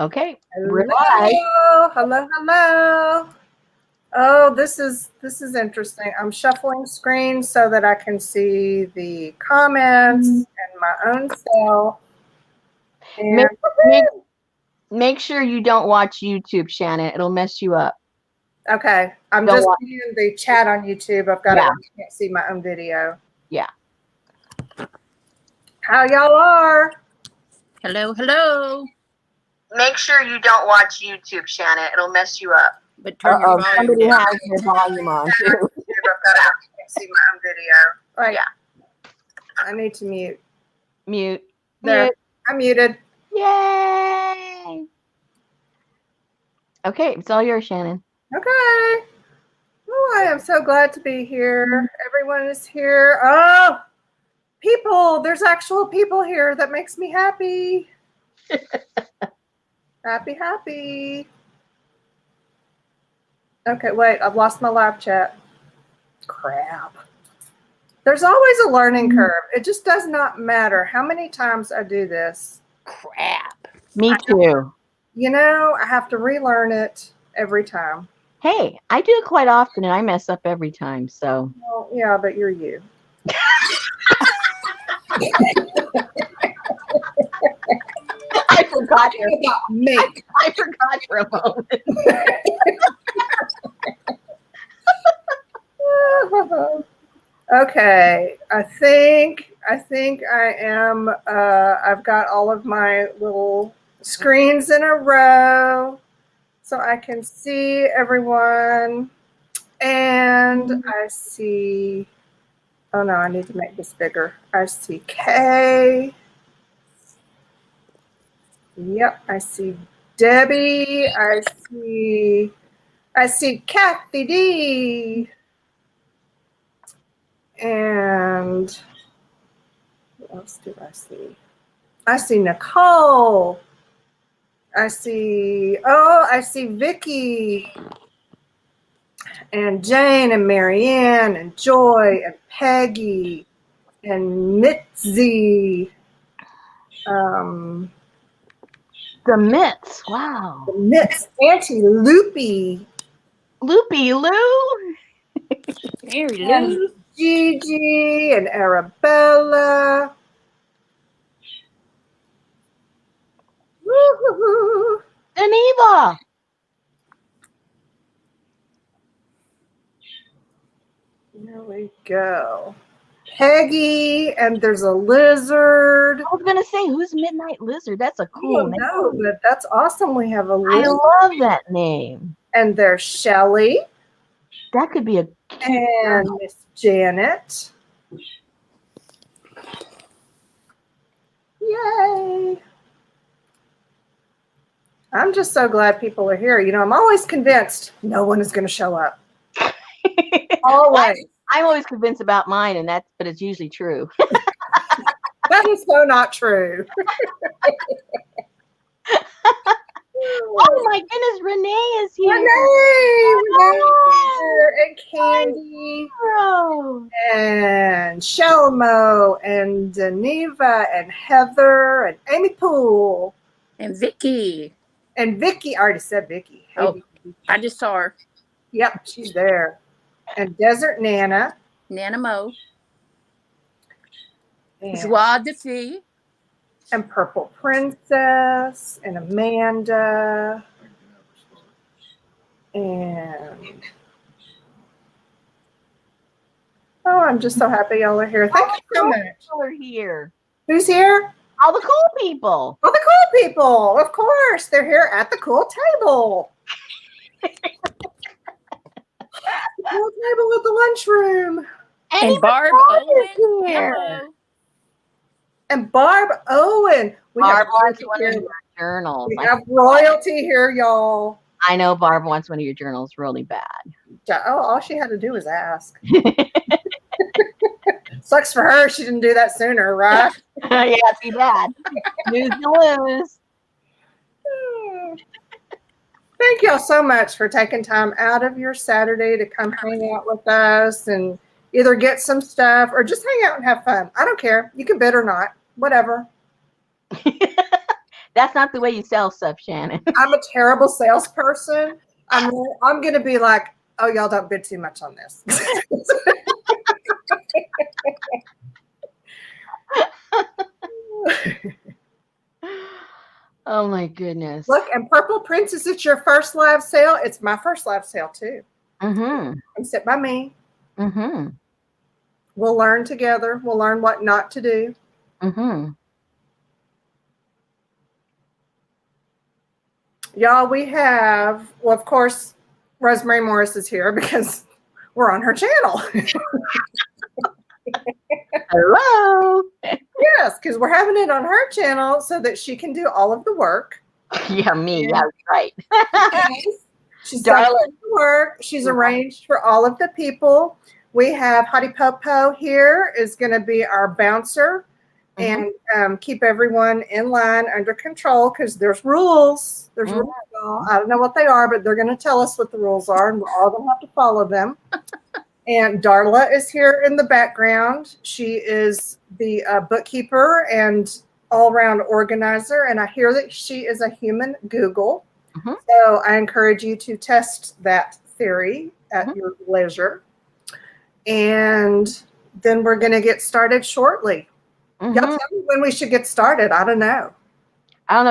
Okay. Hello, hello, hello. Oh, this is interesting. I'm shuffling screens so that I can see the comments and my own self. And make sure you don't watch YouTube, Shannon. It'll mess you up. Okay, I'm just seeing the chat on YouTube. I've got I can't see my own video. Yeah. How y'all are? Hello, hello. Make sure you don't watch YouTube, Shannon. It'll mess you up. But turn your volume somebody down. has their volume on too. I can't see my own video. Right. Yeah. I need to mute. Mute. There. Mute. I'm muted. Yay. Okay, it's all yours, Shannon. Okay. Oh, I am so glad to be here. Everyone is here. Oh, people. There's actual people here. That makes me happy. Happy. Okay, wait. I've lost my live chat. Crap. There's always a learning curve. It just does not matter how many times I do this. Crap. Me too. You know, I have to relearn it every time. Hey, I do it quite often and I mess up every time, so. Well, yeah, but you're you. I forgot about me. I forgot for a moment. Okay, I think I am. I've got all of my little screens in a row, so I can see everyone. And I see. Oh no, I need to make this bigger. I see Kay. Yep, I see Debbie. I see Kathy D. And what else do I see? I see Nicole. I see Vicky and Jane and Marianne and Joy and Peggy and Mitzi. The Mitts, wow. The Mitts, Auntie Loopy. Loopy Lou. Mary Lou. Gigi and Arabella. Woo-hoo-hoo. Geneva. There we go. Peggy, and there's a lizard. I was gonna say, who's Midnight Lizard? That's a cool name. No, but that's awesome. We have a lizard. I love that name. And there's Shelly. That could be a cute and girl. Miss Janet. Yay. I'm just so glad people are here. You know, I'm always convinced no one is going to show up. Always. I'm always convinced about mine, but it's usually true. That is so not true. Oh my goodness, Renee is here. Renee is here. And Candy. And Shelmo and Deneva and Heather and Amy Poole. And Vicky. And Vicky. I already said Vicky. Hey, Oh, Vicky. I just saw her. Yep, she's there. And Desert Nana. Nana Mo. And, Joie de Fille. and Purple Princess. And Amanda. And oh, I'm just so happy y'all are here. Thank you so much. People are here. Who's here? All the cool people. Oh, the cool people. Of course. They're here at the cool table. The cool table at the lunchroom. And Barb Owen. Here. Hello. And Barb Owen. We Barb wants royalty one of here. your journals. We have royalty here, y'all. I know Barb wants one of your journals really bad. Oh, all she had to do was ask. Sucks for her. She didn't do that sooner, right? Yeah, too bad. Lose to lose. Thank y'all so much for taking time out of your Saturday to come hang out with us and either get some stuff or just hang out and have fun. I don't care. You can bid or not. Whatever. That's not the way you sell stuff, Shannon. I'm a terrible salesperson. I'm going to be like, oh, y'all don't bid too much on this. Oh my goodness. Look, and Purple Princess, it's your first live sale. It's my first live sale too. Mm-hmm. And sit by me. Mm-hmm. We'll learn together. We'll learn what not to do. Mm-hmm. Y'all, we have, well, of course, Rosemary Morris is here because we're on her channel. Hello. Yes, because we're having it on her channel so that she can do all of the work. Yeah, me. Yeah, right. She's done all the work. She's arranged for all of the people. We have Hottie Popo here is going to be our bouncer and keep everyone in line under control because there's rules. There's rules. I don't know what they are, but they're going to tell us what the rules are, and we're all going to have to follow them. And Darla is here in the background. She is the bookkeeper and all-around organizer, and I hear that she is a human Google. So I encourage you to test that theory at your leisure. And then we're going to get started shortly. Y'all tell me when we should get started. I don't know.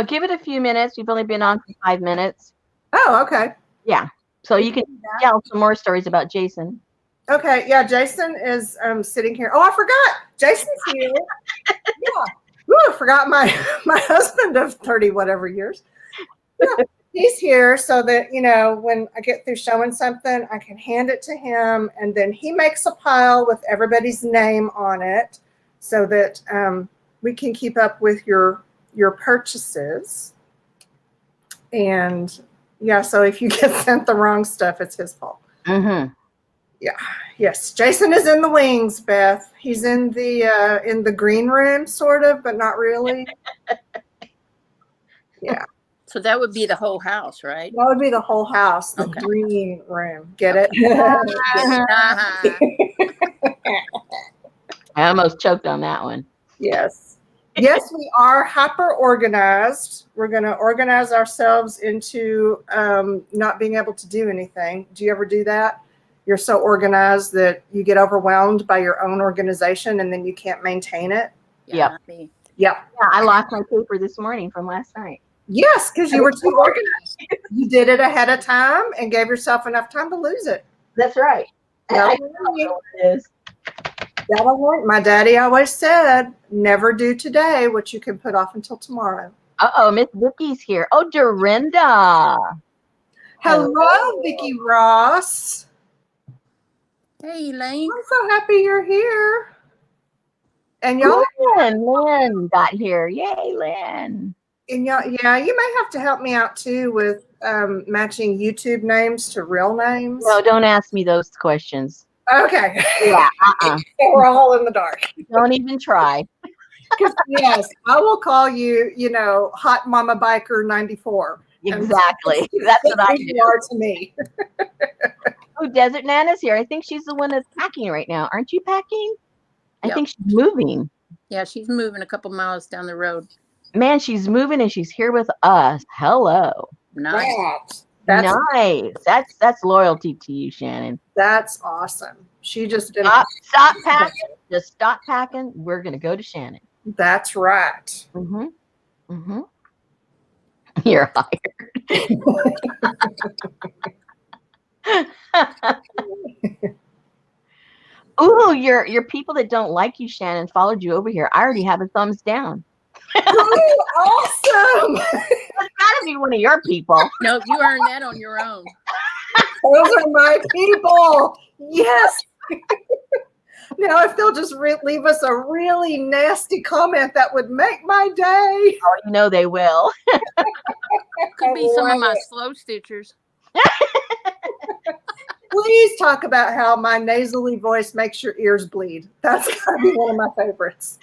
Give it a few minutes. We've only been on for 5 minutes. Oh, okay. Yeah. So you can tell some more stories about Jason. Okay. Yeah, Jason is sitting here. Oh, I forgot. Jason's here. Yeah. Ooh, I forgot my husband of 30 whatever years. Yeah. He's here so that, you know, when I get through showing something, I can hand it to him, and then he makes a pile with everybody's name on it so that we can keep up with your purchases. And yeah, so if you get sent the wrong stuff, it's his fault. Yeah. Yes. Jason is in the wings, Beth. He's in the green room, sort of, but not really. Yeah. So that would be the whole house, right? That would be the whole house, the green room. Get it? I almost choked on that one. Yes. Yes, we are hyper organized. We're going to organize ourselves into not being able to do anything. Do you ever do that? You're so organized that you get overwhelmed by your own organization and then you can't maintain it. Yeah. Yep. Yeah, I lost my paper this morning from last night. Yes, because you were too organized. You did it ahead of time and gave yourself enough time to lose it. That's right. That'll work. My daddy always said, never do today what you can put off until tomorrow. Uh-oh, Miss Vicky's here. Oh, Dorinda. Hello, Vicki Ross. Hey, Elaine. I'm so happy you're here. And y'all, Lynn got here. Yay, Lynn. and y'all, yeah, you may have to help me out too with matching YouTube names to real names. No, don't ask me those questions. Okay. Yeah, We're all in the dark. Don't even try. Yes, I will call you, you know, Hot Mama Biker 94. Exactly. That's what I do. You are to me. Oh, Desert Nana's here. I think she's the one that's packing right now. Aren't you packing? Yep. I think she's moving. Yeah, she's moving a couple miles down the road. Man, she's moving and she's here with us. Hello. Nice. That's Nice. That's loyalty to you, Shannon. That's awesome. She just didn't. Stop packing. Just stop packing. We're gonna go to Shannon. That's right. You're hired. Ooh, your people that don't like you, Shannon, followed you over here. I already have a thumbs down. Awesome. It's gotta be one of your people. No, you earned that on your own. Those are my people. Yes. Now, if they'll just leave us a really nasty comment, that would make my day. Oh, you know they will. Could be some of my slow stitchers. Please talk about how my nasally voice makes your ears bleed. That's got to be one of my favorites.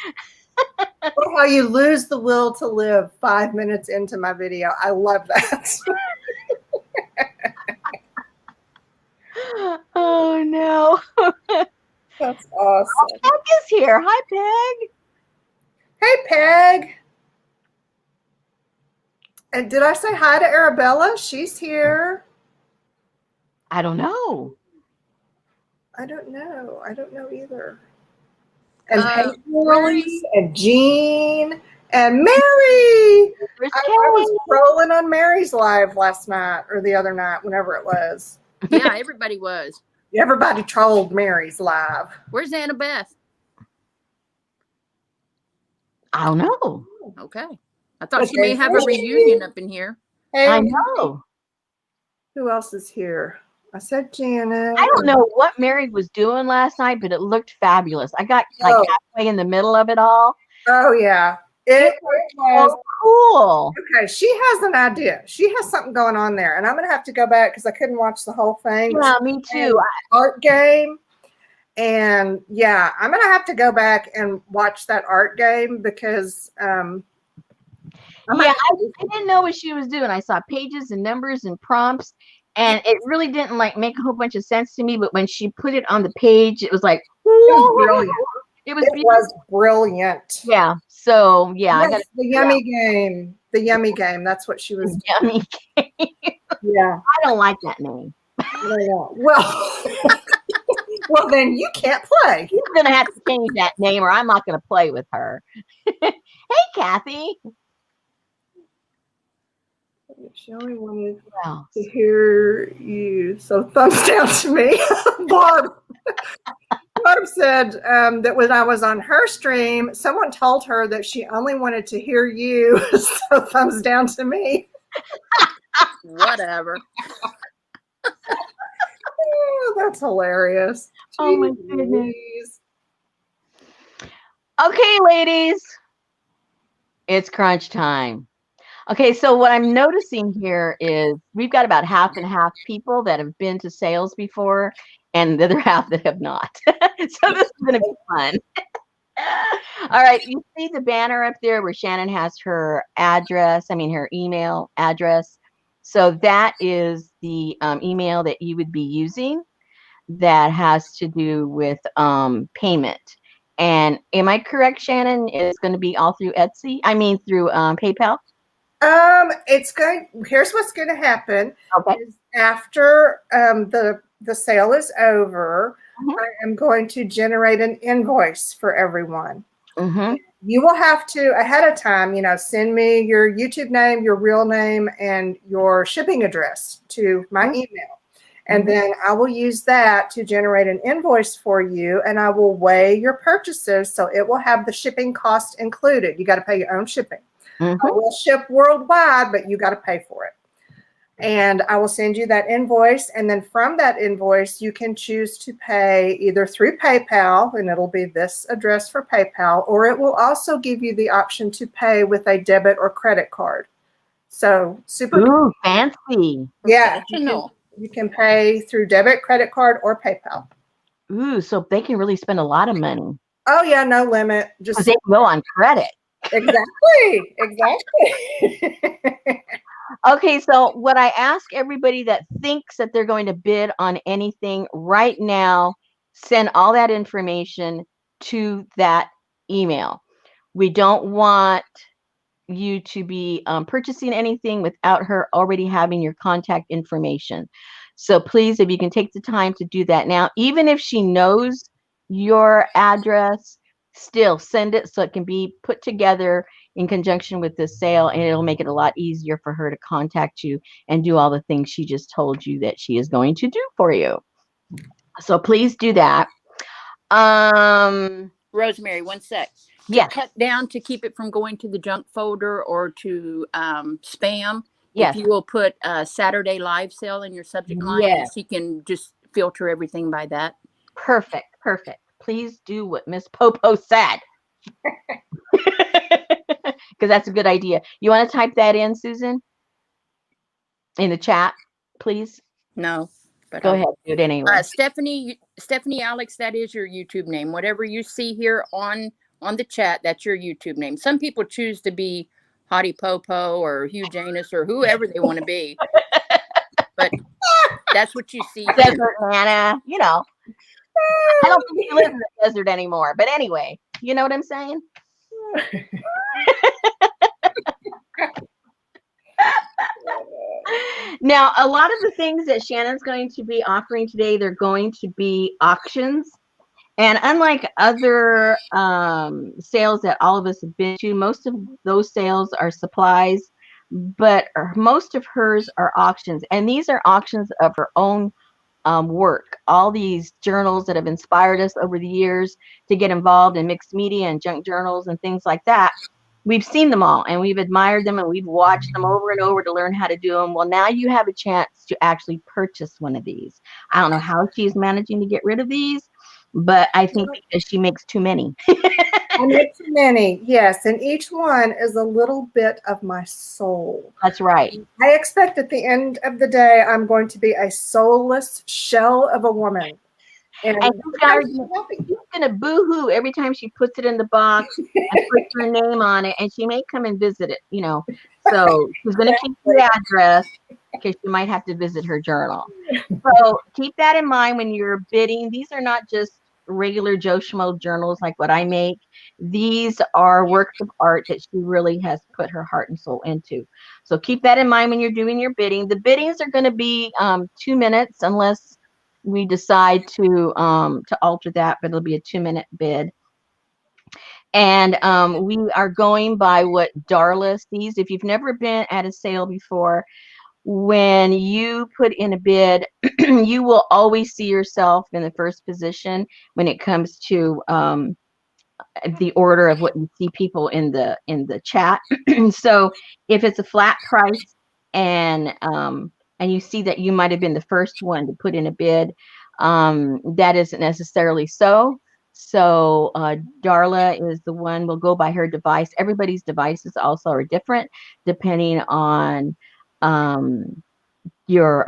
Or how you lose the will to live 5 minutes into my video. I love that. Oh, no. That's awesome. Peg is here. Hi, Peg. Hey, Peg. And did I say hi to Arabella? She's here. I don't know. I don't know. I don't know either. And Mary. Paisley and Jean and Mary. There's I Kay. was scrolling on Mary's live last night or the other night, whenever it was. Yeah, everybody was. Everybody trolled Mary's live. Where's Annabeth? I don't know. Okay. I thought she may have a reunion up in here. Hey, I know. who else is here? I said Janet. I don't know what Mary was doing last night, but it looked fabulous. I got like halfway in the middle of it all. Oh, yeah. It was so cool. Okay, she has an idea. She has something going on there. And I'm going to have to go back because I couldn't watch the whole thing. Yeah, me too. Art game. And yeah, I'm going to have to go back and watch that art game because I didn't know what she was doing. I saw pages and numbers and prompts, and it really didn't like make a whole bunch of sense to me. But when she put it on the page, it was like, brilliant. It was brilliant. Yeah. So yeah, yes, the yummy game. The yummy game. That's what she was. Yummy game. Yeah. I don't like that name. Well, well, then you can't play. You're gonna have to change that name, or I'm not gonna play with her. Hey, Kathy. She only wanted to hear you. So thumbs down to me. Barb said that when I was on her stream, someone told her that she only wanted to hear you. So thumbs down to me. Whatever. Oh, that's hilarious. Oh my goodness. Okay, ladies. It's crunch time. Okay, so what I'm noticing here is we've got about half and half people that have been to sales before and the other half that have not. So this is going to be fun. All right, you see the banner up there where Shannon has her her email address. So that is the email that you would be using that has to do with payment. And am I correct, Shannon? It's going to be all through through PayPal? Here's what's going to happen. Okay. Is after the sale is over, I am going to generate an invoice for everyone. You will have to ahead of time, send me your YouTube name, your real name, and your shipping address to my email. And then I will use that to generate an invoice for you, and I will weigh your purchases. So it will have the shipping cost included. You got to pay your own shipping. I will ship worldwide, but you got to pay for it. And I will send you that invoice. And then from that invoice, you can choose to pay either through PayPal, and it'll be this address for PayPal, or it will also give you the option to pay with a debit or credit card. So super. Ooh, fancy. Yeah. You can pay through debit, credit card, or PayPal. Ooh, so they can really spend a lot of money. Oh, yeah, no limit. Just they can go on credit. Exactly. Okay, so what I ask everybody that thinks that they're going to bid on anything right now, send all that information to that email. We don't want you to be purchasing anything without her already having your contact information. So please, if you can take the time to do that now, even if she knows your address, still send it so it can be put together in conjunction with this sale, and it'll make it a lot easier for her to contact you and do all the things she just told you that she is going to do for you. So please do that. Rosemary, one sec. Yes. Cut down to keep it from going to the junk folder or to spam. Yes. If you will put Saturday live sale in your subject line, yes. She can just filter everything by that. Perfect. Please do what Miss Popo said. Because that's a good idea. You want to type that in, Susan? In the chat, please? No. But go ahead, do it anyway. Stephanie Alex, that is your YouTube name. Whatever you see here on the chat, that's your YouTube name. Some people choose to be Hottie Popo or Hugh Janus or whoever they want to be. But that's what you see. Desert Nana, I don't think she lives in the desert anymore. But anyway, you know what I'm saying? Now, a lot of the things that Shannon's going to be offering today, they're going to be auctions. And unlike other sales that all of us have been to, most of those sales are supplies, but most of hers are auctions. And these are auctions of her own work. All these journals that have inspired us over the years to get involved in mixed media and junk journals and things like that. We've seen them all and we've admired them and we've watched them over and over to learn how to do them. Well, now you have a chance to actually purchase one of these. I don't know how she's managing to get rid of these, but I think because she makes too many. I make too many, yes, and each one is a little bit of my soul. That's right. I expect at the end of the day, I'm going to be a soulless shell of a woman. And she's gonna boo-hoo every time she puts it in the box and puts her name on it, and she may come and visit it, you know. So she's gonna keep the address because she might have to visit her journal. So keep that in mind when you're bidding. These are not just regular Joe Schmo journals like what I make. These are works of art that she really has put her heart and soul into. So keep that in mind when you're doing your bidding. The biddings are going to be 2 minutes unless we decide to alter that, but it'll be a 2-minute bid. And we are going by what Darla sees. If you've never been at a sale before, when you put in a bid, you will always see yourself in the first position when it comes to the order of what you see people in the chat. So if it's a flat price and you see that you might have been the first one to put in a bid, that isn't necessarily so. So Darla is the one. We'll go by her device. Everybody's devices also are different depending on your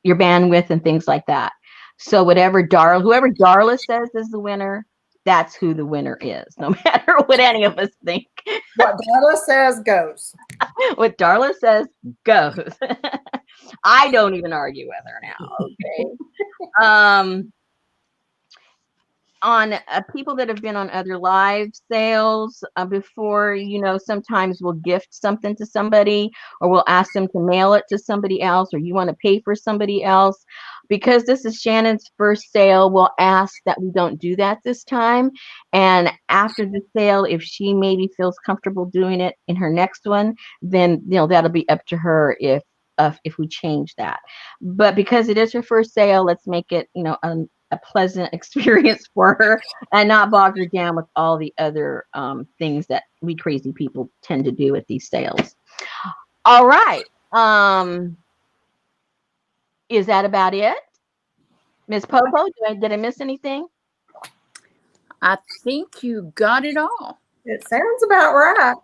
bandwidth and things like that. So whoever Darla says is the winner, that's who the winner is, no matter what any of us think. What Darla says goes. What Darla says goes. I don't even argue with her now. Okay. On people that have been on other live sales before, you know, sometimes we'll gift something to somebody or we'll ask them to mail it to somebody else, or you want to pay for somebody else. Because this is Shannon's first sale, we'll ask that we don't do that this time. And after the sale, if she maybe feels comfortable doing it in her next one, then, you know, that'll be up to her if we change that. But because it is her first sale, let's make it, you know, a pleasant experience for her and not bog her down with all the other things that we crazy people tend to do at these sales. All right. Is that about it? Miss Popo, did I miss anything? I think you got it all. It sounds about right.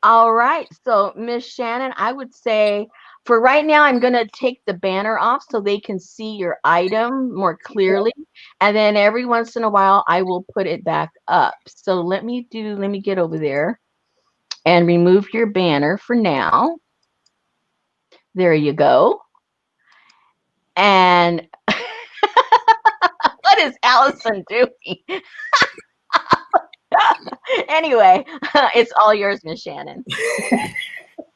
All right. So Miss Shannon, I would say for right now, I'm going to take the banner off so they can see your item more clearly. And then every once in a while, I will put it back up. So let me get over there and remove your banner for now. There you go. And what is Allison doing? Anyway, it's all yours, Miss Shannon.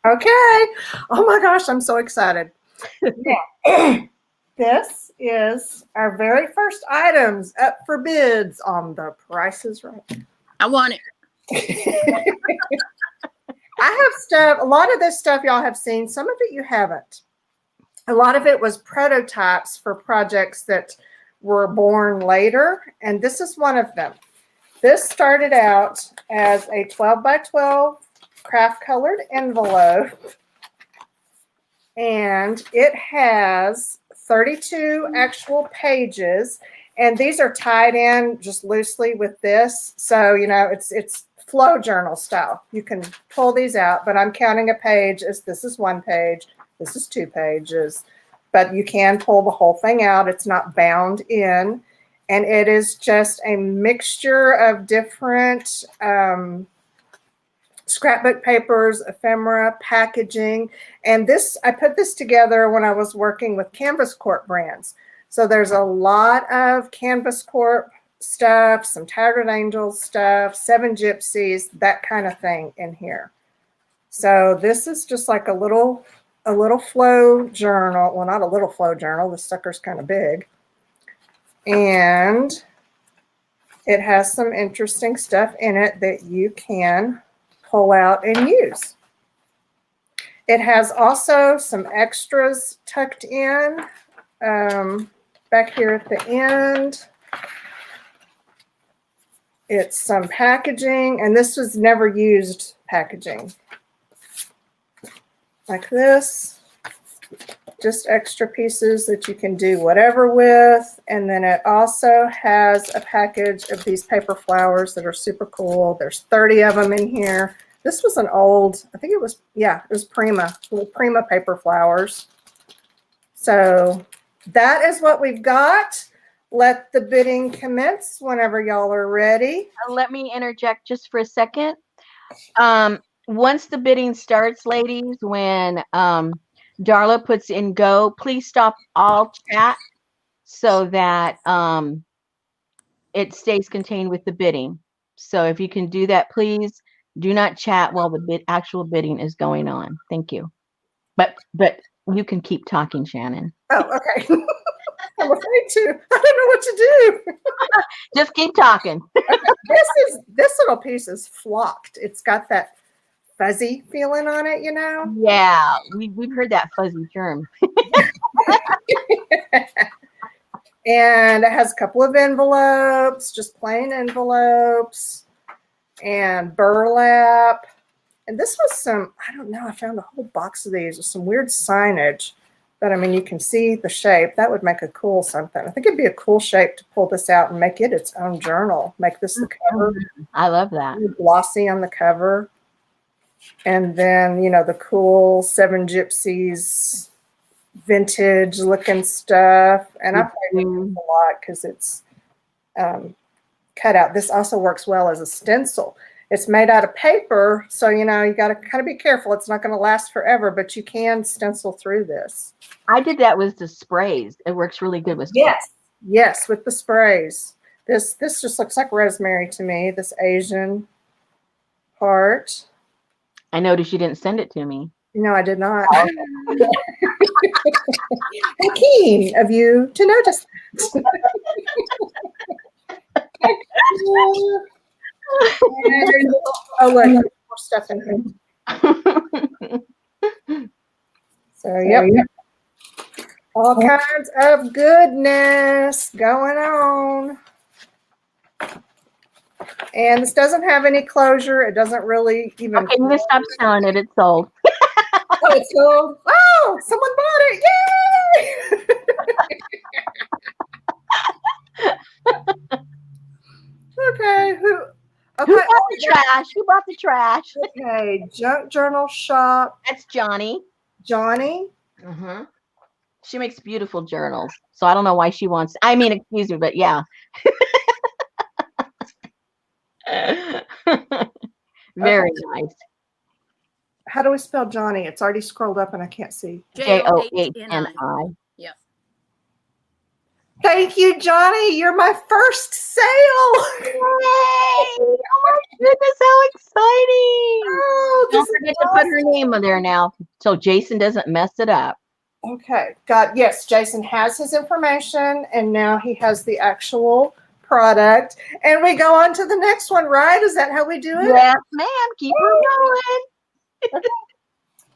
Okay. Oh my gosh, I'm so excited. Yeah. This is our very first items up for bids on The Price is Right. I want it. I have stuff, a lot of this stuff y'all have seen, some of it you haven't. A lot of it was prototypes for projects that were born later, and this is one of them. This started out as a 12 by 12 craft colored envelope, and it has 32 actual pages, and these are tied in just loosely with this. So, you know, it's flow journal style. You can pull these out, but I'm counting a page as this is 1 page, this is 2 pages, but you can pull the whole thing out. It's not bound in, and it is just a mixture of different scrapbook papers, ephemera, packaging. And this, I put this together when I was working with Canvas Corp brands. So there's a lot of Canvas Corp stuff, some Tattered Angels stuff, 7 Gypsies, that kind of thing in here. So this is just like a little a little flow journal. Well, not a little flow journal. The sucker's kind of big. And it has some interesting stuff in it that you can pull out and use. It has also some extras tucked in back here at the end. It's some packaging, and this was never used packaging. Like this, just extra pieces that you can do whatever with. And then it also has a package of these paper flowers that are super cool. There's 30 of them in here. This was an old, I think it was, yeah, it was Prima, little Prima paper flowers. So that is what we've got. Let the bidding commence whenever y'all are ready. Let me interject just for a second. Once the bidding starts, ladies, when Darla puts in go, please stop all chat so that it stays contained with the bidding. So if you can do that, please do not chat while the actual bidding is going on. Thank you. But you can keep talking, Shannon. Oh, okay. I'm afraid to. I don't know what to do. Just keep talking. This little piece is flocked. It's got that fuzzy feeling on it, you know? Yeah, we've heard that fuzzy term. And it has a couple of envelopes, just plain envelopes, and burlap. And this was some, I don't know, I found a whole box of these with some weird signage. But I mean, you can see the shape. That would make a cool something. I think it'd be a cool shape to pull this out and make it its own journal. Make this the cover. I love that. Glossy on the cover. And then, you know, the cool Seven Gypsies vintage looking stuff. And I play with this a lot because it's cut out. This also works well as a stencil. It's made out of paper, so, you know, you got to kind of be careful. It's not going to last forever, but you can stencil through this. I did that with the sprays. It works really good with sprays. Yes, with the sprays. This just looks like rosemary to me, this Asian part. I noticed you didn't send it to me. No, I did not. How keen of you to notice that. Oh, look, more stuff in here. So, yep. All kinds of goodness going on. And this doesn't have any closure. It doesn't really even. Okay, you can stop selling it. It's sold. Oh, it's sold. Oh, someone bought it. Yay! Okay, who bought the trash? Who bought the trash? Okay, Junk Journal Shop. That's Johnny. Johnny? Mm-hmm. She makes beautiful journals. So I don't know why she wants, I mean, excuse me, but yeah. Very nice. How do we spell Johnny? It's already scrolled up and I can't see. Johni. Yep. Thank you, Johnny. You're my first sale. Yay! Oh my goodness, how exciting! Oh, don't forget to put her name on there now so Jason doesn't mess it up. Okay. Yes, Jason has his information and now he has the actual product. And we go on to the next one, right? Is that how we do it? Yes, ma'am. Keep her going.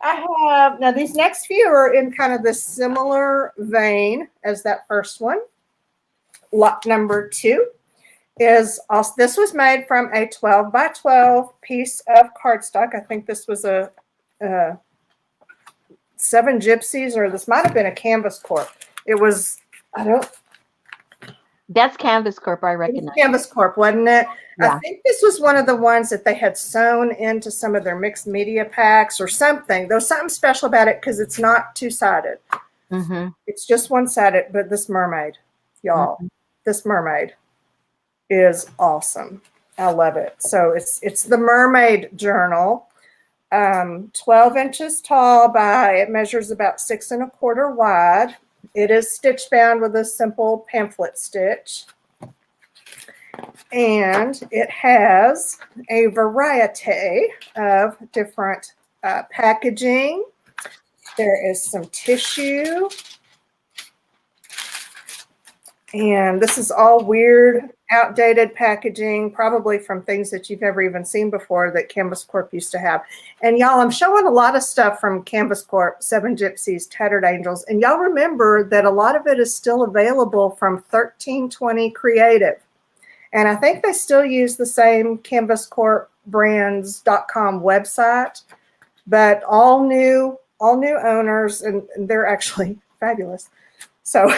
I have, now these next few are in kind of the similar vein as that first one. Lot number 2 is also, this was made from a 12 by 12 piece of cardstock. I think this was a Seven Gypsies, or this might have been a Canvas Corp. It was, That's Canvas Corp, I recognize. Canvas Corp, wasn't it? Yeah. I think this was one of the ones that they had sewn into some of their mixed media packs or something. There was something special about it because it's not two-sided. Mm-hmm. It's just one-sided, but this mermaid, y'all, this mermaid is awesome. I love it. So it's the Mermaid journal, 12 inches tall by, it measures about 6 1/4 wide. It is stitch bound with a simple pamphlet stitch. And it has a variety of different packaging. There is some tissue. And this is all weird, outdated packaging, probably from things that you've never even seen before that Canvas Corp used to have. And y'all, I'm showing a lot of stuff from Canvas Corp, Seven Gypsies, Tattered Angels. And y'all remember that a lot of it is still available from 1320 Creative. And I think they still use the same canvascorpbrands.com website, but all new owners, and they're actually fabulous. So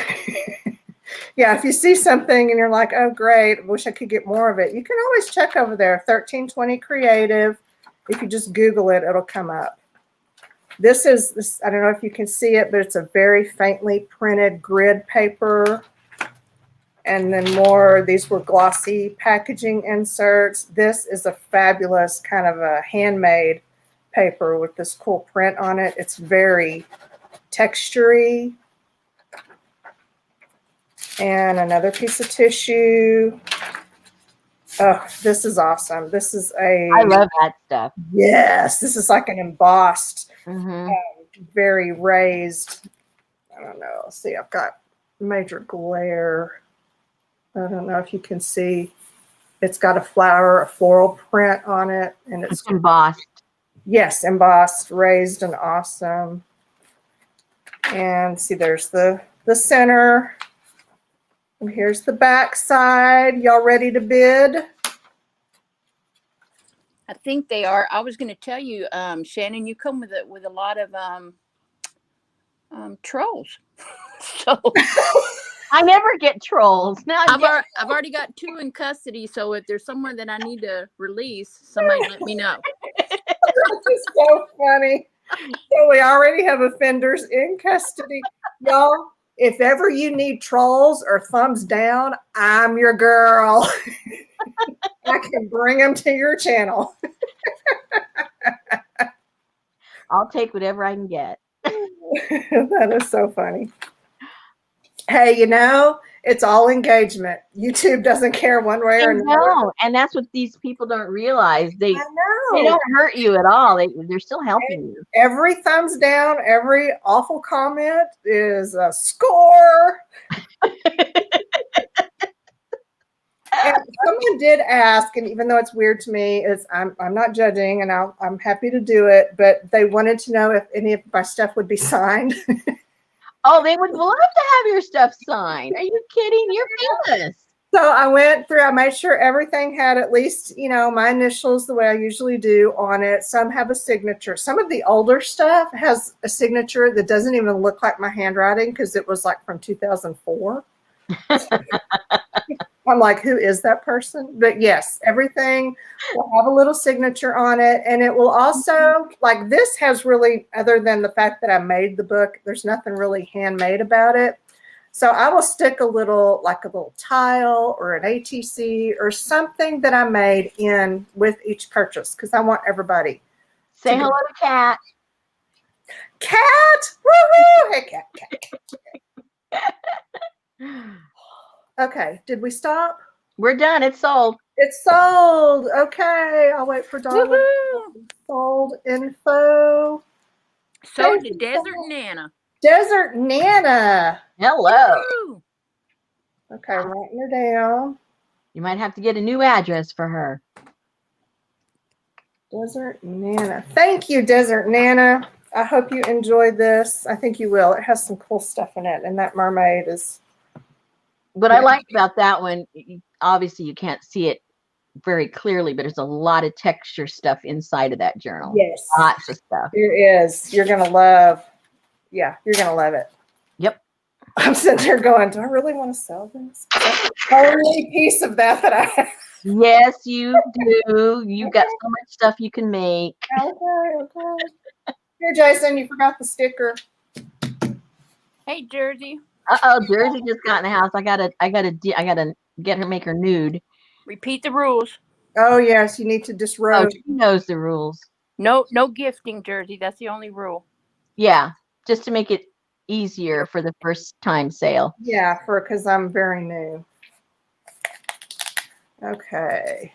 yeah, if you see something and you're like, oh, great, wish I could get more of it, you can always check over there, 1320 Creative. If you just Google it, it'll come up. This is, I don't know if you can see it, but it's a very faintly printed grid paper. And then more, these were glossy packaging inserts. This is a fabulous kind of a handmade paper with this cool print on it. It's very textury. And another piece of tissue. Oh, this is awesome. This is I love that stuff. Yes, this is like an embossed, Mm-hmm. very raised. I don't know. Let's see, I've got major glare. I don't know if you can see. It's got a floral print on it, and it's embossed. Yes, embossed, raised, and awesome. And see, there's the center. And here's the back side. Y'all ready to bid? I think they are. I was going to tell you, Shannon, you come with a lot of trolls. So I never get trolls. No, I've already got 2 in custody. So if there's someone that I need to release, somebody let me know. It's so funny. So we already have offenders in custody. Y'all, if ever you need trolls or thumbs down, I'm your girl. I can bring them to your channel. I'll take whatever I can get. That is so funny. Hey, you know, it's all engagement. YouTube doesn't care one way or another. No, and that's what these people don't realize. I know. They don't hurt you at all. They're still helping you. Every thumbs down, every awful comment is a score. And someone did ask, and even though it's weird to me, I'm not judging, and I'm happy to do it, but they wanted to know if any of my stuff would be signed. Oh, they would love to have your stuff signed. Are you kidding? You're famous. So I went through, I made sure everything had at least, you know, my initials the way I usually do on it. Some have a signature. Some of the older stuff has a signature that doesn't even look like my handwriting because it was like from 2004. I'm like, who is that person? But yes, everything will have a little signature on it. And it will also, like this has really, other than the fact that I made the book, there's nothing really handmade about it. So I will stick a little tile or an ATC or something that I made in with each purchase because I want everybody. Say hello to Cat. Cat! Woohoo! Hey, Cat. Okay, did we stop? We're done. It's sold. It's sold. Okay, I'll wait for Donna. Sold info. So did Desert Nana. Desert Nana. Hello. Woo! Okay, writing her down. You might have to get a new address for her. Desert Nana. Thank you, Desert Nana. I hope you enjoyed this. I think you will. It has some cool stuff in it, and that mermaid is. What I like about that one, obviously you can't see it very clearly, but there's a lot of texture stuff inside of that journal. Yes. Lots of stuff. There is. You're going to love. Yeah, you're going to love it. Yep. I'm sitting there going, do I really want to sell this? That's the only piece of that I have. Yes, you do. You've got so much stuff you can make. Okay. Here, Jason, you forgot the sticker. Hey, Jersey. Jersey just got in the house. I gotta get her, make her nude. Repeat the rules. Oh yes, you need to disrobe. Oh, she knows the rules. No gifting, Jersey. That's the only rule. Yeah, just to make it easier for the first time sale. Yeah, because I'm very new. Okay.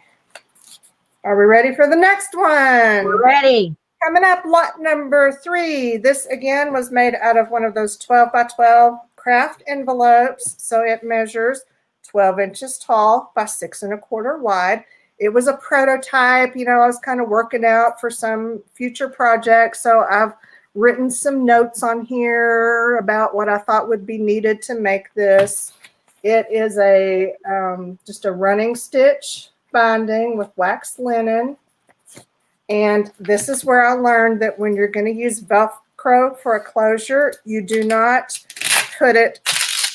Are we ready for the next one? We're ready. Coming up, lot number 3. This again was made out of one of those 12 by 12 craft envelopes. So it measures 12 inches tall by 6 1/4 wide. It was a prototype. You know, I was kind of working out for some future projects. So I've written some notes on here about what I thought would be needed to make this. It is a just a running stitch binding with waxed linen. And this is where I learned that when you're going to use Velcro for a closure, you do not put it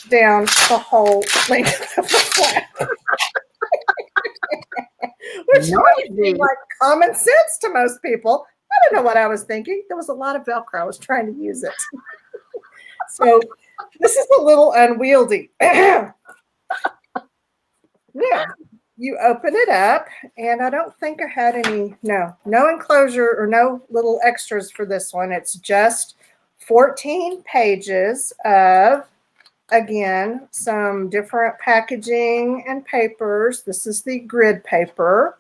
down the whole length of the flap. Which might seem like common sense to most people. I don't know what I was thinking. There was a lot of Velcro. I was trying to use it. So this is a little unwieldy. Yeah. You open it up, and I don't think I had any, no enclosure or no little extras for this one. It's just 14 pages of, again, some different packaging and papers. This is the grid paper.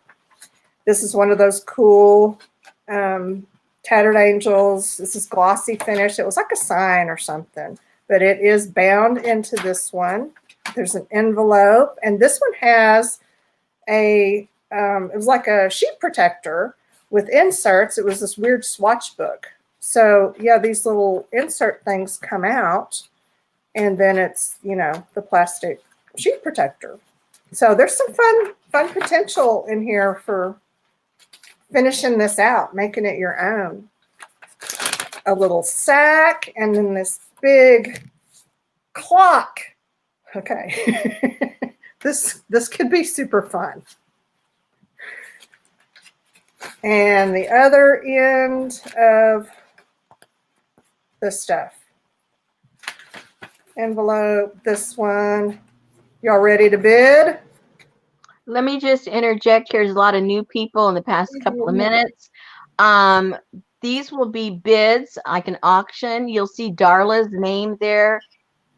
This is one of those cool Tattered Angels. This is glossy finish. It was like a sign or something, but it is bound into this one. There's an envelope, and this one has it was like a sheet protector with inserts. It was this weird swatch book. So yeah, these little insert things come out, and then it's, you know, the plastic sheet protector. So there's some fun potential in here for finishing this out, making it your own. A little sack, and then this big clock. Okay. This could be super fun. And the other end of the stuff. Envelope, this one. Y'all ready to bid? Let me just interject. Here's a lot of new people in the past couple of minutes. These will be bids, like an auction. You'll see Darla's name there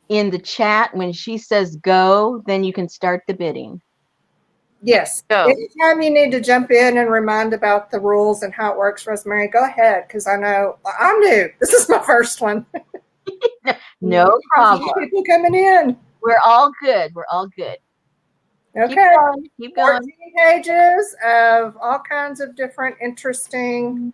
in the chat. When she says go, then you can start the bidding. Yes. Go. Anytime you need to jump in and remind about the rules and how it works, Rosemary, go ahead, because I know I'm new. This is my first one. No problem. People coming in. We're all good. We're all good. Okay. Keep going. 14 pages of all kinds of different interesting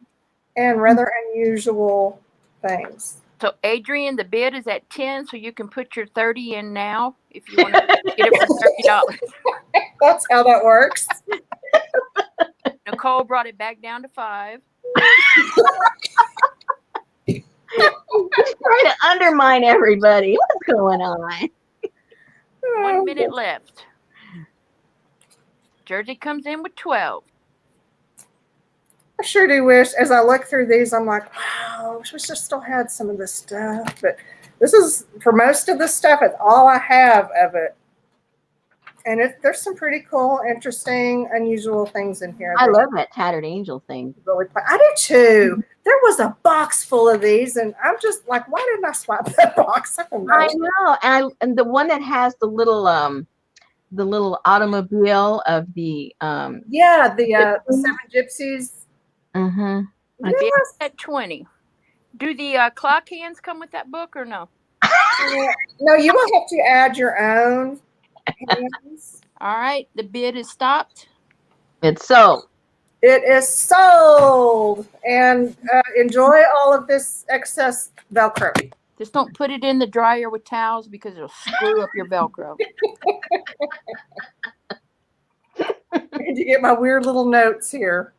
and rather unusual things. So Adrian, the bid is at 10, so you can put your 30 in now if you want to get it for $30. That's how that works. Nicole brought it back down to 5. He's trying to undermine everybody. What's going on? 1 minute left. Jersey comes in with 12. I sure do wish, as I look through these, I'm like, wow, I wish we still had some of this stuff. But this is, for most of the stuff, it's all I have of it. And there's some pretty cool, interesting, unusual things in here. I love that Tattered Angel thing. Really, I do too. There was a box full of these, and I'm just like, why didn't I swap that box? I don't know. I know, and the one that has the little automobile of the yeah, the 7 Gypsies. Mm-hmm. Yes. At 20. Do the clock hands come with that book or no? No, you will have to add your own hands. All right, the bid is stopped. It's sold. It is sold, and enjoy all of this excess Velcro. Just don't put it in the dryer with towels because it'll screw up your Velcro. And you get my weird little notes here.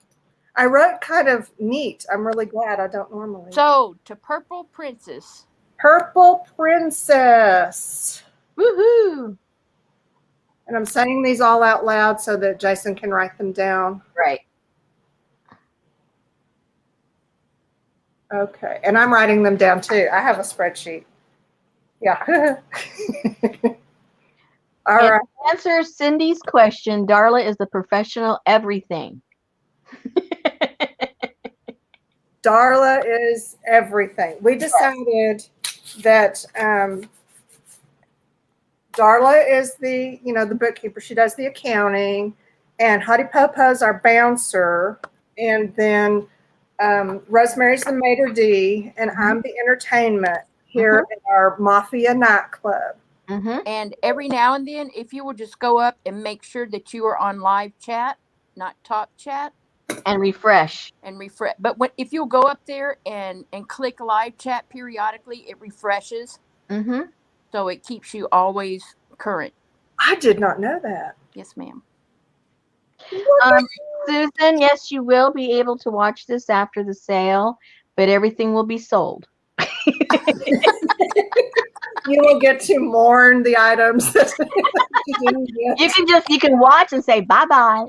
I wrote kind of neat. I'm really glad I don't normally. Sold to Purple Princess. Purple Princess. Woohoo! And I'm saying these all out loud so that Jason can write them down. Right. Okay. And I'm writing them down too. I have a spreadsheet. Yeah. All right. To answer Cindy's question, Darla is the professional everything. Darla is everything. We decided that Darla is the bookkeeper. She does the accounting, and Hottie Popo's our bouncer. And then Rosemary's the maitre d', and I'm the entertainment here at our Mafia nightclub. And every now and then, if you will just go up and make sure that you are on live chat, not top chat, And refresh. and refresh. But if you'll go up there and click live chat periodically, it refreshes, so it keeps you always current. I did not know that. Yes, ma'am. Susan, yes, you will be able to watch this after the sale, but everything will be sold. You will get to mourn the items that you didn't get. You can watch and say bye-bye.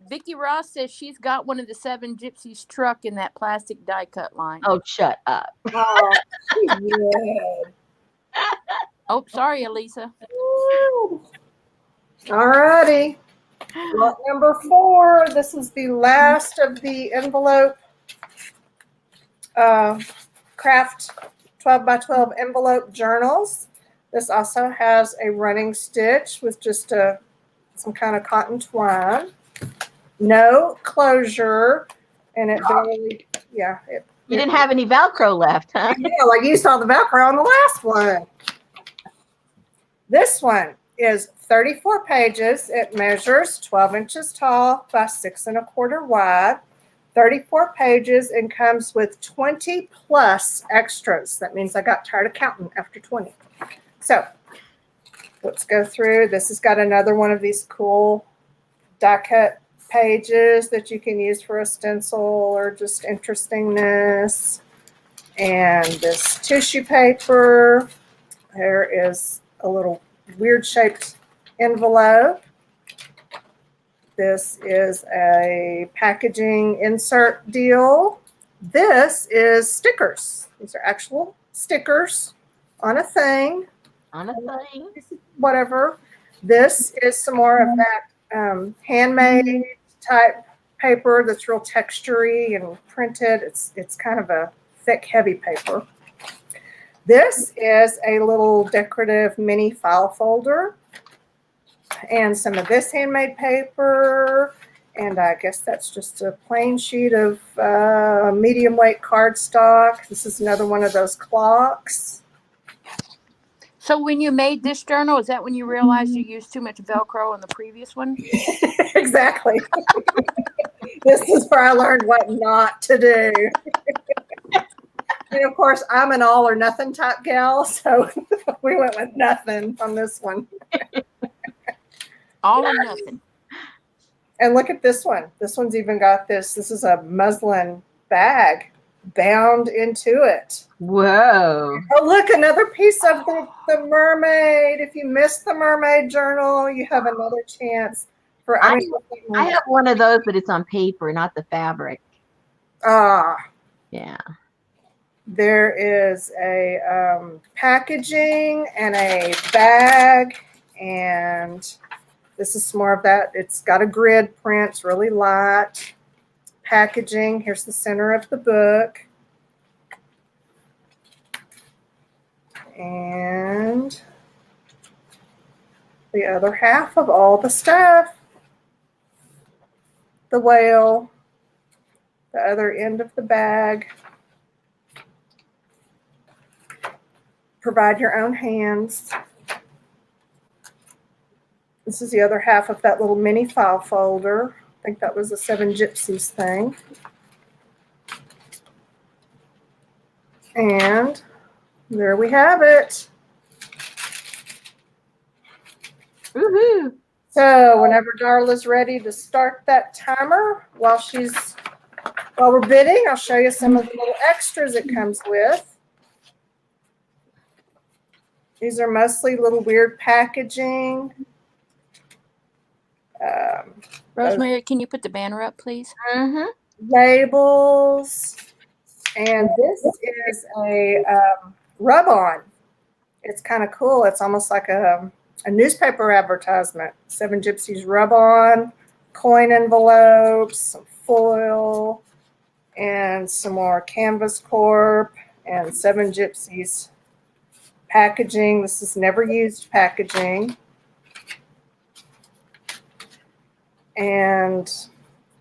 Vicky Ross says she's got one of the 7 Gypsies truck in that plastic die cut line. Oh, shut up. Oh, yeah. Oh, sorry, Elisa. All righty. Lot number 4. This is the last of the envelope craft 12 by 12 envelope journals. This also has a running stitch with just some kind of cotton twine. No closure, and it barely, yeah. You didn't have any Velcro left, huh? Yeah, like you saw the Velcro on the last one. This one is 34 pages. It measures 12 inches tall by 6 1/4 wide. 34 pages and comes with 20 plus extras. That means I got tired of counting after 20. So let's go through. This has got another one of these cool die cut pages that you can use for a stencil or just interestingness. And this tissue paper. There is a little weird shaped envelope. This is a packaging insert deal. This is stickers. These are actual stickers on a thing. Whatever. This is some more of that handmade type paper that's real textury and printed. It's kind of a thick, heavy paper. This is a little decorative mini file folder. And some of this handmade paper, and I guess that's just a plain sheet of medium weight cardstock. This is another one of those clocks. So when you made this journal, is that when you realized you used too much Velcro on the previous one? Exactly. This is where I learned what not to do. And of course, I'm an all or nothing type gal, so we went with nothing on this one. All or nothing. And look at this one. This one's even got this. This is a muslin bag bound into it. Whoa. Oh, look, another piece of the mermaid. If you missed the mermaid journal, you have another chance for. I have one of those, but it's on paper, not the fabric. Yeah. There is a packaging and a bag, and this is more of that. It's got a grid print. It's really light. Packaging. Here's the center of the book. And the other half of all the stuff. The whale. The other end of the bag. Provide your own hands. This is the other half of that little mini file folder. I think that was a 7 Gypsies thing. And there we have it. Woohoo! So whenever Darla's ready to start that timer, while we're bidding, I'll show you some of the little extras it comes with. These are mostly little weird packaging. Rosemary, can you put the banner up, please? Labels. And this is a rub-on. It's kind of cool. It's almost like a newspaper advertisement. 7 Gypsies rub-on, coin envelopes, some foil, and some more Canvas Corp, and 7 Gypsies packaging. This is never used packaging. And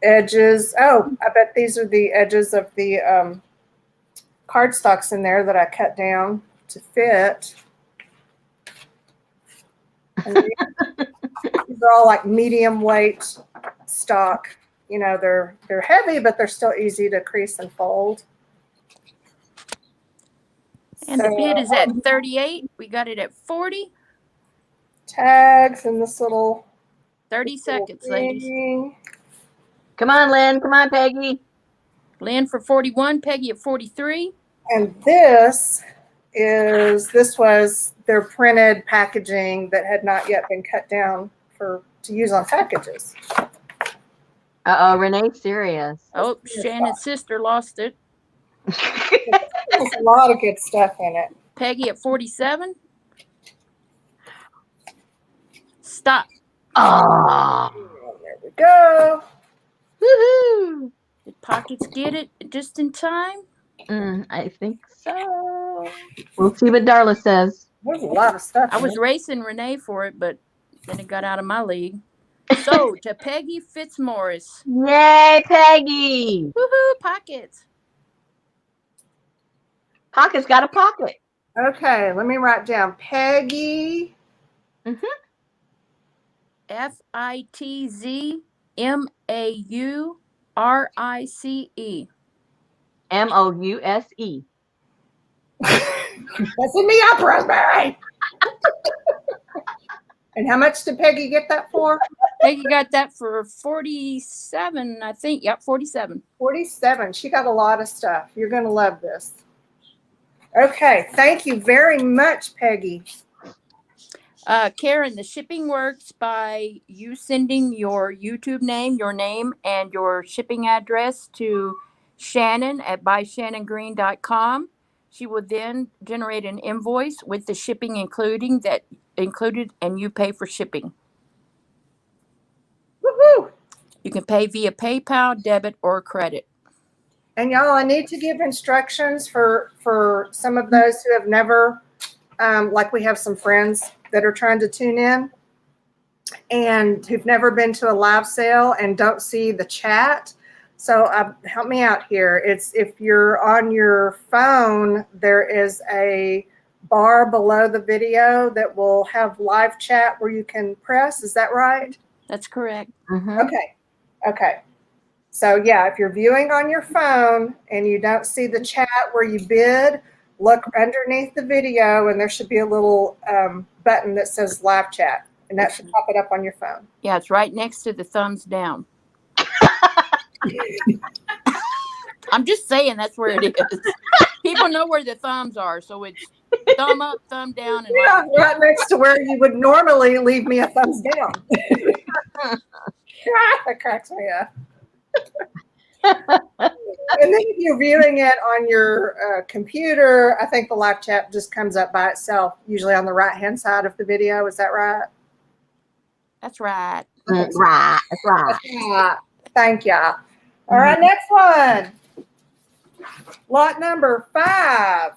edges. Oh, I bet these are the edges of the cardstocks in there that I cut down to fit. And these are all like medium weight stock. You know, they're heavy, but they're still easy to crease and fold. And the bid is at 38. We got it at 40. Tags and this little 30 seconds, ladies. thing. Come on, Lynn. Come on, Peggy. Lynn for 41, Peggy at 43. And this was their printed packaging that had not yet been cut down to use on packages. Uh-oh, Renee's serious. Oh, Shannon's sister lost it. There's a lot of good stuff in it. Peggy at 47. Stop. Oh, There we go. woohoo! Did Pockets get it just in time? I think so. We'll see what Darla says. There's a lot of stuff. I was racing Renee for it, but then it got out of my league. So, to Peggy Fitzmaurice. Yay, Peggy! Woohoo, Pockets. Pocket's got a pocket. Okay, let me write down Peggy. FITZMAURICE. MOUSE. Messing me up, Rosemary. And how much did Peggy get that for? Peggy got that for 47, I think. Yep, 47. 47. She got a lot of stuff. You're going to love this. Okay, thank you very much, Peggy. Karen, the shipping works by you sending your YouTube name, your name, and your shipping address to Shannon at byshannongreen.com. She will then generate an invoice with the shipping included, and you pay for shipping. Woohoo! You can pay via PayPal, debit, or credit. And y'all, I need to give instructions for some of those who have never, like we have some friends that are trying to tune in and who've never been to a live sale and don't see the chat. So help me out here. It's if you're on your phone, there is a bar below the video that will have live chat where you can press. Is that right? That's correct. Okay. So yeah, if you're viewing on your phone and you don't see the chat where you bid, look underneath the video and there should be a little button that says live chat, and that should pop it up on your phone. Yeah, it's right next to the thumbs down. I'm just saying that's where it is. People know where the thumbs are, so it's thumb up, thumb down, and Yeah, right next to where you would normally leave me a thumbs down. That cracks me up. And then if you're viewing it on your computer, I think the live chat just comes up by itself, usually on the right-hand side of the video. Is that right? That's right. That's right. Yeah. Thank you. All right, next one. Lot number 5.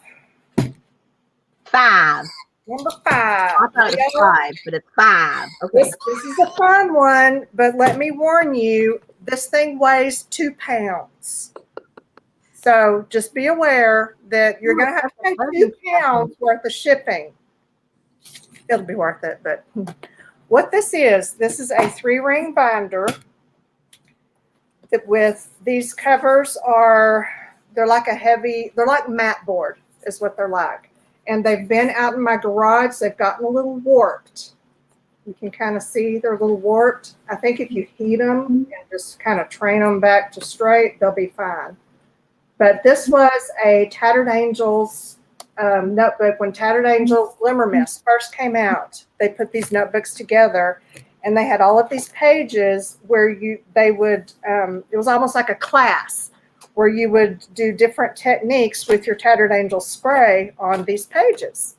5. Number 5. I thought it was 5, but it's 5. Okay. This is a fun one, but let me warn you, this thing weighs 2 pounds. So just be aware that you're going to have to pay 2 pounds worth of shipping. It'll be worth it, but what this is a 3-ring binder that with these covers they're like mat board is what they're like. And they've been out in my garage. They've gotten a little warped. You can kind of see they're a little warped. I think if you heat them and just kind of train them back to straight, they'll be fine. But this was a Tattered Angels notebook. When Tattered Angels Glimmer Mist first came out, they put these notebooks together, and they had all of these pages where it was almost like a class where you would do different techniques with your Tattered Angels spray on these pages.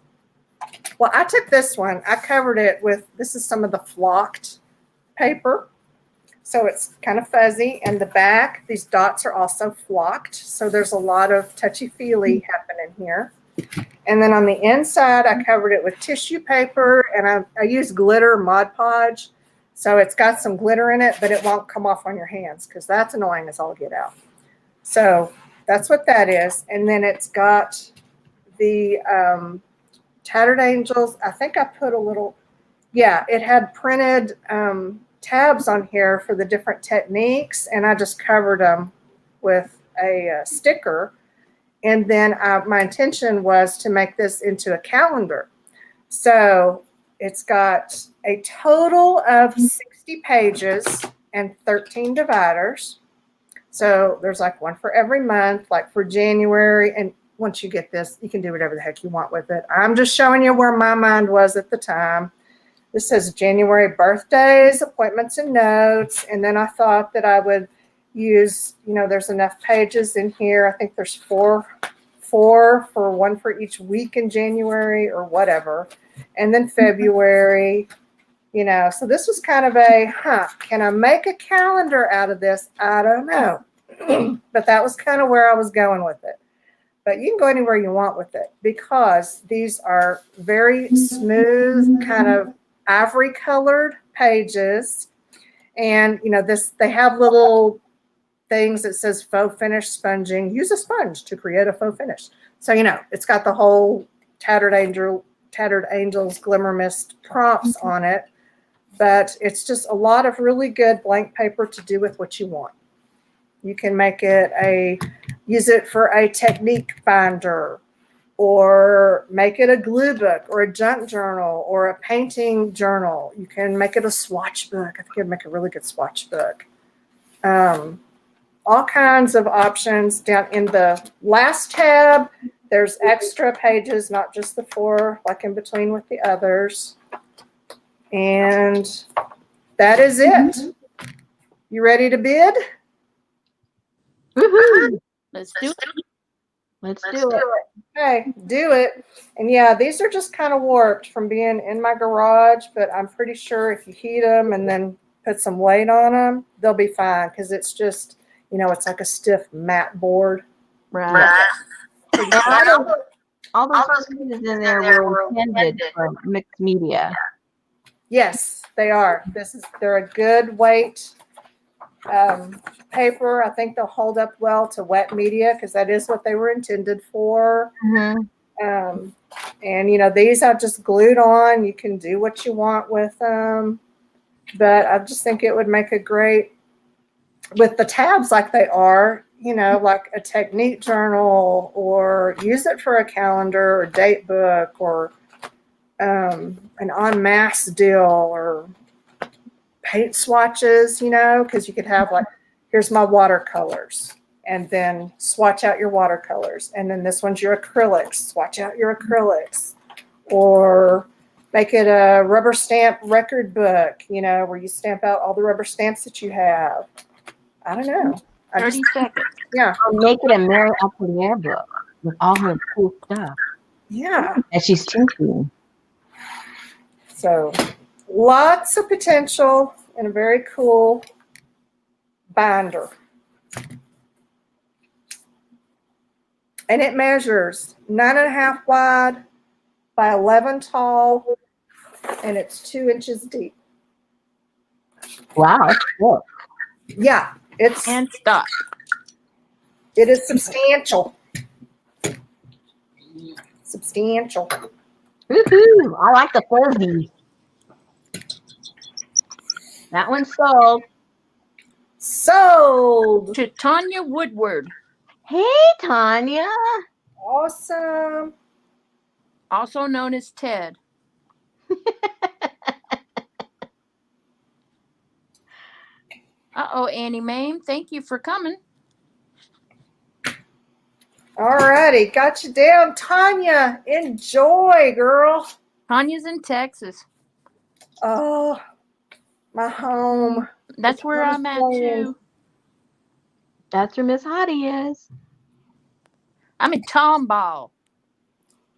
Well, I took this one. I covered it with, this is some of the flocked paper. So it's kind of fuzzy. And the back, these dots are also flocked. So there's a lot of touchy-feely happening here. And then on the inside, I covered it with tissue paper. And I used glitter Mod Podge So it's got some glitter in it, but it won't come off on your hands because that's annoying as all get out. So that's what that is. And then it's got the Tattered Angels. I think I put a little, yeah, it had printed tabs on here for the different techniques, and I just covered them with a sticker. And then my intention was to make this into a calendar. So it's got a total of 60 pages and 13 dividers. So there's like one for every month, like for January. And once you get this, you can do whatever the heck you want with it. I'm just showing you where my mind was at the time. This says January birthdays, appointments, and notes. And then I thought that I would use, you know, there's enough pages in here. I think there's four for one for each week in January or whatever. And then February, you know. So this was kind of a, can I make a calendar out of this? I don't know. But that was kind of where I was going with it. But you can go anywhere you want with it because these are very smooth, kind of ivory colored pages. And, you know, they have little things that says faux finish sponging. Use a sponge to create a faux finish. So, you know, it's got the whole Tattered Angels Glimmer Mist prompts on it. But it's just a lot of really good blank paper to do with what you want. You can make it use it for a technique binder, or make it a glue book or a junk journal or a painting journal. You can make it a swatch book. I think it'd make a really good swatch book. All kinds of options. Down in the last tab, there's extra pages, not just the 4 like in between with the others. And that is it. You ready to bid? Woohoo! Let's do it. Let's do it. Okay, do it. And yeah, these are just kind of warped from being in my garage, but I'm pretty sure if you heat them and then put some weight on them, they'll be fine because it's just, you know, it's like a stiff matte board. Right. All those pieces in there were intended for mixed media. Yes, they are. They're a good weight paper. I think they'll hold up well to wet media because that is what they were intended for. Mm-hmm. And you know, these I've just glued on. You can do what you want with them, but I just think it would make a great, with the tabs like they are, you know, like a technique journal, or use it for a calendar or date book, or an en masse deal, or paint swatches, you know, because you could have like, here's my watercolors, and then swatch out your watercolors, and then this one's your acrylics, swatch out your acrylics, or make it a rubber stamp record book, you know, where you stamp out all the rubber stamps that you have. I don't know. 30 seconds. Yeah. Or make it a Mary Applier book with all her cool stuff Yeah. that she's teaching. So lots of potential and a very cool binder. And it measures 9.5 wide by 11 tall, and it's 2 inches deep. Wow, that's cool. Yeah, And stop. it is substantial. Substantial. Woohoo! I like the fuzzy. That one's sold. Sold. To Tanya Woodward, Hey, Tanya. Awesome. also known as Ted. Uh-oh, Annie Mame, thank you for coming. All righty, got you down. Tanya, enjoy, girl. Tanya's in Texas. Oh, my home. That's where I'm at too. That's where Miss Hottie is. I'm in Tomball.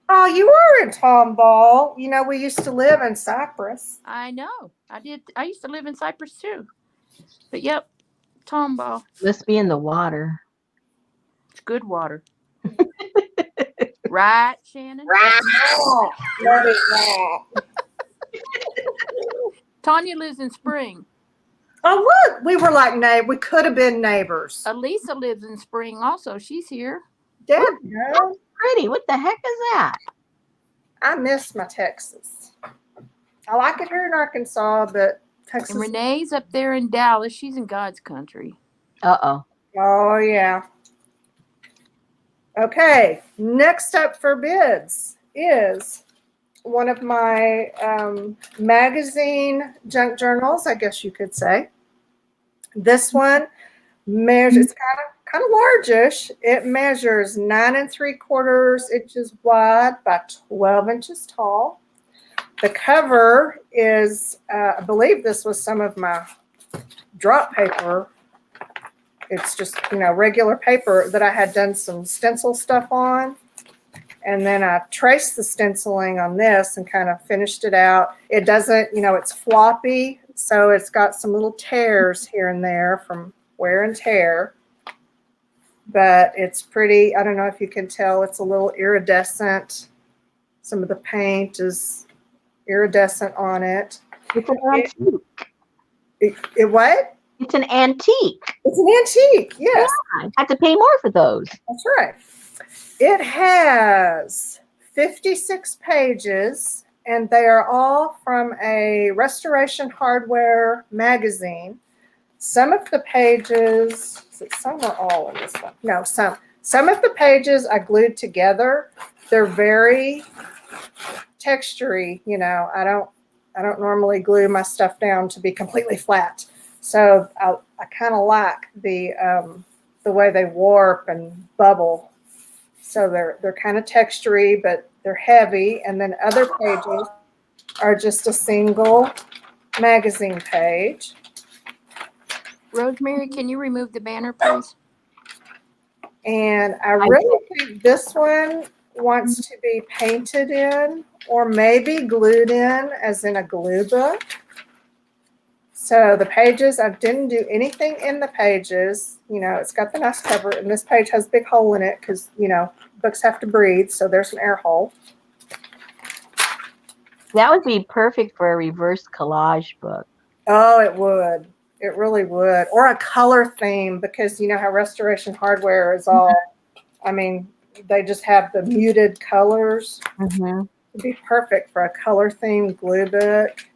Oh, you were in Tomball. You know, we used to live in Cyprus. I know. I did. I used to live in Cyprus too. But yep, Tomball. Must be in the water. It's good water. Right, Shannon? Oh, let it rock. Tanya lives in Spring. Oh, look, we were like we could have been neighbors. Elisa lives in Spring also. She's here. Dad, That's no, pretty. What the heck is that? I miss my Texas. I like it here in Arkansas, but Texas. And Renee's up there in Dallas. She's in God's country. Uh-oh. Oh, yeah. Okay, next up for bids is one of my magazine junk journals, I guess you could say. This one measures, it's kind of largish. It measures 9 3/4 inches wide by 12 inches tall. The cover is, I believe this was some of my drop paper. It's just, regular paper that I had done some stencil stuff on. And then I traced the stenciling on this and kind of finished it out. It doesn't, it's floppy, so it's got some little tears here and there from wear and tear. But it's pretty, I don't know if you can tell, it's a little iridescent. Some of the paint is iridescent on it. It's an antique. It what? It's an antique. It's an antique, yes. Yeah, I have to pay more for those. That's right. It has 56 pages, and they are all from a Restoration Hardware magazine. Some of the pages, some are all in this one. No, some. Some of the pages I glued together. They're very textury. I don't normally glue my stuff down to be completely flat. So I kind of like the way they warp and bubble. So they're kind of textury, but they're heavy. And then other pages are just a single magazine page. Rosemary, can you remove the banner, please? And I really think this one wants to be painted in or maybe glued in as in a glue book. So the pages, I didn't do anything in the pages. It's got the nice cover, and this page has a big hole in it because, books have to breathe, so there's an air hole. That would be perfect for a reverse collage book. Oh, it would. It really would. Or a color theme, because you know how Restoration Hardware is all, they just have the muted colors. Mm-hmm. It'd be perfect for a color themed glue book.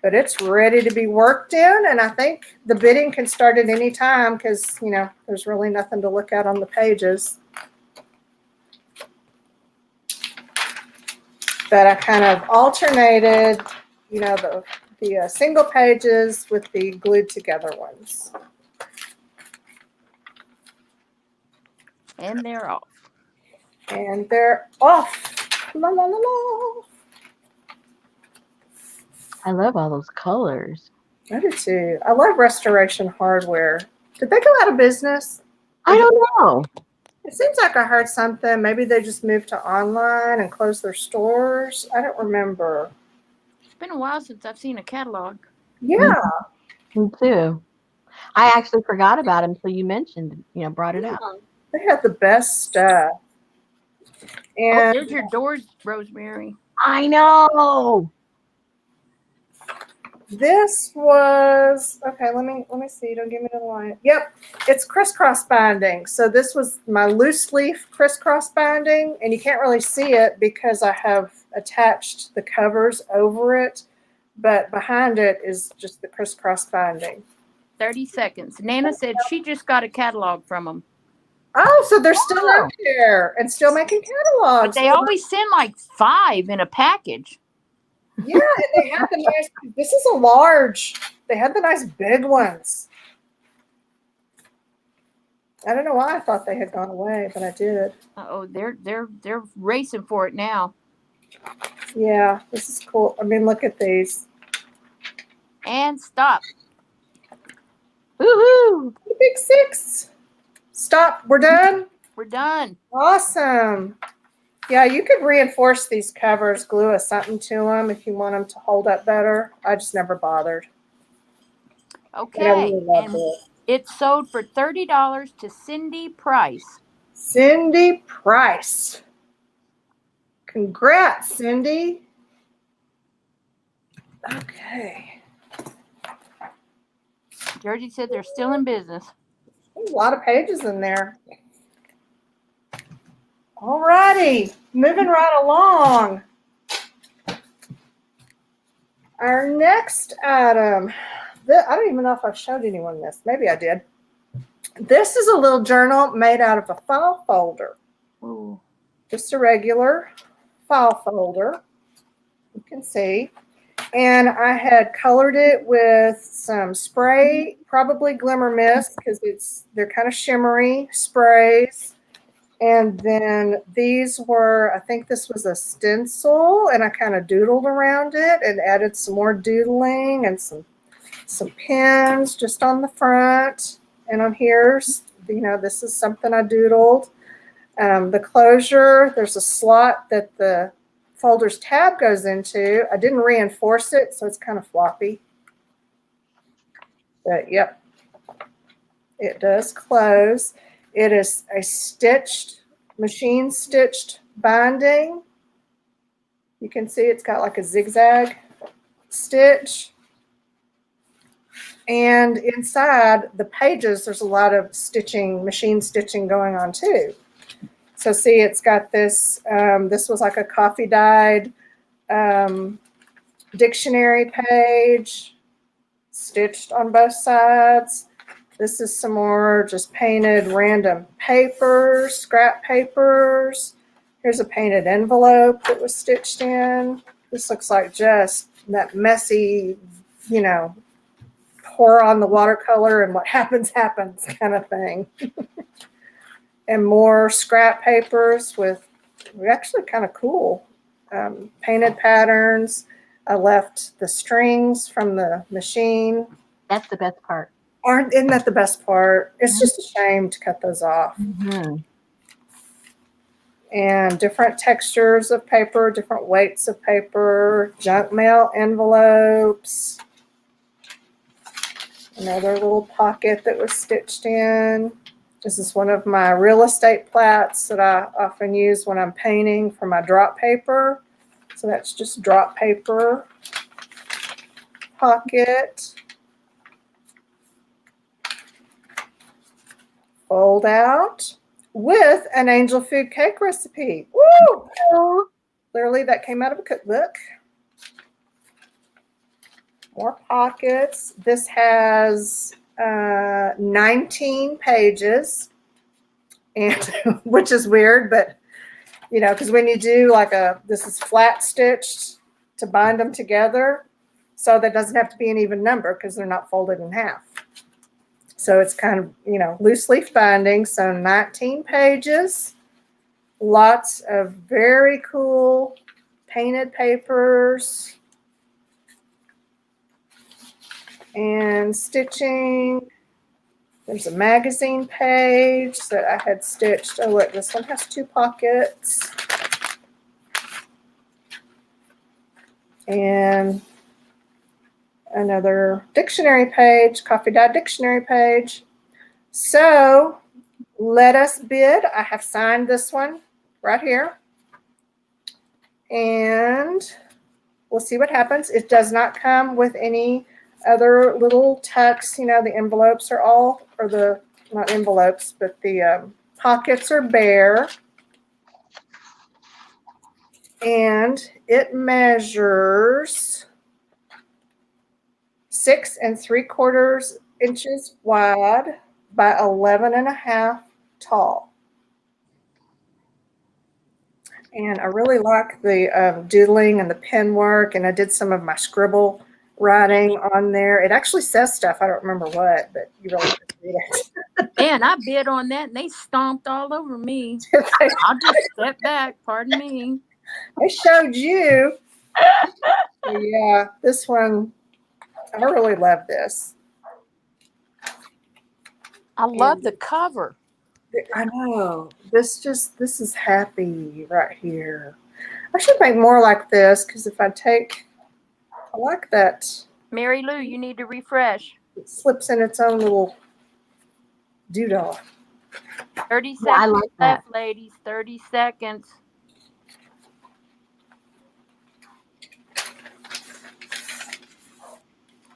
But it's ready to be worked in, and I think the bidding can start at any time because, there's really nothing to look at on the pages. But I kind of alternated, the single pages with the glued together ones. And they're off. And they're off. La, la, la, la. I love all those colors. I do too. I love Restoration Hardware. Did they go out of business? I don't know. It seems like I heard something. Maybe they just moved to online and closed their stores. I don't remember. It's been a while since I've seen a catalog. Yeah. Me too. I actually forgot about them until you mentioned, brought it up. They have the best stuff. And There's your doors, Rosemary. I know. this was, okay, let me see. Don't give me the line. Yep, it's crisscross binding. So this was my loose leaf crisscross binding, and you can't really see it because I have attached the covers over it, but behind it is just the crisscross binding. 30 seconds. Nana said she just got a catalog from them. Oh, so they're still out there and still making catalogs. But they always send like 5 in a package. Yeah, and they have the nice, this is a large, they had the nice big ones. I don't know why I thought they had gone away, but I did. Oh, they're racing for it now. Yeah, this is cool. I mean, look at these. And stop. Woohoo! The big 6. Stop. We're done? We're done. Awesome. Yeah, you could reinforce these covers, glue something to them if you want them to hold up better. I just never bothered. Okay. I really love And it. it sold for $30 to Cindy Price. Cindy Price. Congrats, Cindy. Okay. Georgie said they're still in business. A lot of pages in there. All righty, moving right along. Our next item, I don't even know if I've showed anyone this. Maybe I did. This is a little journal made out of a file folder. Ooh. Just a regular file folder. You can see. And I had colored it with some spray, probably Glimmer Mist, because they're kind of shimmery sprays. And then these were, I think this was a stencil, and I kind of doodled around it and added some more doodling and some pins just on the front. And on here, you know, this is something I doodled. The closure, there's a slot that the folder's tab goes into. I didn't reinforce it, so it's kind of floppy. But yep, it does close. It is a stitched, machine stitched binding. You can see it's got like a zigzag stitch. And inside the pages, there's a lot of stitching, machine stitching going on too. So see, it's got this, this was like a coffee dyed dictionary page, stitched on both sides. This is some more just painted random papers, scrap papers. Here's a painted envelope that was stitched in. This looks like just that messy, you know, pour on the watercolor and what happens, happens kind of thing. And more scrap papers with actually kind of cool painted patterns. I left the strings from the machine. That's the best part. Isn't that the best part? It's just a shame to cut those off. Mm-hmm. And different textures of paper, different weights of paper, junk mail envelopes. Another little pocket that was stitched in. This is one of my real estate plats that I often use when I'm painting for my drop paper. So that's just drop paper pocket. Fold out with an angel food cake recipe. Woo! Clearly that came out of a cookbook. More pockets. This has 19 pages, and which is weird, but you know, because when you do like this is flat stitched to bind them together, so that doesn't have to be an even number because they're not folded in half. So it's kind of, you know, loose leaf binding. So 19 pages, lots of very cool painted papers and stitching. There's a magazine page that I had stitched. Oh, look, this one has 2 pockets. And another dictionary page, coffee dyed dictionary page. So let us bid. I have signed this one right here. And we'll see what happens. It does not come with any other little tucks. You know, the envelopes are all, or the, not envelopes, but the pockets are bare. And it measures 6 3/4 inches wide by 11.5 tall. And I really like the doodling and the pen work, and I did some of my scribble writing on there. It actually says stuff. I don't remember what, but you really have to read it. Man, I bid on that and they stomped all over me. I'll just step back. Pardon me. I showed you. Yeah, this one, I really love this. I love the cover. I know. This is happy right here. I should make more like this, because if I like that. Mary Lou, you need to refresh. It slips in its own little doodle. 30 seconds I like that. left, ladies. 30 seconds.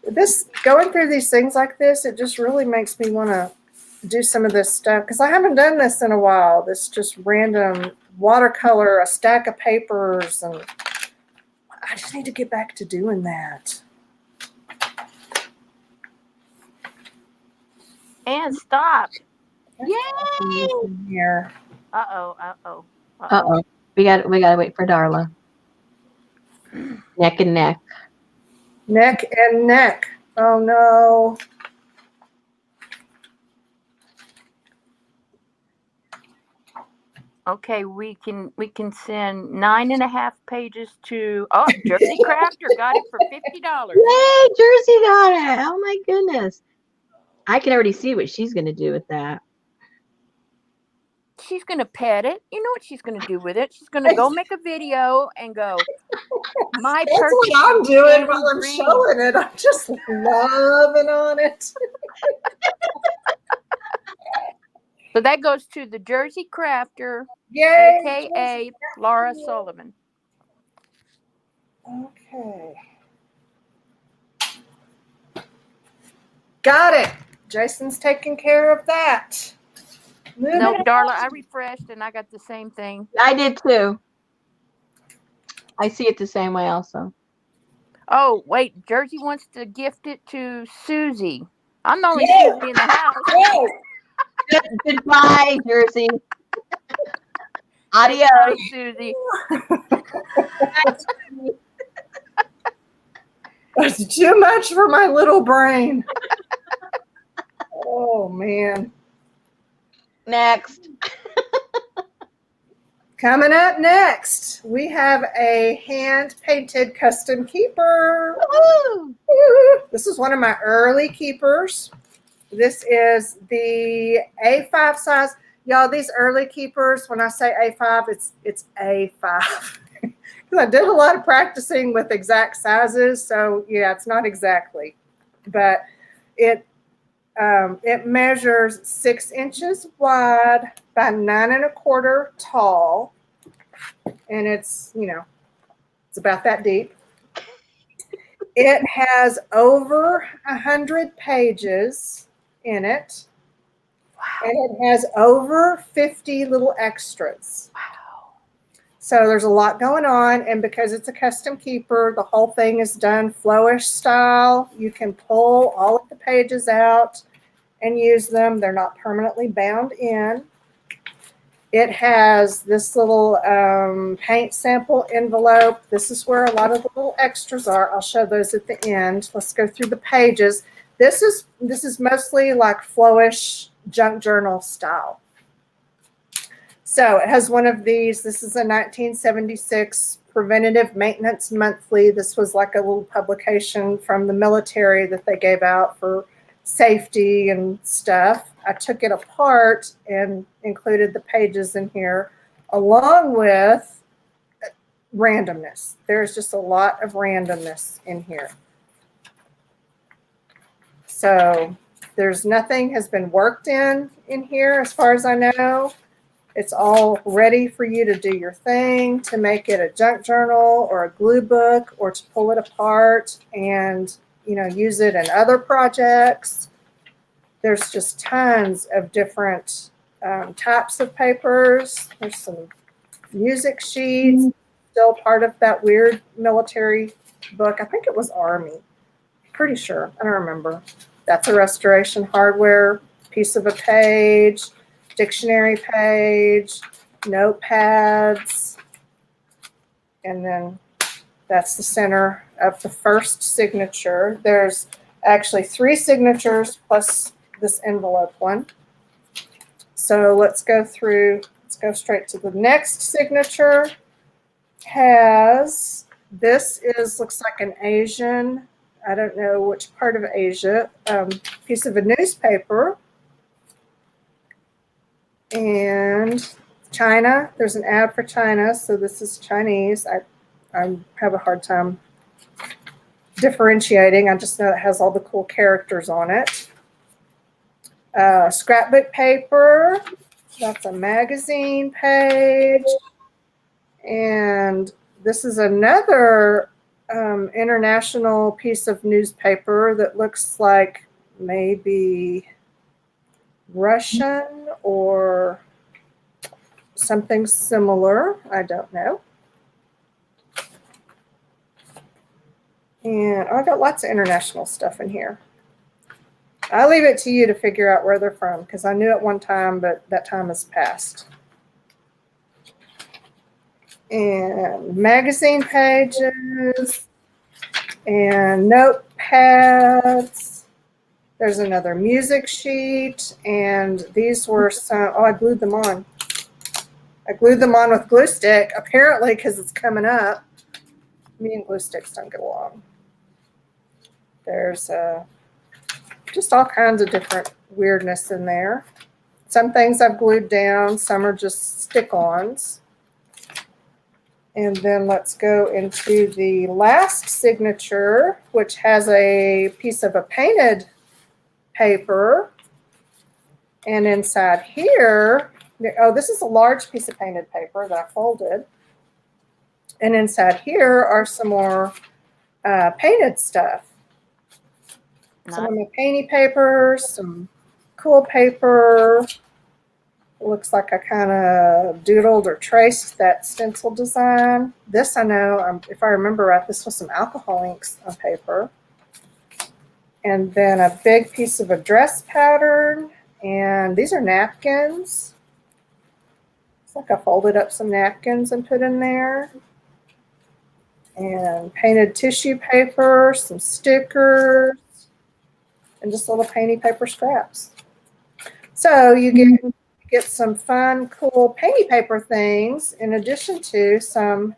this going through these things like this, it just really makes me want to do some of this stuff because I haven't done this in a while. This just random watercolor, a stack of papers, and I just need to get back to doing that. And stop. Yay! Here. Uh-oh. We gotta wait for Darla. Neck and neck. Neck and neck. Oh no. Okay, we can send 9.5 pages to Jersey Crafter got it for $50. Yay, Jersey got it. Oh my goodness. I can already see what she's gonna do with that. She's gonna pet it. You know what she's gonna do with it? She's gonna go make a video and go. My That's purchase what I'm of doing Shannon's while I'm dream. showing it. I'm just loving on it. So that goes to the Jersey Crafter, Yay! aka Laura Sullivan. Okay. Got it. Jason's taking care of that. No, Darla, I refreshed and I got the same thing. I did too. I see it the same way also. Oh, wait, Jersey wants to gift it to Susie. I'm the only Susie in the house. Goodbye, Jersey. Adios. Bye, Susie. That's too much for my little brain. Oh, man. Next. Coming up next, we have a hand-painted custom keeper. Woo-hoo! This is one of my early keepers. This is the A5 size. Y'all, these early keepers, when I say A5, it's A5. Because I did a lot of practicing with exact sizes, so yeah, it's not exactly. But it measures 6 inches wide by 9 1/4 tall, and it's it's about that deep. It has over 100 pages in it, and it has over 50 little extras. Wow. So there's a lot going on, and because it's a custom keeper, the whole thing is done flowish style. You can pull all of the pages out and use them. They're not permanently bound in. It has this little paint sample envelope. This is where a lot of the little extras are. I'll show those at the end. Let's go through the pages. This is mostly like flowish junk journal style. So it has one of these. This is a 1976 Preventative Maintenance Monthly. This was like a little publication from the military that they gave out for safety and stuff. I took it apart and included the pages in here along with randomness. There's just a lot of randomness in here. So there's nothing has been worked in here as far as I know. It's all ready for you to do your thing, to make it a junk journal or a glue book, or to pull it apart and use it in other projects. There's just tons of different types of papers. There's some music sheets, still part of that weird military book. I think it was Army. Pretty sure. I don't remember. That's a restoration hardware piece of a page, dictionary page, notepads, and then that's the center of the first signature. There's actually 3 signatures plus this envelope one. So let's go straight to the next signature. Looks like an Asian, I don't know which part of Asia, piece of a newspaper. And China, there's an ad for China, so this is Chinese. I have a hard time differentiating. I just know it has all the cool characters on it. Scrapbook paper, that's a magazine page. And this is another international piece of newspaper that looks like maybe Russian or something similar. I don't know. And I got lots of international stuff in here. I leave it to you to figure out where they're from because I knew at one time, but that time has passed. And magazine pages and notepads. There's another music sheet, and these were some, oh, I glued them on. I glued them on with glue stick, apparently because it's coming up. Me and glue sticks don't get along. There's just all kinds of different weirdness in there. Some things I've glued down, some are just stick-ons. And then let's go into the last signature, which has a piece of a painted paper. And inside here, oh, this is a large piece of painted paper that I folded. And inside here are some more painted stuff. Some of my painty papers, some cool paper. It looks like I kind of doodled or traced that stencil design. This I know, if I remember right, this was some alcohol inks on paper. And then a big piece of a dress pattern. And these are napkins. It's like I folded up some napkins and put in there. And painted tissue paper, some stickers, and just little painty paper scraps. So you get some fun, cool painty paper things in addition to some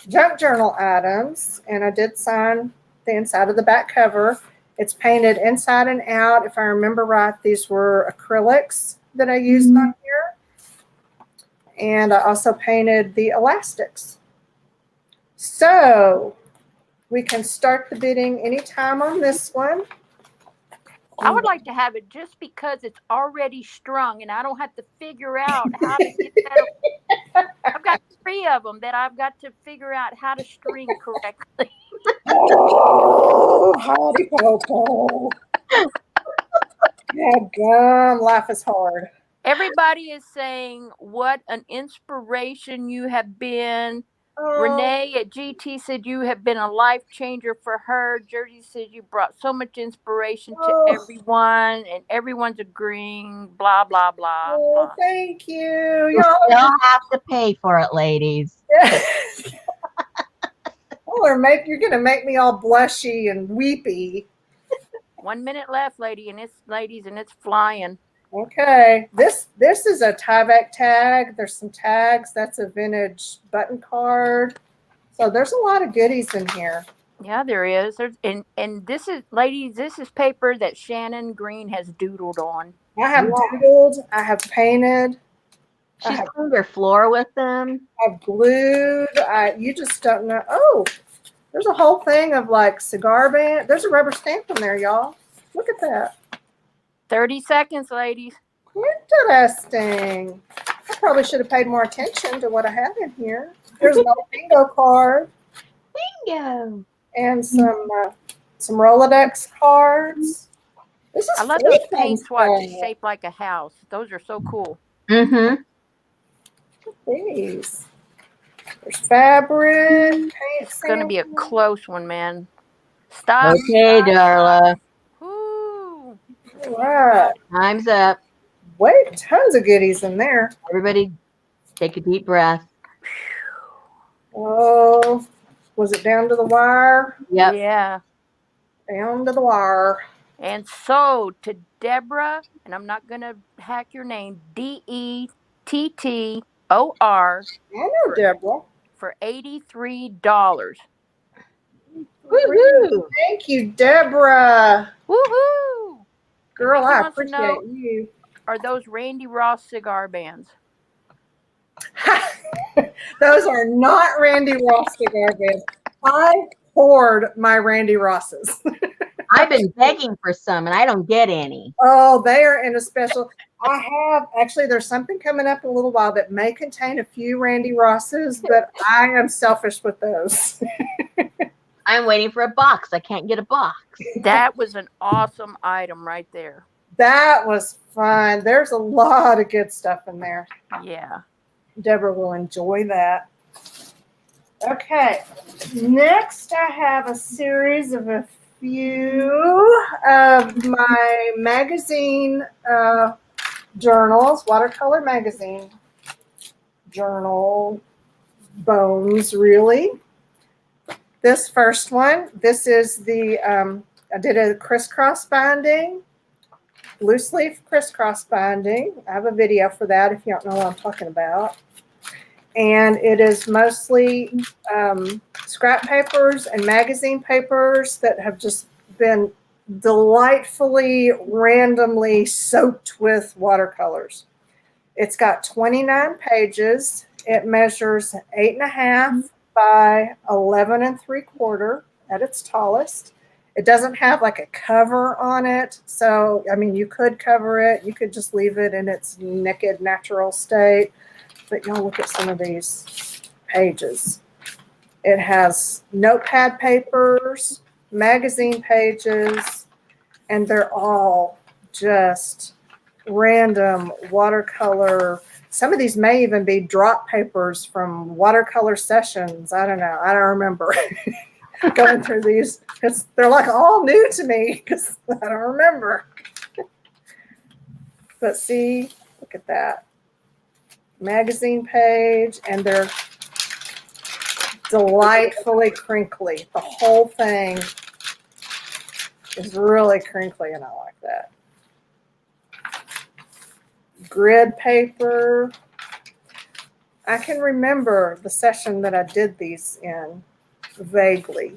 junk journal items. And I did sign the inside of the back cover. It's painted inside and out. If I remember right, these were acrylics that I used on here. And I also painted the elastics. So we can start the bidding anytime on this one. I would like to have it just because it's already strung and I don't have to figure out how to get that. I've got 3 of them that I've got to figure out how to string correctly. Oh, howdy, Popo. Yeah, gum, life is hard. Everybody is saying what an inspiration you have been. Oh. Renee at GT said you have been a life changer for her. Jersey said you brought so much inspiration to everyone, and everyone's agreeing. Blah blah blah. Oh, blah. thank you. You still have to pay for it, ladies. Oh, you're gonna make me all blushy and weepy. 1 minute left, ladies, and it's flying. Okay, this is a Tyvek tag. There's some tags. That's a vintage button card. So there's a lot of goodies in here. Yeah, there is. And this is, ladies, this is paper that Shannon Green has doodled on. I have doodled. I have painted. She's cleaned her floor with them. I've glued. You just don't know. Oh, there's a whole thing of like cigar band. There's a rubber stamp in there, y'all. Look at that. 30 seconds, ladies. Interesting. I probably should have paid more attention to what I have in here. There's an old bingo card. Bingo. And some Rolodex cards. I love those paint swatches shaped like a house. Those are so cool. Mm-hmm. These. There's fabric. Paint it's going to be a close one, man. Stop. Okay, Darla. Woo. All right. Time's up. Wait, tons of goodies in there. Everybody take a deep breath. Oh, was it down to the wire? Yep. Yeah. Down to the wire. And so to Deborah, and I'm not going to hack your name, DETTOR. I know Deborah. For $83. Woo-hoo. Thank you, Deborah. Woohoo! Girl, I appreciate you. Are those Randy Ross cigar bands? Those are not Randy Ross cigar bands. I hoard my Randy Rosses. I've been begging for some, and I don't get any. Oh, they are in a special. Actually, there's something coming up in a little while that may contain a few Randy Rosses, but I am selfish with those. I'm waiting for a box. I can't get a box. That was an awesome item right there. That was fun. There's a lot of good stuff in there. Yeah. Deborah will enjoy that. Okay, next I have a series of a few of my magazine journals, watercolor magazine journal bones, really. This first one, this is the, I did a crisscross binding, loose leaf crisscross binding. I have a video for that if you don't know what I'm talking about. And it is mostly scrap papers and magazine papers that have just been delightfully randomly soaked with watercolors. It's got 29 pages. It measures 8.5 by 11 3/4 at its tallest. It doesn't have like a cover on it. So, I mean, you could cover it. You could just leave it in its naked, natural state. But y'all look at some of these pages. It has notepad papers, magazine pages, and they're all just random watercolor. Some of these may even be drop papers from watercolor sessions. I don't know. I don't remember going through these because they're like all new to me because I don't remember. But see, look at that. Magazine page, and they're delightfully crinkly. The whole thing is really crinkly, and I like that. Grid paper. I can remember the session that I did these in vaguely.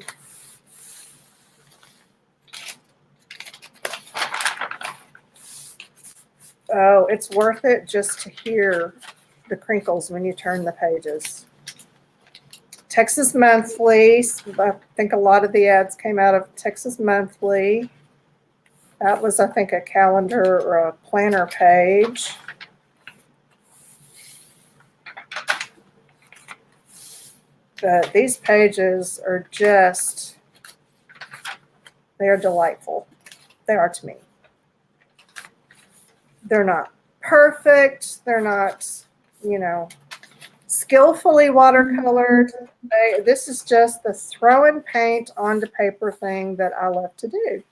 Oh, it's worth it just to hear the crinkles when you turn the pages. Texas Monthly. I think a lot of the ads came out of Texas Monthly. That was, I think, a calendar or a planner page. But these pages are just, they are delightful. They are to me. They're not perfect. They're not, you know, skillfully watercolored. This is just the throw and paint onto paper thing that I love to do.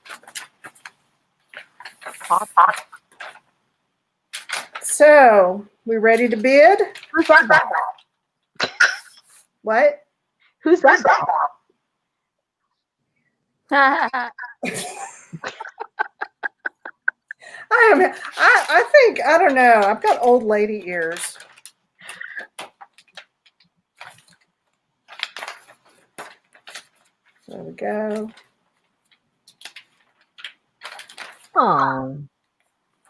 So, we ready to bid? Who's that? What? Who's that? I think, I don't know. I've got old lady ears. There we go. Oh,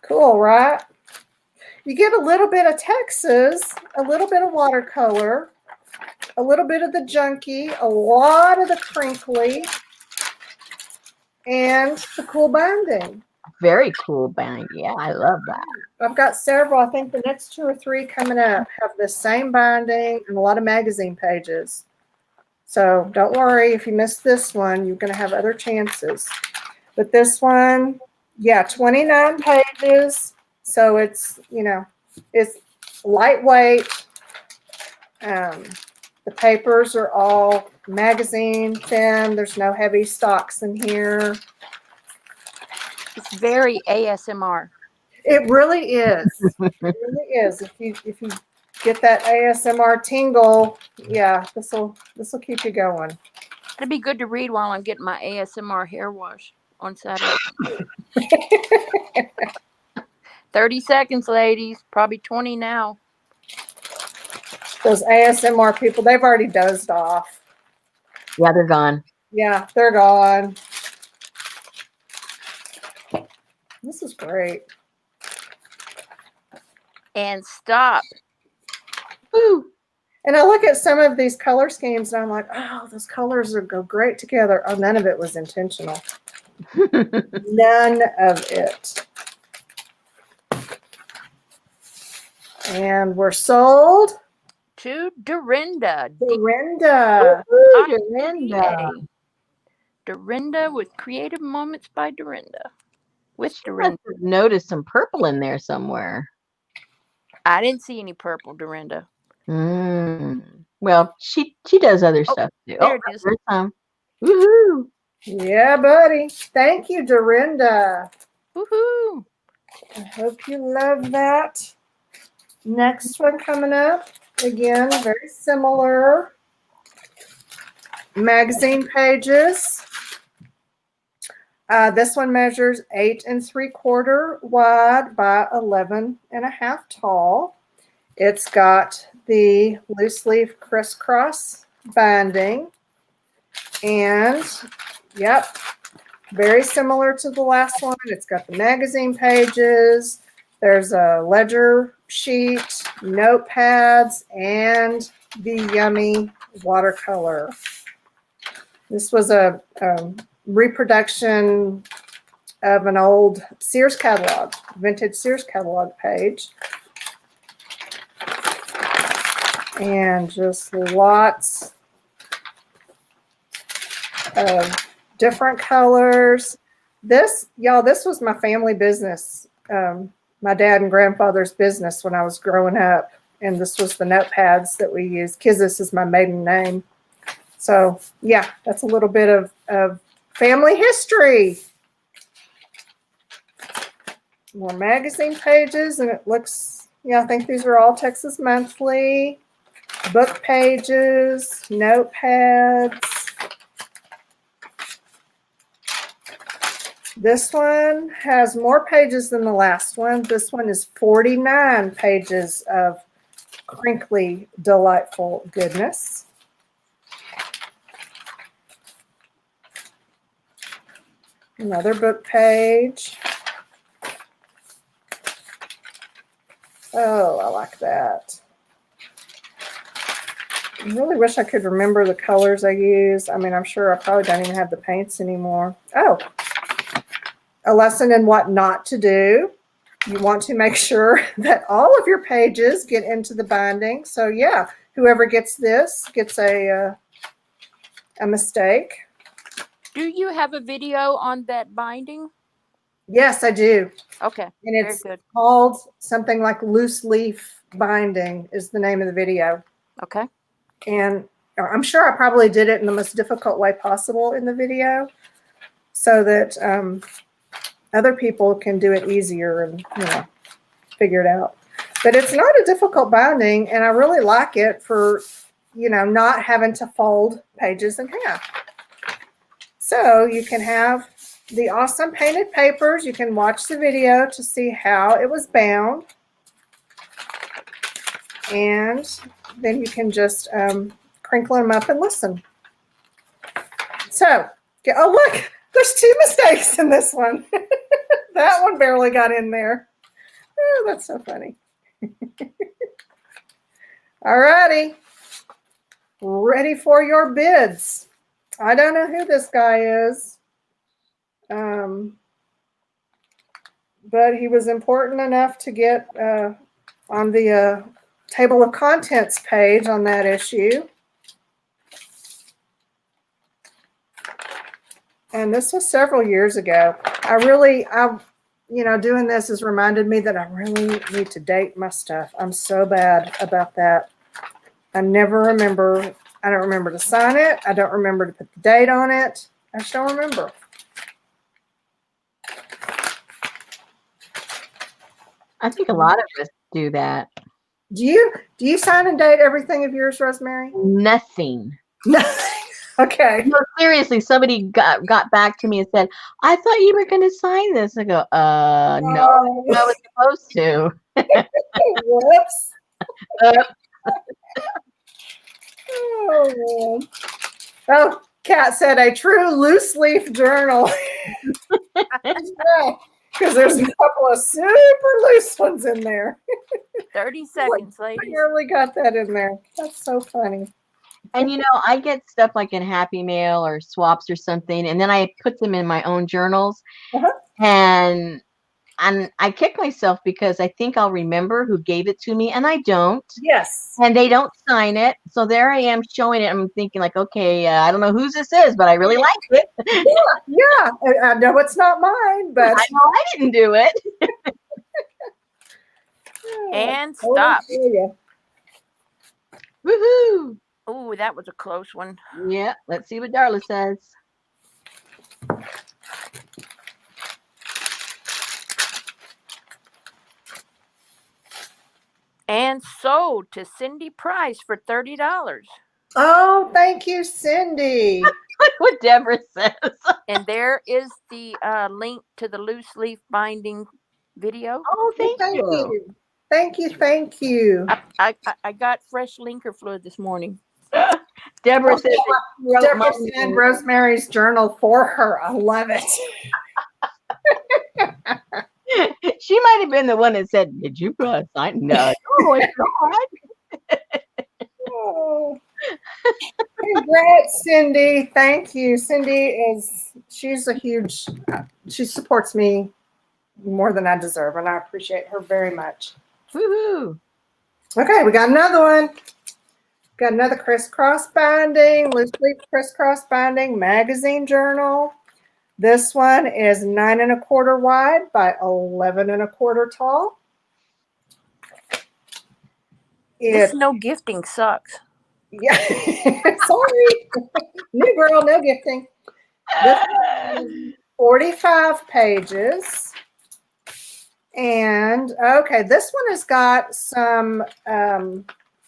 Cool, right? You get a little bit of Texas, a little bit of watercolor, a little bit of the junky, a lot of the crinkly, and the cool binding. very cool band. Yeah, I love that. I've got several. I think the next 2 or 3 coming up have the same binding and a lot of magazine pages. So don't worry if you miss this one, you're going to have other chances. But this one, yeah, 29 pages. So it's, you know, it's lightweight. The papers are all magazine thin. There's no heavy stocks in here. It's very ASMR. It really is. It really is. If you get that ASMR tingle, yeah, this will keep you going. It'd be good to read while I'm getting my ASMR hair wash on Saturday. 30 seconds, ladies. Probably 20 now. Those ASMR people, they've already dozed off. Yeah, they're gone. Yeah, they're gone. This is great. And stop. Woo. And I look at some of these color schemes and I'm like, oh, those colors go great together. Oh, none of it was intentional. None of it. And we're sold. To Dorinda. Dorinda. Woo, Dorinda. Dorinda with Creative Moments by Dorinda. With She must Dorinda. have noticed some purple in there somewhere. I didn't see any purple, Dorinda. Well, she does other Oh, stuff too. there it is. There's some. Woohoo! Yeah, buddy. Thank you, Dorinda. Woohoo! I hope you love that. Next one coming up. Again, very similar. Magazine pages. This one measures 8 3/4 wide by 11.5 tall. It's got the loose leaf crisscross binding. And, yep, very similar to the last one. It's got the magazine pages. There's a ledger sheet, notepads, and the yummy watercolor. This was a reproduction of an old Sears catalog, vintage Sears catalog page. And just lots of different colors. This, y'all, this was my family business. My dad and grandfather's business when I was growing up. And this was the notepads that we used. Kizis is my maiden name. So, yeah, that's a little bit of family history. More magazine pages, and it looks, yeah, I think these are all Texas Monthly. Book pages, notepads. This one has more pages than the last one. This one is 49 pages of crinkly, delightful goodness. Another book page. Oh, I like that. I really wish I could remember the colors I use. I mean, I'm sure I probably don't even have the paints anymore. Oh, a lesson in what not to do. You want to make sure that all of your pages get into the binding. So yeah, whoever gets this gets a mistake. Do you have a video on that binding? Yes, I do. Okay, And it's very good. called something like loose leaf binding is the name of the video. Okay. And I'm sure I probably did it in the most difficult way possible in the video so that other people can do it easier and, you know, figure it out. But it's not a difficult binding, and I really like it for, you know, not having to fold pages in half. So you can have the awesome painted papers. You can watch the video to see how it was bound. And then you can just crinkle them up and listen. So, oh look, there's 2 mistakes in this one. That one barely got in there. Oh, that's so funny. All righty. Ready for your bids. I don't know who this guy is. But he was important enough to get on the table of contents page on that issue. And this was several years ago. You know, doing this has reminded me that I really need to date my stuff. I'm so bad about that. I never remember. I don't remember to sign it. I don't remember to put the date on it. I just don't remember. I think a lot of us do that. Do you sign and date everything of yours, Rosemary? Nothing. Okay. No, seriously, somebody got back to me and said, "I thought you were going to sign this." I go, no, I was supposed to. Whoops. Oh, man. Oh, Kat said a true loose leaf journal. Because there's a couple of super loose ones in there. 30 seconds, ladies. I barely got that in there. That's so funny. And you know, I get stuff like in Happy Mail or Swaps or something, and then I put them in my own journals. Uh-huh. And and I kick myself because I think I'll remember who gave it to me, and I don't. Yes. And they don't sign it. So there I am showing it. I'm thinking like, okay, I don't know whose this is, but I really like it. Yeah. I know it's not mine, but I know I didn't do it. And Oh, stop. yeah. Woohoo! Oh, that was a close one. Yeah, let's see what Darla says. And sold to Cindy Price for $30. Oh, thank you, Cindy. Look what Deborah says. And there is the link to the loose leaf binding video. Oh, thank Thank you. you. Thank you. Thank you. I got fresh linker fluid this morning. Deborah says Deborah sent Rosemary's journal for her. I love it. she might have been the one that said, "Did you sign?" No, it's not. Oh. Congrats, Cindy. Thank you. Cindy she's a huge, she supports me more than I deserve, and I appreciate her very much. Woohoo! Okay, we got another one. Got another crisscross binding, loose leaf crisscross binding magazine journal. This one is 9 1/4 wide by 11 1/4 tall. This no gifting sucks. Yeah, sorry. New girl, no gifting. This is 45 pages. And okay, this one has got some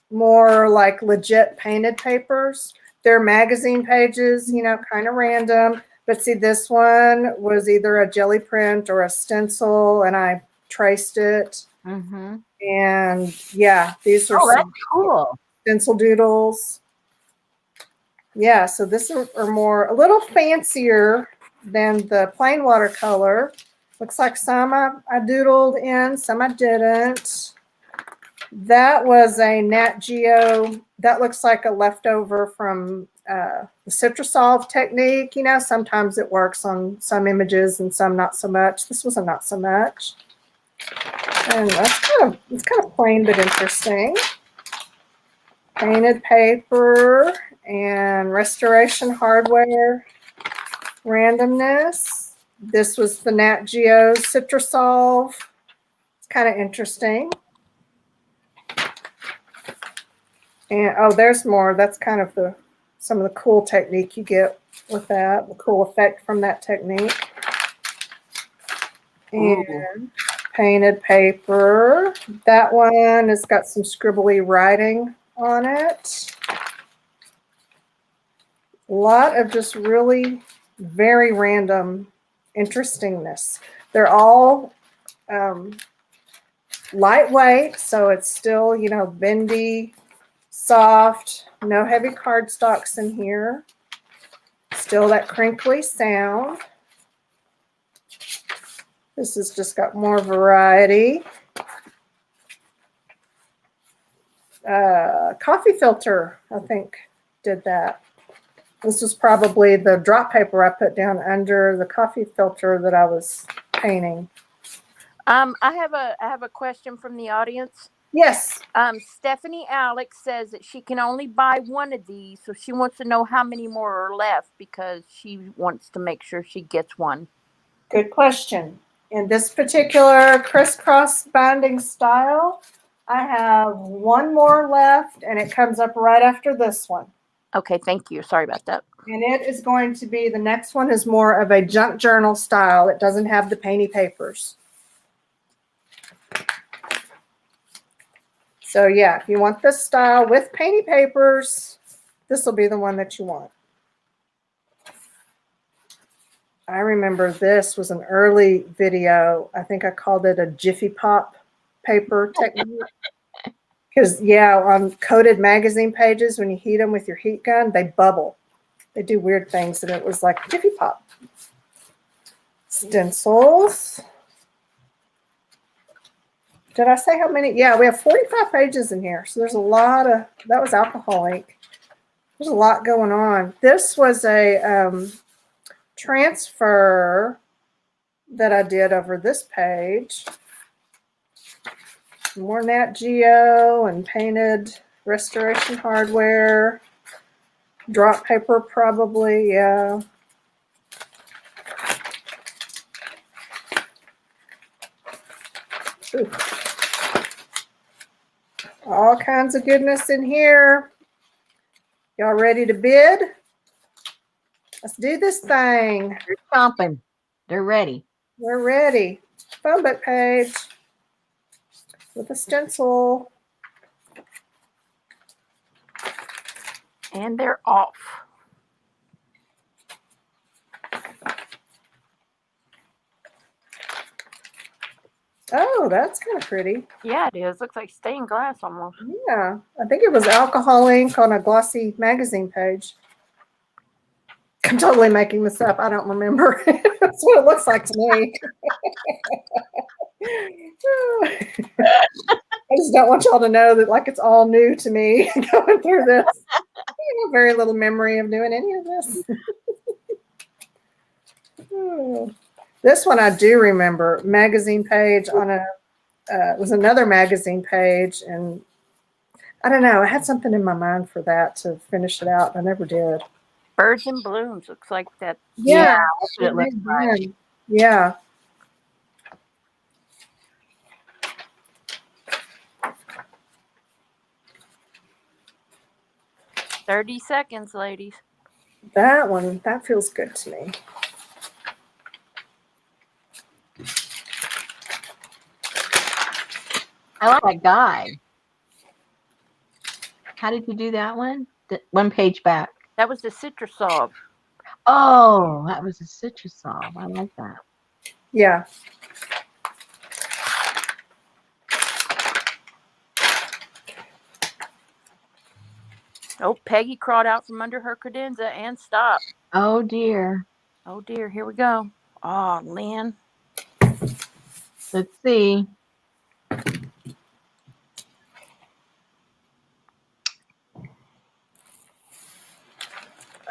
more like legit painted papers. They're magazine pages, you know, kind of random. But see, this one was either a jelly print or a stencil, and I traced it. Mm-hmm. And yeah, these are that's cool. Stencil doodles. Yeah, so this are more, a little fancier than the plain watercolor. Looks like some I doodled in, some I didn't. That was a Nat Geo. That looks like a leftover from the Citrosolve technique. You know, sometimes it works on some images and some not so much. This was a not so much. And it's kind of plain but interesting. Painted paper and restoration hardware randomness. This was the Nat Geo Citrosolve. It's kind of interesting. And oh, there's more. That's kind of some of the cool technique you get with that, the cool effect from that technique. And painted paper. That one has got some scribbly writing on it. A lot of just really very random interestingness. They're all lightweight, so it's still, you know, bendy, soft, no heavy cardstocks in here. Still that crinkly sound. This has just got more variety. Coffee filter, I think, did that. This was probably the drop paper I put down under the coffee filter that I was painting. I have a question from the audience. Yes. Stephanie Alex says that she can only buy one of these, so she wants to know how many more are left because she wants to make sure she gets one. Good question. In this particular crisscross binding style, I have one more left, and it comes up right after this one. Okay, thank you. Sorry about that. And it is going to be, the next one is more of a junk journal style. It doesn't have the painty papers. So yeah, if you want this style with painty papers, this will be the one that you want. I remember this was an early video. I think I called it a Jiffy Pop paper technique. Because, yeah, on coated magazine pages, when you heat them with your heat gun, they bubble. They do weird things, and it was like Jiffy Pop. Stencils. Did I say how many? Yeah, we have 45 pages in here. So there's a lot of, that was alcohol ink. There's a lot going on. This was a transfer that I did over this page. More Nat Geo and painted restoration hardware. Drop paper probably, yeah. Ooh. All kinds of goodness in here. Y'all ready to bid? Let's do this thing. They're stomping. They're ready. We're ready. Phone book page with a stencil. And they're off. Oh, that's kind of pretty. Yeah, it is. Looks like stained glass almost. Yeah, I think it was alcohol ink on a glossy magazine page. I'm totally making this up. I don't remember. That's what it looks like to me. I just don't want y'all to know that like it's all new to me going through this. I have very little memory of doing any of this. This one I do remember. Magazine page on a it was another magazine page, and I don't know. I had something in my mind for that to finish it out. I never did. Birds and Blooms looks like that. Yeah, that's what it looks like. Yeah. "30 seconds, ladies." That one, that feels good to me. I like that guy. How did you do that one? One page back. That was the citrus solve. Oh, that was a citrus solve. I like that. Yeah. Oh, Peggy crawled out from under her credenza and stopped. Oh dear. Oh dear, here we go. Oh, Lynn. Let's see.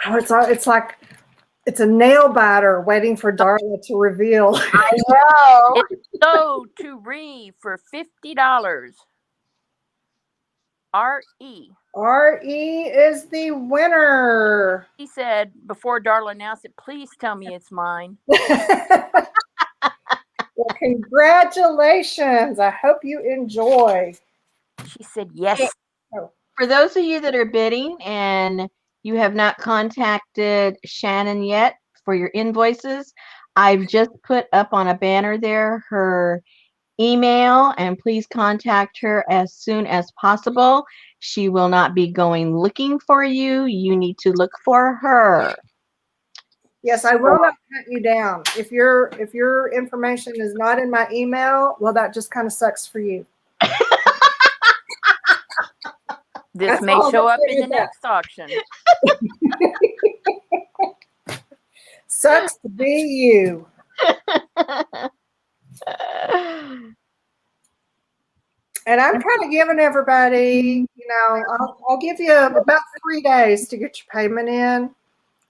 Oh, it's like it's a nail biter waiting for Darla to reveal. I know. It's sold to Ree for $50. R.E. R.E. is the winner. He said before Darla announced it, "Please tell me it's mine." Well, congratulations. I hope you enjoy. She said yes. For those of you that are bidding and you have not contacted Shannon yet for your invoices, I've just put up on a banner there her email, and please contact her as soon as possible. She will not be going looking for you. You need to look for her. Yes, I will not hunt you down. If your information is not in my email, well, that just kind of sucks for you. This That's may all show I'm up in saying the about next auction. Sucks to be you. And I'm kind of giving everybody, I'll give you about 3 days to get your payment in.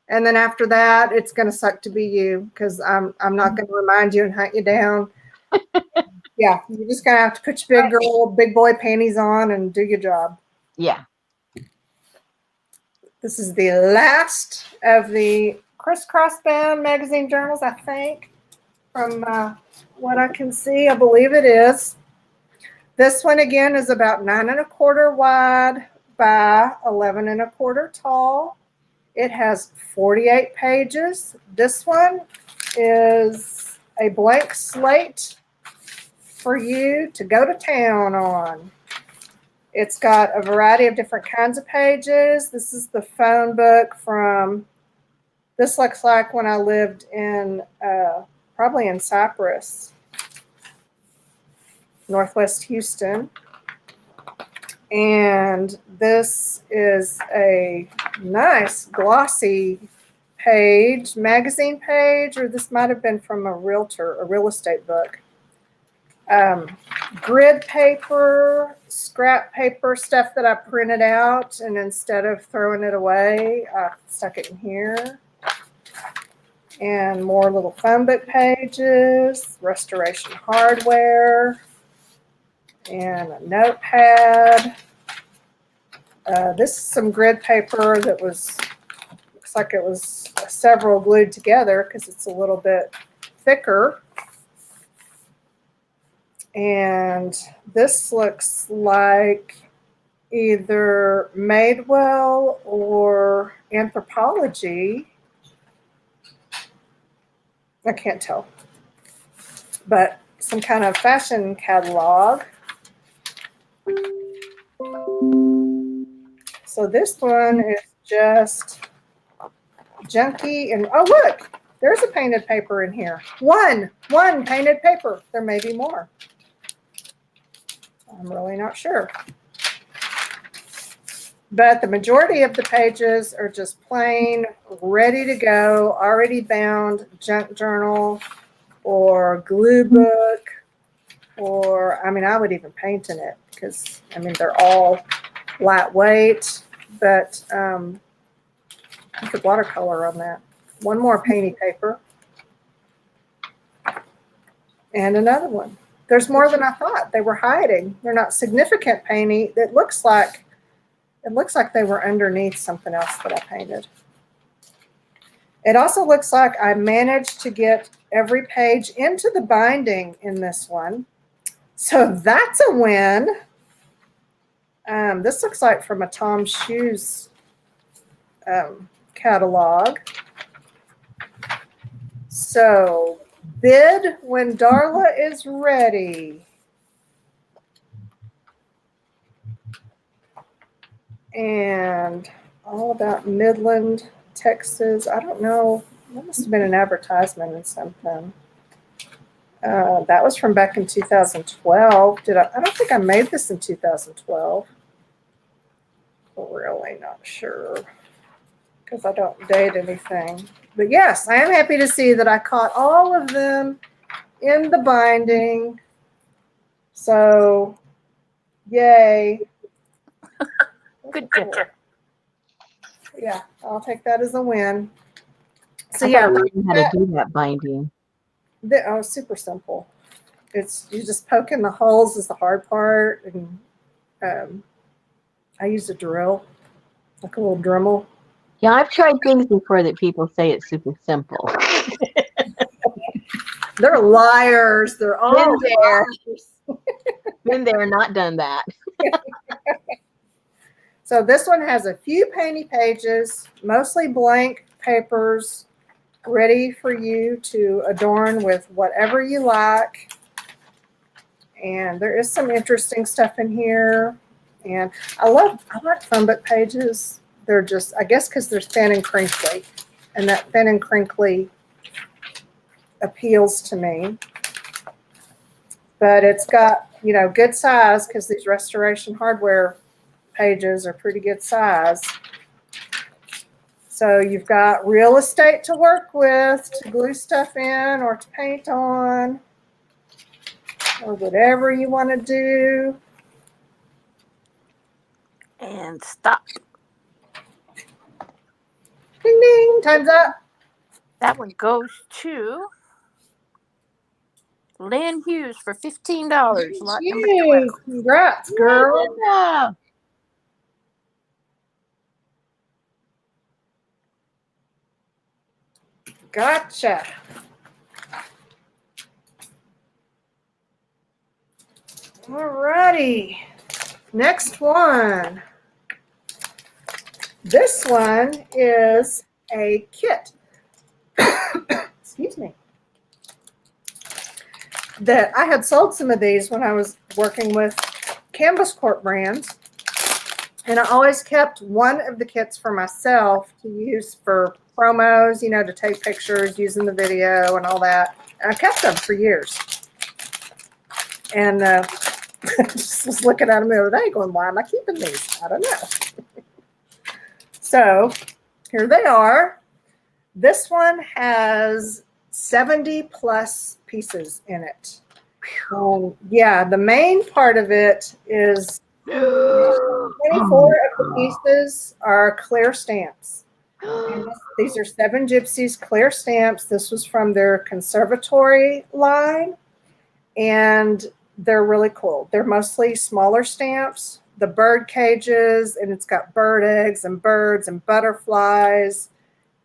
And then after that, it's going to suck to be you because I'm not going to remind you and hunt you down. Yeah, you're just going to have to put your big girl, big boy panties on and do your job. Yeah. This is the last of the Crisscross bound magazine journals, I think, from what I can see. I believe it is. This one, again, is about 9 1/4 wide by 11 1/4 tall. It has 48 pages. This one is a blank slate for you to go to town on. It's got a variety of different kinds of pages. This is the phone book from, this looks like when I lived in, probably in Cypress, Northwest Houston. And this is a nice glossy page, magazine page, or this might have been from a real estate book. Grid paper, scrap paper, stuff that I printed out, and instead of throwing it away, I stuck it in here. And more little phone book pages, restoration hardware, and a notepad. This is some grid paper that looks like it was several glued together because it's a little bit thicker. And this looks like either Madewell or Anthropology. I can't tell. But some kind of fashion catalog. So this one is just junky. And oh, look, there's a painted paper in here. One painted paper. There may be more. I'm really not sure. But the majority of the pages are just plain, ready to go, already bound junk journal or glue book, or, I mean, I would even paint in it because, I mean, they're all lightweight, but you could watercolor on that. One more painty paper. And another one. There's more than I thought. They were hiding. They're not significant painting. It looks like they were underneath something else that I painted. It also looks like I managed to get every page into the binding in this one. So that's a win. This looks like from a Tom Shoes catalog. So bid when Darla is ready. And all about Midland, Texas. I don't know. That must have been an advertisement or something. That was from back in 2012. I don't think I made this in 2012. Really not sure because I don't date anything. But yes, I am happy to see that I caught all of them in the binding. So, yay. Good job. Yeah, I'll take that as a win. So I yeah, thought you learned how to do that binding. Oh, super simple. It's you just poke in the holes is the hard part, and I use a drill, like a little Dremel. Yeah, I've tried things before that people say it's super simple. They're liars. They're all Been there. liars. Been there, not done that. So this one has a few painty pages, mostly blank papers, ready for you to adorn with whatever you like. And there is some interesting stuff in here. And I like phone book pages. They're just, I guess because they're thin and crinkly. And that thin and crinkly appeals to me. But it's got, you know, good size because these restoration hardware pages are pretty good size. So you've got real estate to work with to glue stuff in or to paint on or whatever you want to do. And stop. Ding, ding, time's up. That one goes to Lynn Hughes for $15. Lot number 12. Congrats, girl. Yeah. Gotcha. All righty. Next one. This one is a kit. Excuse me. That I had sold some of these when I was working with Canvas Corp brands. And I always kept one of the kits for myself to use for promos, you know, to take pictures using the video and all that. And I kept them for years. And I just was looking at them the other day going, why am I keeping these? I don't know. So here they are. This one has 70 plus pieces in it. Yeah, the main part of it is 24 of the pieces are clear stamps. And these are Seven Gypsies clear stamps. This was from their conservatory line, and they're really cool. They're mostly smaller stamps, the bird cages, and it's got bird eggs and birds and butterflies,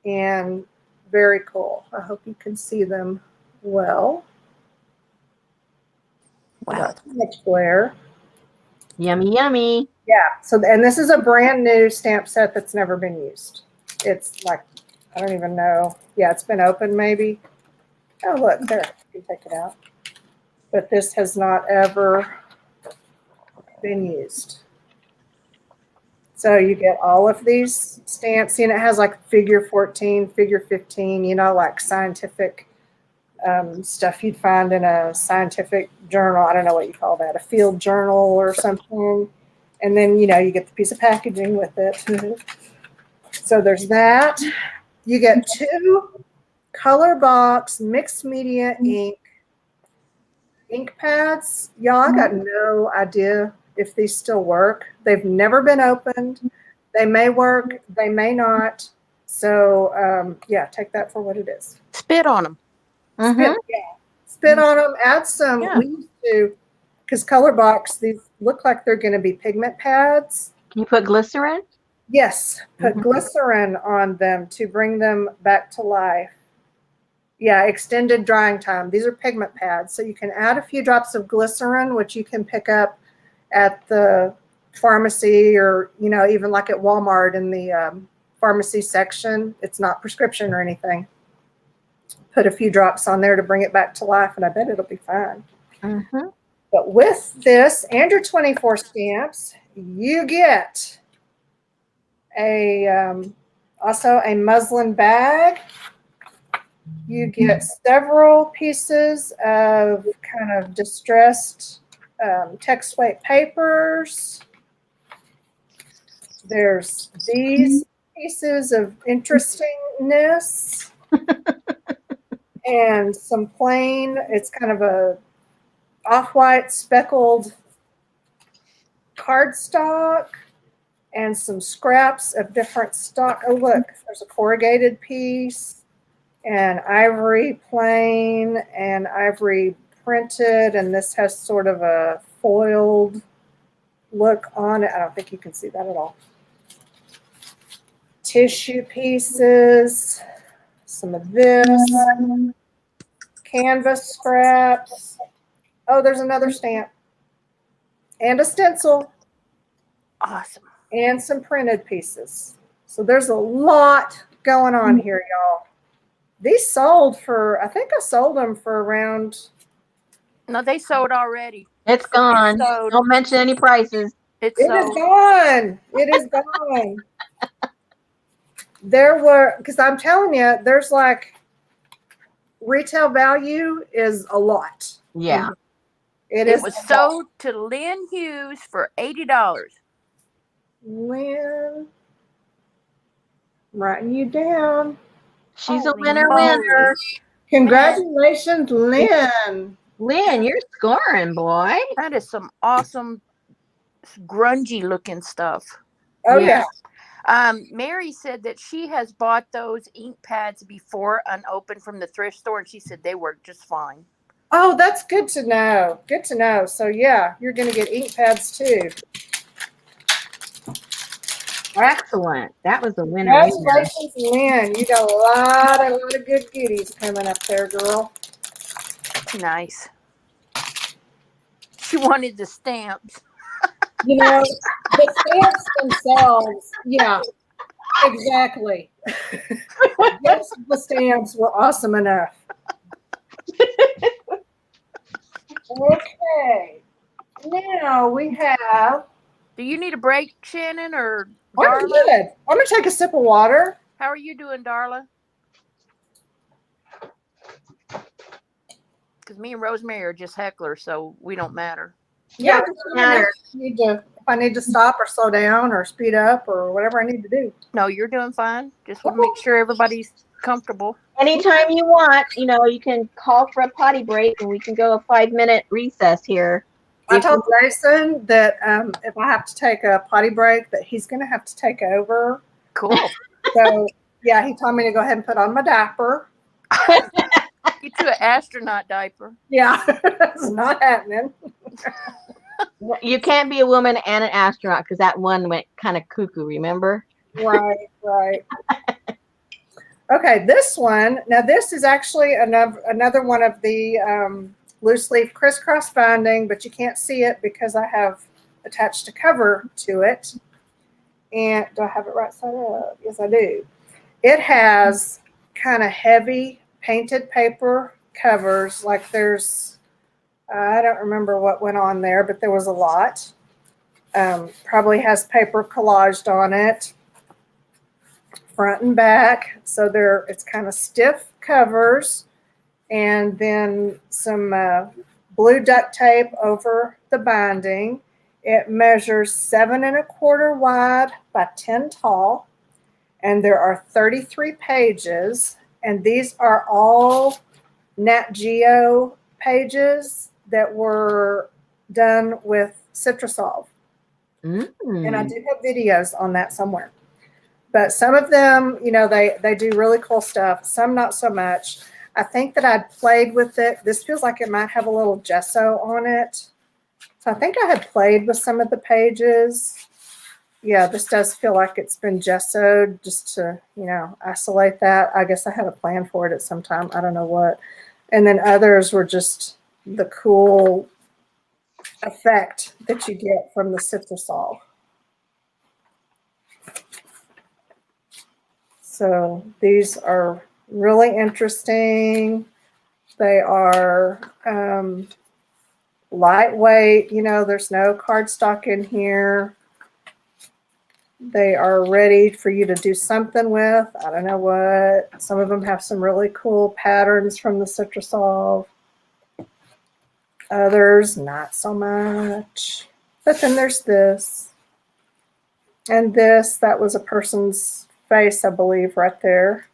and very cool. I hope you can see them well. Wow. Too much glare. Yummy, yummy. Yeah. So, and this is a brand new stamp set that's never been used. It's like, I don't even know. Yeah, it's been open maybe. Oh, look, there. You can take it out. But this has not ever been used. So you get all of these stamps, and it has like figure 14, figure 15, you know, like scientific stuff you'd find in a scientific journal. I don't know what you call that, a field journal or something. And then, you know, you get the piece of packaging with it. So there's that. You get 2 color box mixed media ink pads. Y'all, I got no idea if these still work. They've never been opened. They may work, they may not. So yeah, take that for what it is. Spit on them. Spit on them, add some. We used to, because color box, these look like they're going to be pigment pads. Can you put glycerin? Yes, put glycerin on them to bring them back to life. Yeah, extended drying time. These are pigment pads. So you can add a few drops of glycerin, which you can pick up at the pharmacy, or, you know, even like at Walmart in the pharmacy section. It's not prescription or anything. Put a few drops on there to bring it back to life, and I bet it'll be fine. But with this and your 24 stamps, you get a also a muslin bag. You get several pieces of kind of distressed text weight papers. There's these pieces of interestingness. And some plain, it's kind of a off-white speckled cardstock, and some scraps of different stock. Oh, look, there's a corrugated piece, and ivory plain, and ivory printed, and this has sort of a foiled look on it. I don't think you can see that at all. Tissue pieces, some of this, canvas scraps. Oh, there's another stamp, and a stencil. Awesome. And some printed pieces. So there's a lot going on here, y'all. These sold for, I think I sold them for around. No, they sold already. It's gone. sold. Don't mention any prices. It is gone. It is gone. There were, because I'm telling you, there's like, retail value is a lot. Yeah. It was sold to Lynn Hughes for $80. Lynn, writing you down. She's a Holy winner. moly. Congratulations, Lynn. Lynn, you're scoring, boy. That is some awesome grungy looking stuff. Oh, yeah. Mary said that she has bought those ink pads before unopened from the thrift store, and she said they work just fine. Oh, that's good to know. Good to know. So, yeah, you're going to get ink pads, too. Excellent. That was a winner. Congratulations, Lynn. You got a lot of good goodies coming up there, girl. Nice. She wanted the stamps. You know, the stamps themselves, yeah, exactly. Yes, the stamps were awesome enough. Okay. Now we have. Do you need a break, Shannon, or I'm Darla? good. I'm going to take a sip of water. How are you doing, Darla? Because me and Rosemary are just hecklers, so we don't matter. Yeah, it doesn't matter. If I need to stop or slow down or speed up or whatever I need to do. No, you're doing fine. Just want to make sure everybody's comfortable. Anytime you want, you know, you can call for a potty break and we can go a 5-minute recess here. I told Jason that if I have to take a potty break, that he's going to have to take over. Cool. So Yeah, he told me to go ahead and put on my diaper. Get you an astronaut diaper. Yeah, it's not happening. You can't be a woman and an astronaut because that one went kind of cuckoo, remember? Right, right. Okay, this one. Now, this is actually another one of the loose leaf crisscross binding, but you can't see it because I have attached a cover to it. And do I have it right side up? Yes, I do. It has kind of heavy painted paper covers. Like there's, I don't remember what went on there, but there was a lot. Probably has paper collaged on it, front and back. So it's kind of stiff covers, and then some blue duct tape over the binding. It measures 7 1/4 wide by 10 tall, and there are 33 pages, and these are all Nat Geo pages that were done with Citrosolve. And I do have videos on that somewhere. But some of them, you know, they do really cool stuff. Some not so much. I think that I'd played with it. This feels like it might have a little gesso on it. So I think I had played with some of the pages. Yeah, this does feel like it's been gessoed just to, you know, isolate that. I guess I had a plan for it at some time. I don't know what. And then others were just the cool effect that you get from the Citrosolve. So these are really interesting. They are lightweight. You know, there's no cardstock in here. They are ready for you to do something with. I don't know what. Some of them have some really cool patterns from the Citrosolve. Others, not so much. But then there's this. And this, that was a person's face, I believe, right there.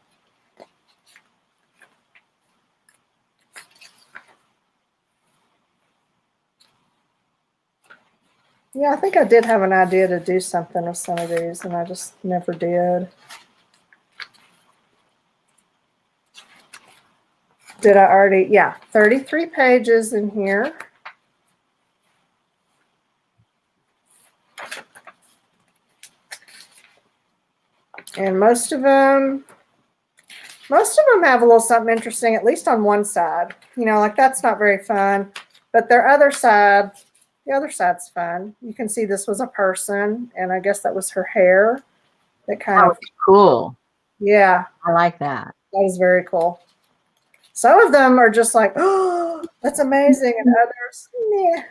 Yeah, I think I did have an idea to do something with some of these, and I just never did. Did I already? Yeah, 33 pages in here. And most of them have a little something interesting, at least on one side. You know, like that's not very fun. But their other side, the other side's fun. You can see this was a person, and I guess that was her hair. That kind of cool. Yeah. I like that. That was very cool. Some of them are just like, oh, that's amazing. And others, meh.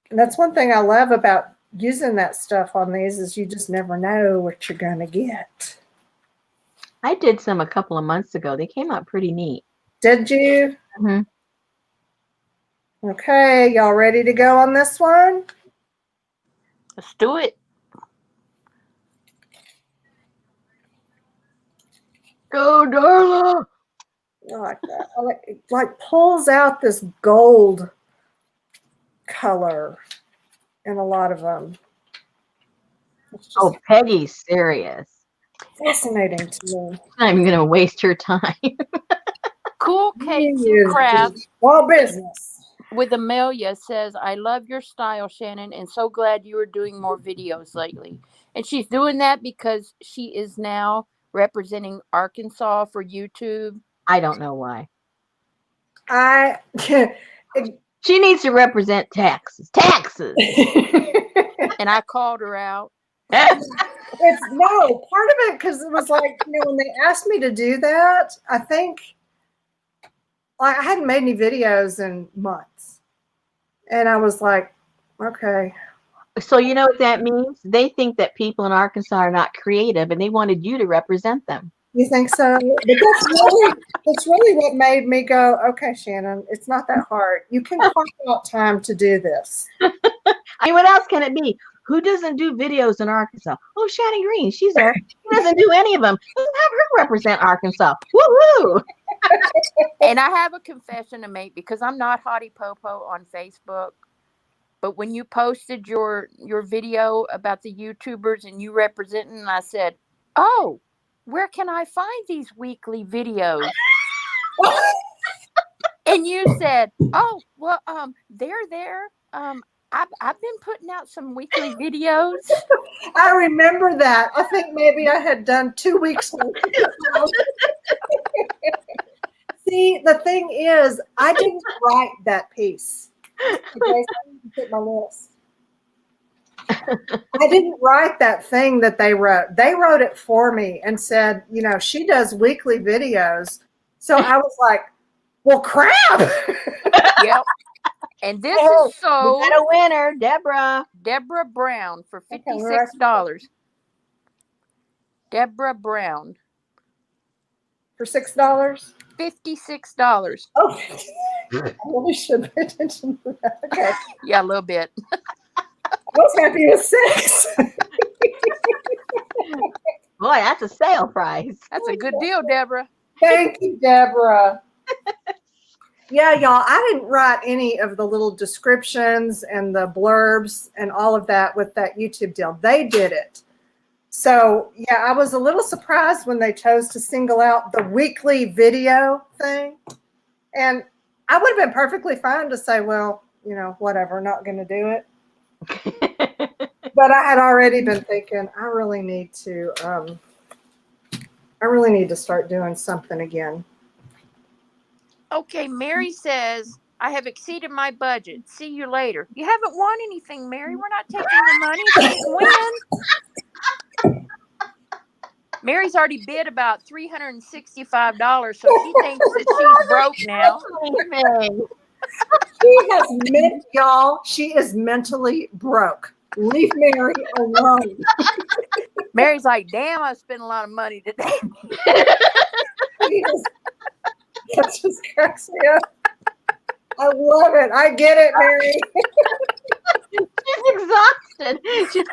And that's one thing I love about using that stuff on these is you just never know what you're going to get. I did some a couple of months ago. They came out pretty neat. Did you? Mm-hmm. Okay, y'all ready to go on this one? Let's do it. Go, Darla. I like that. It like pulls out this gold color in a lot of them. Oh, Peggy's serious. Fascinating to me. I'm going to waste her time. Cool Cakes and Crafts. All business. With Amelia says, I love your style, Shannon, and so glad you are doing more videos lately. And she's doing that because she is now representing Arkansas for YouTube. I don't know why. She needs to represent Texas. Texas. And I called her out. It's no part of it because it was like, you know, when they asked me to do that, I think like I hadn't made any videos in months, and I was like, okay. So you know what that means? They think that people in Arkansas are not creative, and they wanted you to represent them. You think so? But that's really what made me go, okay, Shannon, it's not that hard. You can carve out time to do this. I mean, what else can it be? Who doesn't do videos in Arkansas? Oh, Shannon Green, she's there. She doesn't do any of them. Let's have her represent Arkansas. Woo-hoo! And I have a confession to make because I'm not Hottie Popo on Facebook. But when you posted your video about the YouTubers and you representing, I said, oh, where can I find these weekly videos? And you said, oh, well, they're there. I've been putting out some weekly videos. I remember that. I think maybe I had done 2 weeks worth. See, the thing is, I didn't write that piece. Okay, so I need to get my list. I didn't write that thing that they wrote. They wrote it for me and said, you know, she does weekly videos. So I was like, well, crap. Yep. And this Oh, is sold. We got a winner, Deborah. Deborah Brown for Okay, $56. Deborah Brown. For $6? $56. Oh, I really should pay attention to that. Okay. Yeah, a little bit. I was happy with 6. Boy, that's a sale price. That's a good deal, Deborah. Thank you, Deborah. Yeah, y'all, I didn't write any of the little descriptions and the blurbs and all of that with that YouTube deal. They did it. So, yeah, I was a little surprised when they chose to single out the weekly video thing. And I would have been perfectly fine to say, well, you know, whatever, not going to do it. But I had already been thinking, I really need to start doing something again. Okay, Mary says, I have exceeded my budget. See you later. You haven't won anything, Mary. We're not taking your money. You didn't win. Mary's already bid about $365, so she thinks that she's broke now. She is mentally broke. Leave Mary alone. Mary's like, damn, I spent a lot of money today. That just cracks me up. I love it. I get it, Mary. She's exhausted. She's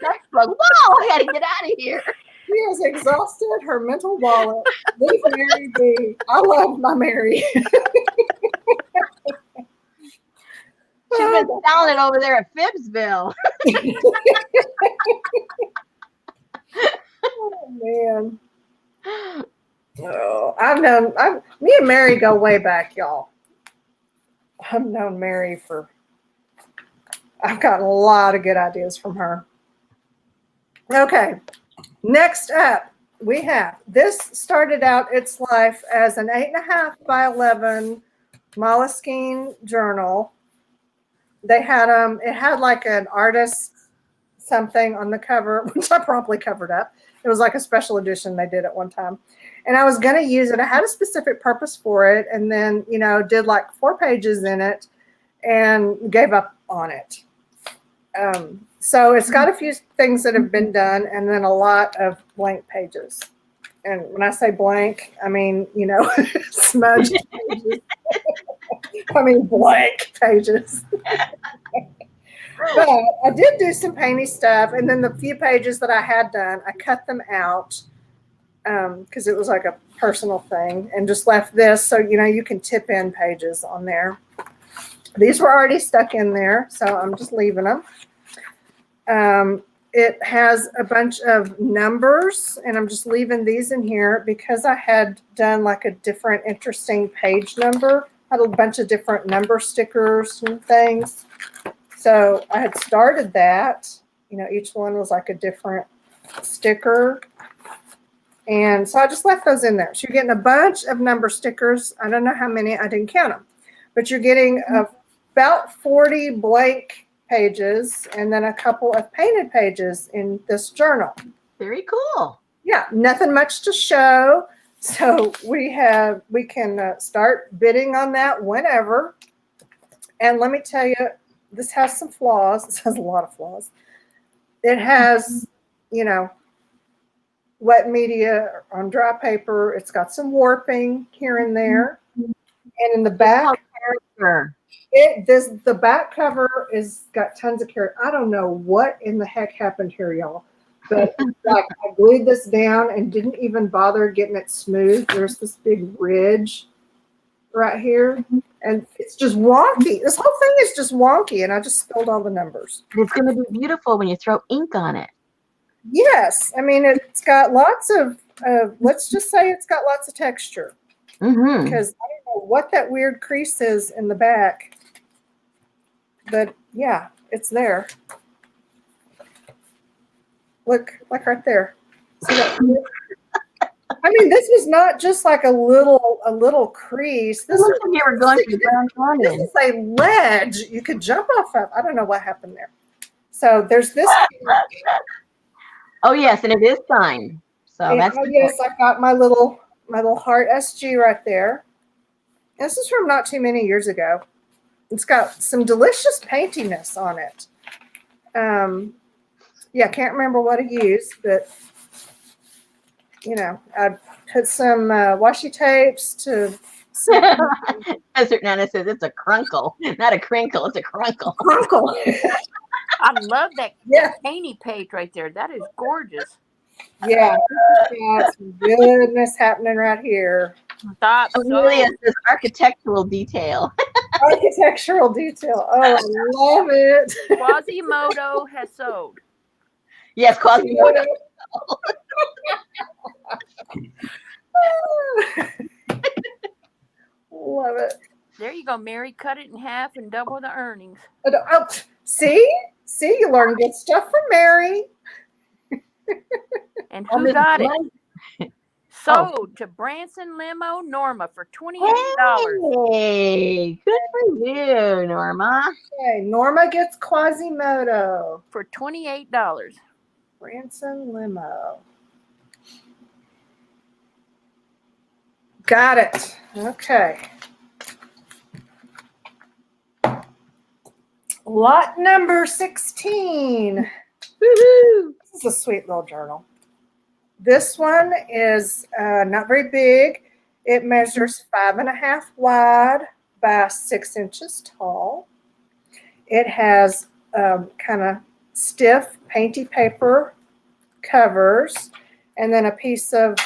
like, whoa, I gotta get out of here. She has exhausted her mental wallet. Leave Mary be. I love my Mary. She's been selling it over there at Phibbsville. Oh, man. Oh, me and Mary go way back, y'all. I've known Mary I've gotten a lot of good ideas from her. Okay, next up, we have, this started out its life as an 8.5 by 11 Moleskine journal. They had, it had like an artist something on the cover, which I promptly covered up. It was like a special edition they did at one time. And I was going to use it. I had a specific purpose for it. And then, you know, did like 4 pages in it and gave up on it. So it's got a few things that have been done and then a lot of blank pages. And when I say blank, I mean, you know, smudged pages. I mean, blank pages. But I did do some painty stuff. And then the few pages that I had done, I cut them out because it was like a personal thing and just left this. So, you know, you can tip in pages on there. These were already stuck in there, so I'm just leaving them. It has a bunch of numbers, and I'm just leaving these in here because I had done like a different interesting page number. I had a bunch of different number stickers and things. So I had started that. You know, each one was like a different sticker. And so I just left those in there. So you're getting a bunch of number stickers. I don't know how many. I didn't count them. But you're getting about 40 blank pages and then a couple of painted pages in this journal. Very cool. Yeah, nothing much to show. So we can start bidding on that whenever. And let me tell you, this has some flaws. This has a lot of flaws. It has, you know, wet media on dry paper. It's got some warping here and there. And in the back, the back cover is got tons of character. I don't know what in the heck happened here, y'all. But like I glued this down and didn't even bother getting it smooth. There's this big ridge right here. And it's just wonky. This whole thing is just wonky. And I just spilled all the numbers. It's going to be beautiful when you throw ink on it. Yes. I mean, it's got lots of let's just say it's got lots of texture, Mm-hmm. because I don't know what that weird crease is in the back, but yeah, it's there. Look, like right there. See that? I mean, this was not just like a little crease. This Looks like you were going for Grand this Canyon. is a ledge you could jump off of. I don't know what happened there. So there's this. Oh yes, and it is signed. So that's Oh, yes, I've got my little heart SG right there. This is from not too many years ago. It's got some delicious paintiness on it. Yeah, can't remember what I used, but you know, I put some washi tapes to. Desert Nana says it's a crunkle, not a crinkle. It's a crunkle. Crunkle. I love that, Yeah. that painty page right there. That is gorgeous. Yeah, got some goodness happening right here. Stop. Amelia says architectural detail. Architectural detail. Oh, I love it. Quasimodo has sold. Yes, Quasimodo. Love it. There you go, Mary. Cut it in half and double the earnings. Oh, see, you learn good stuff from Mary. And who got it? Money. Sold to Branson Limo Norma for $28. Hey, good for you, Norma. Okay, Norma gets Quasimodo. For $28. Branson Limo. Got it. Okay. Lot number 16. Woohoo! This is a sweet little journal. This one is not very big. It measures 5.5 wide by 6 inches tall. It has kind of stiff, painty paper covers, and then a piece of,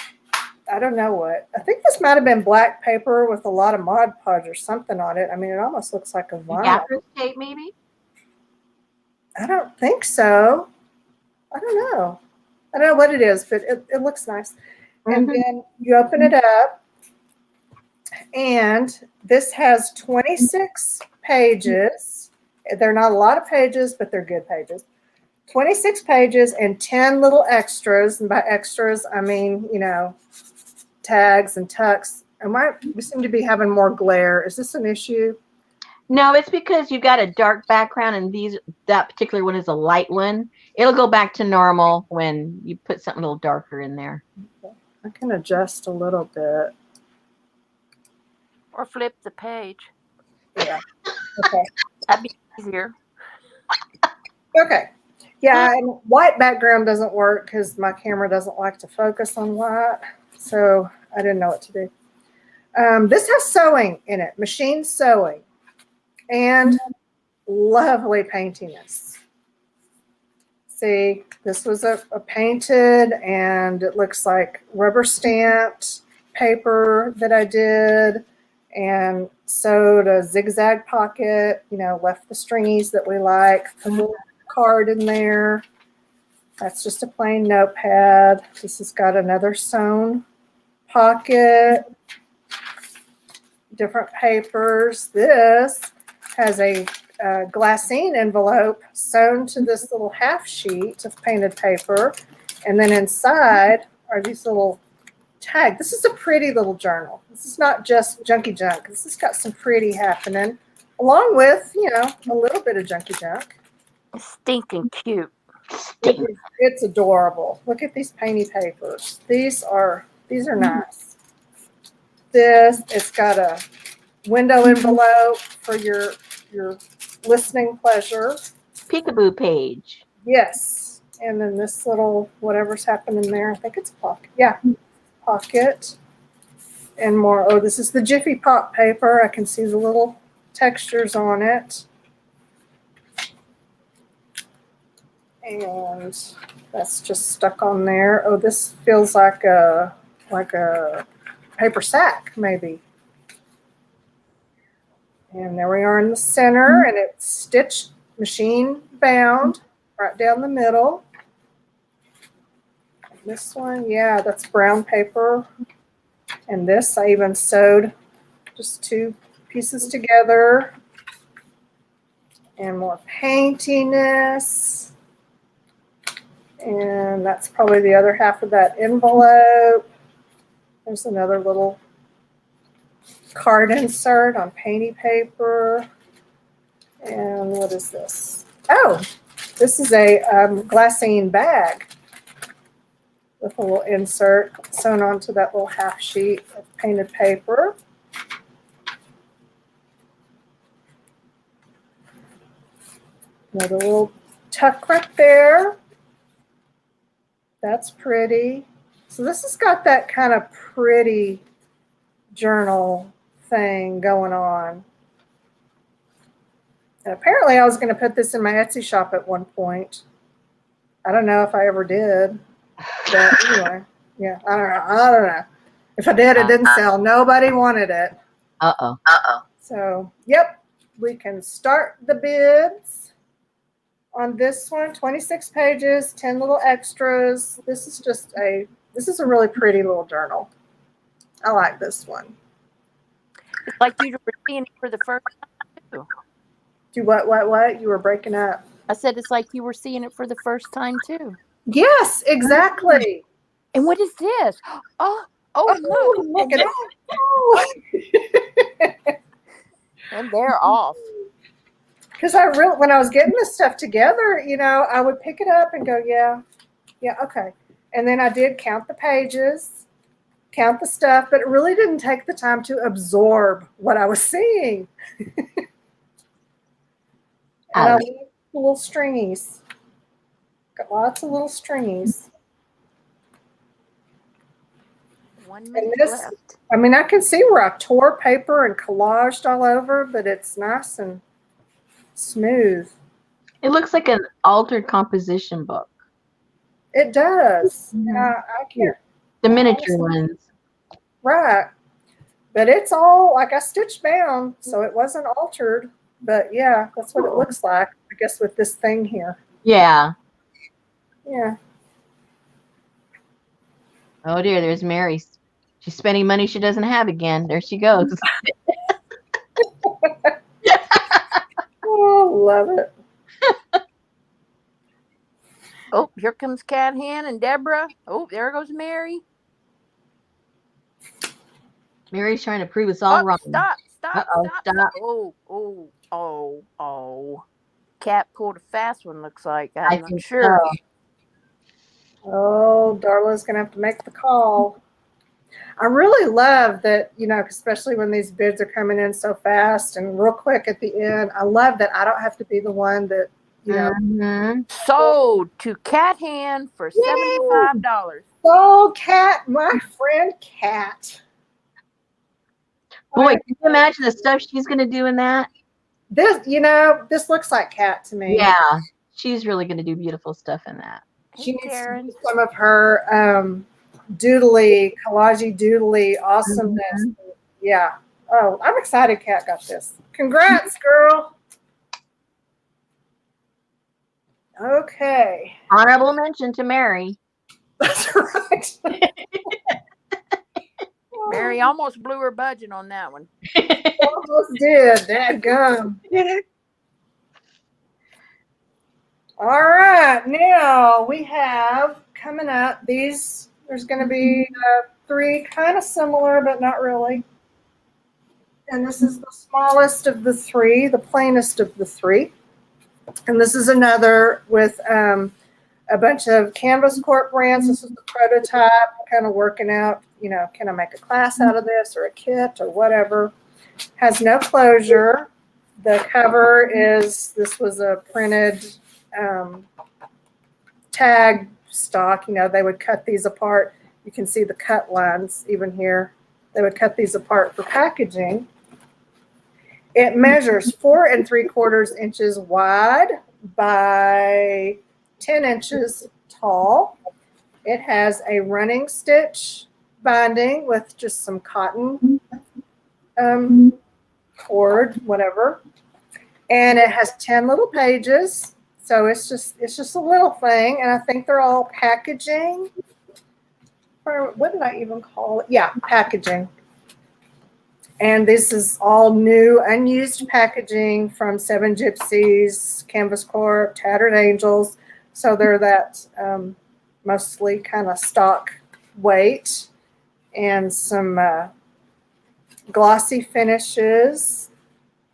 I don't know what. I think this might have been black paper with a lot of Mod Podge or something on it. I mean, it almost looks like a vinyl. Gaffer's tape, maybe? I don't think so. I don't know. I don't know what it is, but it looks nice. And then you open it up, and this has 26 pages. They're not a lot of pages, but they're good pages. 26 pages and 10 little extras. And by extras, I mean, you know, tags and tucks. We seem to be having more glare. Is this an issue? No, it's because you've got a dark background and that particular one is a light one. It'll go back to normal when you put something a little darker in there. I can adjust a little bit. Or flip the page. Yeah. Okay. That'd be easier. Okay. Yeah, and white background doesn't work because my camera doesn't like to focus on white. So I didn't know what to do. This has sewing in it, machine sewing, and lovely paintiness. See, this was a painted, and it looks like rubber stamped paper that I did, and sewed a zigzag pocket, you know, left the stringies that we like, put a little card in there. That's just a plain notepad. This has got another sewn pocket, different papers. This has a glassine envelope sewn to this little half sheet of painted paper. And then inside are these little tags. This is a pretty little journal. This is not just junky junk. This has got some pretty happening, along with, you know, a little bit of junky junk. Stinking cute. It's adorable. Look at these painty papers. These are nice. It's got a window envelope for your listening pleasure. Peekaboo page. Yes. And then this little whatever's happening there. I think it's a pocket. Yeah. Pocket. And more. Oh, this is the Jiffy Pop paper. I can see the little textures on it. And that's just stuck on there. Oh, this feels like a paper sack, maybe. And there we are in the center, and it's stitched, machine bound, right down the middle. This one, yeah, that's brown paper. And this, I even sewed just 2 pieces together. And more paintiness. And that's probably the other half of that envelope. There's another little card insert on painty paper. And what is this? Oh, this is a glassine bag with a little insert sewn onto that little half sheet of painted paper. Another little tuck right there. That's pretty. So this has got that kind of pretty journal thing going on. And apparently I was going to put this in my Etsy shop at one point. I don't know if I ever did. But anyway, yeah, I don't know. If I did, it didn't sell. Nobody wanted it. Uh-oh. So, yep, we can start the bids on this one. 26 pages, 10 little extras. This is a really pretty little journal. I like this one. It's like you were seeing it for the first time too. Do what? You were breaking up. I said it's like you were seeing it for the first time too. Yes, exactly. And what is this? Oh, look at that. And they're off. Because when I was getting this stuff together, you know, I would pick it up and go, yeah, okay. And then I did count the pages, count the stuff, but it really didn't take the time to absorb what I was seeing. And I leave the little stringies. Got lots of little stringies. 1 minute left. I mean, I can see where I tore paper and collaged all over, but it's nice and smooth. It looks like an altered composition book. It does. I can't. The miniature ones. Right. But it's all, like, I stitched down, so it wasn't altered. But yeah, that's what it looks like, I guess, with this thing here. Yeah. Yeah. Oh dear, there's Mary. She's spending money she doesn't have again. There she goes. Oh, love it. Oh, here comes Cat Hand and Deborah. Oh, there goes Mary. Mary's trying to prove it's all wrong. Stop. Uh-oh, stop. Oh. Cat pulled a fast one, looks like. I I'm think sure. so. Oh, Darla's going to have to make the call. I really love that, you know, especially when these bids are coming in so fast and real quick at the end. I love that I don't have to be the one that, you know. Sold to Cat Hand for $75. Oh, Cat, my friend Cat. Boy, can you imagine the stuff she's going to do in that? This looks like Cat to me. Yeah, she's really going to do beautiful stuff in that. She needs to do some of her collagey doodly awesomeness. Yeah. Oh, I'm excited Cat got this. Congrats, girl. Okay. Honorable mention to Mary. That's right. Mary almost blew her budget on that one. Almost did. Dadgum. All right. Now we have coming up these. There's going to be 3 kind of similar, but not really. And this is the smallest of the 3, the plainest of the 3. And this is another with a bunch of Canvas Corp brands. This is the prototype, kind of working out, you know, can I make a class out of this or a kit or whatever. Has no closure. The cover this was a printed tag stock. You know, they would cut these apart. You can see the cut lines even here. They would cut these apart for packaging. It measures 4 3/4 inches wide by 10 inches tall. It has a running stitch binding with just some cotton cord, whatever. And it has 10 little pages. So it's just a little thing. And I think they're all packaging. or what did I even call it? Yeah, packaging. And this is all new, unused packaging from Seven Gypsies, Canvas Corp, Tattered Angels. So they're that mostly kind of stock weight, and some glossy finishes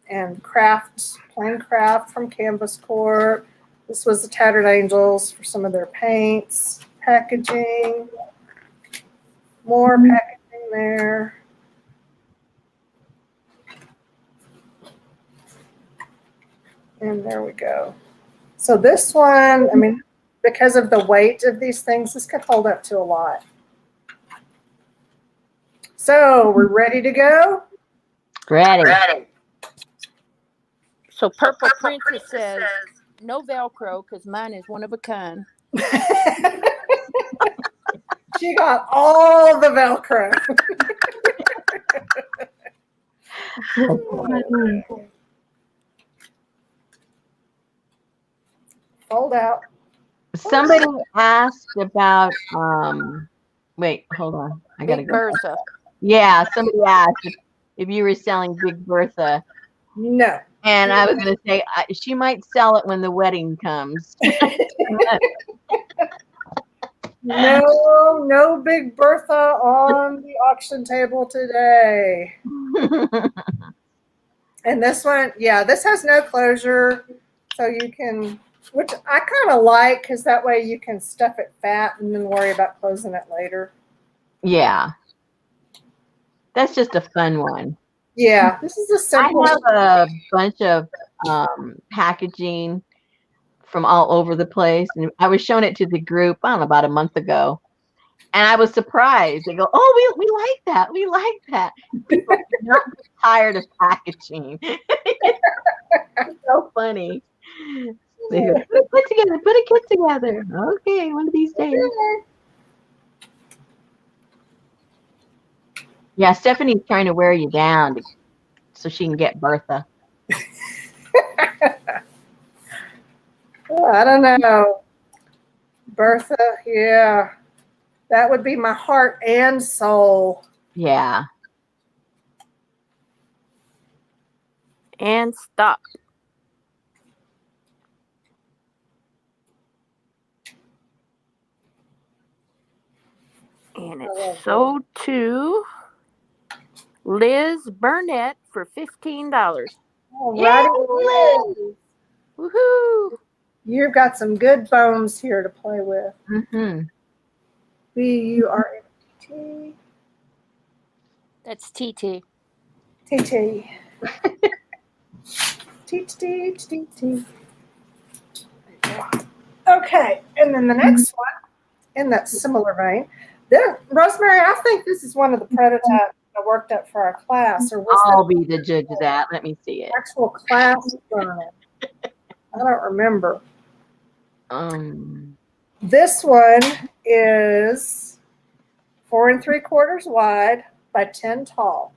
and plain craft from Canvas Corp. This was the Tattered Angels for some of their paints. Packaging, more packaging there. And there we go. So this one, I mean, because of the weight of these things, this could hold up to a lot. So we're ready to go? Ready. So Purple Princess says, no Velcro because mine is one of a kind. She got all the Velcro. Fold out. Somebody asked about wait, hold on. I gotta Big go. Bertha. Yeah, somebody asked if you were selling Big Bertha. No. And I was gonna say she might sell it when the wedding comes. No Big Bertha on the auction table today. And this one, yeah, this has no closure, so you can, which I kind of like, because that way you can stuff it fat and then worry about closing it later. Yeah. That's just a fun one. Yeah, this is a simple. I have a bunch of packaging from all over the place, and I was showing it to the group, I don't know, about a month ago, and I was surprised. They go, "Oh, we like that. We like that." People are not tired of packaging. It's so funny. They go, put a kit together. Okay, one of these days. Yeah, Stephanie's trying to wear you down so she can get Bertha. Oh, I don't know. Bertha, yeah. That would be my heart and soul. Yeah. And stop. And it's sold to Liz Burnett for $15. All Yeah, righty. Woohoo! You've got some good bones here to play with. Mm-hmm. B-U-R-T. That's TT. T-T. T-T-T-T. Okay, and then the next one, in that similar vein, Rosemary, I think this is one of the prototypes I worked up for our class. Or was I'll be the judge of that. Let me see it. actual class journal? I don't remember. This one is 4 3/4 wide by 10 tall.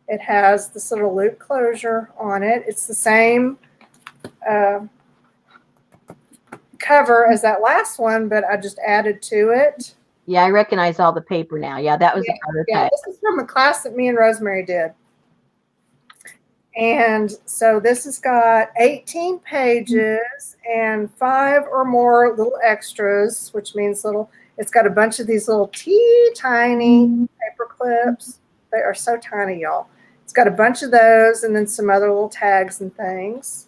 It has this little loop closure on it. It's the same cover as that last one, but I just added to it. Yeah, I recognize all the paper now. Yeah, that was a prototype. Yeah, this is from a class that me and Rosemary did. And so this has got 18 pages and 5 or more little extras, which means it's got a bunch of these little tiny paper clips. They are so tiny, y'all. It's got a bunch of those and then some other little tags and things.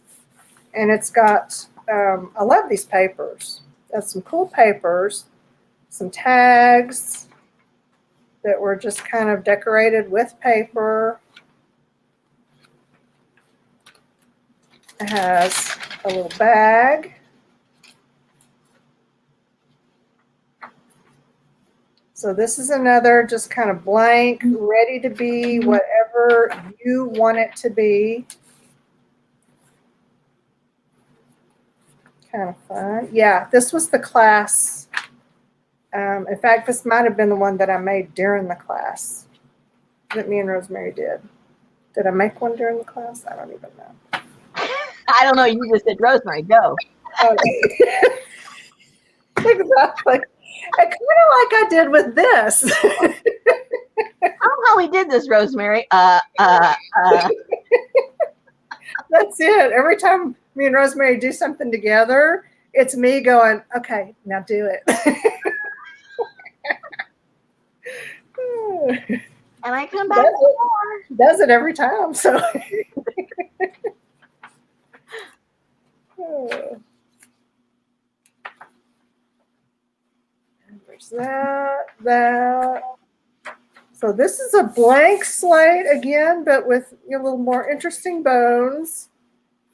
And it's got, I love these papers. That's some cool papers, some tags that were just kind of decorated with paper. It has a little bag. So this is another just kind of blank, ready to be whatever you want it to be. Kind of fun. Yeah, this was the class. In fact, this might have been the one that I made during the class that me and Rosemary did. Did I make one during the class? I don't even know. I don't know. You just said, Rosemary, go. Oh, exactly. kind of like I did with this. How we did this, Rosemary. That's it. Every time me and Rosemary do something together, it's me going, okay, now do it. And I come back for more. She does it every time. So there's that. So this is a blank slate again, but with a little more interesting bones,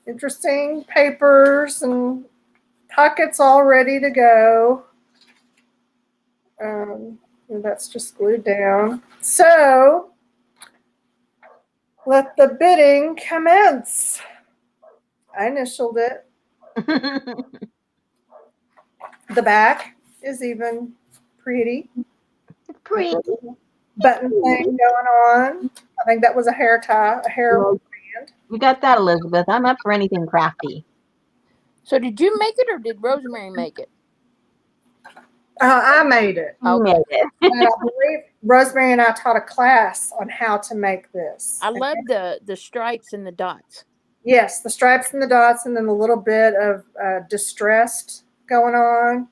interesting papers and pockets all ready to go. And that's just glued down. So let the bidding commence. I initialed it. The back is even pretty. Pretty. Button thing going on. I think that was a hair tie, a hair band. You got that, Elizabeth. I'm up for anything crafty. So did you make it or did Rosemary make it? I made it. You made it. And I believe Rosemary and I taught a class on how to make this. I love the stripes and the dots. Yes, the stripes and the dots, and then a little bit of distressed going on.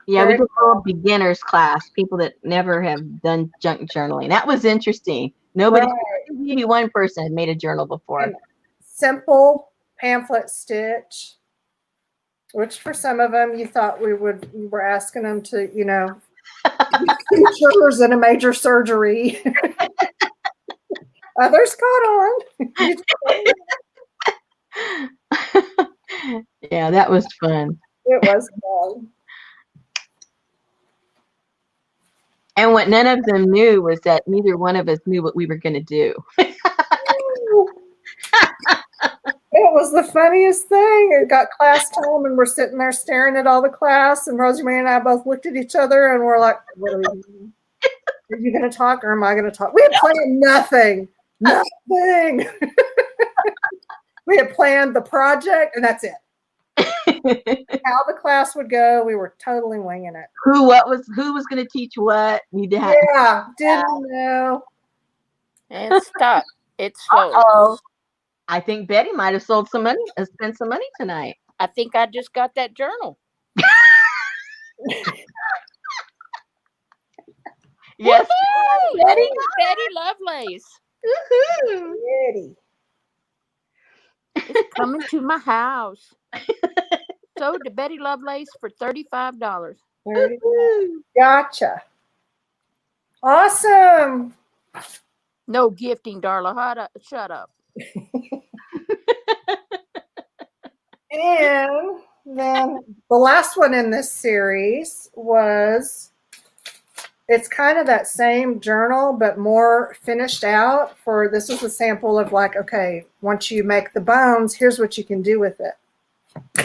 Yeah, we did a little beginners class, people that never have done junk journaling. That was interesting. Nobody, maybe one person had made a journal before. And simple pamphlet stitch, which for some of them you thought we were asking them to, sutures in a major surgery. Others caught on. Yeah, that was fun. It was fun. And what none of them knew was that neither one of us knew what we were going to do. It was the funniest thing. It got class time, and we're sitting there staring at all the class, and Rosemary and I both looked at each other, and we're like, what are we doing? Are you going to talk, or am I going to talk? We had planned nothing. Nothing. We had planned the project, and that's it. How the class would go, we were totally winging it. Who was going to teach what? Didn't know. And stop. It's sold. Uh-oh. I think Betty might have spent some money tonight. I think I just got that journal. Yes, Betty Lovelace. Woohoo! Betty. It's coming to my house. Sold to Betty Lovelace for $35. Gotcha. Awesome. No gifting, Darla. Shut up. And then the last one in this series it's kind of that same journal, but more finished out. This is a sample of okay, once you make the bones, here's what you can do with it.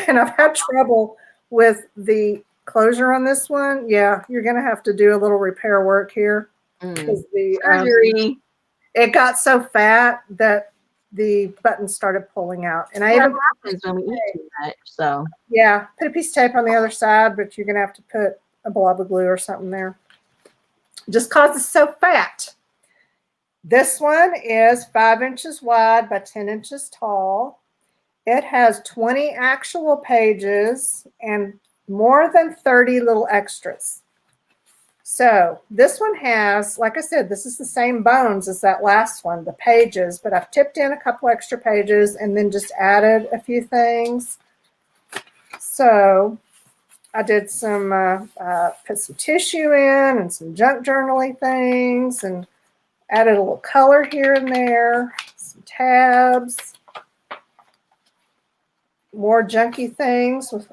And I've had trouble with the closure on this one. Yeah, you're going to have to do a little repair work here. Because it got so fat that the buttons started pulling out. And I even happens when we eat too much. So yeah, put a piece of tape on the other side, but you're going to have to put a blob of glue or something there. Just because it's so fat. This one is 5 inches wide by 10 inches tall. It has 20 actual pages and more than 30 little extras. So this one has, like I said, this is the same bones as that last one, the pages, but I've tipped in a couple extra pages and then just added a few things. So I did put some tissue in and some junk journaling things and added a little color here and there, some tabs, more junky things with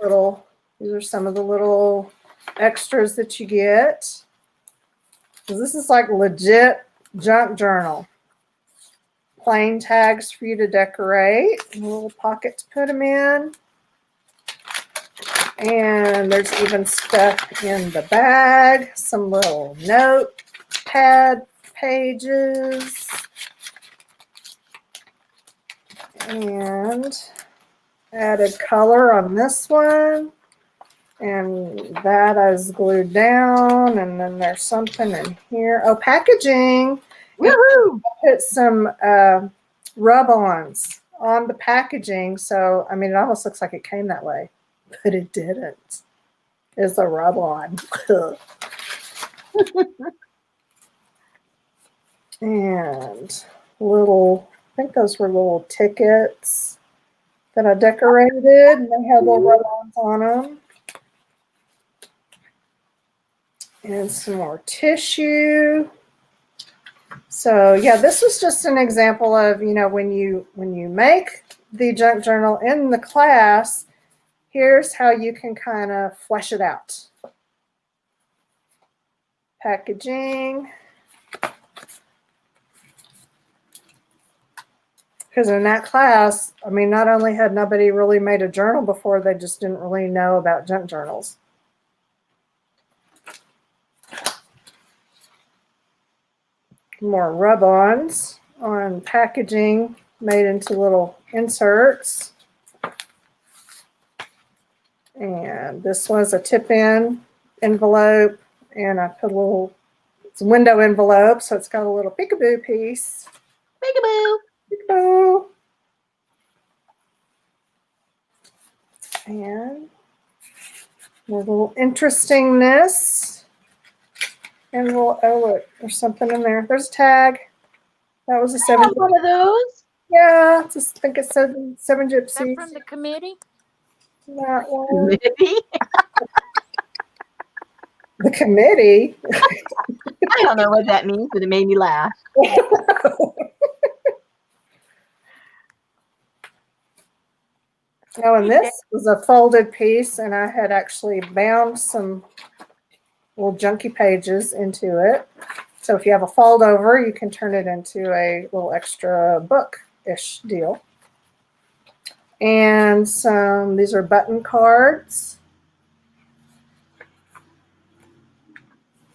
these are some of the little extras that you get. This is like legit junk journal. Plain tags for you to decorate, a little pocket to put them in. And there's even stuff in the bag, some little notepad pages. And added color on this one. And that is glued down, and then there's something in here. Oh, packaging. Woohoo! Put some rub-ons on the packaging. So, I mean, it almost looks like it came that way, but it didn't. It's a rub-on. And little, I think those were little tickets that I decorated. And they had little rub-ons on them. And some more tissue. So yeah, this was just an example of, you know, when you make the junk journal in the class, here's how you can kind of flesh it out. Packaging. Because in that class, I mean, not only had nobody really made a journal before, they just didn't really know about junk journals. More rub-ons on packaging made into little inserts. And this was a tip-in envelope, and I put a little, it's a window envelope, so it's got a little peekaboo piece. Peekaboo. Peekaboo. And a little interestingness. And we'll, oh look, there's something in there. There's a tag. That was a I have one of those. Yeah, just think it said seven Is that gypsies. from the committee? That one. Maybe. The committee. I don't know what that means, but it made me laugh. Oh, and this was a folded piece, and I had actually bound some little junky pages into it. So if you have a fold over, you can turn it into a little extra book-ish deal. And some, these are button cards.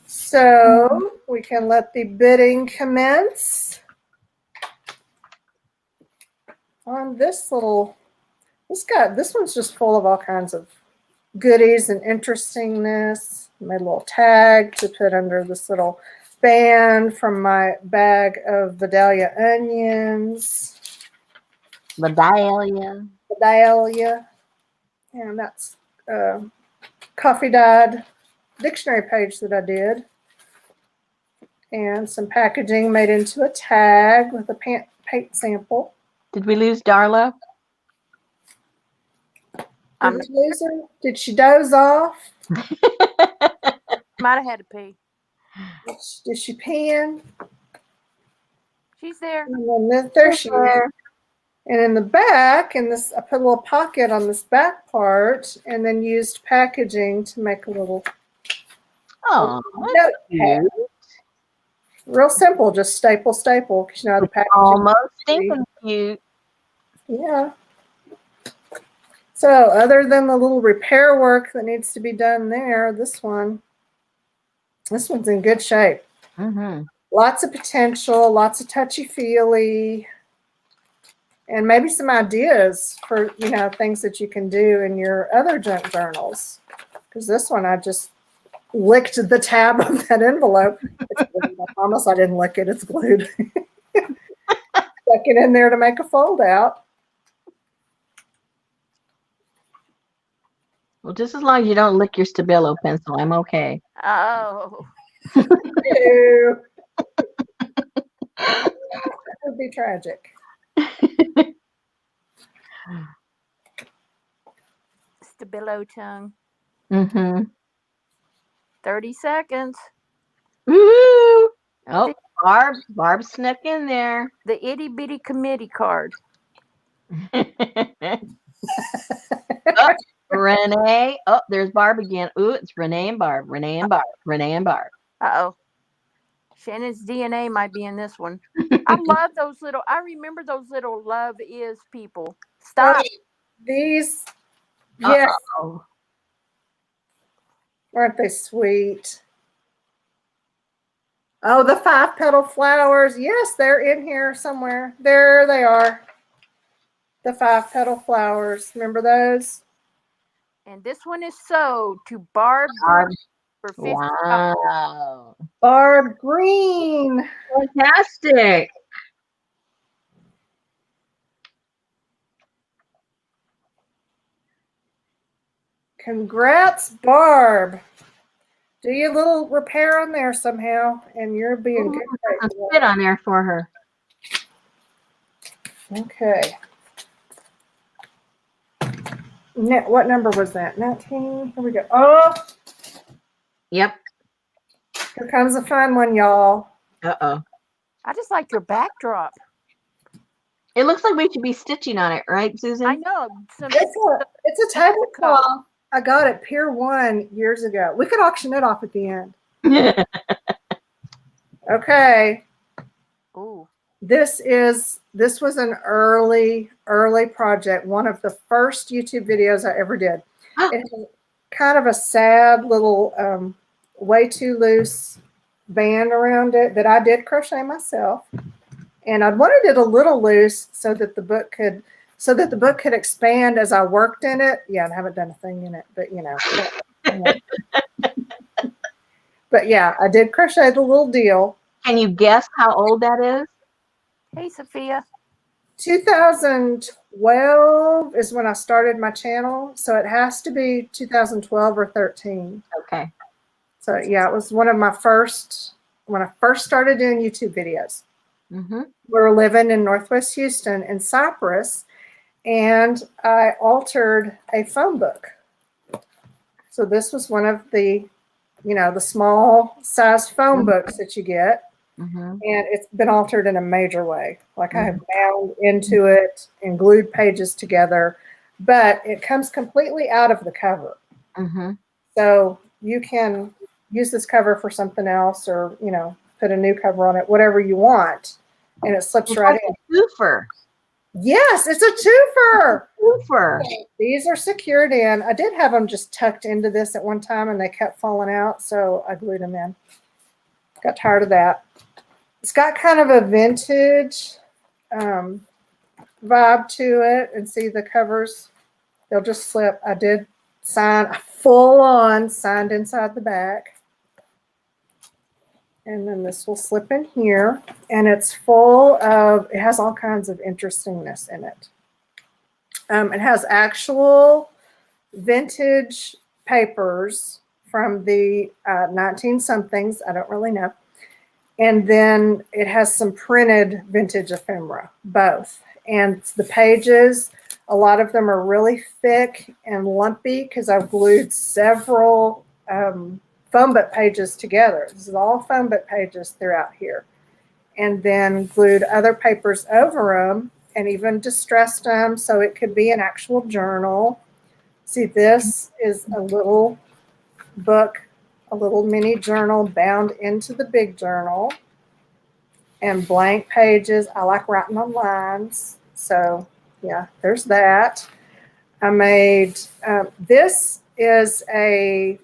So we can let the bidding commence on this little, this one's just full of all kinds of goodies and interestingness. Made a little tag to put under this little band from my bag of Vidalia onions. Vidalia. Vidalia. And that's a coffee dyed dictionary page that I did. And some packaging made into a tag with a paint sample. Did we lose Darla? Did we lose her? Did she doze off? Might have had to pee. Did she pan? She's there. And then there she is. And in the back, in this, I put a little pocket on this back part, and then used packaging to make a little notepad. Real simple, just staple, because you know the packaging. Almost stinking cute. Yeah. So other than the little repair work that needs to be done there, this one's in good shape. Mm-hmm. Lots of potential, lots of touchy-feely, and maybe some ideas for, you know, things that you can do in your other junk journals. Because this one, I just licked the tab of that envelope. I promise I didn't lick it. It's glued. Stuck it in there to make a fold out. Well, just as long as you don't lick your Stabilo pencil, I'm okay. Oh. Ew. That would be tragic. Stabilo tongue. Mm-hmm. 30 seconds. Woo! Oh, Barb snuck in there. The itty bitty committee card. Oh, Renee. Oh, there's Barb again. Ooh, it's Renee and Barb. Renee and Barb. Renee and Barb. Uh-oh. Shannon's DNA might be in this one. I love those little, I remember those little love is people. Stop. These, yes. Uh-oh. Aren't they sweet? Oh, the 5-petal flowers. Yes, they're in here somewhere. There they are. The 5-petal flowers. Remember those? And this one is sold to Barb Barb. for $50. Wow. Barb Green. Fantastic. Congrats, Barb. Do your little repair on there somehow, and you're being good. Fit on there for her. Okay. What number was that? 19. Here we go. Oh, Yep. here comes a fun one, y'all. Uh-oh. I just like your backdrop. It looks like we should be stitching on it, right, Susan? I know. It's a tablecloth I got at Pier 1 years ago. We could auction it off at the end. Okay. Ooh. This was an early project. One of the first YouTube videos I ever did. It had kind of a sad little way too loose band around it that I did crochet myself. And I wanted it a little loose so that the book could expand as I worked in it. Yeah, I haven't done a thing in it, but you know. But yeah, I did crochet the little deal. Can you guess how old that is? Hey, Sophia. 2012 is when I started my channel, so it has to be 2012 or 13. Okay. So yeah, it was one of my first, when I first started doing YouTube videos. Mm-hmm. We were living in Northwest Houston in Cypress, and I altered a phone book. So this was one of the, the small size phone books that you get. Mm-hmm. And it's been altered in a major way. Like I have bound into it and glued pages together, but it comes completely out of the cover. Mm-hmm. So you can use this cover for something else, or, put a new cover on it, whatever you want. And it slips right in. Twofer. Yes, it's a twofer. Twofer. These are secured in. I did have them just tucked into this at one time, and they kept falling out, so I glued them in. Got tired of that. It's got kind of a vintage vibe to it, and see the covers, they'll just slip. I did sign full on, signed inside the back. And then this will slip in here, and it's full of, it has all kinds of interestingness in it. It has actual vintage papers from the 19-somethings. I don't really know. And then it has some printed vintage ephemera, both. And the pages, a lot of them are really thick and lumpy because I've glued several phone book pages together. This is all phone book pages throughout here. And then glued other papers over them and even distressed them so it could be an actual journal. See, this is a little book, a little mini journal bound into the big journal, and blank pages. I like writing on lines. So yeah, there's that. I made, this is a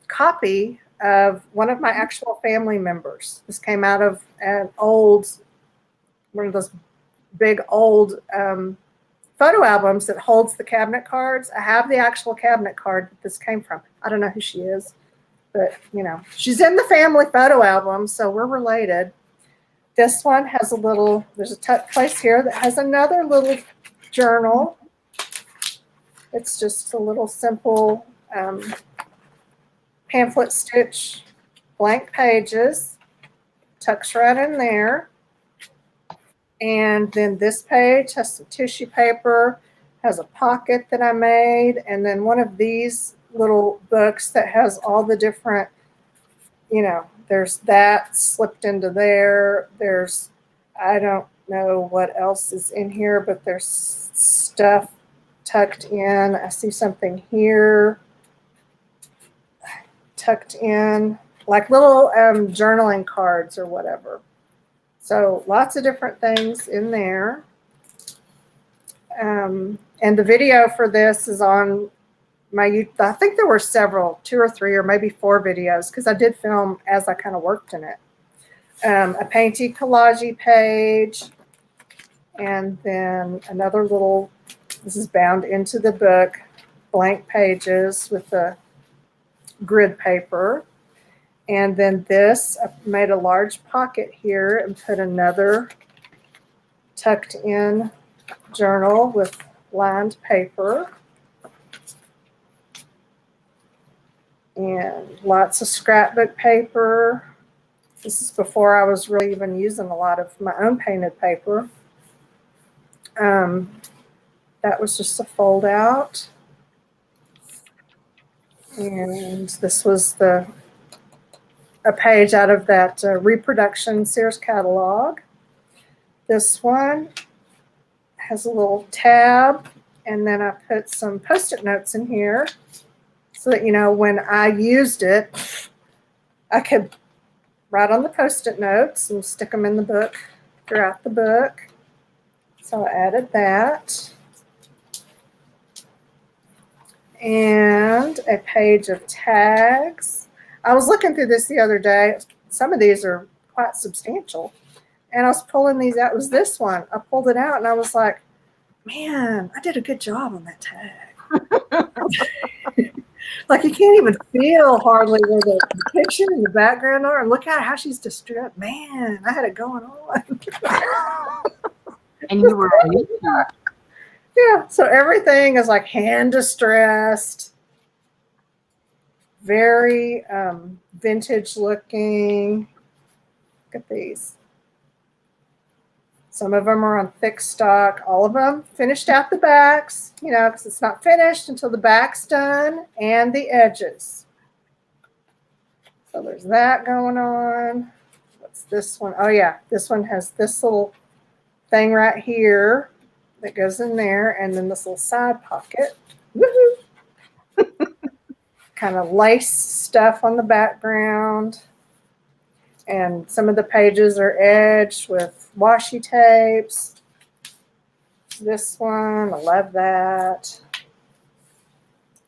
copy of one of my actual family members. This came out of an old, one of those big old photo albums that holds the cabinet cards. I have the actual cabinet card that this came from. I don't know who she is, but she's in the family photo album, so we're related. This one has a little, there's a tuck place here that has another little journal. It's just a little simple pamphlet stitch, blank pages, tucks right in there. And then this page has some tissue paper, has a pocket that I made, and then one of these little books that has all the different, there's that slipped into there. There's, I don't know what else is in here, but there's stuff tucked in. I see something here tucked in, like little journaling cards or whatever. So lots of different things in there. And the video for this is on my YouTube. I think there were several, 2 or 3 or maybe 4 videos, because I did film as I kind of worked in it. A painty collage page, and then another little, this is bound into the book, blank pages with the grid paper. And then this, I made a large pocket here and put another tucked in journal with lined paper. And lots of scrapbook paper. This is before I was really even using a lot of my own painted paper. That was just a fold out. And this was a page out of that reproduction Sears catalog. This one has a little tab, and then I put some Post-it notes in here so that, you know, when I used it, I could write on the Post-it notes and stick them in the book throughout the book. So I added that. And a page of tags. I was looking through this the other day. Some of these are quite substantial. And I was pulling these out. It was this one. I pulled it out and I was like, man, I did a good job on that tag. Like, you can't even feel hardly where the picture in the background are. And look at how she's distressed. Man, I had it going on. And you were yeah, so everything is like hand distressed, very vintage looking. Look at these. Some of them are on thick stock. All of them finished out the backs, you know, because it's not finished until the back's done and the edges. So there's that going on. What's this one? Oh yeah, this one has this little thing right here that goes in there, and then this little side pocket. Woohoo! Kind of lace stuff on the background. And some of the pages are edged with washi tapes. This one, I love that.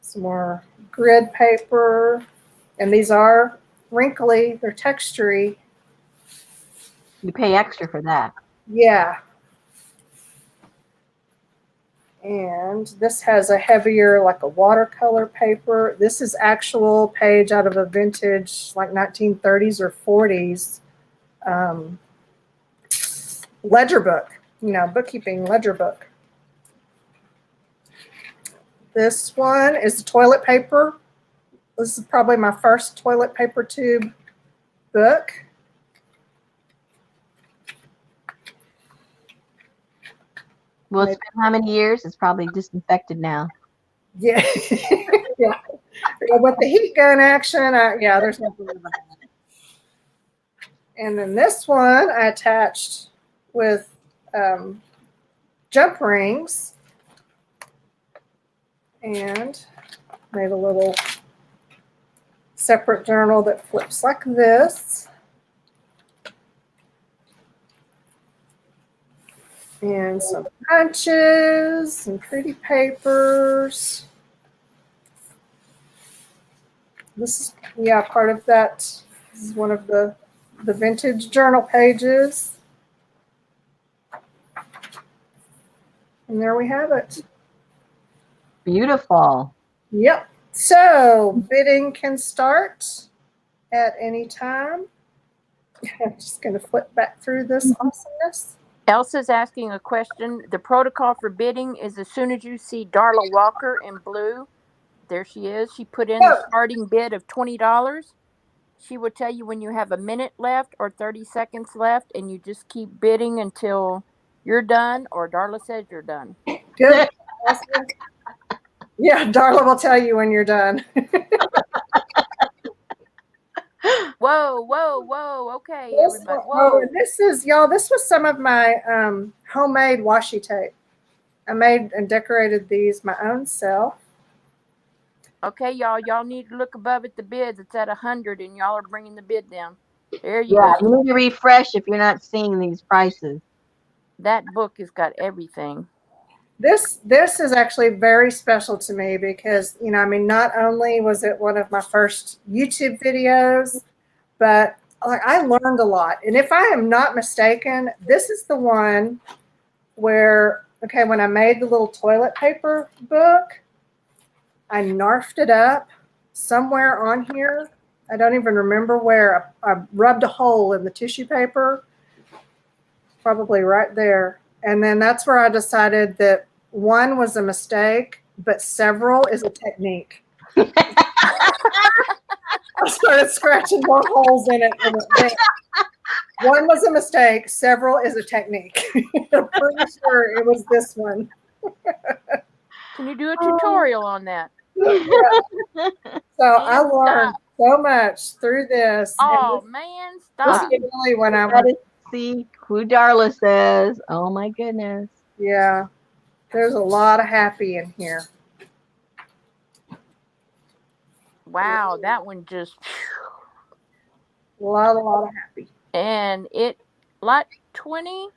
Some more grid paper. And these are wrinkly, they're textury. You pay extra for that. Yeah. And this has a heavier, like a watercolor paper. This is actual page out of a vintage, like 1930s or 40s ledger book, you know, bookkeeping ledger book. This one is the toilet paper. This is probably my first toilet paper tube book. Well, it's been how many years? It's probably disinfected now. Yeah. Yeah. With the heat gun action, yeah, there's nothing about that. And then this one I attached with jump rings and made a little separate journal that flips like this. And some punches, some pretty papers. This is, yeah, part of that. This is one of the vintage journal pages. And there we have it. Beautiful. Yep. So bidding can start at any time. I'm just going to flip back through this awesomeness. Elsa's asking a question. The protocol for bidding is as soon as you see Darla Walker in blue, there she is. She put in a starting bid of $20. She will tell you when you have a minute left or 30 seconds left, and you just keep bidding until you're done or Darla says you're done. Good. Awesome. Yeah, Darla will tell you when you're done. Whoa, whoa, whoa. Okay, This, everybody. oh, Whoa. this is, y'all, this was some of my homemade washi tape. I made and decorated these my own self. Okay, y'all need to look above at the bids. It's at 100, and y'all are bringing the bid down. There you Yeah, go. you need to refresh if you're not seeing these prices. That book has got everything. This is actually very special to me because, you know, I mean, not only was it one of my first YouTube videos, but like I learned a lot. And if I am not mistaken, this is the one where, okay, when I made the little toilet paper book, I narfed it up somewhere on here. I don't even remember where. I rubbed a hole in the tissue paper, probably right there. And then that's where I decided that one was a mistake, but several is a technique. I started scratching more holes in it. One was a mistake, several is a technique. I'm pretty sure it was this one. Can you do a tutorial on that? Yeah. So I learned so much through this. Oh man, stop. This is really when I Gotta was, see who Darla says. Oh my goodness. yeah, there's a lot of happy in here. Wow, that one just. A lot of happy. And it lot 20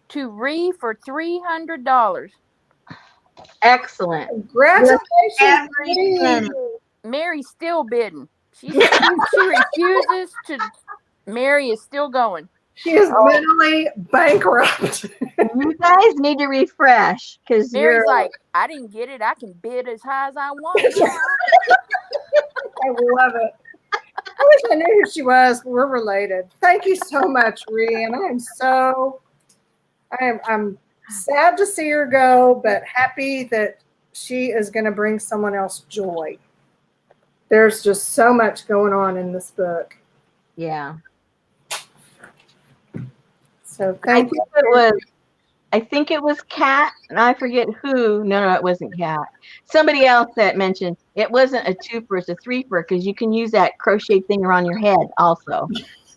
to for $300. Excellent. Congratulations, Every penny. Mary's still bidding. She refuses to. Mary is still going. She is mentally bankrupt. You guys need to refresh because Mary's you're like, I didn't get it. I can bid as high as I want. I love it. I wish I knew who she was. We're related. Thank you so much, Ree. And I'm sad to see her go, but happy that she is going to bring someone else joy. There's just so much going on in this book. yeah. So thank you. I think it was Kat, and I forget who. No, it wasn't Kat. Somebody else that mentioned it wasn't a 2-fer, it's a 3-fer because you can use that crochet thing around your head also.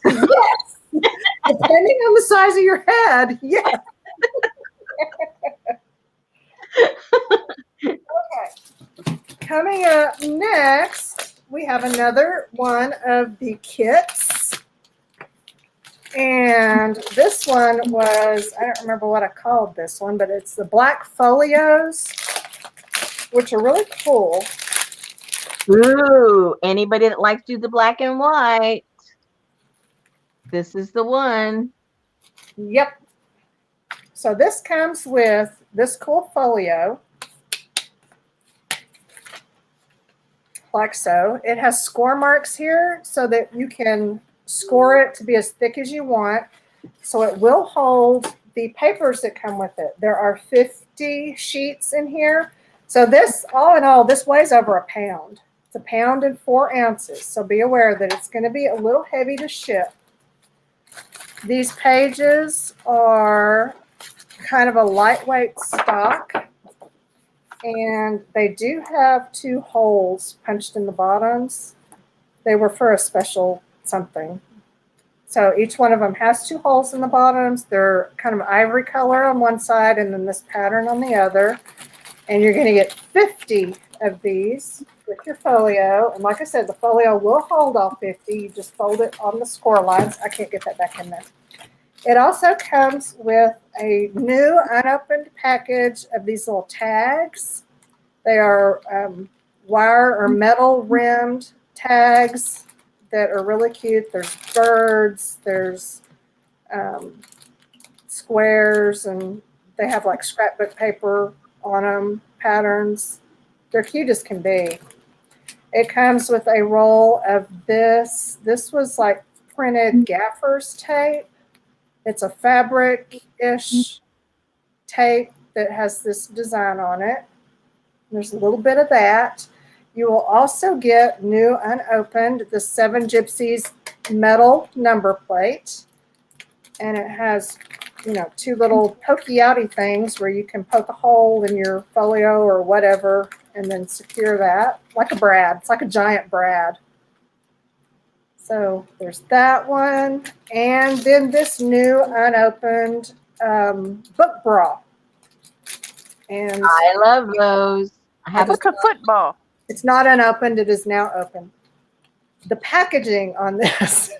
Yes. Depending on the size of your head. Yes. Okay. Coming up next, we have another one of the kits. And this one was, I don't remember what I called this one, but it's the black folios, which are really cool. Ooh, anybody that likes to do the black and white, this is the one. Yep. So this comes with this cool folio, like so. It has score marks here so that you can score it to be as thick as you want. So it will hold the papers that come with it. There are 50 sheets in here. So this, all in all, this weighs over a pound. It's 1 pound and 4 ounces. So be aware that it's going to be a little heavy to ship. These pages are kind of a lightweight stock. And they do have 2 holes punched in the bottoms. They were for a special something. So each one of them has 2 holes in the bottoms. They're kind of ivory color on one side and then this pattern on the other. And you're going to get 50 of these with your folio. And like I said, the folio will hold all 50. You just fold it on the score lines. I can't get that back in there. It also comes with a new unopened package of these little tags. They are wire or metal rimmed tags that are really cute. There's birds, there's squares, and they have like scrapbook paper on them, patterns. They're cute as can be. It comes with a roll of this. This was like printed gaffer's tape. It's a fabric-ish tape that has this design on it. There's a little bit of that. You will also get new unopened, the 7 Gypsies metal number plate. And it has, 2 little pokey outy things where you can poke a hole in your folio or whatever and then secure that like a brad. It's like a giant brad. So there's that one. And then this new unopened book bra. And I love those. I have Like a football. It's not unopened. It is now open. The packaging on this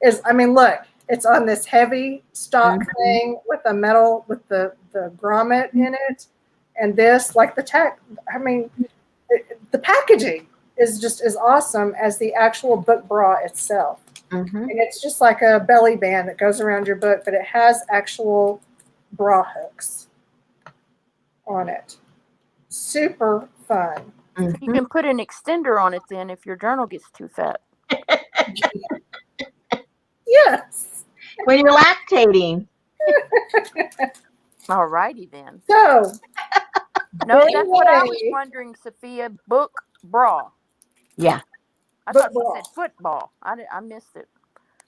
is, look, it's on this heavy stock thing with a metal, with the grommet in it. And this, like the packaging is just as awesome as the actual book bra itself. Mm-hmm. And it's just like a belly band that goes around your book, but it has actual bra hooks on it. Super fun. You Mhm. can put an extender on it then if your journal gets too fat. Yes. When you're lactating. All righty then. So, No, that's what I was anyway, wondering, Sophia. Book bra. Yeah. I book thought she bra. said football. I missed it.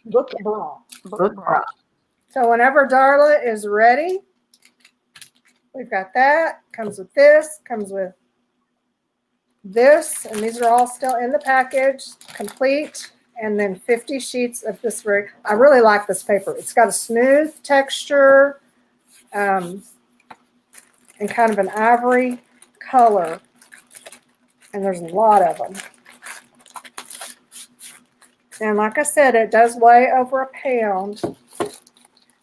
Book bra. Book bra. So whenever Darla is ready, we've got that. Comes with this. Comes with this. And these are all still in the package. Complete. And then 50 sheets of this. I really like this paper. It's got a smooth texture and kind of an ivory color. And there's a lot of them. And like I said, it does weigh over a pound.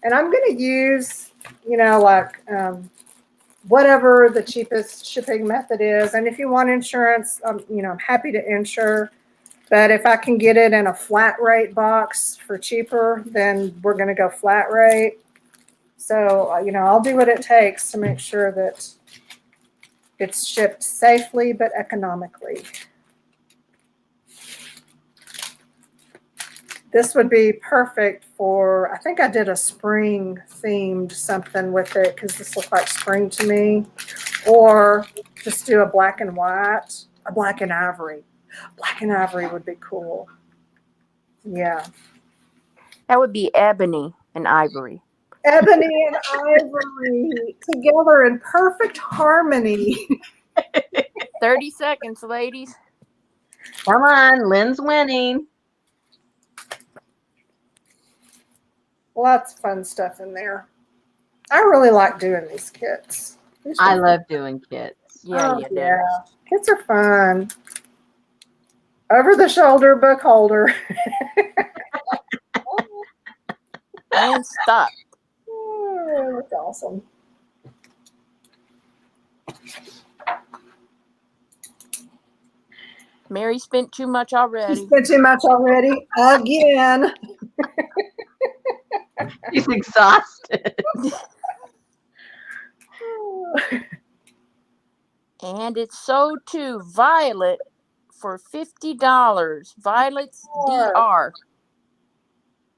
And I'm going to use, like whatever the cheapest shipping method is. And if you want insurance, I'm happy to insure. But if I can get it in a flat rate box for cheaper, then we're going to go flat rate. So, I'll do what it takes to make sure that it's shipped safely but economically. This would be perfect for, I think I did a spring themed something with it because this looks like spring to me. Or just do a black and white, a black and ivory. Black and ivory would be cool. Yeah. That would be ebony and ivory. Ebony and ivory together in perfect harmony. 30 seconds, ladies. Come on, Lynn's winning. Lots of fun stuff in there. I really like doing these kits. I love doing kits. Yeah, Yeah. Kits are fun. Over the shoulder book holder. And stop. Oh, that's awesome. Mary spent too much already. You spent too much already. Again. She's exhausted. And it's sold to Violet for $50. Violet's DR.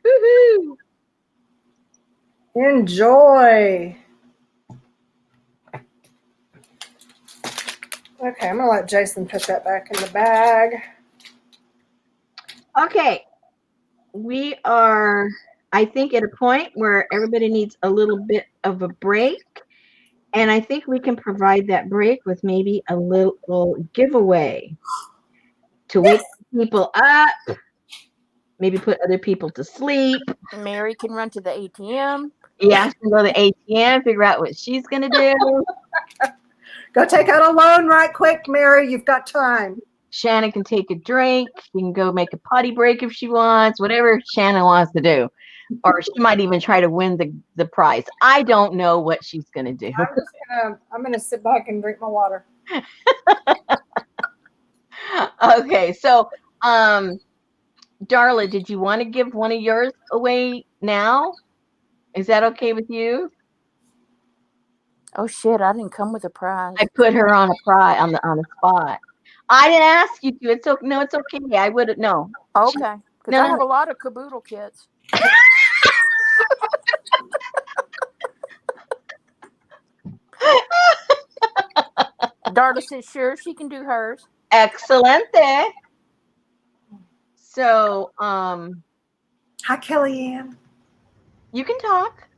Woohoo! Enjoy. Okay, I'm going to let Jason put that back in the bag. Okay. We are, I think, at a point where everybody needs a little bit of a break. And I think we can provide that break with maybe a little giveaway to wake people up, maybe put other people to sleep. Mary can run to the ATM. Yeah, she can go to the ATM, figure out what she's going to do. Go take out a loan right quick, Mary. You've got time. Shannon can take a drink. She can go make a potty break if she wants, whatever Shannon wants to do. Or she might even try to win the prize. I don't know what she's going to do. I'm gonna sit back and drink my water. Okay, so Darla, did you want to give one of yours away now? Is that okay with you? Oh shit! I didn't come with a prize. I put her on a prize on the spot. I didn't ask you to. It's okay. No, it's okay. I would no. Okay, because I have a lot of caboodle kits. Darla says sure she can do hers. Excelente. So, Hi, Kellyanne. you can talk.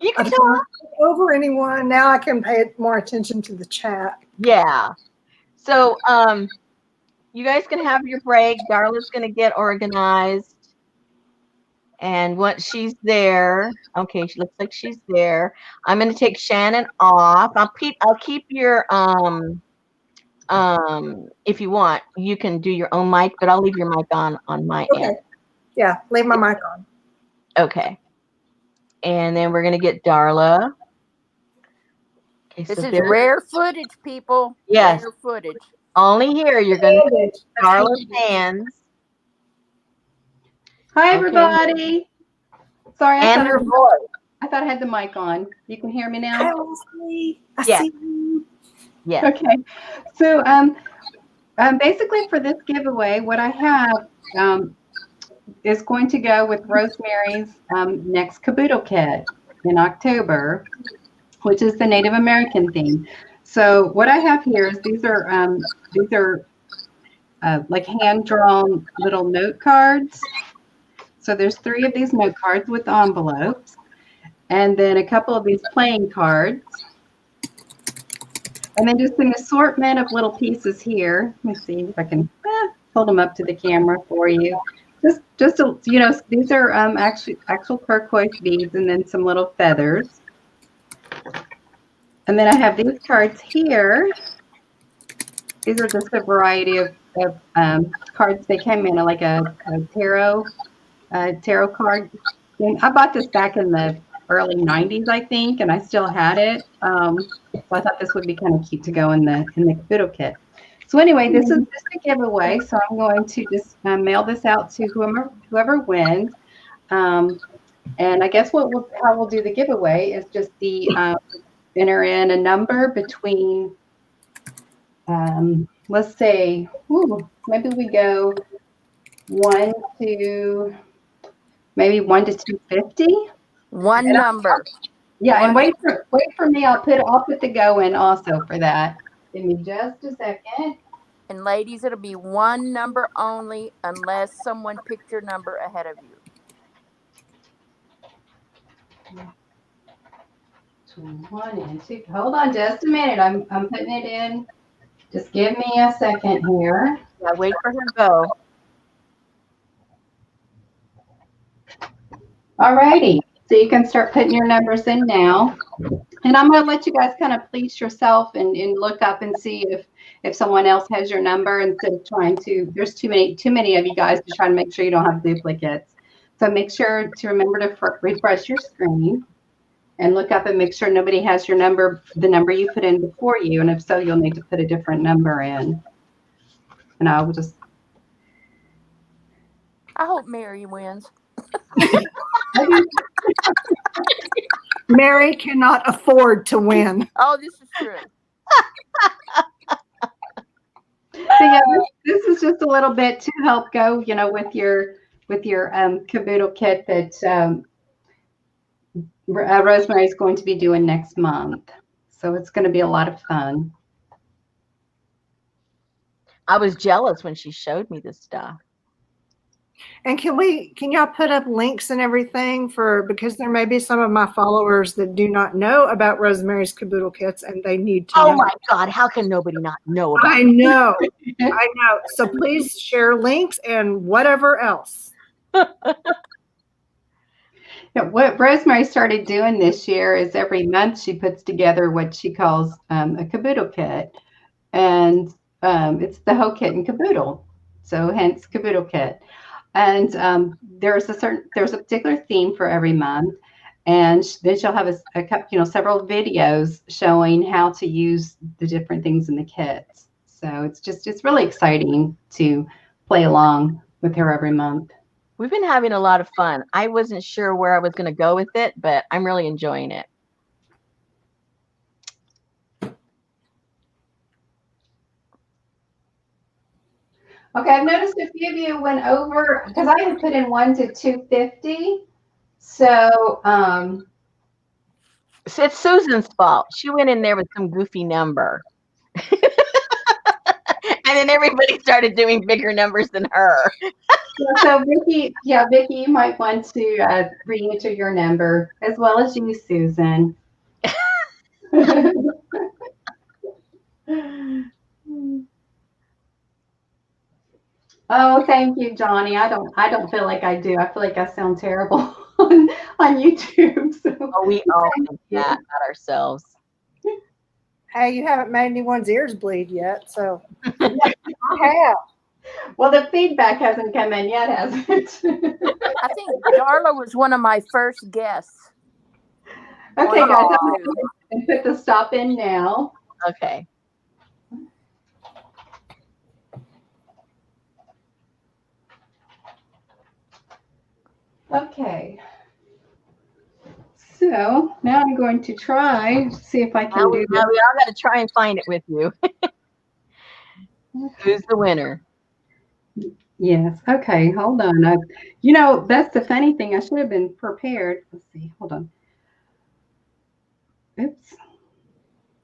You can talk. Over anyone. Now I can pay more attention to the chat. Yeah. So, you guys can have your break. Darla's going to get organized. And once she's there, okay, she looks like she's there. I'm going to take Shannon off. I'll keep your if you want, you can do your own mic, but I'll leave your mic on my end. Yeah, leave my mic on. Okay. And then we're going to get Darla. Okay, This so is rare footage, people. Yes. Rare footage. Only here you're going to get Darla's hands. Hi, everybody. Sorry, And her voice. I thought I had the mic on. You can hear me now? Hi, Leslie. I Yeah. see you. Yes. Okay. So basically for this giveaway, what I have is going to go with Rosemary's next caboodle kit in October, which is the Native American theme. So what I have here is these are like hand-drawn little note cards. So there's 3 of these note cards with envelopes, and then a couple of these playing cards, and then just an assortment of little pieces here. Let me see if I can hold them up to the camera for you. Just you know, these are actual turquoise beads, and then some little feathers. And then I have these cards here. These are just a variety of cards. They came in like a tarot card. And I bought this back in the early 90s, I think, and I still had it. So I thought this would be kind of cute to go in the caboodle kit. So anyway, this is just a giveaway. So I'm going to just mail this out to whoever wins. And I guess how we'll do the giveaway is just enter in a number between, let's say, maybe we go 1 to 250. One And number. and wait for me. I'll put the go in also for that. Give me just a second. And ladies, it'll be one number only unless someone picked your number ahead of you. 1 and 2. Hold on just a minute. I'm putting it in. Just give me a second here. Yeah, wait for her to go. All righty. So you can start putting your numbers in now. And I'm going to let you guys kind of police yourself and look up and see if someone else has your number instead of trying to. There's too many of you guys to try to make sure you don't have duplicates. So make sure to remember to refresh your screen and look up and make sure nobody has your number, the number you put in before you. And if so, you'll need to put a different number in. And I will just. I hope Mary wins. Mary cannot afford to win. Oh, this is true. So yeah, this is just a little bit to help go, you know, with your caboodle kit that Rosemary is going to be doing next month. So it's going to be a lot of fun. I was jealous when she showed me this stuff. And can y'all put up links and everything because there may be some of my followers that do not know about Rosemary's caboodle kits and they need to know. Oh my God, how can nobody not know about I know. I know. So please share links and whatever else. Yeah, what Rosemary started doing this year is every month she puts together what she calls a caboodle kit. And it's the whole kit and caboodle. So hence caboodle kit. And there's a particular theme for every month, and then she'll have several videos showing how to use the different things in the kits. So it's really exciting to play along with her every month. We've been having a lot of fun. I wasn't sure where I was going to go with it, but I'm really enjoying it. Okay, I've noticed a few of you went over because I had put in 1 to 250. So it's Susan's fault. She went in there with some goofy number. And then everybody started doing bigger numbers than her. So Vicki, you might want to re-enter your number as well as you, Susan. Oh, thank you, Johnny. I don't feel like I do. I feel like I sound terrible on YouTube. So. Oh, we all think that about ourselves. Hey, you haven't made anyone's ears bleed yet, so I have. Well, the feedback hasn't come in yet, has it? I think Darla was one of my first guests. Okay, guys, I'm going to put the stop in now. Okay. Okay. So So now I'm going to try, see if I Now can we, do now this. we all got to try and find it with you. Who's the winner? Yes. Okay. Hold on. That's the funny thing. I should have been prepared. Let's see. Hold on. Oops.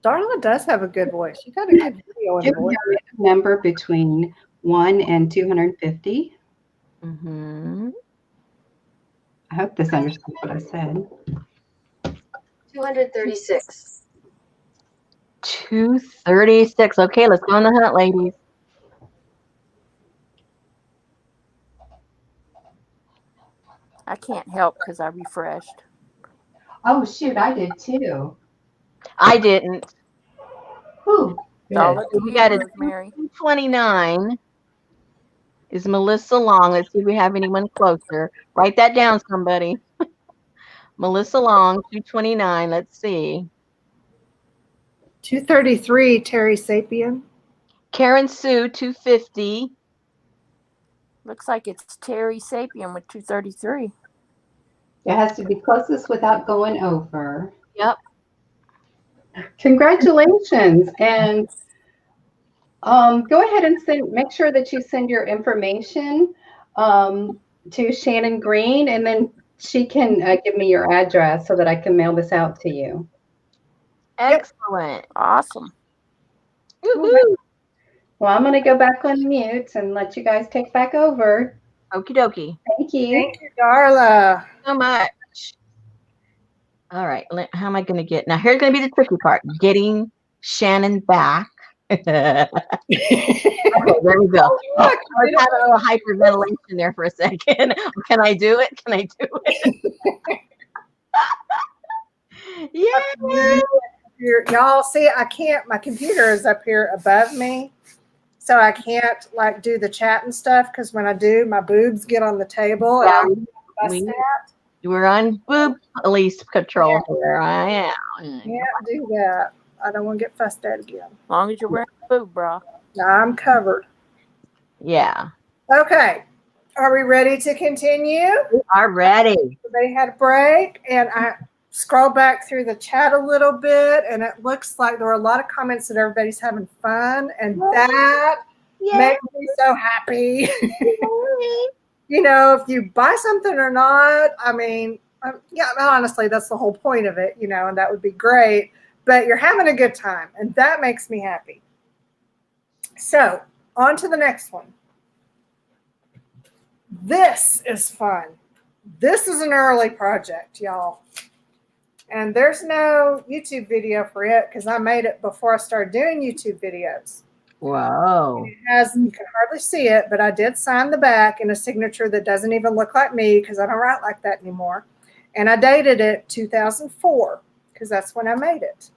Darla does have a good voice. You got a good video Give and me voice. a number between 1 and 250. Mm-hmm. I hope this understands what I said. 236. 236. Okay, let's go on the hunt, ladies. I can't help because I refreshed. Oh, shoot. I did too. I didn't. Ooh, It's all good. up to We you, got a Rosemary. 229 is Melissa Long. Let's see if we have anyone closer. Write that down, somebody. Melissa Long, 229. Let's see. 233, Terry Sapien. Karen Sue, 250. Looks like it's Terry Sapien with 233. It has to be closest without going over. Yep. Congratulations. And go ahead and make sure that you send your information to Shannon Green, and then she can give me your address so that I can mail this out to you. Excellent. Awesome. Woohoo. Well, I'm going to go back on mute and let you guys take back over. Okie dokie. Thank you. Thank you, Darla. So much. All right. How am I going to get? Now, here's going to be the tricky part. Getting Shannon back. Okay, there we go. I was having a little hyperventilation there for a second. Can I do it? Can I do it? Yeah. Y'all see, I can't, my computer is up here above me. So I can't like do the chat and stuff because when I do, my boobs get on the table and We're on boob police control here. I am. Can't do that. I don't want to get fussed at again. As long as you're wearing a boob bra. I'm covered. Yeah. Okay. Are we ready to continue? We are ready. They had a break and I scrolled back through the chat a little bit and it looks like there were a lot of comments that everybody's having fun and that makes me so happy. You know, if you buy something or not, I mean, yeah, honestly, that's the whole point of it, you know, and that would be great, but you're having a good time and that makes me happy. So on to the next one. This is fun. This is an early project, y'all. And there's no YouTube video for it because I made it before I started doing YouTube videos. Whoa. It has, you can hardly see it, but I did sign the back in a signature that doesn't even look like me because I don't write like that anymore. And I dated it 2004 because that's when I made it.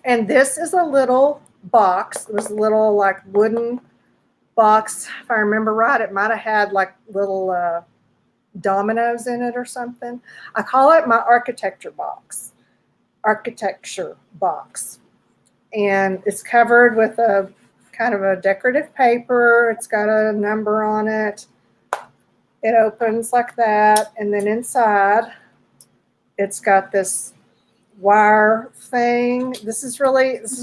And this is a little box. It was a little like wooden box. If I remember right, it might have had like little dominoes in it or something. I call it my architecture box. And it's covered with a kind of a decorative paper. It's got a number on it. It opens like that. And then inside, it's got this wire thing. This is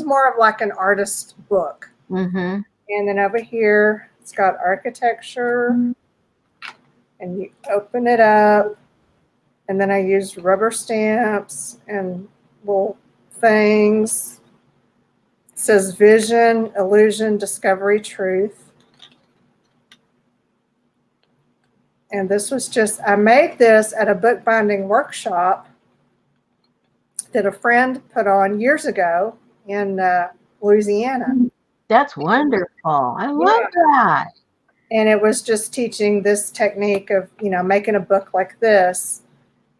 more of like an artist book. Mm-hmm. And then over here, it's got architecture. And you open it up. And then I used rubber stamps and little things. It says vision, illusion, discovery, truth. And this was I made this at a bookbinding workshop that a friend put on years ago in Louisiana. That's wonderful. I love that. And it was just teaching this technique of, you know, making a book like this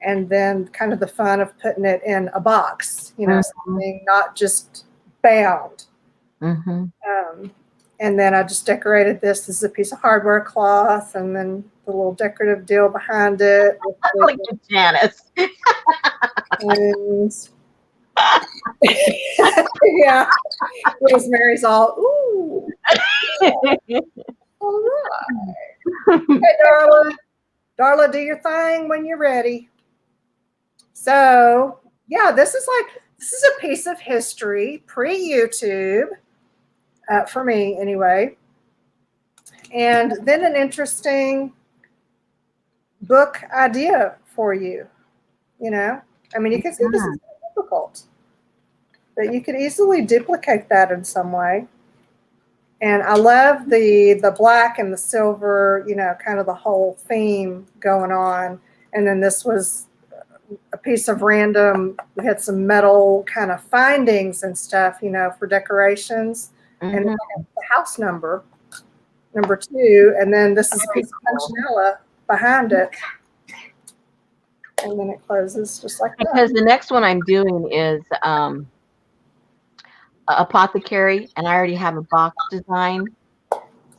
and then kind of the fun of putting it in a box, you know, something not just bound. Mm-hmm. And then I just decorated this as a piece of hardware cloth and then the little decorative deal behind it. Look at Janice. And yeah, Rosemary's all, ooh. All right. Hey, Darla. Darla, do your thing when you're ready. So yeah, this is a piece of history pre-YouTube for me anyway. And then an interesting book idea for you. You know, I mean, you can see this is difficult, but you could easily duplicate that in some way. And I love the black and the silver, you know, kind of the whole theme going on. And then this was a piece of random, we had some metal kind of findings and stuff, you know, for decorations. And then the house number 2. And then this is a piece of punchinella behind it. And then it closes just like that. Because the next one I'm doing is apothecary, and I already have a box design.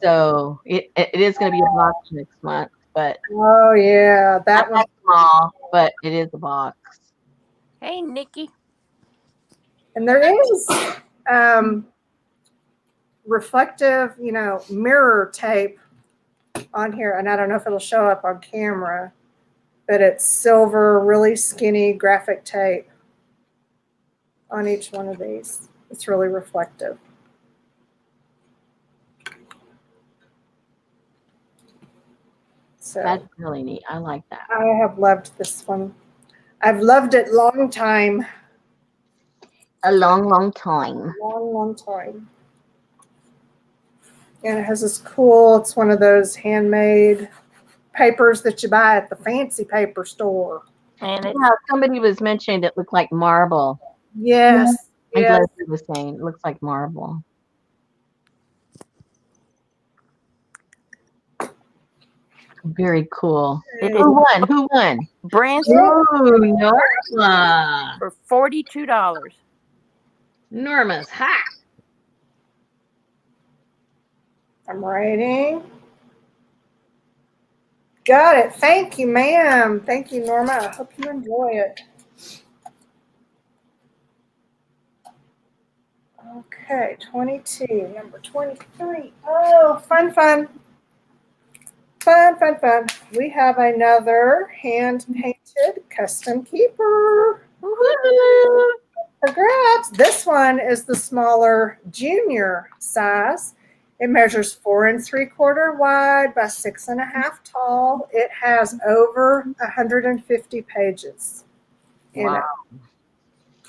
So it is going to be a box next month, but oh yeah, that one's small, but it is a box. Hey, Nikki. And there is reflective, you know, mirror tape on here, and I don't know if it'll show up on camera, but it's silver, really skinny graphic tape on each one of these. It's really reflective. So That's really neat. I like that. I have loved this one. I've loved it long time. A long, long time. Long time. And it has this cool, it's one of those handmade papers that you buy at the fancy paper store. And it, Yeah, somebody was mentioning it looked like marble. Yes. I'm Yes. glad you was saying it looks like marble. Very cool. Who won? Who won? Branson Oh, Norma. for $42. Norma's hot. I'm writing. Got it. Thank you, ma'am. Thank you, Norma. I hope you enjoy it. Okay, 22, number 23. Oh, fun, fun. Fun, fun, fun. We have another hand-painted custom keeper. Woohoo! Congrats. This one is the smaller junior size. It measures 4 3/4 wide by 6.5 tall. It has over 150 pages in it.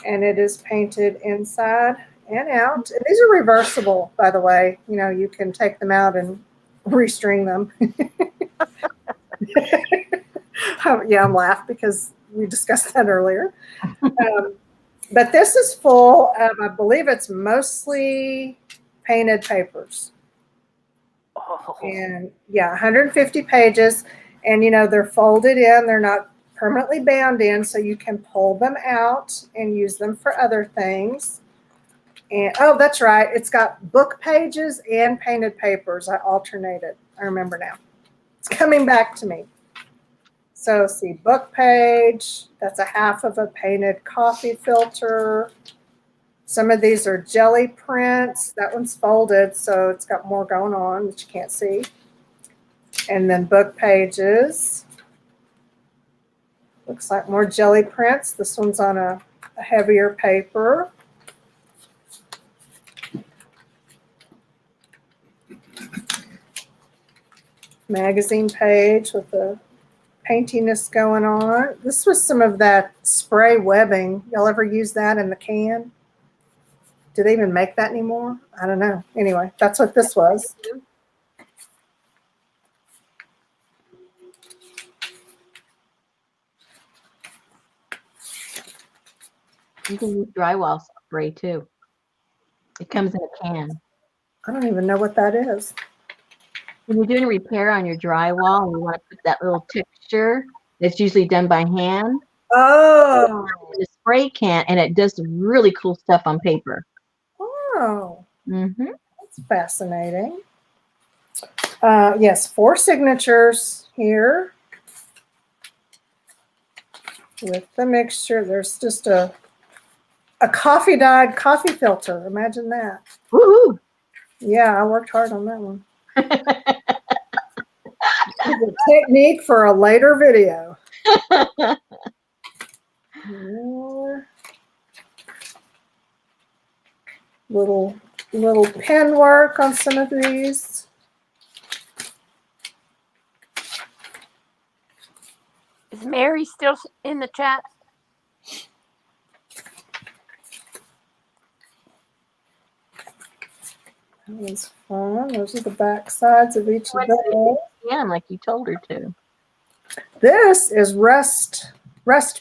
And it is painted inside and out. And these are reversible, by the way. You know, you can take them out and restring them. Yeah, I'm laughing because we discussed that earlier. But this is full of, I believe it's mostly painted papers. Oh. And yeah, 150 pages. And, you know, they're folded in. They're not permanently bound in, so you can pull them out and use them for other things. And, oh, that's right. It's got book pages and painted papers. I alternated. I remember now. It's coming back to me. So see, book page, that's a half of a painted coffee filter. Some of these are jelly prints. That one's folded, so it's got more going on that you can't see. And then book pages. Looks like more jelly prints. This one's on a heavier paper. Magazine page with the paintiness going on. This was some of that spray webbing. Y'all ever use that in the can? Do they even make that anymore? I don't know. Anyway, that's what this was. You can use drywall spray too. It comes in a can. I don't even know what that is. When you're doing a repair on your drywall and you want to put that little texture that's usually done by hand, Oh. in a spray can, and it does some really cool stuff on paper. Oh. Mm-hmm. That's fascinating. Yes, 4 signatures here with the mixture. There's just a coffee-dyed coffee filter. Imagine that. Woohoo! Yeah, I worked hard on that one. It's a technique for a later video. More little pen work on some of these. Is Mary still in the chat? That was fun. Those are the back sides of each of those. Yeah, like you told her to. This is rust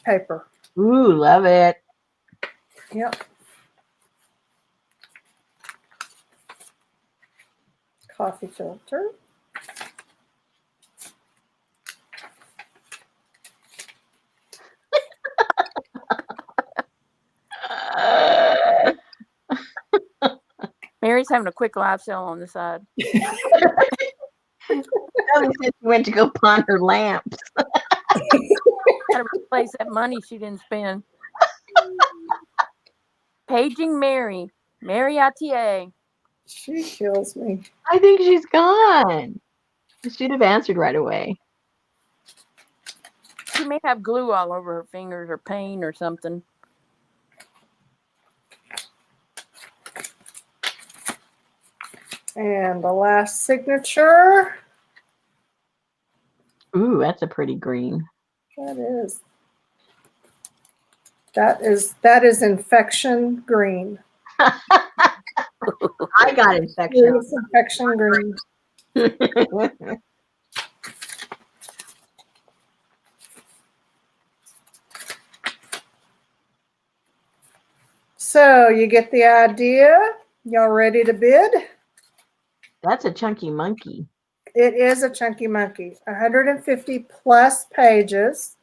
paper. Ooh, love it. Yep. Coffee filter. Mary's having a quick live sale on the side. Ellie said she went to go pawn her lamps. Gotta replace that money she didn't spend. Paging Mary. Mary ITA. She kills me. I think she's gone. She'd have answered right away. She may have glue all over her fingers or paint or something. And the last signature. Ooh, that's a pretty green. That is infection green. I got infection. It's infection green. So you get the idea. Y'all ready to bid? That's a chunky monkey. It is a chunky monkey. 150 plus pages.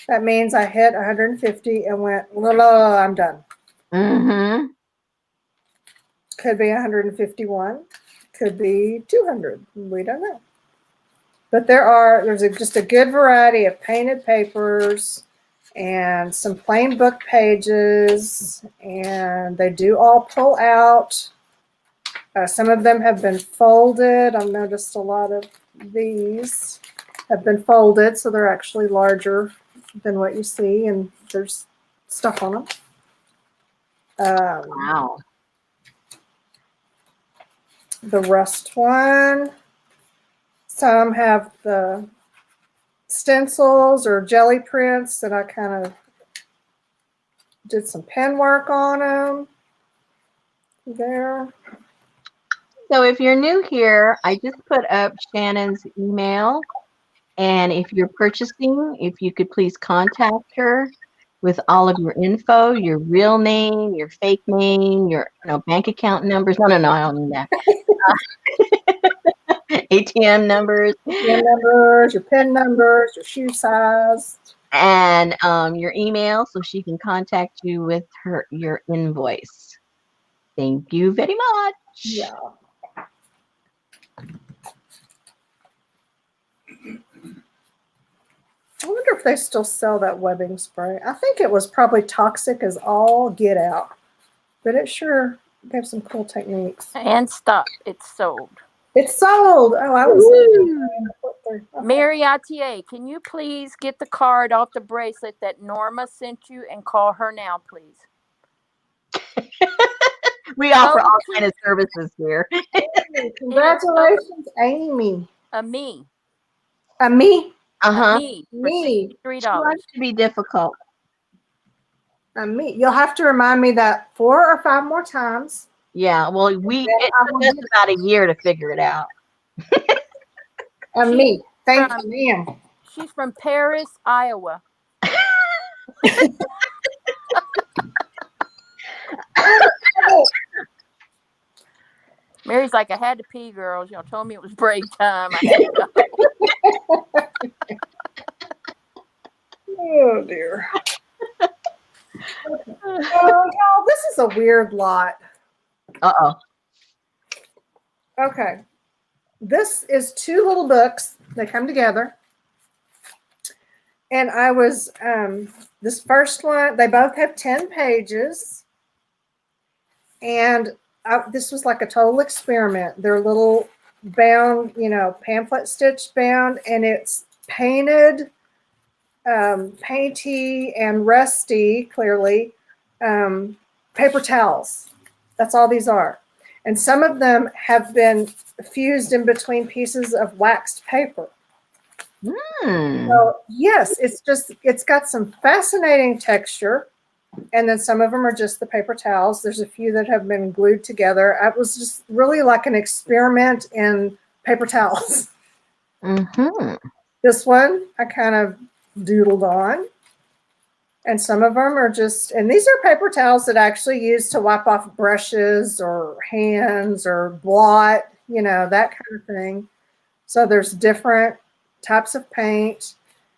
That means I hit 150 and went, la, I'm done. Mm-hmm. Could be 151. Could be 200. We don't know. But there's just a good variety of painted papers and some plain book pages. And they do all pull out. Some of them have been folded. I've noticed a lot of these have been folded, so they're actually larger than what you see, and there's stuff on them. Wow. The rust one. Some have the stencils or jelly prints that I kind of did some pen work on them. There. So if you're new here, I just put up Shannon's email. And if you're purchasing, if you could please contact her with all of your info, your real name, your fake name, your bank account numbers. No, I don't need that. ATM numbers. ATM numbers, your pen numbers, your shoe size. And your email so she can contact you with your invoice. Thank you very much. Yeah. I wonder if they still sell that webbing spray. I think it was probably toxic as all get out, but it sure gave some cool techniques. And stop. It's sold. It's sold. Oh, I was. Mary ITA, can you please get the card off the bracelet that Norma sent you and call her now, please? We offer all kinds of services here. Congratulations, Amy. Me. Me? Uh-huh. Me. For $63. She wants to be difficult. Me. You'll have to remind me that 4 or 5 more times. Yeah, well, it took us about a year to figure it out. Me. Thank you, ma'am. She's from Paris, Iowa. Mary's like, I had to pee, girls. Y'all told me it was break time. I had to go. Oh, dear. Y'all, this is a weird lot. Uh-oh. Okay. This is 2 little books. They come together. And I was, this first one, they both have 10 pages. And this was like a total experiment. They're little bound, pamphlet stitch bound, and it's painted painty and rusty, clearly, paper towels. That's all these are. And some of them have been fused in between pieces of waxed paper. So yes, it's got some fascinating texture. And then some of them are just the paper towels. There's a few that have been glued together. It was just really like an experiment in paper towels. This one I kind of doodled on. And some of them are just, and these are paper towels that I actually use to wipe off brushes or hands or blot, you know, that kind of thing. So there's different types of paint.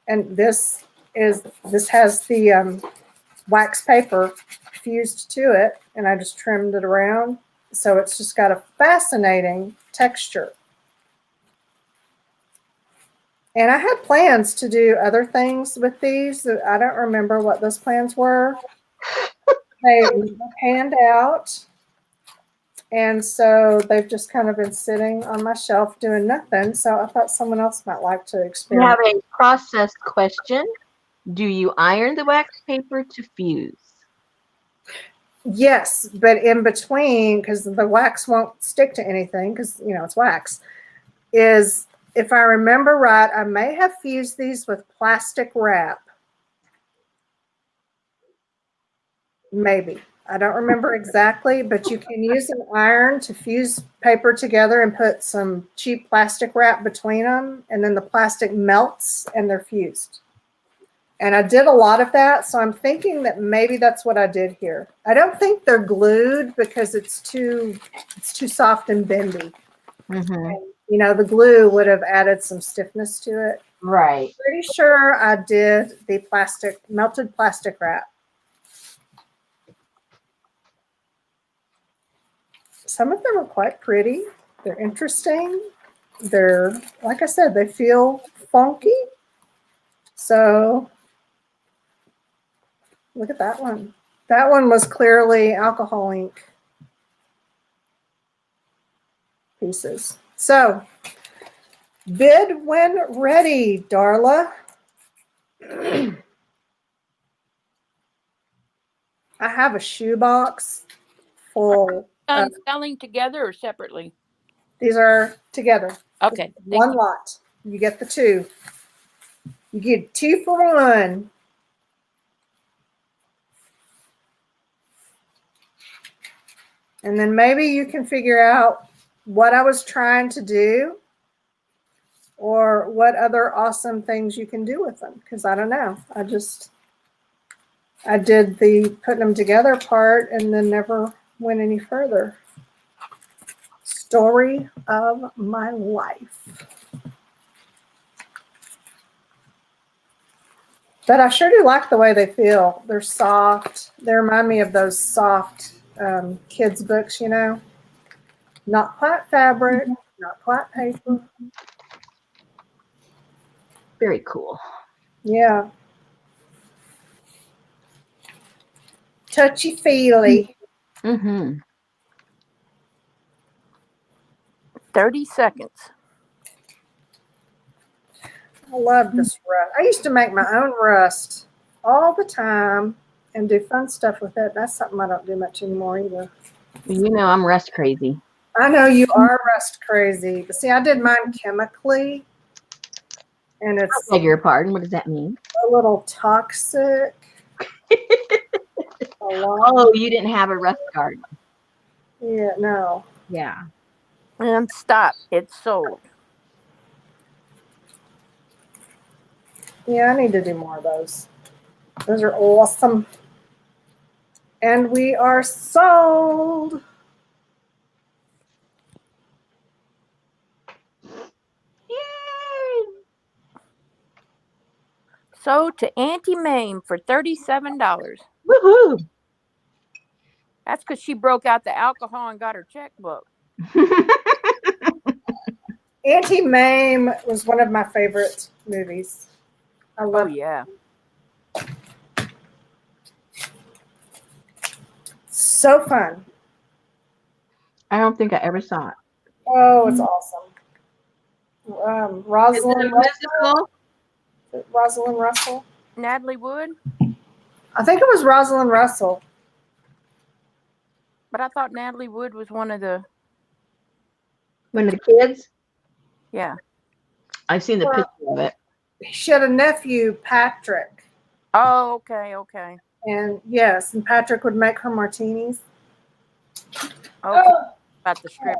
And this has the wax paper fused to it, and I just trimmed it around. So it's just got a fascinating texture. And I had plans to do other things with these. I don't remember what those plans were. They panned out. And so they've just kind of been sitting on my shelf doing nothing. So I thought someone else might like to We experiment. have a process question. Do you iron the wax paper to fuse? Yes, but in between, because the wax won't stick to anything, because, you know, it's wax, is, if I remember right, I may have fused these with plastic wrap. Maybe. I don't remember exactly, but you can use an iron to fuse paper together and put some cheap plastic wrap between them, and then the plastic melts and they're fused. And I did a lot of that, so I'm thinking that maybe that's what I did here. I don't think they're glued because it's too soft and bendy. And, you know, the glue would have added some stiffness to it. Right. Pretty sure I did the melted plastic wrap. Some of them are quite pretty. They're interesting. They're, like I said, they feel funky. So look at that one. That one was clearly alcohol ink pieces. So bid when ready, Darla. I have a shoebox full. Selling together or separately? These are together. Okay. One lot. You get the two. You get 2 for 1. And then maybe you can figure out what I was trying to do or what other awesome things you can do with them. Because I don't know. I did the putting them together part and then never went any further. Story of my life. But I sure do like the way they feel. They're soft. They remind me of those soft kids' books, you know. Not quite fabric, not quite paper. Very cool. Yeah. Touchy-feely. 30 seconds. I love this rust. I used to make my own rust all the time and do fun stuff with it. That's something I don't do much anymore either. You know I'm rust crazy. I know you are rust crazy. But see, I did mine chemically. And it's I beg your pardon. What does that mean? a little toxic. Oh, you didn't have a rust guard. Yeah, no. Yeah. And stop. It's sold. Yeah, I need to do more of those. Those are awesome. And we are sold. Yay! Sold to Auntie Mame for $37. Woohoo! That's because she broke out the alcohol and got her checkbook. Auntie Mame was one of my favorite movies. I love Oh, yeah. So fun. I don't think I ever saw it. Oh, it's awesome. Is it Rosalind a musical? Russell. Natalie Wood? I think it was Rosalind Russell. But I thought Natalie Wood was one of the. One of the kids. Yeah. I've seen the Well, picture of it. She had a nephew, Patrick. Oh, okay, okay. And yes, and Patrick would make her martinis. Okay. About the strip.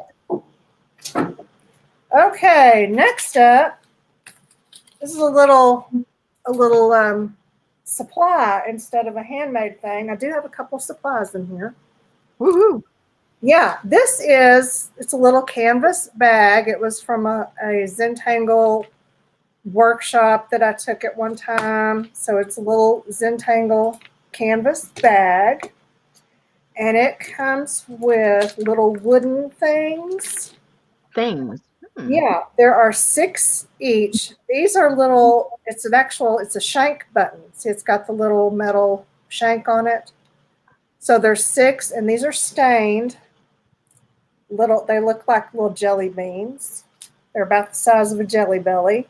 Okay, next up, this is a little supply instead of a handmade thing. I do have a couple supplies in here. Woohoo! Yeah, it's a little canvas bag. It was from a Zentangle workshop that I took at one time. So it's a little Zentangle canvas bag. And it comes with little wooden things. Things. Yeah, there are 6 each. These are little, it's a shank button. See, it's got the little metal shank on it. So there's 6, and these are stained. They look like little jelly beans. They're about the size of a jelly belly.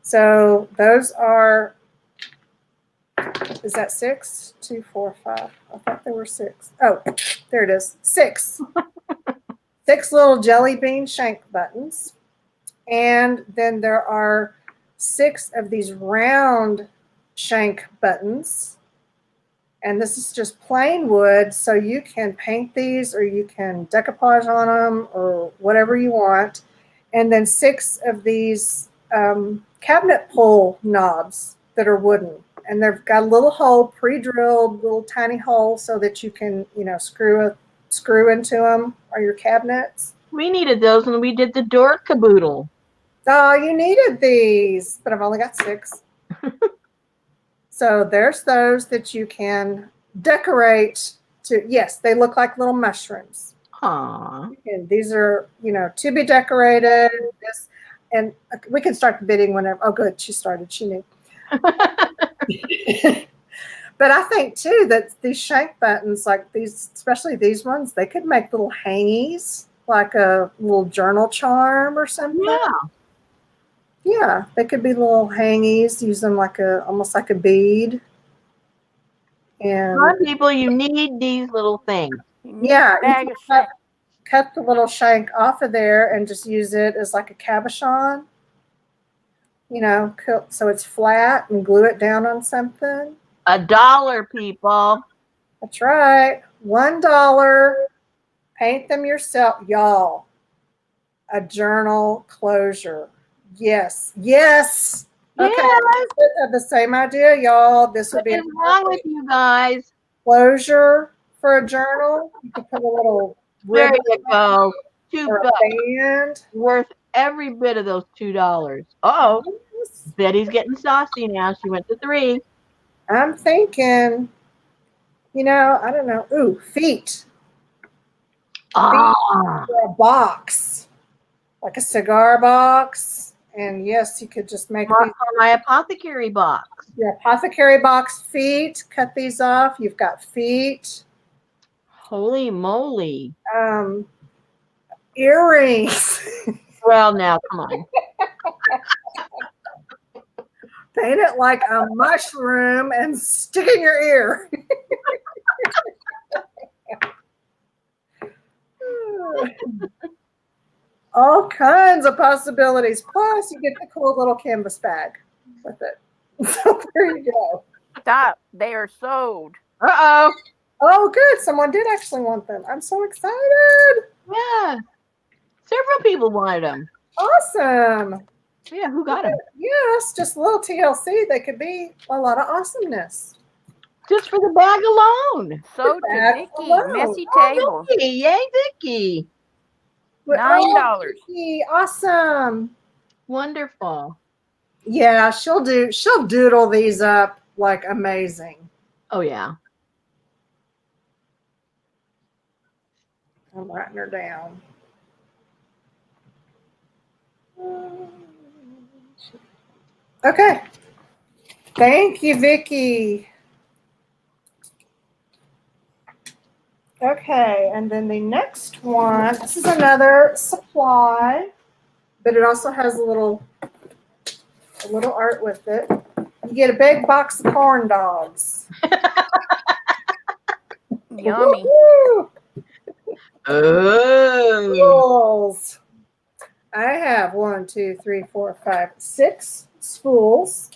So those are, is that 6? 2, 4, 5. I thought there were 6. Oh, there it is. 6. 6 little jelly bean shank buttons. And then there are 6 of these round shank buttons. And this is just plain wood, so you can paint these or you can decoupage on them or whatever you want. And then 6 of these cabinet pull knobs that are wooden. And they've got a little hole, pre-drilled, little tiny hole so that you can, screw into them or your cabinets. We needed those when we did the door caboodle. Oh, you needed these, but I've only got 6. So there's those that you can decorate to. Yes, they look like little mushrooms. Aww. And these are, to be decorated. And we can start the bidding whenever. Oh, good. She started. She knew. But I think, too, that these shank buttons, like these, especially these ones, they could make little hangies, like a little journal charm or something. Yeah. Yeah, they could be little hangies. Use them almost like a bead. And Some people, you need these little things. yeah, Bag you of can shank. cut the little shank off of there and just use it as like a cabochon. So it's flat and glue it down on something. $1, people. That's right. $1. Paint them yourself, y'all. A journal closure. Yes. Yes. Okay. Yes. The same idea, y'all. This would What be is wrong with you guys? closure for a journal. You could put a little There ribbon you go. $2. or a band. Worth every bit of those $2. Oh, Betty's getting saucy now. She went to 3. I'm thinking, I don't know. Ooh, feet. Ah. For a box, like a cigar box. And yes, you could just make For my apothecary box. your apothecary box feet. Cut these off. You've got feet. Holy moly. Earrings. Well, now, come on. Paint it like a mushroom and stick it in your ear. All kinds of possibilities. Plus, you get the cool little canvas bag with it. So there you go. Stop. They are sold. Uh-oh. Oh, good. Someone did actually want them. I'm so excited. Yeah. Several people wanted them. Awesome. Yeah, who got them? Yes, just a little TLC. They could be a lot of awesomeness. Just for the bag alone. Sold to Bag Vicky. alone. Messy Oh, table. Vicky. Yay, Vicky. $9. Vicky, awesome. Wonderful. Yeah, she'll doodle these up like amazing. Oh, yeah. I'm writing her down. Okay. Thank you, Vicky. Okay, and then the next one, this is another supply, but it also has a little art with it. You get a big box of corn dogs. Yummy. Woo-hoo! Oh. Spools. I have 6 spools.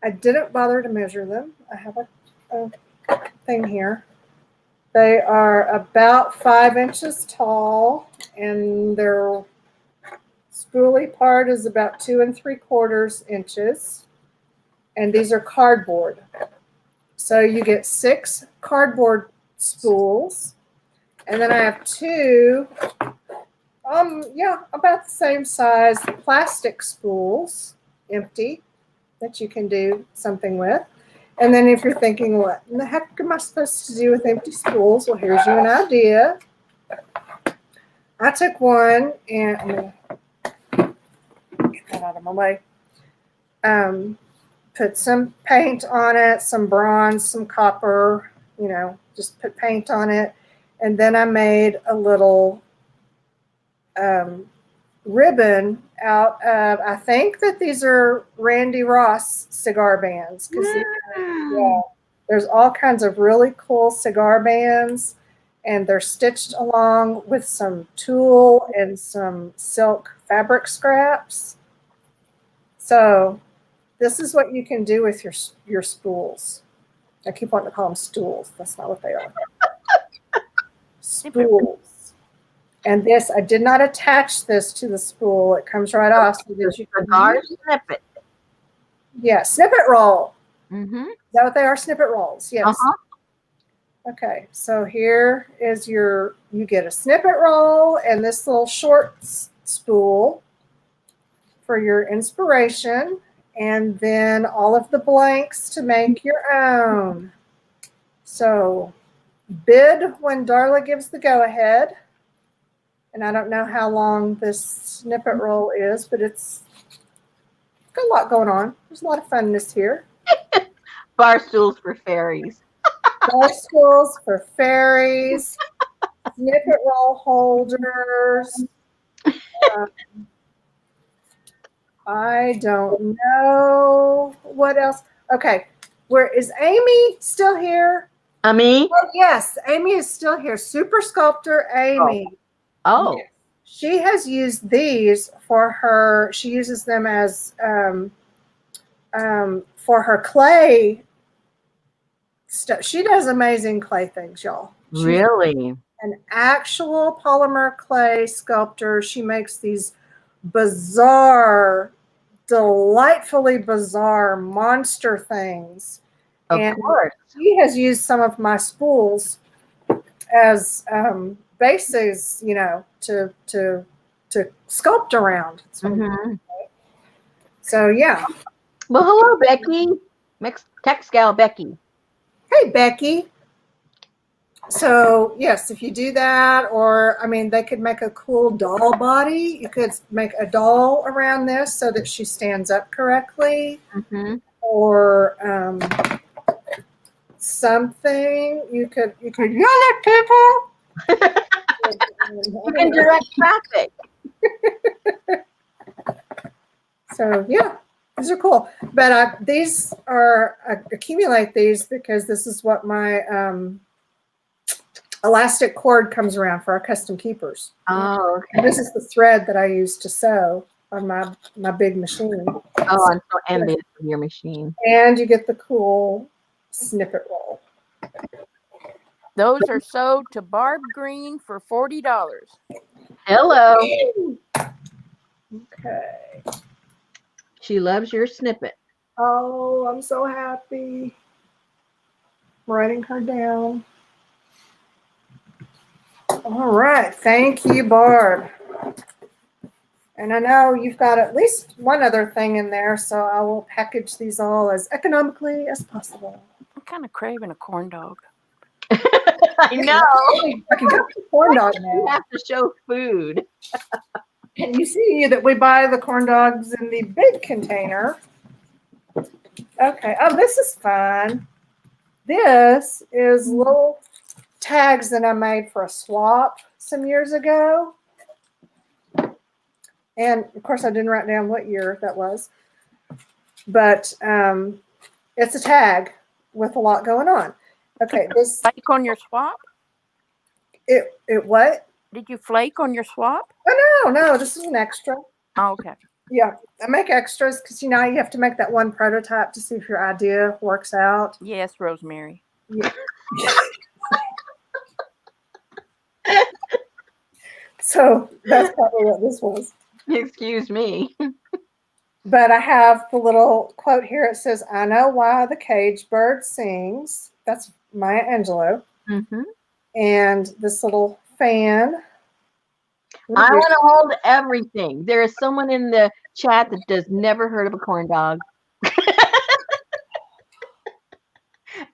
I didn't bother to measure them. I have a thing here. They are about 5 inches tall, and their spoolie part is about 2 3/4 inches. And these are cardboard. So you get 6 cardboard spools. And then I have 2, about the same size plastic spools, empty, that you can do something with. And then if you're thinking, what in the heck am I supposed to do with empty spools? Well, here's you an idea. I took one and I'm going to get that out of my way. Put some paint on it, some bronze, some copper, just put paint on it. And then I made a little ribbon out of, I think that these are Randy Ross cigar bands. Because there's all kinds of really cool cigar bands, and they're stitched along with some tulle and some silk fabric scraps. So this is what you can do with your spools. I keep wanting to call them stools. That's not what they are. Spools. And this, I did not attach this to the spool. It comes right off. So that you can snippet. Yeah, snippet roll. Mm-hmm. Is that what they are? Snippet rolls. Yes. Uh-huh. Okay, so here is you get a snippet roll and this little short spool for your inspiration, and then all of the blanks to make your own. So bid when Darla gives the go-ahead. And I don't know how long this snippet roll is, but it's got a lot going on. There's a lot of funness here. Bar stools for fairies. Bar stools for fairies. Snippet roll holders. I don't know what else. Okay, where is Amy still here? Amy? Oh, yes, Amy is still here. Super Sculptor Amy. Oh. Yes. She has used these for her. She uses them as for her clay stuff. She does amazing clay things, y'all. She's Really? an actual polymer clay sculptor. She makes these bizarre, delightfully bizarre monster things. Of course. She has used some of my spools as bases, to sculpt around. Mm-hmm. So yeah. Well, hello, Becky. Text gal Becky. Hey, Becky. So yes, if you do that, or they could make a cool doll body. You could make a doll around this so that she stands up correctly, Mm-hmm. or something. You could yell at people. You can direct traffic. So yeah, these are cool. But these are, I accumulate these because this is what my elastic cord comes around for our custom keepers. Oh, okay. And this is the thread that I use to sew on my big machine. Oh, I'm so envious of your machine. And you get the cool snippet roll. Those are sewed to Barb Green for $40. Hello. Okay. She loves your snippet. Oh, I'm so happy. I'm writing her down. All right. Thank you, Barb. And I know you've got at least one other thing in there, so I will package these all as economically as possible. I'm kind of craving a corn dog. I know. I can get the corn dog You now. have to show food. And you see that we buy the corn dogs in the big container. Okay. Oh, this is fun. This is little tags that I made for a swap some years ago. And of course, I didn't write down what year that was. But It's a tag with a lot going on. Okay, this Flake on your swap? it what? Did you flake on your swap? Oh no, this is an extra. Oh, okay. Yeah, I make extras because you have to make that one prototype to see if your idea works out. Yes, Rosemary. Yeah. So that's probably what this was. Excuse me. But I have the little quote here. It says, "I know why the caged bird sings." That's Maya Angelou. Mm-hmm. And this little fan. I want to hold everything. There is someone in the chat that does never heard of a corn dog.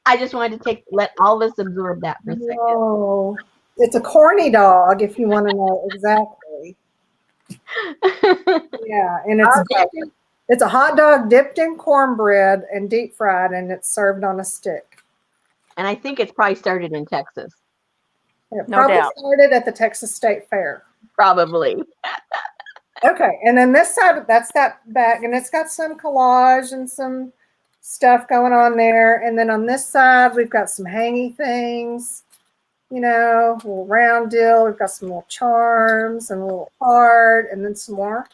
I just wanted to let all of us absorb that for a second. No, it's a corny dog, if you want to know exactly. Yeah, and it's a hot dog dipped in cornbread and deep fried, and it's served on a stick. And I think it's probably started in Texas. It No probably doubt. started at the Texas State Fair. Probably. Okay, and then this side, that's that back, and it's got some collage and some stuff going on there. And then on this side, we've got some hangy things, a little round deal. We've got some little charms and a little heart, and then some more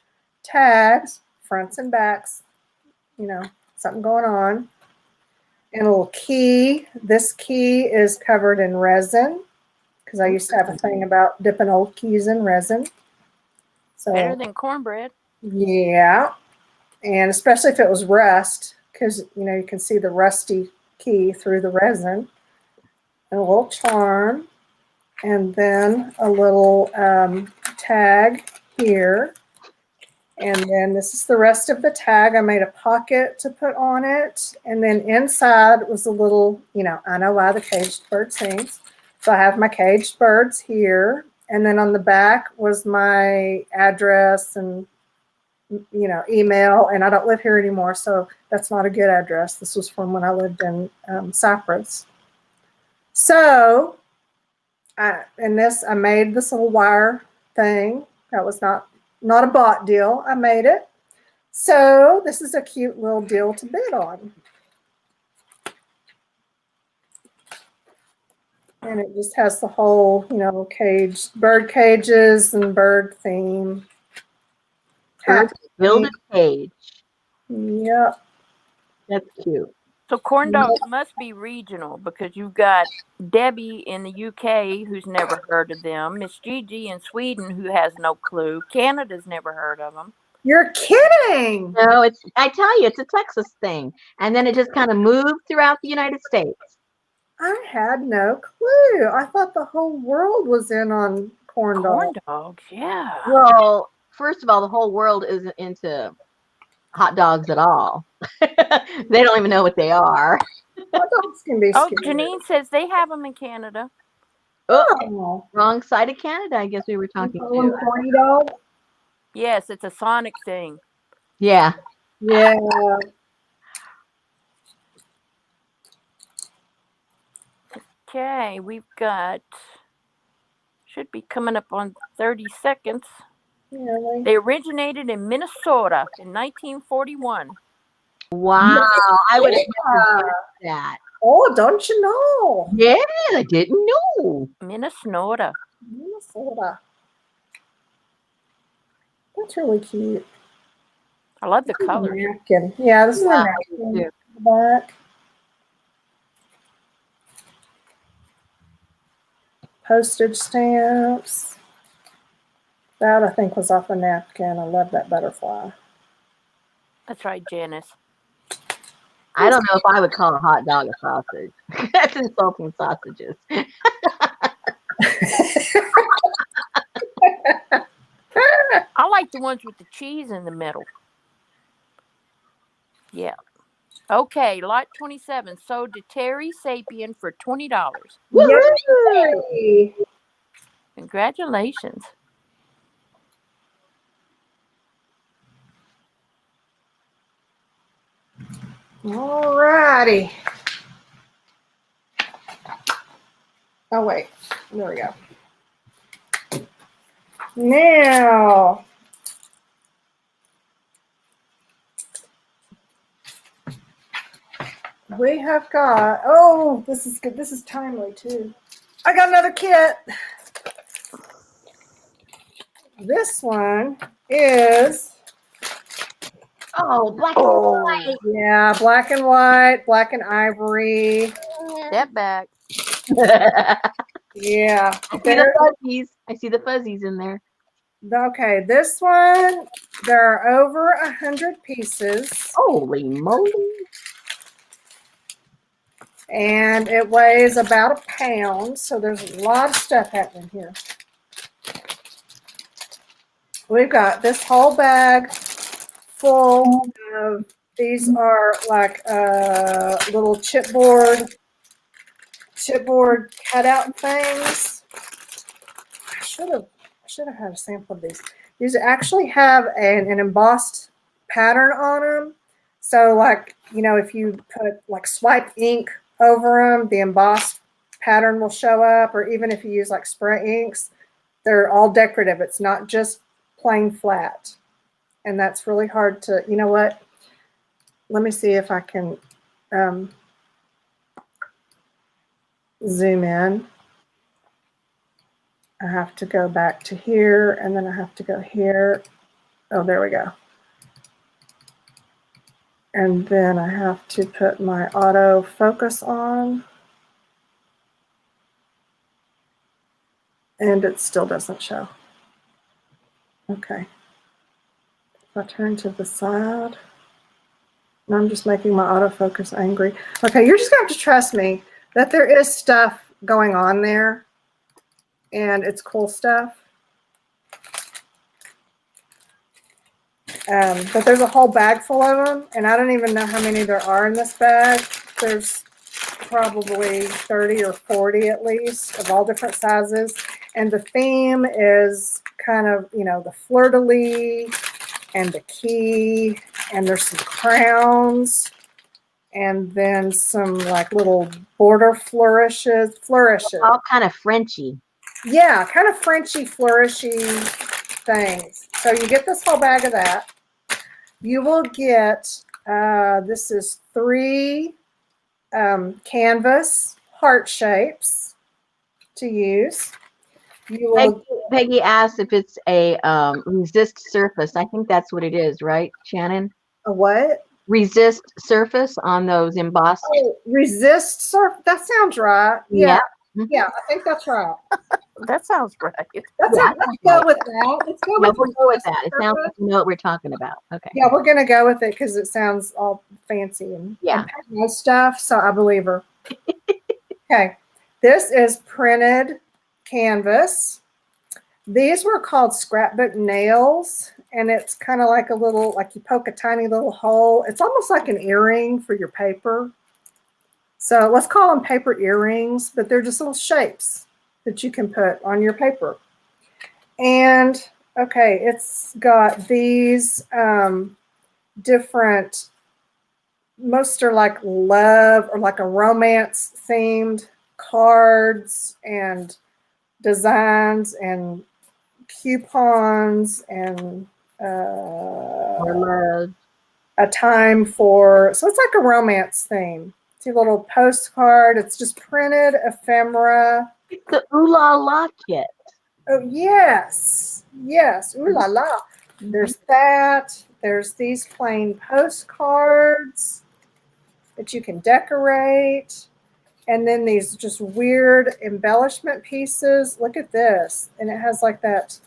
tags, fronts and backs, something going on. And a little key. This key is covered in resin because I used to have a thing about dipping old keys in resin. So, Better than cornbread. yeah, and especially if it was rust, because you can see the rusty key through the resin. And a little charm, and then a little tag here. And then this is the rest of the tag. I made a pocket to put on it. And then inside was a little, I know why the caged bird sings. So I have my caged birds here. And then on the back was my address and, email. And I don't live here anymore, so that's not a good address. This was from when I lived in Cyprus. So, I made this little wire thing. That was not a bought deal. I made it. So this is a cute little deal to bid on. And it just has the whole, bird cages and bird theme. Birds build a cage. Yep. That's cute. So corn dogs must be regional because you've got Debbie in the UK who's never heard of them, Miss Gigi in Sweden who has no clue, Canada's never heard of them. You're kidding. No, I tell you, it's a Texas thing. And then it just kind of moved throughout the United States. I had no clue. I thought the whole world was in on corn dogs. Corn dogs, yeah. Well, first of all, the whole world isn't into hot dogs at all. They don't even know what they are. Hot dogs can be Oh, scary. Janine says they have them in Canada. Oh, wrong side of Canada, I guess we were talking to. Corny dog? Yes, it's a Sonic thing. Yeah. Yeah. Okay, we've got, should be coming up on 30 seconds. Really? They originated in Minnesota in 1941. Wow. I would have never guessed that. Oh, don't you know? Yeah, I didn't know. Minnesota. Minnesota. That's really cute. I love the colors. Napkin. Yeah, this is a napkin. Yeah. Back. Postage stamps. That I think was off a napkin. I love that butterfly. That's right, Janice. I don't know if I would call a hot dog a sausage. That's insulting sausages. I like the ones with the cheese in the middle. Yeah. Okay, lot 27 sold to Terry Sapien for $20. Yay! Congratulations. All righty. Oh, wait. There we go. Now, we have got, oh, this is good. This is timely too. I got another kit. This one is, Oh, black and white. yeah, black and white, black and ivory. Step back. Yeah. I see the fuzzies. I see the fuzzies in there. Okay, this one, there are over 100 pieces. Holy moly. And it weighs about a pound, so there's a lot of stuff happening here. We've got this whole bag full of, these are like little chipboard cutout things. I should have had a sample of these. These actually have an embossed pattern on them. So like, you know, if you put like swipe ink over them, the embossed pattern will show up, or even if you use like spray inks, they're all decorative. It's not just plain flat. And that's really hard to, you know what? Let me see if I can zoom in. I have to go back to here, and then I have to go here. Oh, there we go. And then I have to put my auto focus on. And it still doesn't show. Okay. If I turn to the side, and I'm just making my autofocus angry. Okay, you're just going to have to trust me that there is stuff going on there, and it's cool stuff. But there's a whole bag full of them, and I don't even know how many there are in this bag. There's probably 30 or 40 at least of all different sizes. And the theme is kind of, you know, the fleur-de-lis and the key, and there's some crowns, and then some like little border flourishes. All kind of Frenchy. Yeah, kind of Frenchy, flourishy things. So you get this whole bag of that. You will get, this is 3 canvas heart shapes to use. You will, Peggy asked if it's a resist surface. I think that's what it is, right, Shannon? a what? Resist surface on those embossed. Oh, resist surface. That sounds right. Yeah. Yeah, I think that's right. That sounds right. That's Yeah, it. Let's go with that. Let's go No, with we'll go with that. It sounds like you know what we're talking about. Okay. Yeah, we're gonna go with it because it sounds all fancy and Yeah. nice stuff. So I believe her. Okay, this is printed canvas. These were called scrapbook nails, and it's kind of like a little, like you poke a tiny little hole. It's almost like an earring for your paper. So let's call them paper earrings, but they're just little shapes that you can put on your paper. And okay, it's got these different, most are like love or like a romance themed cards and designs and coupons and Or a time for, so it's like a romance theme. It's a little postcard. It's just printed ephemera. the Ooh La La kit. Oh, yes. Yes. Ooh la la. There's that. There's these plain postcards that you can decorate. And then these just weird embellishment pieces. Look at this. And it has like that,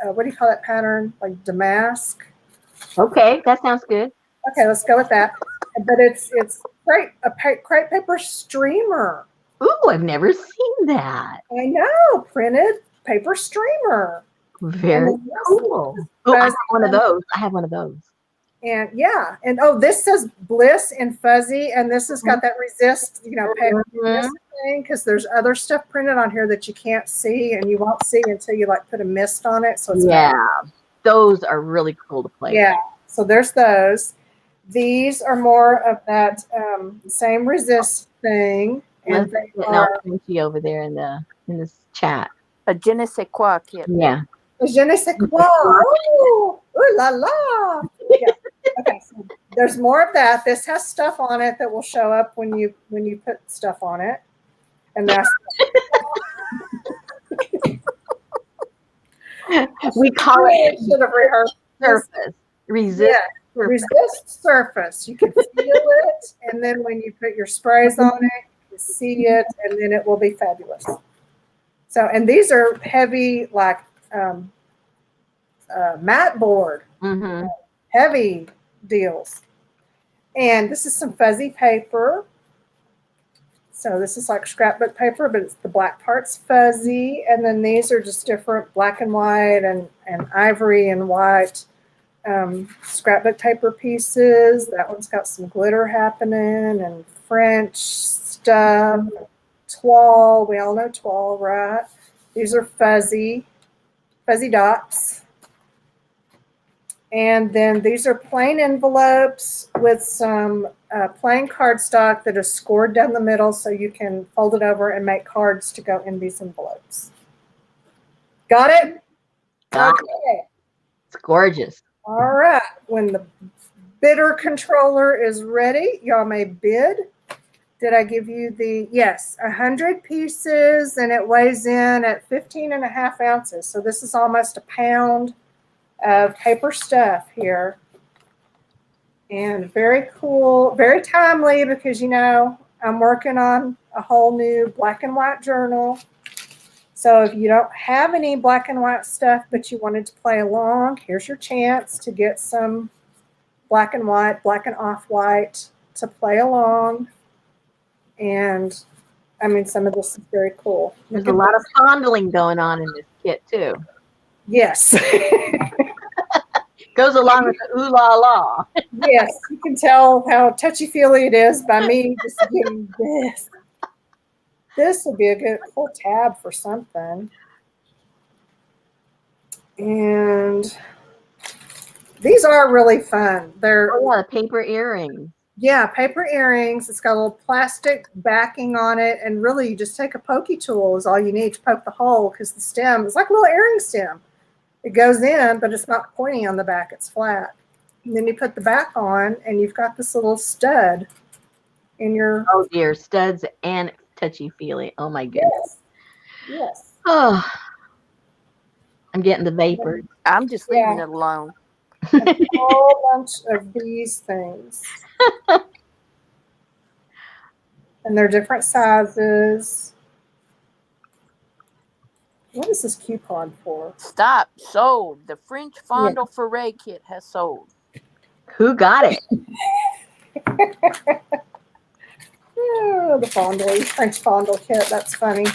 what do you call that pattern? Like damask. Okay, that sounds good. Okay, let's go with that. But it's crepe paper streamer. Ooh, I've never seen that. I know, printed paper streamer. Very cool. Oh, I have one of those. I have one of those. And yeah, and oh, this says bliss and fuzzy, and this has got that resist, you know, paper thing, because there's other stuff printed on here that you can't see, and you won't see until you like put a mist on it. So it's those are really cool to play. Yeah, so there's those. These are more of that same resist thing, and they are Frenchy over there in this chat. A je ne sais quoi kit. Yeah. je ne sais quoi. Oh, ooh la la. Yeah. Okay, so there's more of that. This has stuff on it that will show up when you put stuff on it, and that's We call it should have rehearsed surface. Resist Yeah, surface. resist surface. You can feel it, and then when you put your sprays on it, you can see it, and then it will be fabulous. So, and these are heavy, like mat board, Mm-hmm. heavy deals. And this is some fuzzy paper. So this is like scrapbook paper, but it's the black part's fuzzy, and then these are just different black and white and ivory and white scrapbook paper pieces. That one's got some glitter happening and French stuff. Toile, we all know toile, right? These are fuzzy dots. And then these are plain envelopes with some plain cardstock that is scored down the middle so you can fold it over and make cards to go in these envelopes. Got it? Got Okay. It's gorgeous. All right. When the bidder controller is ready, y'all may bid. Did I give you the, yes, 100 pieces, and it weighs in at 15.5 ounces. So this is almost a pound of paper stuff here. And very cool, very timely, because, you know, I'm working on a whole new black and white journal. So if you don't have any black and white stuff, but you wanted to play along, here's your chance to get some black and white, black and off-white to play along. And I mean, some of this is very cool. There's a lot of fondling going on in this kit too. Yes. Goes along with the ooh la la. Yes, you can tell how touchy-feely it is by me just getting this. This would be a good cool tab for something. And these are really fun. They're Oh yeah, the paper earrings. Yeah, paper earrings. It's got a little plastic backing on it, and really you just take a pokey tool is all you need to poke the hole, because the stem is like a little earring stem. It goes in, but it's not pointy on the back, it's flat. And then you put the back on, and you've got this little stud in your... Oh dear, studs and touchy-feely. Oh my goodness. Yes. Yes. Oh, I'm getting the vapors. I'm just leaving it alone. A whole bunch of these things. And they're different sizes. What is this coupon for? Stop. Sold. The French Fondle Foray kit has sold. Who got it? Oh, the fondle, French fondle kit. That's funny.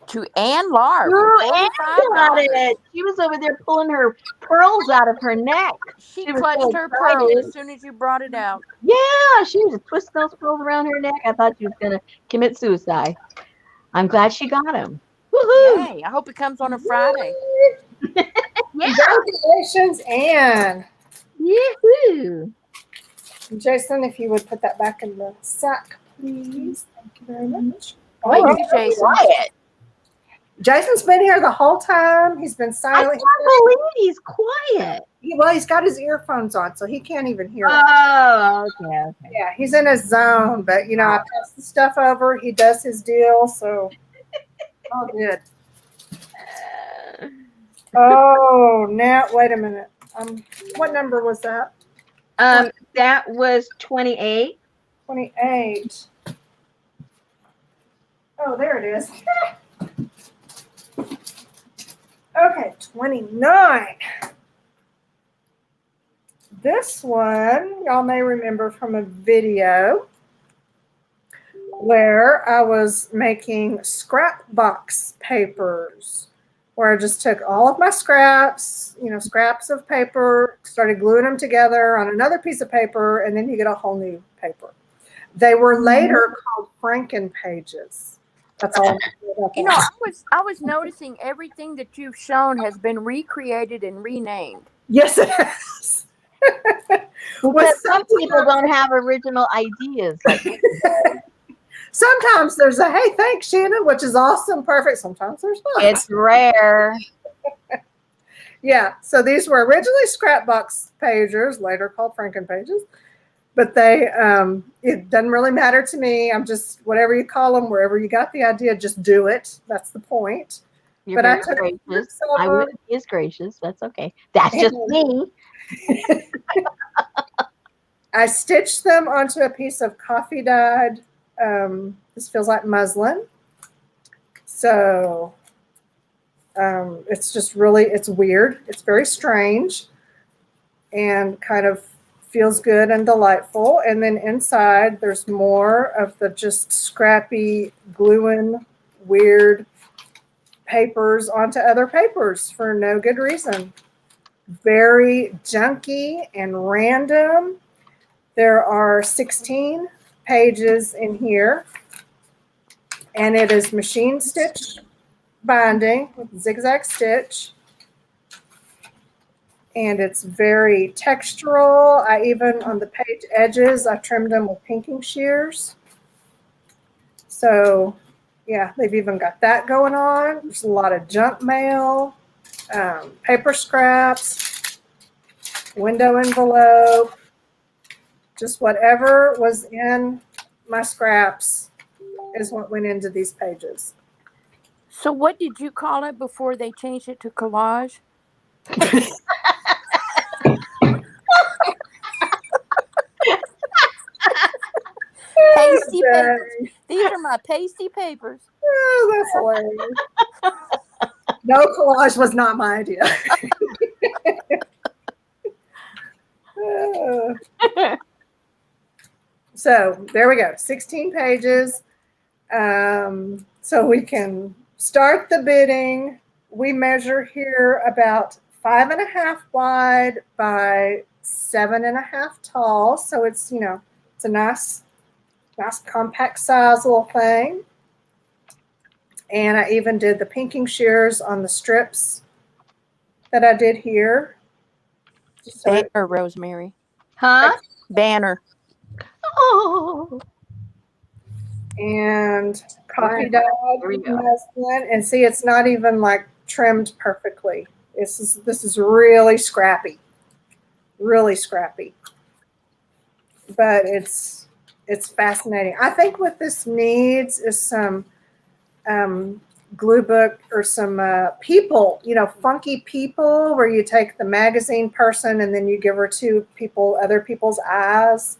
To Ann Lar. Ooh, for Ann got $45. it. She was over there pulling her pearls out of her neck. She She was clutched so her excited. pearl as soon as you brought it out. Yeah, she was twisting those pearls around her neck. I thought she was going to commit suicide. I'm glad she got them. Woohoo! Yay. I hope it comes on a Friday. Yeah. Congratulations, Anne. Yahoo! Jason, if you would put that back in the sack, please. Thank you very much. Thank Oh, you, Jason. Quiet. Jason's been here the whole time. He's been I silent. can't believe he's quiet. Well, he's got his earphones on, so he can't even hear us. Oh, okay. Yeah, he's in his zone, but, you know, I pass the stuff over. He does his deal, so all good. Oh, now, wait a minute. What number was that? That was 28. 28. Oh, there it is. Okay, 29. This one, y'all may remember from a video where I was making scrap box papers, where I just took all of my scraps, you know, scraps of paper, started gluing them together on another piece of paper, and then you get a whole new paper. They were later called Franken pages. That's all. You know, I was noticing everything that you've shown has been recreated and renamed. Yes, it has. Because some people don't have original ideas. Sometimes there's a, hey, thanks, Shannon, which is awesome, perfect. Sometimes there's not. It's rare. Yeah, so these were originally scrapbox pagers, later called Franken pages. But they, it doesn't really matter to me. I'm just, whatever you call them, wherever you got the idea, just do it. That's the point. You're But I very took gracious. clips of My them, witness is gracious. That's okay. That's just and me. I stitched them onto a piece of coffee dyed, this feels like muslin. So it's just really, it's weird. It's very strange and kind of feels good and delightful. And then inside there's more of the just scrappy gluing weird papers onto other papers for no good reason. Very junky and random. There are 16 pages in here, and it is machine stitch binding with zigzag stitch. And it's very textural. I even, on the page edges, I trimmed them with pinking shears. So yeah, they've even got that going on. There's a lot of junk mail, paper scraps, window envelope, just whatever was in my scraps is what went into these pages. So what did you call it before they changed it to collage? Pasty papers. These are my pasty papers. Oh, that's hilarious. No, collage was not my idea. So there we go, 16 pages. So we can start the bidding. We measure here about 5.5 wide by 7.5 tall. So it's, you know, it's a nice compact size little thing. And I even did the pinking shears on the strips that I did here. So, Banner, Rosemary. Huh? Banner. Oh. and coffee Right. dyed There we go. muslin. And see, it's not even like trimmed perfectly. This is really scrappy. Really scrappy. But it's fascinating. I think what this needs is some glue book or some people, you know, funky people, where you take the magazine person and then you give her to people, other people's eyes,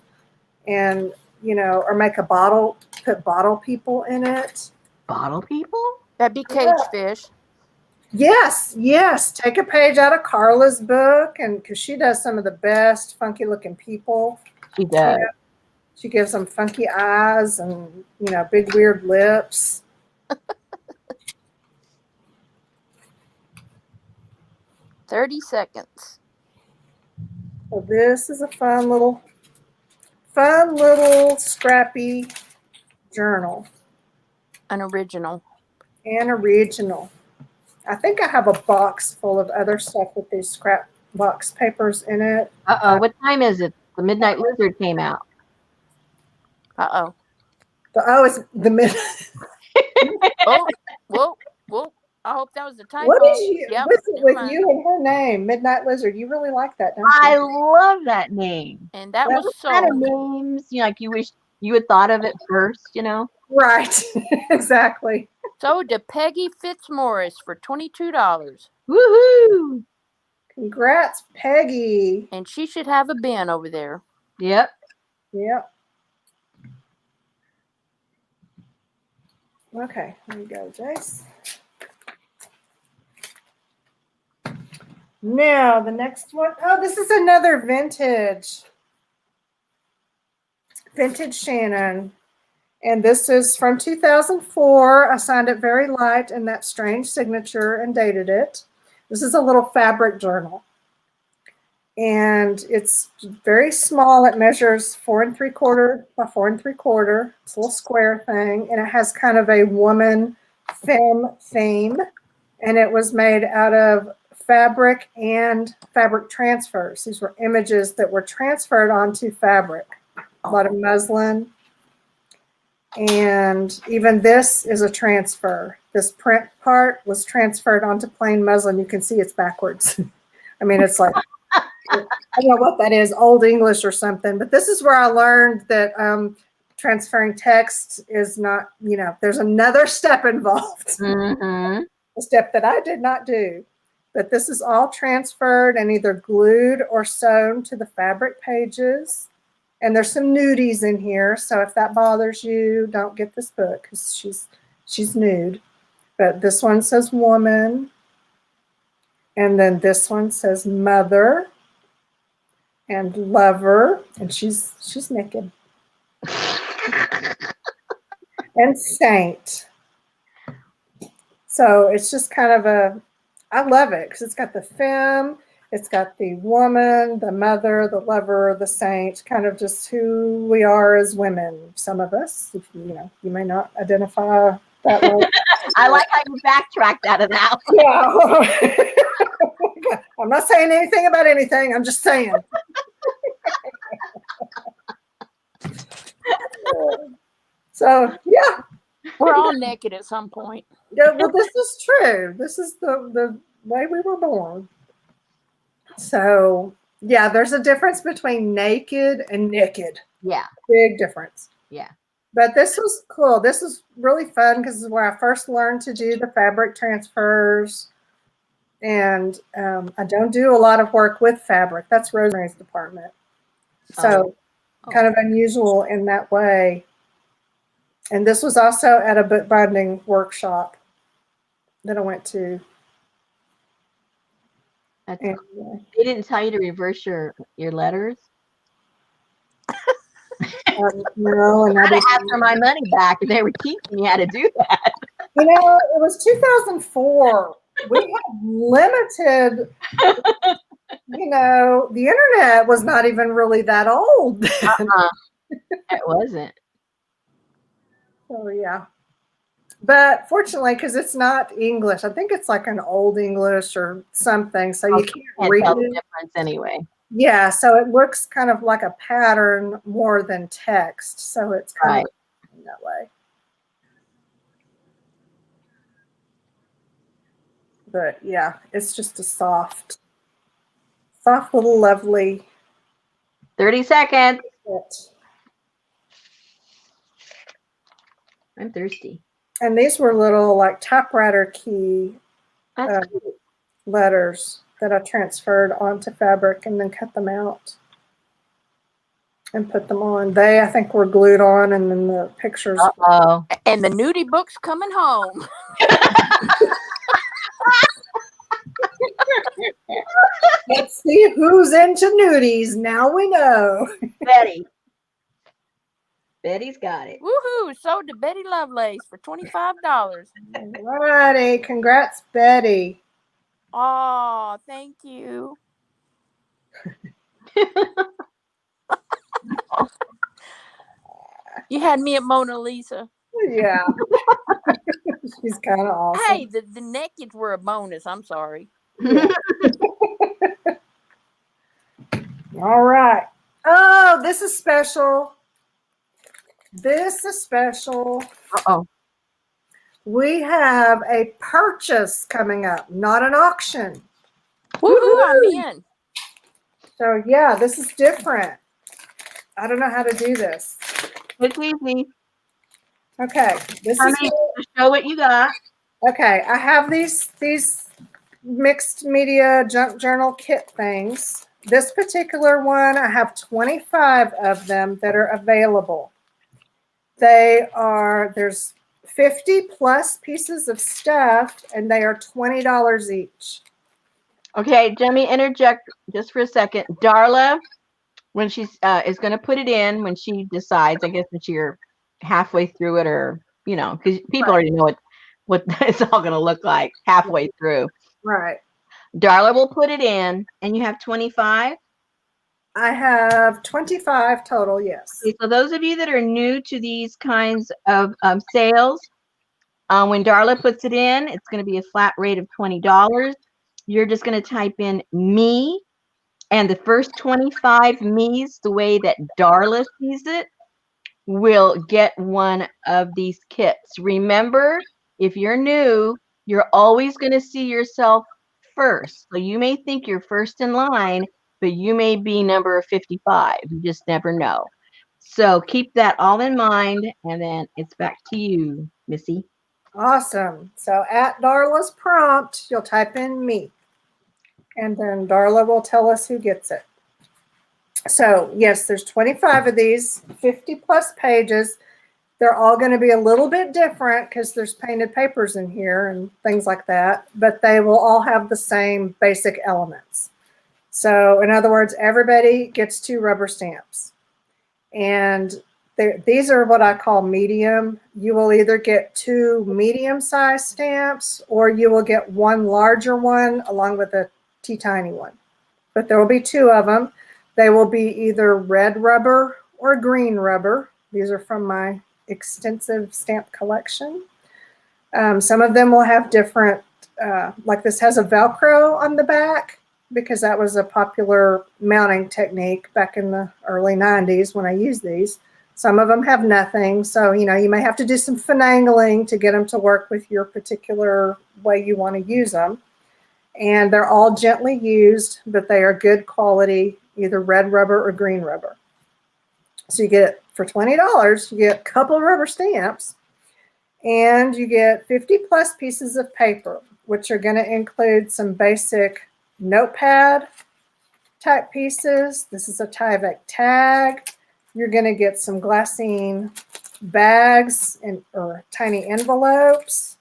and, you know, or make a bottle, put bottle people in it. Bottle people? That'd be cage fish. Yes, yes. Take a page out of Carla's book, and because she does some of the best funky looking people. She does. You know, she gives them funky eyes and, you know, big weird lips. 30 seconds. So this is a fun little scrappy journal. An original. And original. I think I have a box full of other stuff with these scrap box papers in it. Uh-oh. What time is it? The Midnight Lizard came out. Uh-oh. Oh, it's the mid. Oh, whoa. I hope that was the typo. What is you? Yep, What's it with fine. you and her name, Midnight Lizard? You really like that, don't I you? love that name. And that What was Kind of sold. names, you know, like you wish you had thought of it first, you know? Right. Exactly. Sold to Peggy Fitzmaurice for $22. Woohoo! Congrats, Peggy. And she should have a bin over there. Yep. Yep. Okay, here you go, Jace. Now, the next one. Oh, this is another vintage Shannon. And this is from 2004. I signed it very light in that strange signature and dated it. This is a little fabric journal. And it's very small. It measures 4 3/4 by 4 3/4. It's a little square thing. And it has kind of a woman femme theme. And it was made out of fabric and fabric transfers. These were images that were transferred onto fabric. A lot of muslin. And even this is a transfer. This print part was transferred onto plain muslin. You can see it's backwards. I mean, it's like, I don't know what that is, Old English or something, but this is where I learned that transferring text is not, there's another step involved. Mm-hmm. A step that I did not do. But this is all transferred and either glued or sewn to the fabric pages. And there's some nudies in here, so if that bothers you, don't get this book because she's nude. But this one says woman, and then this one says mother and lover, and she's naked. And saint. So it's just kind of I love it because it's got the femme, it's got the woman, the mother, the lover, the saint, kind of just who we are as women. Some of us, you may not identify that way. I like how you backtracked out of that. Yeah. I'm not saying anything about anything. I'm just saying. So, yeah. We're all naked at some point. Yeah, well, this is true. This is the way we were born. So, yeah, there's a difference between naked and naked. Yeah. Big difference. Yeah. But this was cool. This was really fun because this is where I first learned to do the fabric transfers. And I don't do a lot of work with fabric. That's Rosemary's department. So kind of unusual in that way. And this was also at a bookbinding workshop that I went to. They didn't tell you to reverse your letters? No, and I had to ask for my money back, and they were teaching me how to do that. It was 2004. We had limited, the internet was not even really that old. It wasn't. So, yeah. But fortunately, because it's not English, I think it's like an Old English or something, so you can't read tell the it. difference anyway. Yeah, so it looks kind of like a pattern more than text, so it's kind of in that way. But yeah, it's just a soft little lovely. 30 seconds. Fit. I'm thirsty. And these were little like typewriter key letters that I transferred onto fabric and then cut them out and put them on. They, I think, were glued on, and then the pictures. Uh-oh. And the nudie book's coming home. Let's see who's into nudies. Now we know. Betty. Betty's got it. Woohoo! Sold to Betty Lovelace for $25. Alrighty, congrats, Betty. Oh, thank you. You had me at Mona Lisa. Yeah. She's kind of awesome. Hey, the nakeds were a bonus. I'm sorry. Yeah. All right. Oh, this is special. This is special. Uh-oh. We have a purchase coming up, not an auction. Woohoo! I'm in. So, yeah, this is different. I don't know how to do this. It's easy. Okay. This is show what you got. okay. I have these mixed media junk journal kit things. This particular one, I have 25 of them that are available. There's 50 plus pieces of stuff, and they are $20 each. Okay, let me interject just for a second. Darla, when she's is going to put it in, when she decides, I guess when you're halfway through it, or because people already know what it's all going to look like halfway through. Right. Darla will put it in, and you have 25. I have 25 total, yes. Okay, so those of you that are new to these kinds of sales, when Darla puts it in, it's going to be a flat rate of $20. You're just going to type in me, and the first 25 me's, the way that Darla sees it, will get one of these kits. Remember, if you're new, you're always going to see yourself first. So you may think you're first in line, but you may be number 55. You just never know. So keep that all in mind, and then it's back to you, Missy. Awesome. So at Darla's prompt, you'll type in me, and then Darla will tell us who gets it. So yes, there's 25 of these, 50 plus pages. They're all going to be a little bit different because there's painted papers in here and things like that, but they will all have the same basic elements. So in other words, everybody gets 2 rubber stamps. And these are what I call medium. You will either get 2 medium-sized stamps or you will get 1 larger one along with a teeny one. But there will be 2 of them. They will be either red rubber or green rubber. These are from my extensive stamp collection. Some of them will have different, like this has a Velcro on the back because that was a popular mounting technique back in the early 90s when I used these. Some of them have nothing. So, you know, you may have to do some finagling to get them to work with your particular way you want to use them. And they're all gently used, but they are good quality, either red rubber or green rubber. So you get, for $20, you get a couple of rubber stamps, and you get 50 plus pieces of paper, which are going to include some basic notepad type pieces. This is a Tyvek tag. You're going to get some glassine bags or tiny envelopes,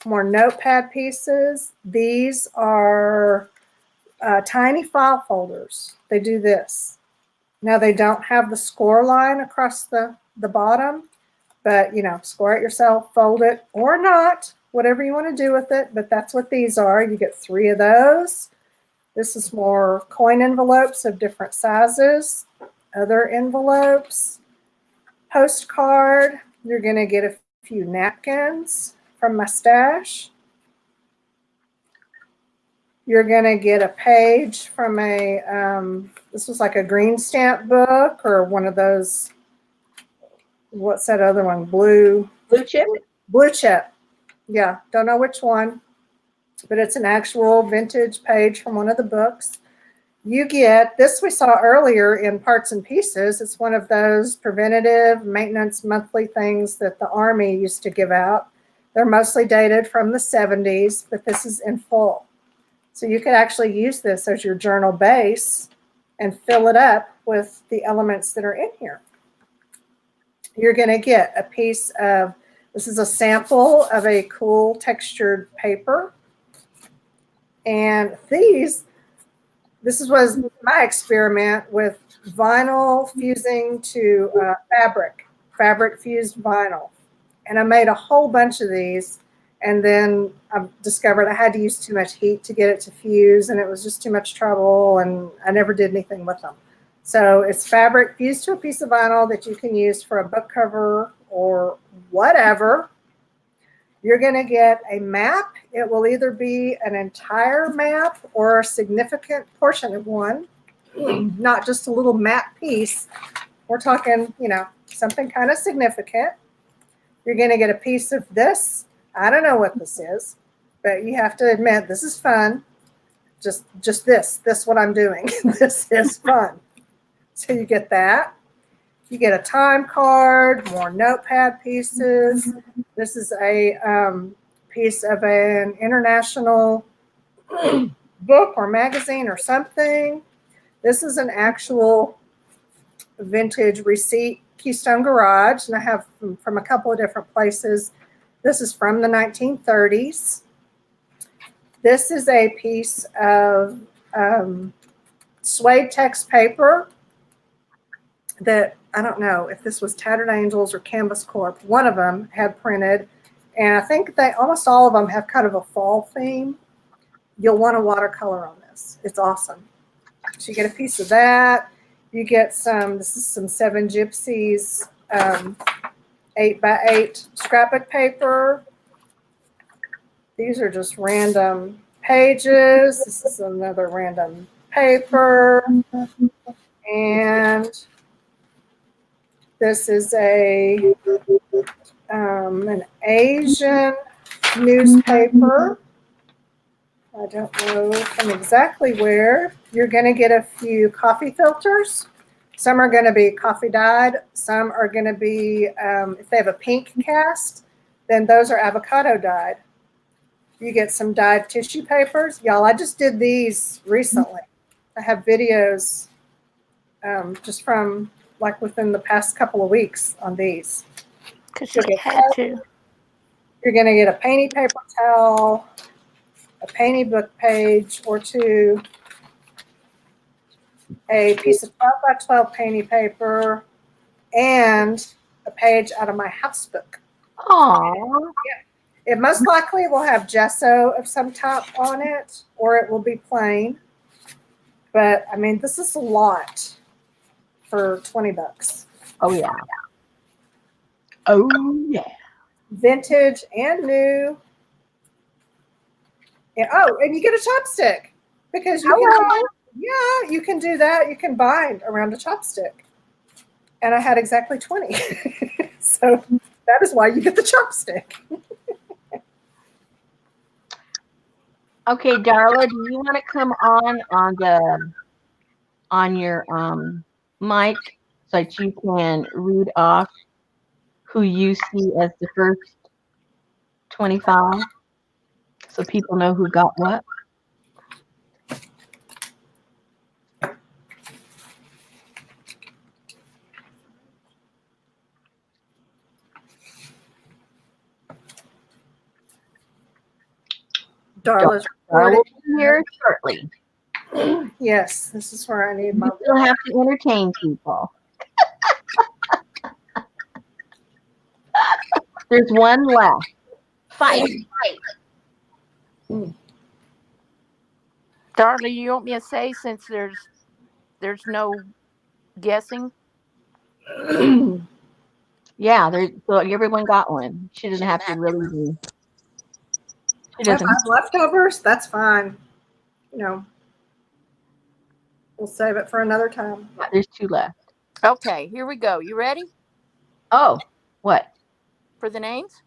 more notepad pieces. These are tiny file folders. They do this. Now they don't have the score line across the bottom, but you know, score it yourself, fold it or not, whatever you want to do with it, but that's what these are. You get 3 of those. This is more coin envelopes of different sizes, other envelopes, postcard. You're going to get a few napkins from my stash. You're going to get a page from a, this was like a green stamp book or one of those, what's that other one? Blue chip? Blue chip. Yeah, don't know which one, but it's an actual vintage page from one of the books. You get, this we saw earlier in Parts and Pieces. It's one of those preventative maintenance monthly things that the Army used to give out. They're mostly dated from the 70s, but this is in full. So you could actually use this as your journal base and fill it up with the elements that are in here. You're going to get a piece of, this is a sample of a cool textured paper. And this was my experiment with vinyl fusing to fabric fused vinyl. And I made a whole bunch of these. And then I discovered I had to use too much heat to get it to fuse, and it was just too much trouble, and I never did anything with them. So it's fabric fused to a piece of vinyl that you can use for a book cover or whatever. You're going to get a map. It will either be an entire map or a significant portion of one, not just a little map piece. We're talking, you know, something kind of significant. You're going to get a piece of this. I don't know what this is, but you have to admit this is fun. Just this what I'm doing. This is fun. So you get that. You get a time card, more notepad pieces. This is a piece of an international book or magazine or something. This is an actual vintage receipt, Keystone Garage, and I have from a couple of different places. This is from the 1930s. This is a piece of suede text paper that, I don't know if this was Tattered Angels or Canvas Corp. One of them had printed, and I think almost all of them have kind of a fall theme. You'll want a watercolor on this. It's awesome. So you get a piece of that. You get this is some Seven Gypsies 8x8 scrapbook paper. These are just random pages. This is another random paper. And This is an Asian newspaper. I don't know from exactly where. You're going to get a few coffee filters. Some are going to be coffee dyed. Some are going to be, if they have a pink cast, then those are avocado dyed. You get some dyed tissue papers. Y'all, I just did these recently. I have videos just from like within the past couple of weeks on these. Because you had to. You're going to get a painty paper towel, a painty book page or two, a piece of 12 by 12 painty paper, and a page out of my house book. Aww. It most likely will have gesso of some type on it, or it will be plain. But I mean, this is a lot for $20. Oh yeah. Oh yeah. Vintage and new. And, oh, and you get a chopstick because you can. Yeah, you can do that. You can bind around a chopstick. And I had exactly 20. So that is why you get the chopstick. Okay, Darla, do you want to come on your mic so that you can read off who you see as the first 25 so people know who got what? Darla's Darla will recording. be here shortly. Yes, this is where I need my. You still have to entertain people. There's one left. Fight. Darla, you want me to say since there's no guessing? Yeah, so everyone got one. She doesn't have to really be. She If I doesn't. have leftovers, that's fine. You know, we'll save it for another time. Yeah, there's 2 left. Okay, here we go. You ready Oh, what? for the names?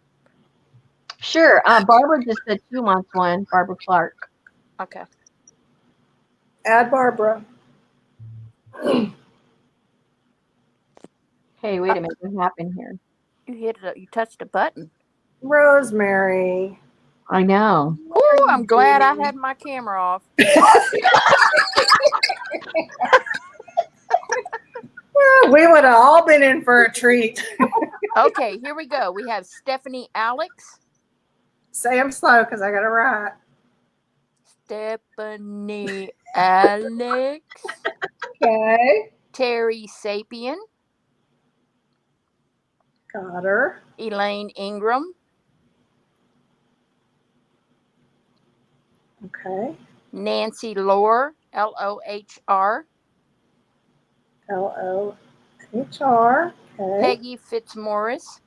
Sure. Barbara just said she wants one. Barbara Clark. Okay. Add Barbara. Hey, wait a minute. What happened here? You hit it. You touched a button. Rosemary. I know. Ooh, I'm glad I had my camera off. Well, we would have all been in for a treat. Okay, here we go. We have Stephanie Alex. Say them slow because I got to write. Stephanie Alex. Okay. Terry Sapien. Got her. Elaine Ingram. Okay. Nancy Lohr. Lohr. Lohr. Okay. Peggy Fitzmaurice.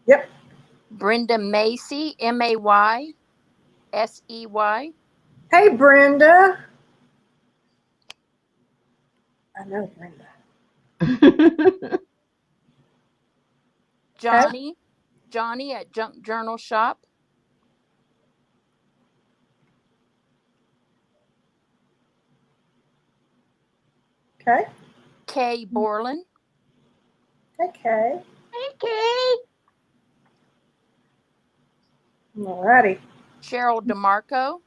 Yep. Brenda Macy. Maysey. Hey, Brenda. I know Brenda. Johnny at Junk Journal Shop. Okay. Kay Borland. Okay. Okay. Alrighty. Cheryl DeMarco.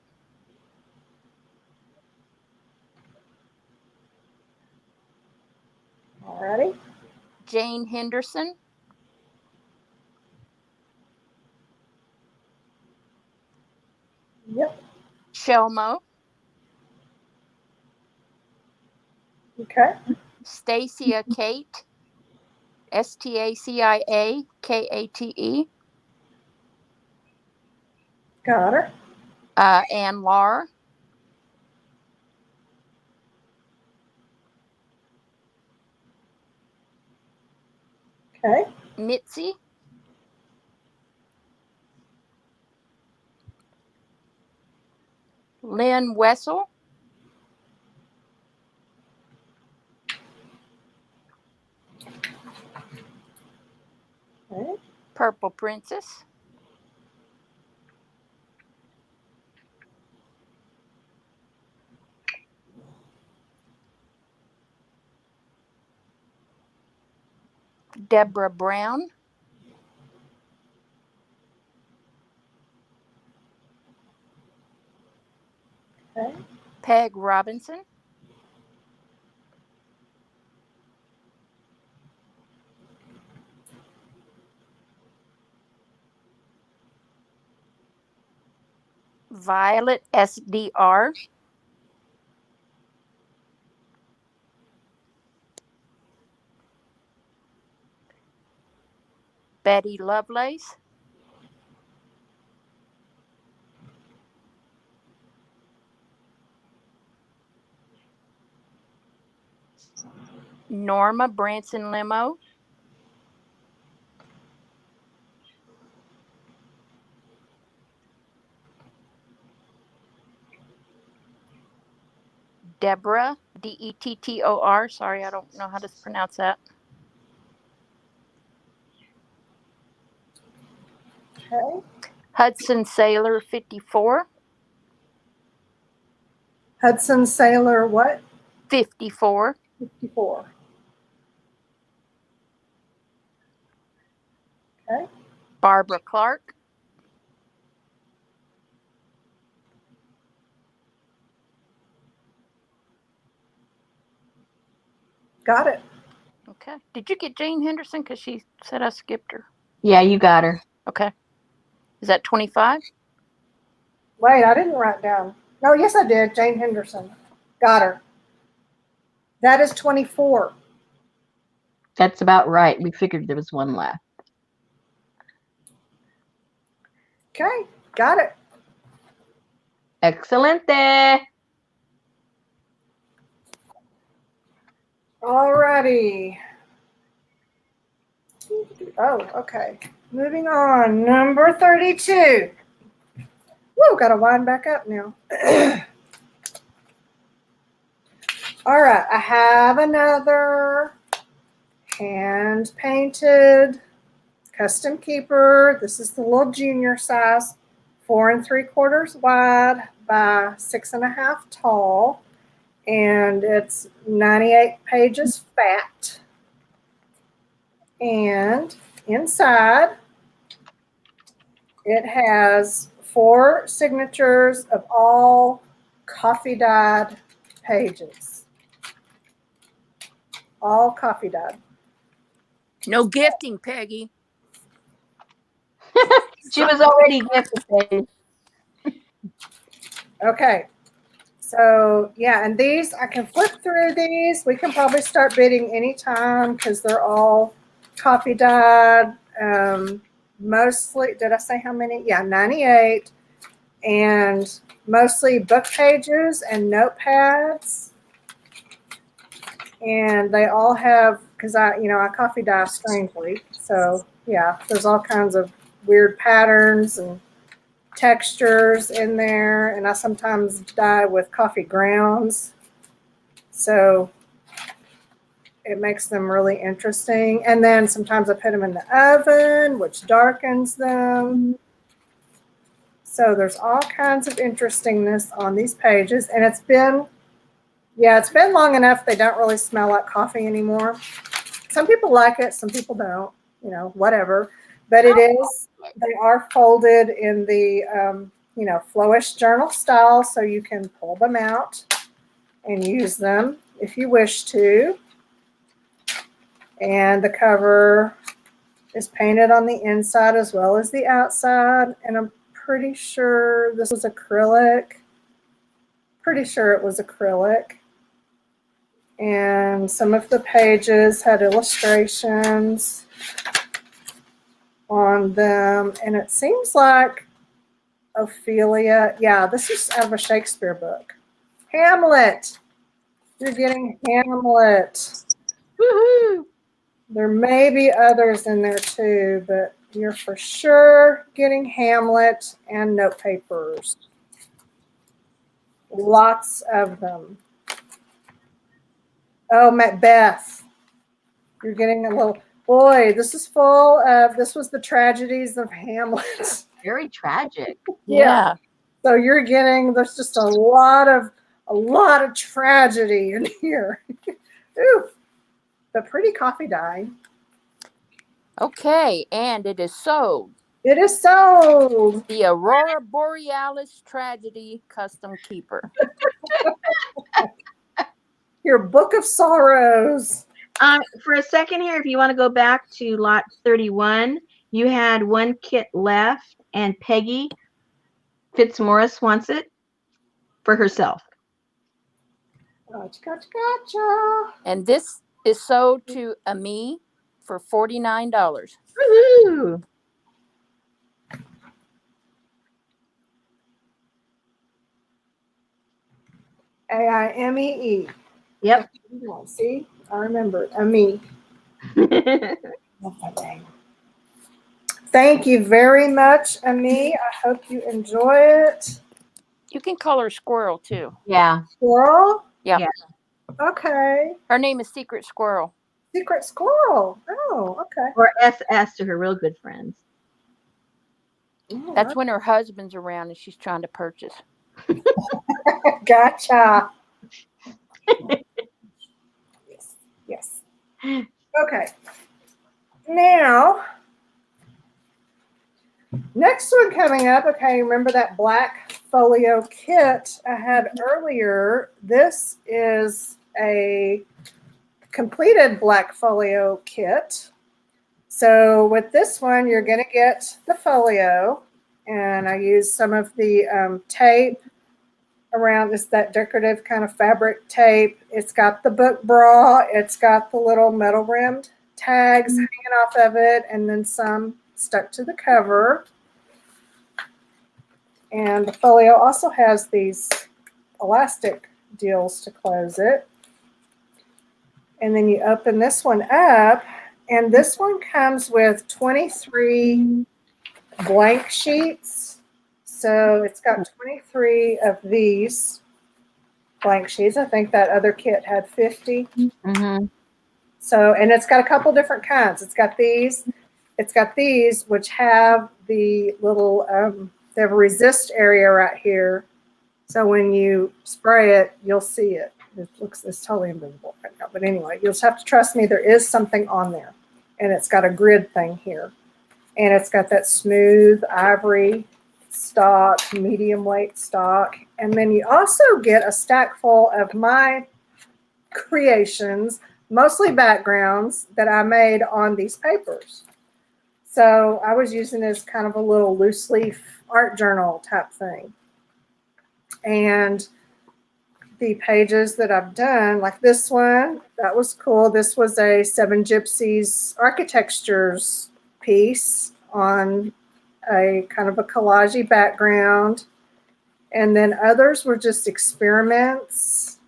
Alrighty. Jane Henderson. Yep. Shelmo. Okay. Stacia Kate. Stacia Kate. Got her. Ann Lahr. Okay. Mitzi. Lynn Wessel. Okay. Purple Princess. Deborah Brown. Okay. Peg Robinson. Violet SDR. Betty Lovelace. Norma Branson Limo. Deborah, Dettor. Sorry, I don't know how to pronounce that. Okay. Hudson Sailor 54. Hudson Sailor what? 54. 54. Okay. Barbara Clark. Got it. Okay. Did you get Jane Henderson? Because she said I skipped her. Yeah, you got her. Okay. Is that 25? Wait, I didn't write down. No, yes, I did. Jane Henderson. Got her. That is 24. That's about right. We figured there was one left. Okay. Got it. Excelente. Alrighty. Oh, okay. Moving on. Number 32. Woo, got to wind back up now. All right, I have another hand painted custom keeper. This is the little junior size, 4 3/4 wide by 6.5 tall, and it's 98 pages fat. And inside, it has 4 signatures of all coffee dyed pages. All coffee dyed. No gifting, Peggy. She was already gifted. Okay. So, yeah, and these, I can flip through these. We can probably start bidding anytime because they're all coffee dyed. Mostly, did I say how many? Yeah, 98. And mostly book pages and notepads. And they all have, because I coffee dye strangely. So, yeah, there's all kinds of weird patterns and textures in there, and I sometimes dye with coffee grounds, so it makes them really interesting. And then sometimes I put them in the oven, which darkens them. So there's all kinds of interestingness on these pages, and it's been long enough they don't really smell like coffee anymore. Some people like it, some people don't, whatever, but it is, they are folded in the flowish journal style, so you can pull them out and use them if you wish to. And the cover is painted on the inside as well as the outside, and I'm pretty sure this was acrylic. Pretty sure it was acrylic. And some of the pages had illustrations on them, and it seems like Ophelia. Yeah, this is out of a Shakespeare book. Hamlet. You're getting Hamlet. Woohoo! There may be others in there too, but you're for sure getting Hamlet and note papers. Lots of them. Oh, Macbeth. You're getting a little Boy, this is full of, this was the tragedies of Hamlet. Very tragic. Yeah. So you're getting, there's just a lot of tragedy in here. Ooh, but pretty coffee dye. Okay, and it is sold. It is sold. The Aurora Borealis Tragedy Custom Keeper. Your Book of Sorrows. For a second here, if you want to go back to lot 31, you had one kit left, and Peggy Fitzmaurice wants it for herself. Gotcha. And this is sold to Ami for $49. Woohoo! AIMEE. Yep. See, I remember Ami. Thank you very much, Ami. I hope you enjoy it. You can call her Squirrel too. Yeah. Squirrel? Yeah. Yeah. Okay. Her name is Secret Squirrel. Secret Squirrel. Oh, okay. Or SS to her real good friends. That's when her husband's around and she's trying to purchase. Gotcha. Yes. Okay. Now, next one coming up. Okay, remember that black folio kit I had earlier? This is a completed black folio kit. So with this one, you're going to get the folio, and I use some of the tape around this, that decorative kind of fabric tape. It's got the book bra. It's got the little metal rimmed tags hanging off of it, and then some stuck to the cover. And the folio also has these elastic deals to close it. And then you open this one up, and this one comes with 23 blank sheets. So it's got 23 of these blank sheets. I think that other kit had 50. Mm-hmm. So, and it's got a couple different kinds. It's got these, which have the little, they have a resist area right here. So when you spray it, you'll see it. It's totally invisible right now. But anyway, you'll just have to trust me. There is something on there. And it's got a grid thing here. And it's got that smooth ivory stock, medium weight stock. And then you also get a stack full of my creations, mostly backgrounds that I made on these papers. So I was using it as kind of a little loose leaf art journal type thing. And the pages that I've done, like this one, that was cool. This was a Seven Gypsies architectures piece on a kind of a collage background. And then others were just experiments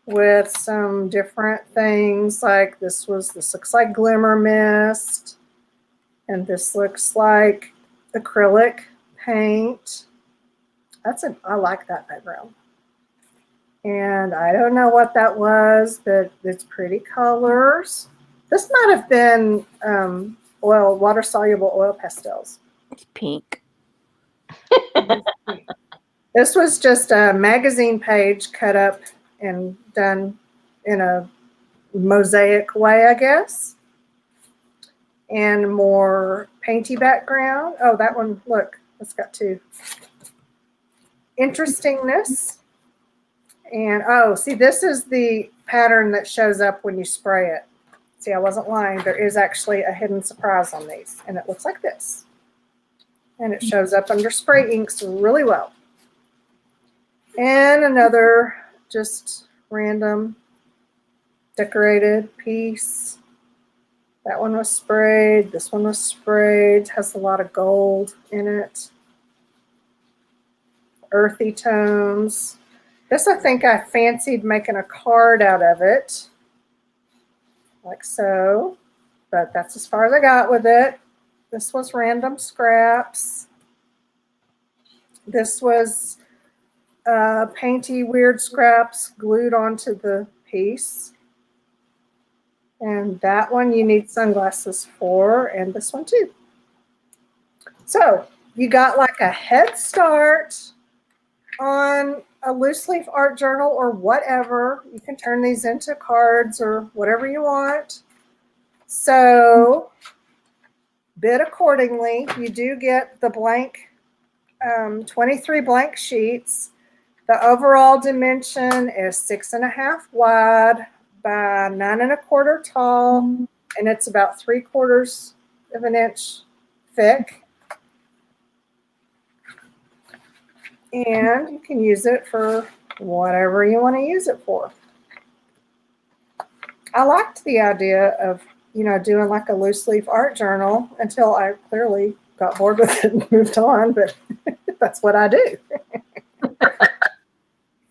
with some different things. Like this looks like glimmer mist. And this looks like acrylic paint. I like that background. And I don't know what that was, but it's pretty colors. This might have been water-soluble oil pastels. It's pink. This was just a magazine page cut up and done in a mosaic way, I guess. And more painty background. Oh, that one, look, it's got two. Interestingness. And, oh, see, this is the pattern that shows up when you spray it. See, I wasn't lying. There is actually a hidden surprise on these. And it looks like this. And it shows up under spray inks really well. And another just random decorated piece. That one was sprayed. This one was sprayed. It has a lot of gold in it. Earthy tones. This, I think I fancied making a card out of it. Like so. But that's as far as I got with it. This was random scraps. This was painty weird scraps glued onto the piece. And that one you need sunglasses for, and this one too. So you got like a head start on a loose leaf art journal or whatever. You can turn these into cards or whatever you want. So bid accordingly. You do get the blank, 23 blank sheets. The overall dimension is 6.5 wide by 9 1/4 tall, and it's about 3/4 of an inch thick. And you can use it for whatever you want to use it for. I liked the idea of, doing like a loose leaf art journal until I clearly got bored with it and moved on, but that's what I do.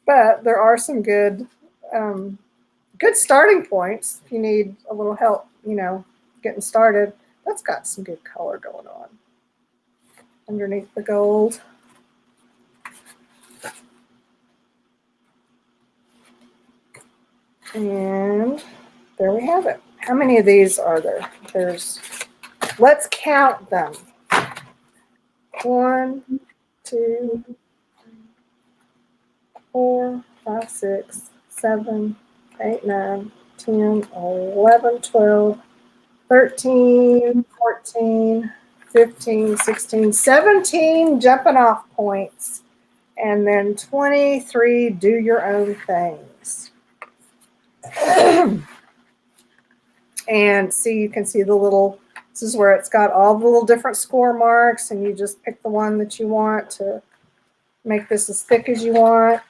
But there are some good starting points if you need a little help, getting started. That's got some good color going on underneath the gold. And there we have it. How many of these are there? Let's count them. 1, 2, 4, 5, 6, 7, 8, 9, 10, 11, 12, 13, 14, 15, 16, 17 jumping off points. And then 23 do your own things. And see, you can see the little, this is where it's got all the little different score marks, and you just pick the one that you want to make this as thick as you want.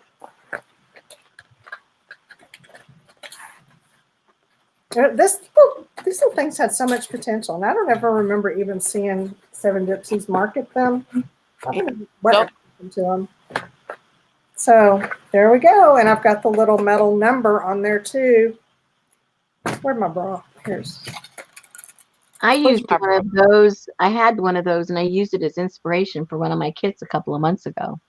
These little things had so much potential, and I don't ever remember even seeing Seven Gypsies market them. What happened to them? So there we go, and I've got the little metal number on there too. Where'd my bra? Here's. I used one of those. I had one of those, and I used it as inspiration for one of my kits a couple of months ago.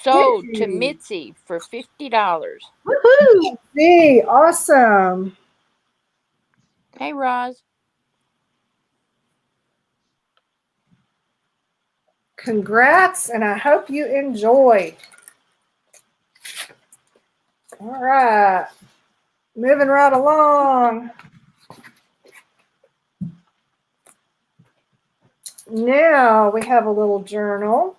Sold to Mitzi for $50. Woohoo! See, awesome. Hey, Roz. Congrats, and I hope you enjoy. All right, moving right along. Now we have a little journal.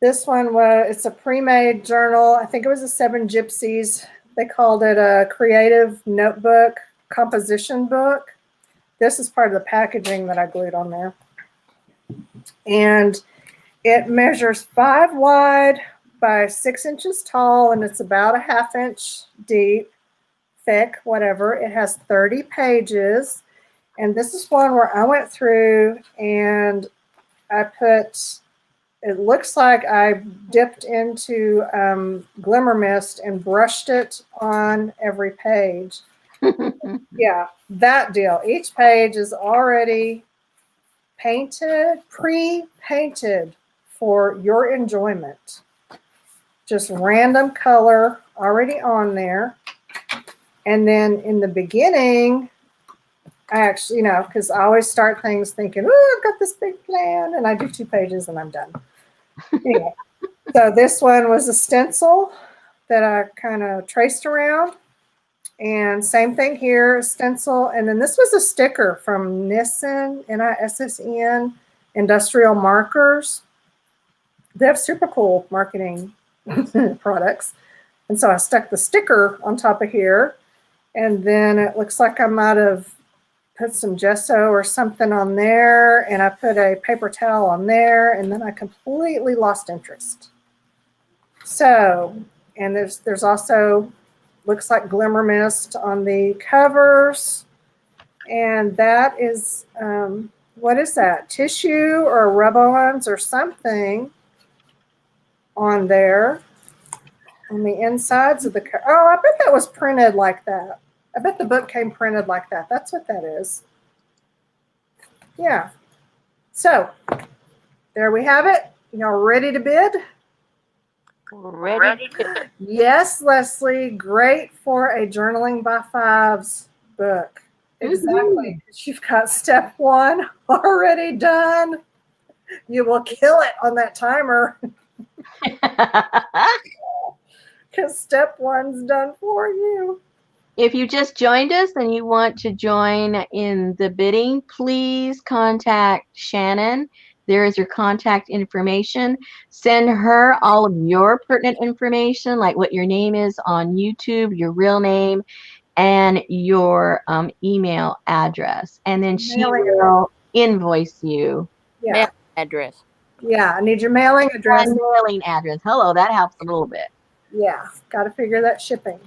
This one it's a pre-made journal. I think it was a Seven Gypsies. They called it a creative notebook composition book. This is part of the packaging that I glued on there. And it measures 5 wide by 6 inches tall, and it's about a 1/2 inch deep, thick, whatever. It has 30 pages. And this is one where I went through and I put, it looks like I dipped into Glimmer Mist and brushed it on every page. Yeah, that deal. Each page is already painted, pre-painted for your enjoyment. Just random color already on there. And then in the beginning, I actually, because I always start things thinking, oh, I've got this big plan, and I do 2 pages and I'm done. Anyway, so this one was a stencil that I kind of traced around. And same thing here, a stencil. And then this was a sticker from Nissen, N-I-S-S-E-N, Industrial Markers. They have super cool marketing products. And so I stuck the sticker on top of here. And then it looks like I might have put some gesso or something on there, and I put a paper towel on there, and then I completely lost interest. So, and there's also, looks like Glimmer Mist on the covers, and that is, what is that? Tissue or rub-ons or something on there on the insides of the cover. Oh, I bet that was printed like that. I bet the book came printed like that. That's what that is. Yeah. So there we have it. Y'all ready to bid? Ready to bid. Yes, Leslie. Great for a Journaling by Fives book. Exactly. You've got step 1 already done. You will kill it on that timer because step 1's done for you. If you just joined us and you want to join in the bidding, please contact Shannon. There is your contact information. Send her all of your pertinent information, like what your name is on YouTube, your real name, and your email address. And then she will invoice you. Yeah. Mail address. Yeah, I need your mailing address. And mailing address. Hello, that helps a little bit. Yeah, got to figure that shipping.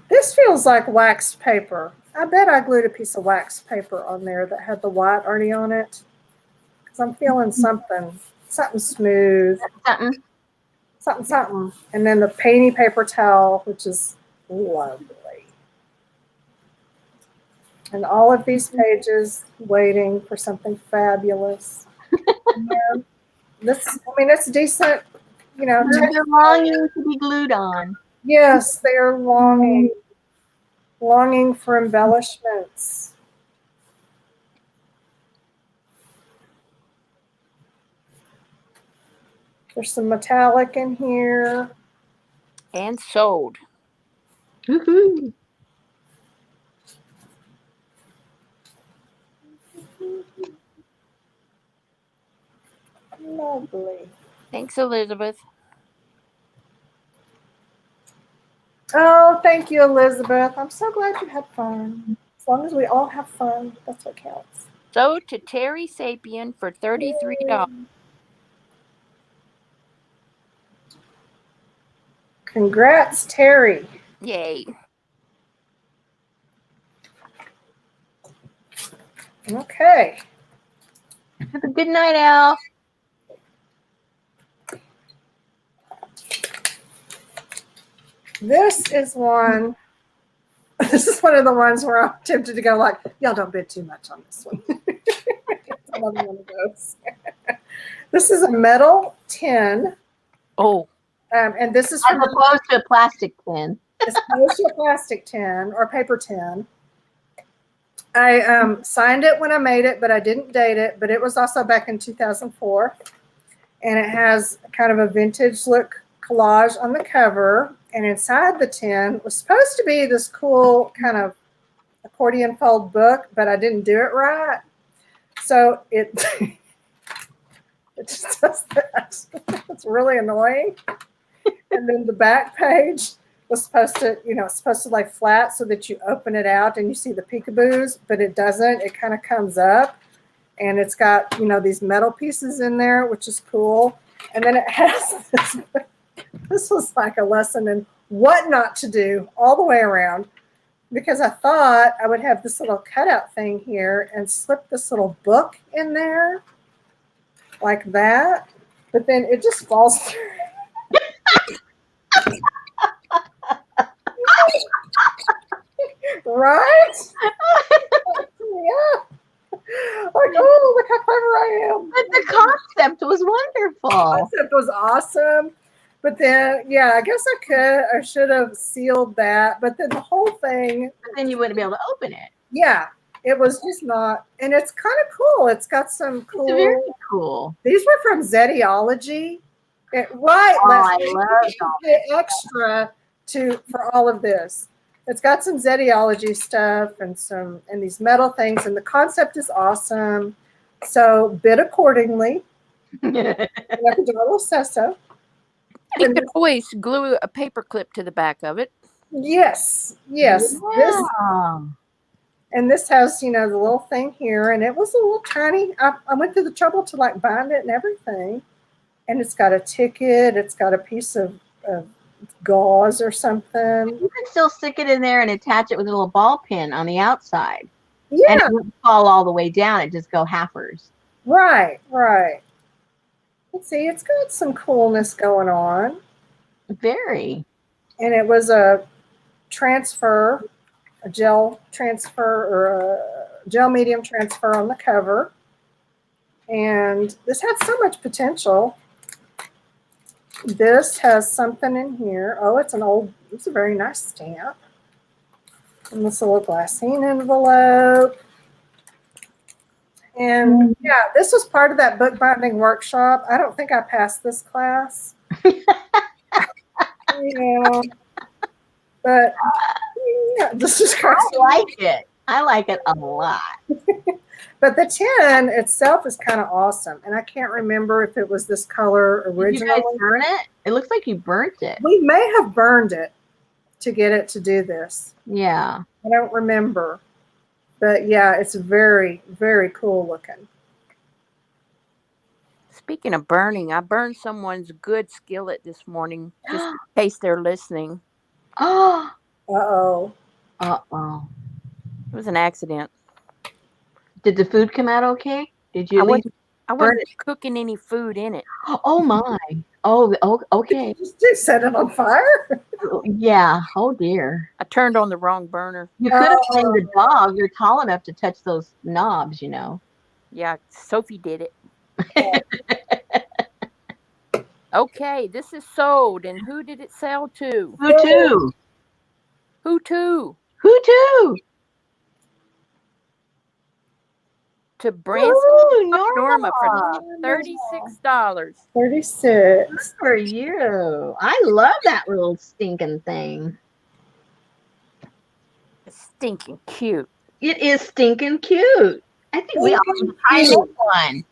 This feels like waxed paper. I bet I glued a piece of waxed paper on there that had the white already on it. Because I'm feeling something smooth. Something. And then the painty paper towel, which is lovely. And all of these pages waiting for something fabulous. It's decent, They're longing to be glued on. Yes, they are longing for embellishments. There's some metallic in here. And sold. Woohoo. Lovely. Thanks, Elizabeth. Oh, thank you, Elizabeth. I'm so glad you had fun. As long as we all have fun, that's what counts. So to Terry Sapien for $33. Congrats, Terry. Yay. Okay. Have a good night, Al. This is one of the ones where I'm tempted to go like, y'all don't bid too much on this one. It's another one of those. This is a metal tin. Oh. And this is as opposed to a plastic tin. As opposed to a plastic tin or paper tin. I signed it when I made it, but I didn't date it. But it was also back in 2004. And it has kind of a vintage look collage on the cover. And inside the tin was supposed to be this cool kind of accordion fold book, but I didn't do it right. So it just does that. It's really annoying. And then the back page was supposed to, it's supposed to lay flat so that you open it out and you see the peekaboos, but it doesn't. It kind of comes up and it's got, these metal pieces in there, which is cool. And then it has this was like a lesson in what not to do all the way around, because I thought I would have this little cutout thing here and slip this little book in there like that, but then it just falls through. Right? Yeah. Like, oh, look how clever I am. But the concept was wonderful. The concept was awesome. But then, yeah, I guess I should have sealed that. But then the whole thing. But then you wouldn't be able to open it. Yeah, it was just not. And it's kind of cool. It's got some cool. It's very cool. These were from Zetiology. Right. Oh, I love the extra for all of this. It's got some Zetiology stuff and these metal things. And the concept is awesome. So bid accordingly. You have to do a little sesso. You can always glue a paper clip to the back of it. Yes. Yeah. This has, the little thing here, and it was a little tiny. I went through the trouble to bind it and everything. And it's got a ticket. It's got a piece of gauze or something. You can still stick it in there and attach it with a little ball pin on the outside. Yeah. And it wouldn't fall all the way down. It just go halfers. Right. Let's see, it's got some coolness going on. Very. And it was a gel transfer or a gel medium transfer on the cover. And this had so much potential. This has something in here. Oh, it's a very nice stamp. And this little glassine envelope. And yeah, this was part of that bookbinding workshop. I don't think I passed this class. Yeah. But yeah, this is I like it. I like it a lot. But the tin itself is kind of awesome. And I can't remember if it was this color originally. Did you guys burn it? It looks like you burnt it. We may have burned it to get it to do this. Yeah. I don't remember. But yeah, it's very, very cool looking. Speaking of burning, I burned someone's good skillet this morning, just in case they're listening. Oh. Uh-oh. Uh-oh. It was an accident. Did the food come out okay? Did you I wasn't cooking any food in it. Oh my. Oh, okay. You set it on fire? Yeah. Oh dear. I turned on the wrong burner. You could have blamed the dog. You're tall enough to touch those knobs, you know. Yeah, Sophie did it. Okay, this is sold. And who did it sell to? Who to? Who to? Who to? To Branson Ooh, Norma for $36. 36. Good for you. I love that little stinking thing. It's stinking cute. It is stinking cute. I think we all need to try this one.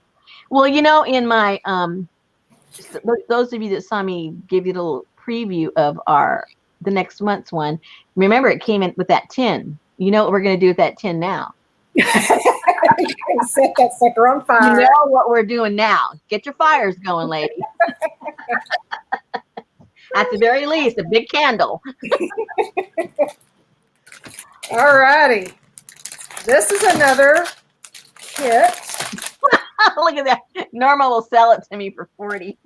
Well, you know, in my those of you that saw me give you a little preview of the next month's one, remember it came in with that tin. You know what we're going to do with that tin now? Set that sucker on fire. You know what we're doing now. Get your fires going, lady. At the very least, a big candle. All righty. This is another kit. Look at that. Norma will sell it to me for 40.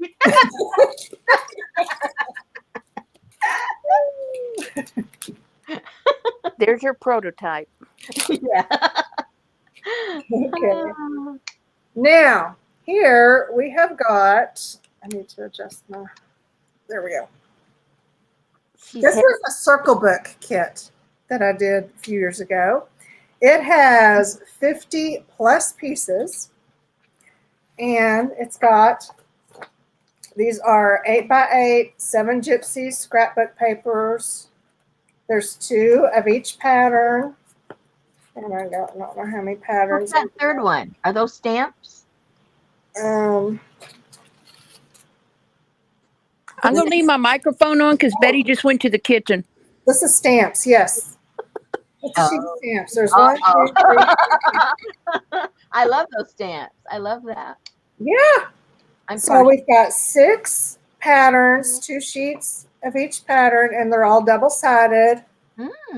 There's your prototype. Yeah. Okay. Now, here we have got, I need to adjust my, there we go. This is a circle book kit that I did a few years ago. It has 50 plus pieces, and it's got, these are 8x8, 7 gypsy scrapbook papers. There's 2 of each pattern. And I don't know how many patterns. What's that third one? Are those stamps? I'm going to leave my microphone on because Betty just went to the kitchen. This is stamps, yes. It's a sheet of stamps. There's 1, 2, 3. I love those stamps. I love that. Yeah. So we've got 6 patterns, 2 sheets of each pattern, and they're all double-sided.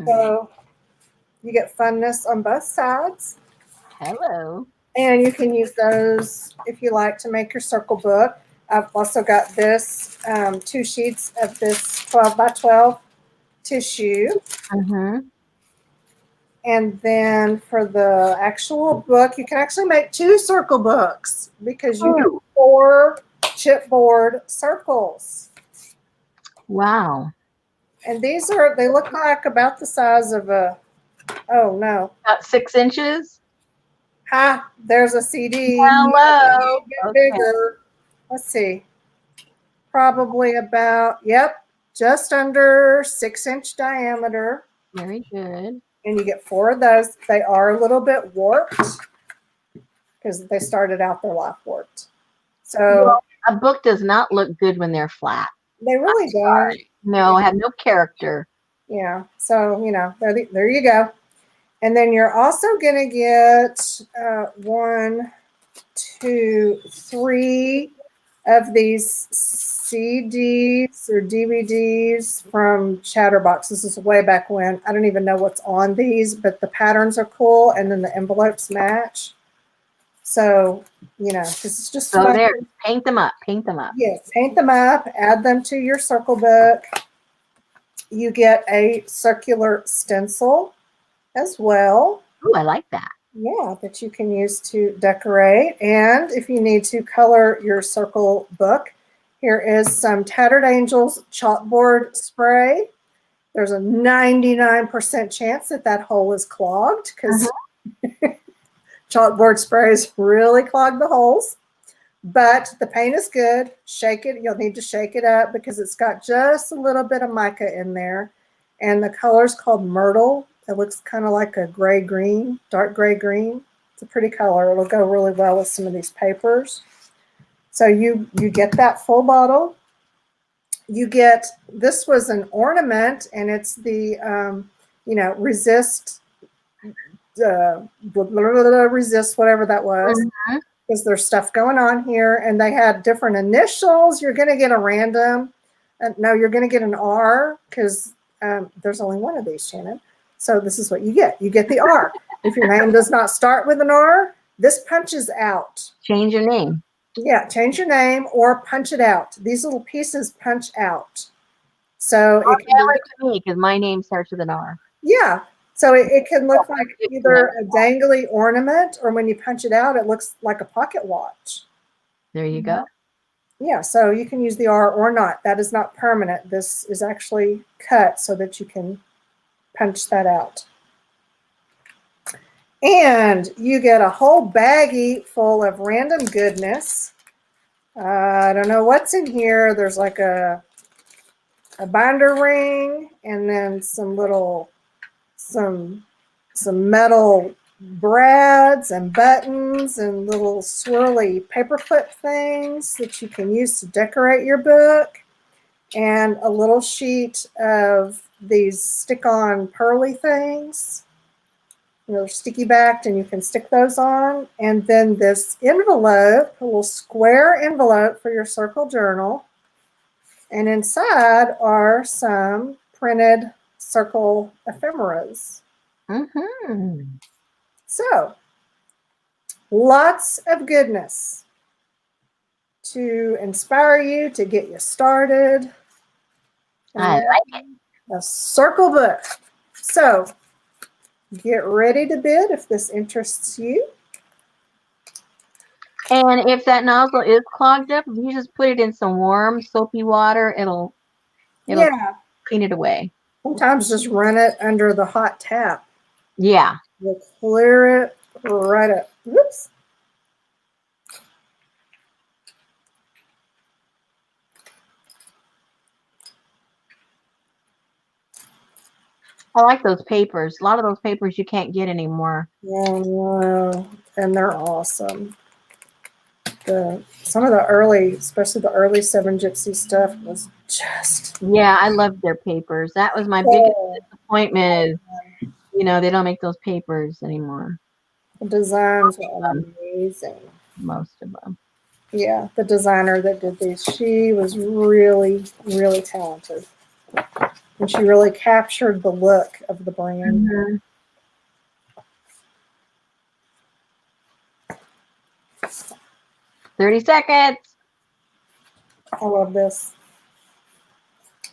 So you get funness on both sides. Hello. And you can use those if you like to make your circle book. I've also got this 2 sheets of this 12 by 12 tissue. And then for the actual book, you can actually make 2 circle books because you get 4 chipboard circles. Wow. And these they look like about the size of a, oh no. About 6 inches? Ha, there's a CD. Hello. Get bigger. Let's see. Probably about, yep, just under 6-inch diameter. Very good. And you get 4 of those. They are a little bit warped because they started out their life warped. So well, a book does not look good when they're flat. they really don't. No, have no character. Yeah. So, you know, there you go. And then you're also going to get 1, 2, 3 of these CDs or DVDs from Chatterbox. This is way back when. I don't even know what's on these, but the patterns are cool, and then the envelopes match. So, you know, this is just So fun. there, paint them up, paint them up. Yes, paint them up, add them to your circle book. You get a circular stencil as well. Ooh, I like that. Yeah, that you can use to decorate. And if you need to color your circle book, Here is some Tattered Angels chalkboard spray. There's a 99% chance that that hole is clogged because chalkboard sprays really clog the holes. But the paint is good. Shake it. You'll need to shake it up because it's got just a little bit of mica in there. And the color's called Myrtle. It looks kind of like a gray-green, dark gray-green. It's a pretty color. It'll go really well with some of these papers. So you get that full bottle. You get, this was an ornament, and it's the, resist, resist, whatever that was. Because there's stuff going on here, and they had different initials. You're going to get a random. No, you're going to get an R because there's only one of these, Shannon. So this is what you get. You get the R. If your name does not start with an R, this punches out. Change your name. Yeah, change your name or punch it out. These little pieces punch out. So it can be me because my name starts with an R. Yeah. So it can look like either a dangly ornament, or when you punch it out, it looks like a pocket watch. There you go. Yeah, so you can use the R or not. That is not permanent. This is actually cut so that you can punch that out. And you get a whole baggie full of random goodness. I don't know what's in here. There's like a binder ring, and then some metal brads and buttons and little swirly paper clip things that you can use to decorate your book, and a little sheet of these stick-on pearly things. They're sticky backed, and you can stick those on. And then this envelope, a little square envelope for your circle journal. And inside are some printed circle ephemeras. So, lots of goodness to inspire you, to get you started. I like it. A circle book. So, get ready to bid if this interests you. And if that nozzle is clogged up, if you just put it in some warm soapy water, it'll clean it away. Sometimes just run it under the hot tap. Yeah. We'll clear it right up. Whoops. I like those papers. A lot of those papers you can't get anymore. Yeah, and they're awesome. Some of the early, especially the early Seven Gypsy stuff, was just... Yeah, I loved their papers. That was my biggest disappointment is, they don't make those papers anymore. The designs were amazing. Most of them. Yeah, the designer that did these, she was really, really talented. And she really captured the look of the brand. 30 seconds. I love this.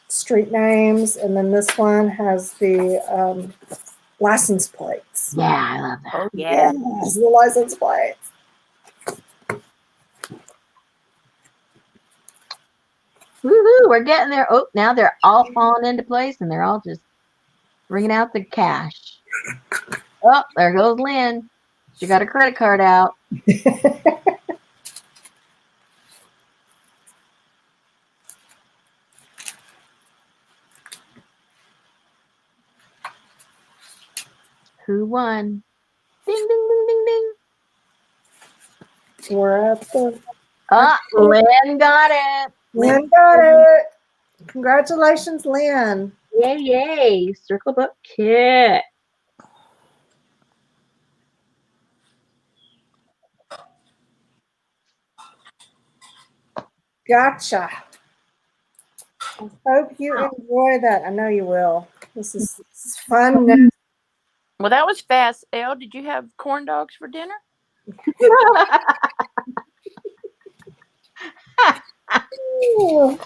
Street names, and then this one has the license plates. Yeah, I love that. Oh, yeah. Yes, the license plates. Woohoo, we're getting there. Oh, now they're all falling into place, and they're all just bringing out the cash. Oh, there goes Lynn. She got a credit card out. Who won? Ding, ding, ding, ding, ding. We're at the... Lynn got it. Lynn got it. Congratulations, Lynn. Yay, yay. Circle book kit. Gotcha. I hope you enjoy that. I know you will. This is fun. Well, that was fast. Elle, did you have corn dogs for dinner?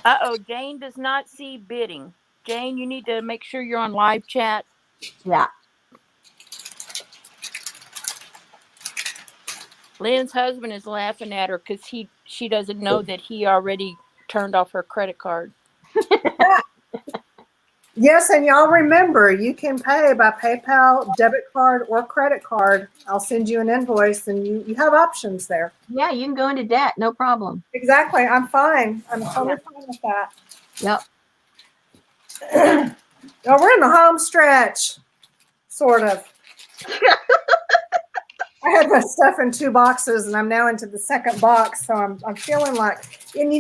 Uh-oh, Jane does not see bidding. Jane, you need to make sure you're on live chat. Yeah. Lynn's husband is laughing at her because she doesn't know that he already turned off her credit card. Yes, and y'all remember, you can pay by PayPal, debit card, or credit card. I'll send you an invoice, and you have options there. Yeah, you can go into debt, no problem. Exactly. I'm fine. I'm totally fine with that. Yep. Oh, we're in the home stretch, sort of. I had my stuff in 2 boxes, and I'm now into the second box. So I'm feeling like, and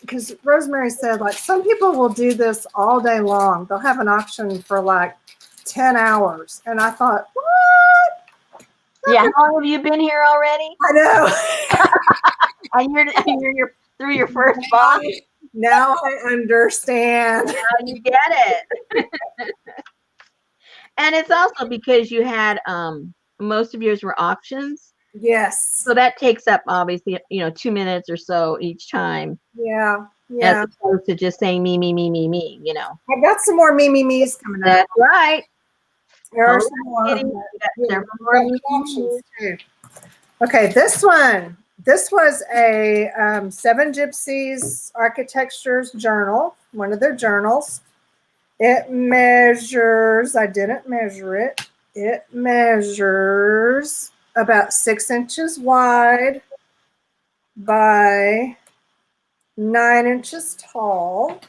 because Rosemary said, like, some people will do this all day long. They'll have an auction for like 10 hours. And I thought, what? Yeah, how long have you been here already? I know. And you're through your first box? Now I understand. Now you get it. And it's also because you had most of yours were auctions. Yes. So that takes up obviously, 2 minutes or so each time. Yeah. Yeah. As opposed to just saying me. I've got some more me's coming up. That's right. There are Oh, some more. kidding. We got several more Options too. Okay, this one. This was a Seven Gypsies Architectures journal, one of their journals. It measures, I didn't measure it. It measures about 6 inches wide by 9 inches tall.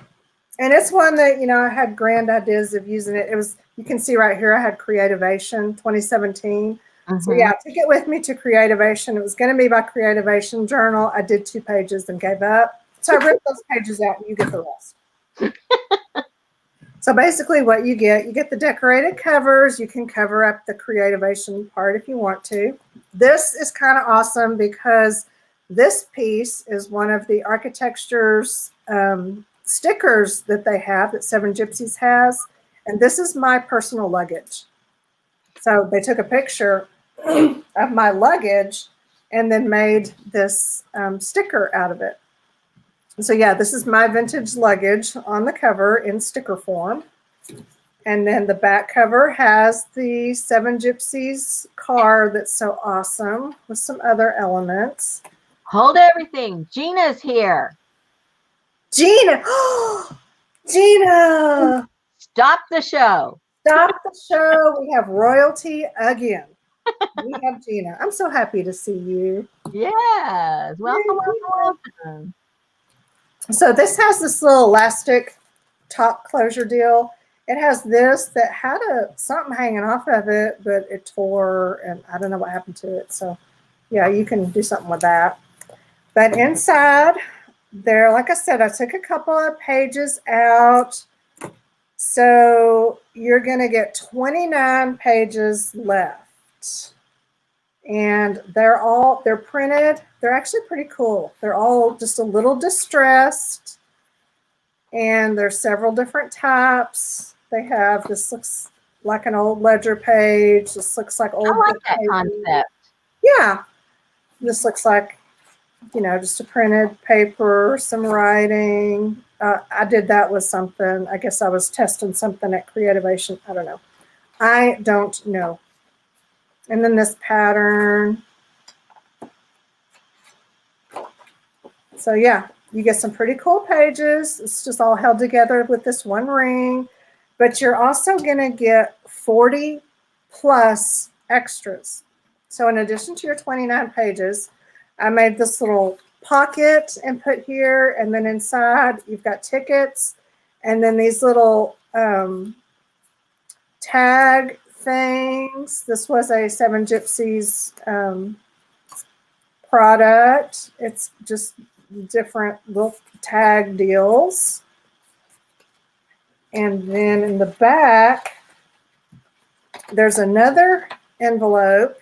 And it's one that, I had grand ideas of using it. It was, you can see right here, I had Creativation 2017. So yeah, I took it with me to Creativation. It was going to be by Creativation Journal. I did 2 pages and gave up. So I ripped those pages out and you get the rest. So basically what you get the decorated covers. You can cover up the Creativation part if you want to. This is kind of awesome because this piece is one of the Architectures stickers that they have, that Seven Gypsies has. And this is my personal luggage. So they took a picture of my luggage and then made this sticker out of it. So yeah, this is my vintage luggage on the cover in sticker form. And then the back cover has the Seven Gypsies car that's so awesome with some other elements. Hold everything. Gina's here. Gina! Gina! Stop the show. Stop the show. We have royalty again. We have Gina. I'm so happy to see you. Yes. Welcome. So this has this little elastic top closure deal. It has this that had something hanging off of it, but it tore and I don't know what happened to it. So yeah, you can do something with that. But inside there, like I said, I took a couple of pages out. So you're going to get 29 pages left. And they're printed. They're actually pretty cool. They're all just a little distressed. And there's several different types. They have, this looks like an old ledger page. This looks like old. I like that concept. Yeah. This looks like, just a printed paper, some writing. I did that with something. I guess I was testing something at Creativation. I don't know. I don't know. And then this pattern. So yeah, you get some pretty cool pages. It's just all held together with this one ring. But you're also going to get 40 plus extras. So in addition to your 29 pages, I made this little pocket and put here, and then inside you've got tickets, and then these little tag things. This was a Seven Gypsies product. It's just different little tag deals. And then in the back, there's another envelope.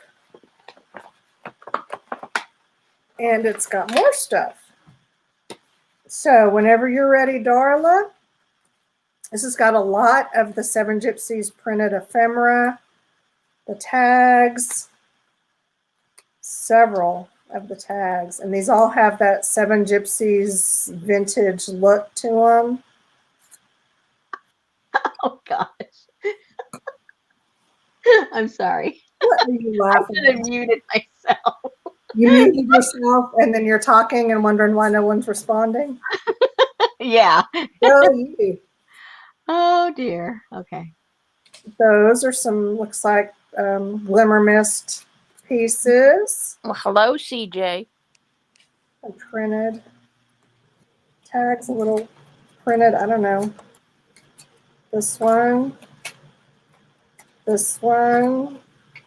And it's got more stuff. So whenever you're ready, Darla, this has got a lot of the Seven Gypsies printed ephemera, the tags, several of the tags. And these all have that Seven Gypsies vintage look to them. Oh, gosh. I'm sorry. What are you laughing I should have muted myself. You muted yourself and then you're talking and wondering why no one's responding. Yeah. Go you. Oh dear. Okay. Those are some, looks like glimmer mist pieces. Well, hello, CJ. And printed tags, a little printed, I don't know. This one. This one.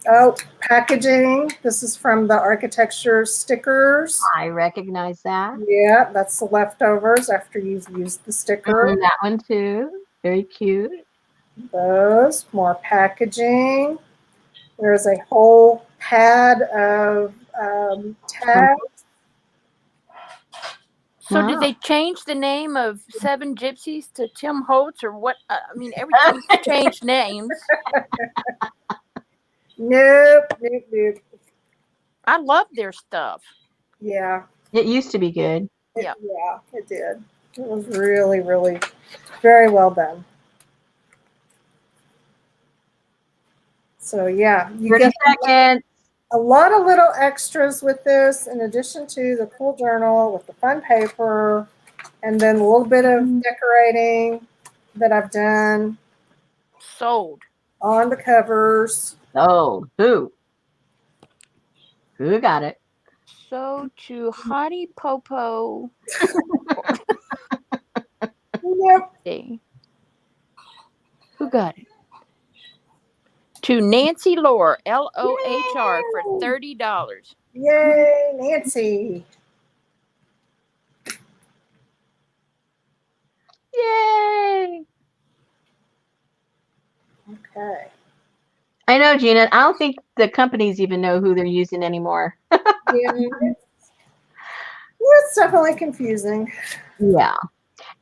Oh, packaging. This is from the architecture stickers. I recognize that. Yeah, that's the leftovers after you've used the sticker. That one too. Very cute. Those, more packaging. There's a whole pad of tags. So Wow. did they change the name of Seven Gypsies to Tim Holtz or what? I mean, everything's changed names. Nope. I love their stuff. Yeah. It used to be good. Yeah. Yeah, it did. It was really, really very well done. So yeah, you 30 get seconds. a lot of little extras with this, in addition to the cool journal with the fun paper, and then a little bit of decorating that I've done Sold. on the covers. Oh, who? Who got it? So to Hottie Popo. Yep. Who got it? To Nancy Lohr, LOHR, for $30. Yay, Nancy. Yay! Okay. I know, Gina. I don't think the companies even know who they're using anymore. Yeah, it's definitely confusing. Yeah.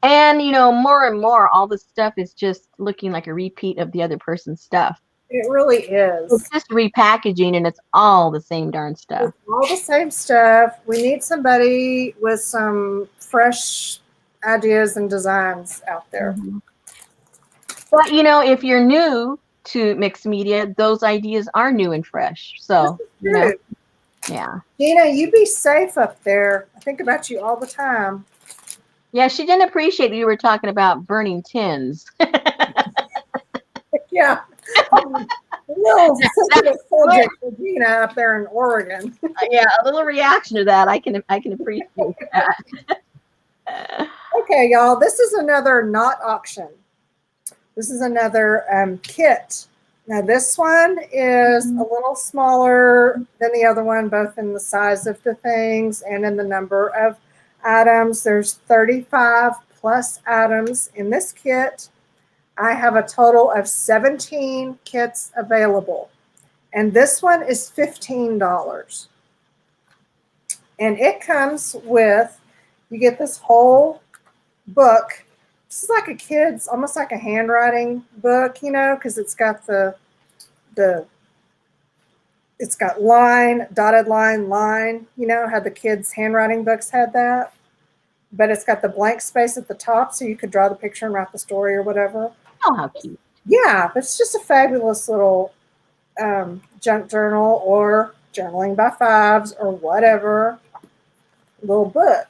And, you know, more and more, all this stuff is just looking like a repeat of the other person's stuff. It really is. It's just repackaging and it's all the same darn stuff. It's all the same stuff. We need somebody with some fresh ideas and designs out there. But, you know, if you're new to mixed media, those ideas are new and fresh. So, you know, yeah. Gina, you be safe up there. I think about you all the time. Yeah, she didn't appreciate that you were talking about burning tins. Yeah. No, sensitive subject for Gina up there in Oregon. Yeah, a little reaction to that. I can appreciate that. Okay, y'all. This is another not auction. This is another kit. Now this one is a little smaller than the other one, both in the size of the things and in the number of items. There's 35 plus items in this kit. I have a total of 17 kits available. And this one is $15. And it comes with, you get this whole book. This is like a kid's, almost like a handwriting book, you know, because it's got it's got line, dotted line, you know, how the kids' handwriting books had that. But it's got the blank space at the top so you could draw the picture and write the story or whatever. Oh, how cute. Yeah, it's just a fabulous little junk journal or journaling by fives or whatever little book.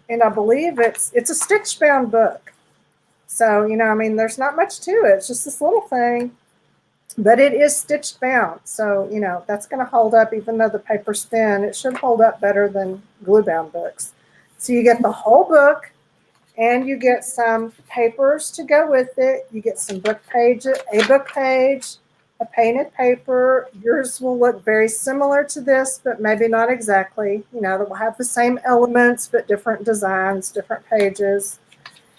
And I believe it's a stitch bound book. So, you know, I mean, there's not much to it. It's just this little thing, but it is stitched bound. So, you know, that's going to hold up, even though the paper's thin, it should hold up better than glue bound books. So you get the whole book and you get some papers to go with it. You get some book pages, a book page, a painted paper. Yours will look very similar to this, but maybe not exactly. You know, that will have the same elements, but different designs, different pages.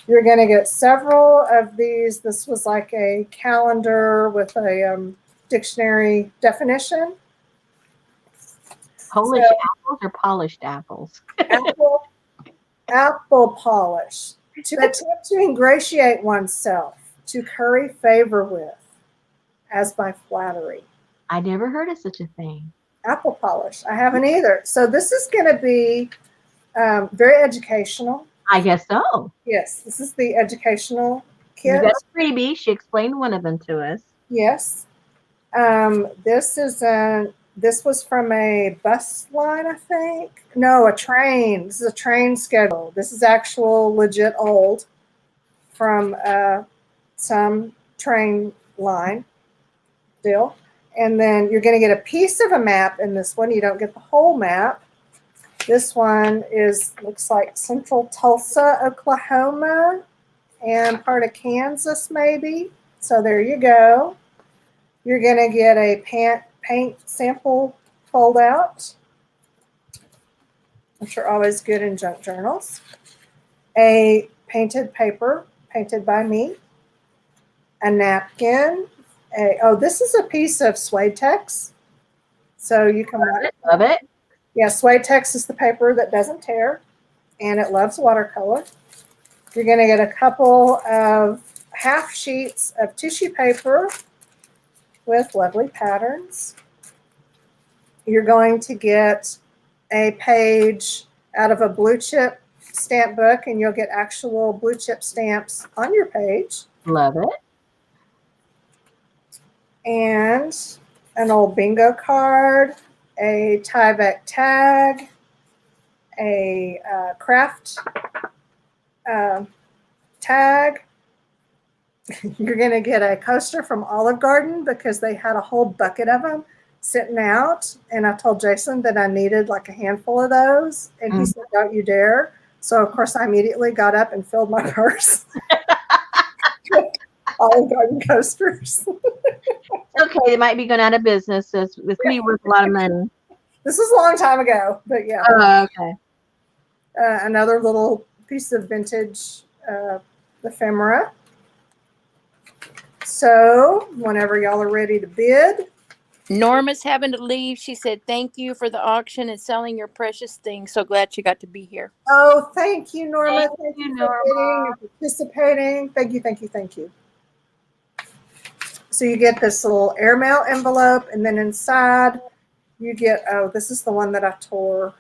You're going to get several of these. This was like a calendar with a dictionary definition. Polish apples or polished apples? Apple polish. To attempt to ingratiate oneself, to curry favor with, as by flattery. I never heard of such a thing. Apple polish. I haven't either. So this is going to be very educational. I guess so. Yes, this is the educational You kit. got a freebie. She explained one of them to us. Yes. This is This was from a bus line, I think. No, a train. This is a train schedule. This is actual legit old from some train line deal. And then you're going to get a piece of a map in this one. You don't get the whole map. This one looks like central Tulsa, Oklahoma, and part of Kansas, maybe. So there you go. You're going to get a paint sample fold out, which are always good in junk journals. A painted paper, painted by me. A napkin. This is a piece of suede tex. So you can love it. Yeah, suede tex is the paper that doesn't tear, and it loves watercolor. You're going to get a couple of half sheets of tissue paper with lovely patterns. You're going to get a page out of a blue chip stamp book, and you'll get actual blue chip stamps on your page. Love it. And an old bingo card, a Tyvek tag, a craft tag. You're going to get a coaster from Olive Garden because they had a whole bucket of them sitting out. And I told Jason that I needed like a handful of those. And he said, don't you dare. So, of course, I immediately got up and filled my purse with Olive Garden coasters. Okay, they might be going out of business. So it's me worth a lot of money. This was a long time ago, but yeah. Oh, okay. Another little piece of vintage ephemera. So whenever y'all are ready to bid. Norma's having to leave. She said, thank you for the auction and selling your precious things. So glad you got to be here. Oh, thank you, Norma. Thank you, for bidding and participating. Thank you, thank you, thank you. So you get this little airmail envelope, and then inside you get, this is the one that I tore.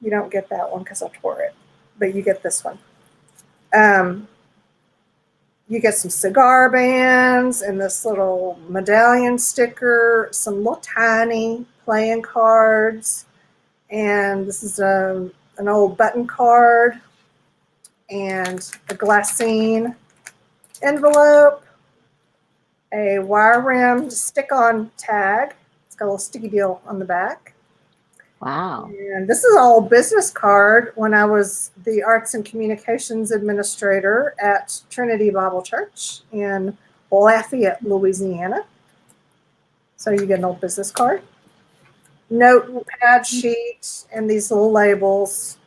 You don't get that one because I tore it, but you get this one. You get some cigar bands and this little medallion sticker, some little tiny playing cards, and this is an old button card and a glassine envelope, a wire rimmed stick-on tag. It's got a little sticky deal on the back. Wow. And this is all business card when I was the Arts and Communications Administrator at Trinity Bible Church in Lafayette, Louisiana. So you get an old business card, notepad sheet, and these little labels,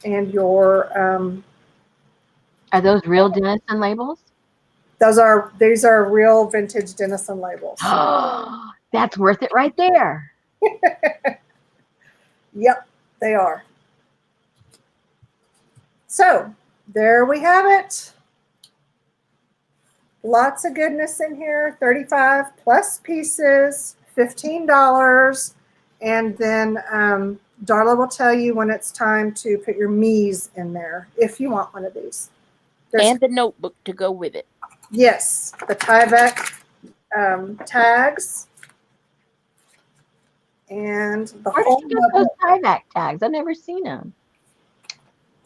and your Are those real Denison labels? These are real vintage Denison labels. That's worth it right there. Yep, they are. So there we have it. Lots of goodness in here. 35 plus pieces, $15. And then Darla will tell you when it's time to put your me's in there if you want one of these. And the notebook to go with it. Yes, the Tyvek tags. And the whole those Tyvek tags. I've never seen them.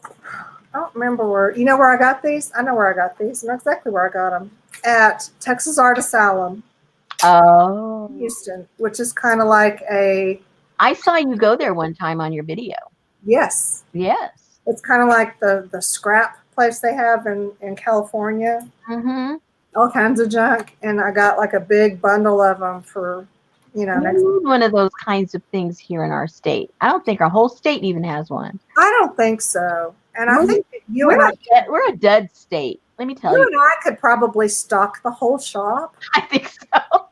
I don't remember where. You know where I got these? I know where I got these. I know exactly where I got them. At Texas Art Asylum. Oh. Houston, which is kind of like a. I saw you go there one time on your video. Yes. Yes. It's kind of like the scrap place they have in California. Mm-hmm. All kinds of junk. And I got like a big bundle of them for, next. We need one of those kinds of things here in our state. I don't think our whole state even has one. I don't think so. And I think that we're a dud state. Let me tell you. You and I could probably stock the whole shop. I think so.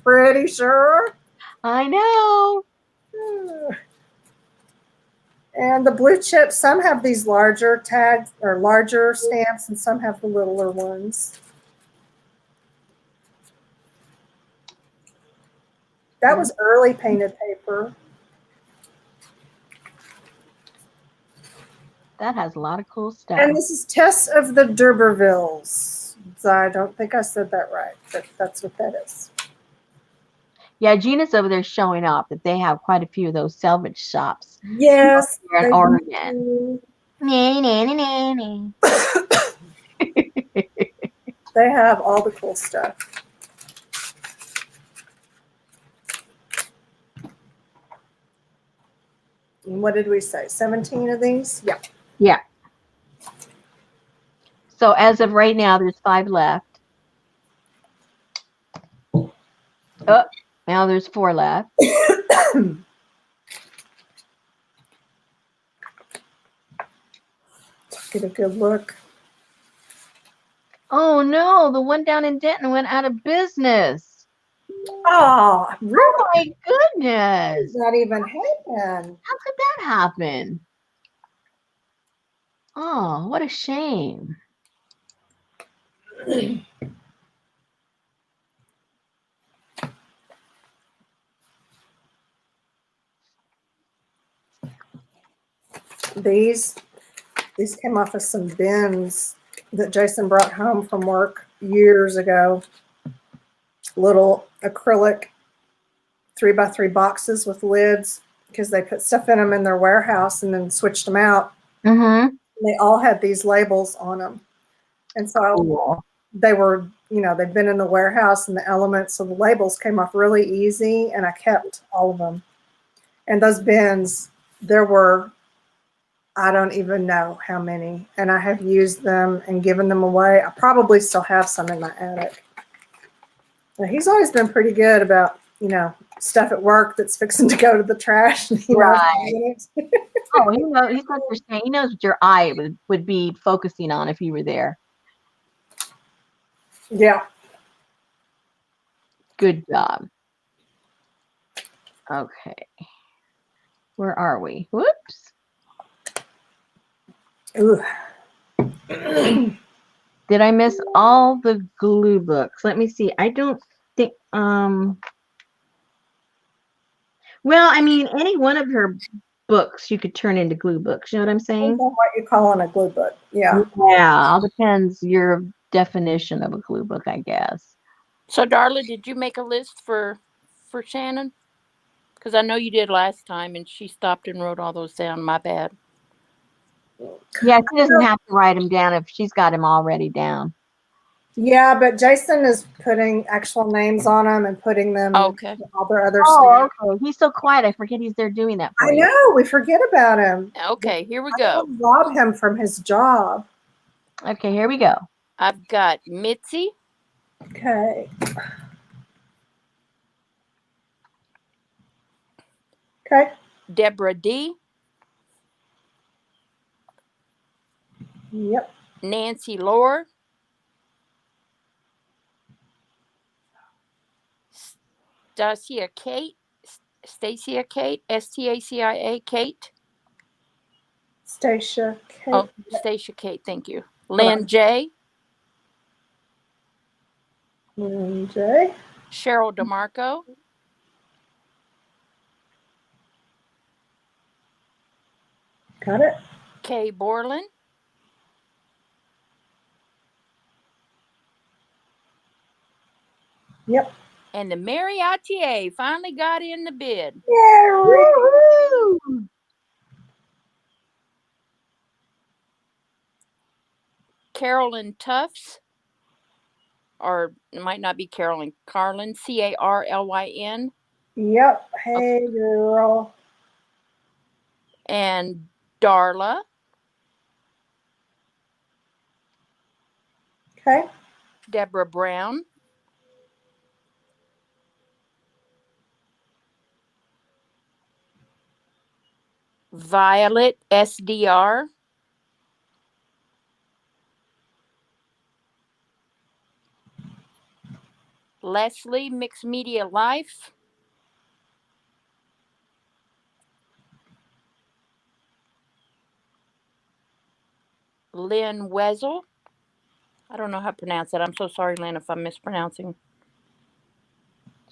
Pretty sure. I know. And the blue chips, some have these larger tags or larger stamps, and some have the littler ones. That was early painted paper. That has a lot of cool stuff. And this is Tess of the D'Urbervilles. I don't think I said that right, but that's what that is. Yeah, Gina's over there showing off that they have quite a few of those salvage shops Yes, here in they Oregon. do. Nee, nee, nee, nee, nee. They have all the cool stuff. And what did we say? 17 of these? Yeah. Yeah. So as of right now, there's 5 left. Oh, now there's 4 left. Get a good look. Oh no, the one down in Denton went out of business. Oh, really? Oh my How goodness. did that even happen? How could that happen? Oh, what a shame. These came off of some bins that Jason brought home from work years ago. Little acrylic 3x3 boxes with lids because they put stuff in them in their warehouse and then switched them out. Mm-hmm. They all had these labels on them. And so Cool. they were, they'd been in the warehouse and the elements, so the labels came off really easy, and I kept all of them. And those bins, there were, I don't even know how many, and I have used them and given them away. I probably still have some in my attic. Now, he's always been pretty good about, stuff at work that's fixing to go to the trash. Right. Oh, he knows. He's understand. He knows what your eye would be focusing on if you were there. Yeah. Good job. Okay. Where are we? Whoops. Ooh. Did I miss all the glue books? Let me see. I don't think. Well, I mean, any one of her books you could turn into glue books. You know what I'm saying? Depends on what you call on a glue book. Yeah. Yeah. All depends your definition of a glue book, I guess. So, Darla, did you make a list for Shannon? Because I know you did last time, and she stopped and wrote all those down. My bad. Yeah, she doesn't have to write them down if she's got them already down. Yeah, but Jason is putting actual names on them and putting them Okay. in all their other Oh, stuff. okay. He's so quiet. I forget he's there doing that for I you. know. We forget about him. Okay, here we I go. don't rob him from his job. Okay, here we go. I've got Mitzi, Okay. Okay. Deborah D, Yep. Nancy Lore, Stacia Kate, Stacia Kate, Stacia Kate. Stacia. Kate. Oh, Stacia Kate, thank you. Lynn J, Lynn J. Cheryl DeMarco, Got it. Kay Borland, Yep. and the Marriottier finally got in the bid. Yeah. Woo-hoo! Carolyn Tufts, or it might not be Carolyn, Carlin, Carlyn. Yep. Hey, girl. And Darla, Okay. Deborah Brown, Violet SDR, Leslie Mixed Media Life, Lynn Wessel. I don't know how to pronounce that. I'm so sorry, Lynn, if I'm mispronouncing.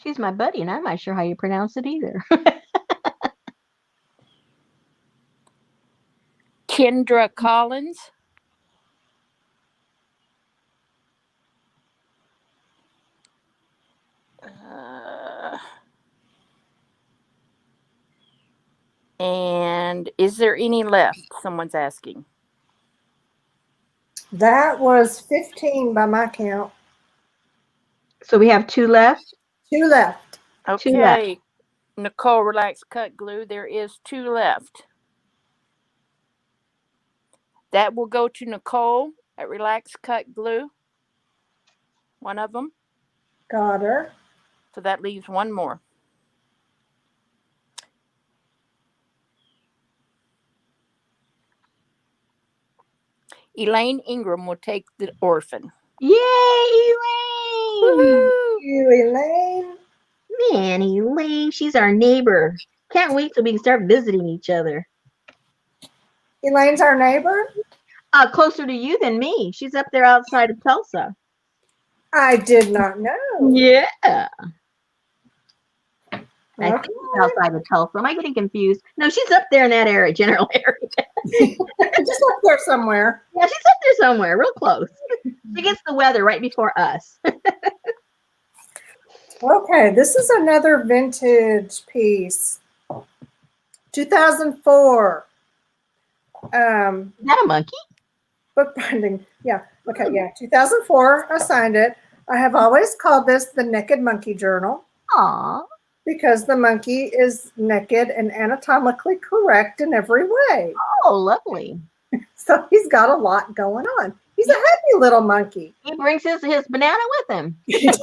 She's my buddy, and I'm not sure how you pronounce it either. Kendra Collins, And is there any left? Someone's asking. That was 15 by my count. So we have 2 left. 2 left. Two left. Okay. Nicole, Relax Cut Glue. There is 2 left. That will go to Nicole at Relax Cut Glue. One of them. Got her. So that leaves one more. Elaine Ingram will take the orphan. Yay, Elaine! Woo-hoo! You, Elaine. Man, Elaine, she's our neighbor. Can't wait till we can start visiting each other. Elaine's our neighbor? Closer to you than me. She's up there outside of Tulsa. I did not know. Yeah. I think Okay. it's outside of Tulsa. Am I getting confused? No, she's up there in that area, general area. Just up there somewhere. Yeah, she's up there somewhere, real close. She gets the weather right before us. Okay, this is another vintage piece. 2004. Is that a monkey? Bookbinding. Yeah. Okay. Yeah. 2004. I signed it. I have always called this the Naked Monkey Journal Aw. because the monkey is naked and anatomically correct in every way. Oh, lovely. So he's got a lot going on. He's a happy little monkey. He brings his banana with him. He's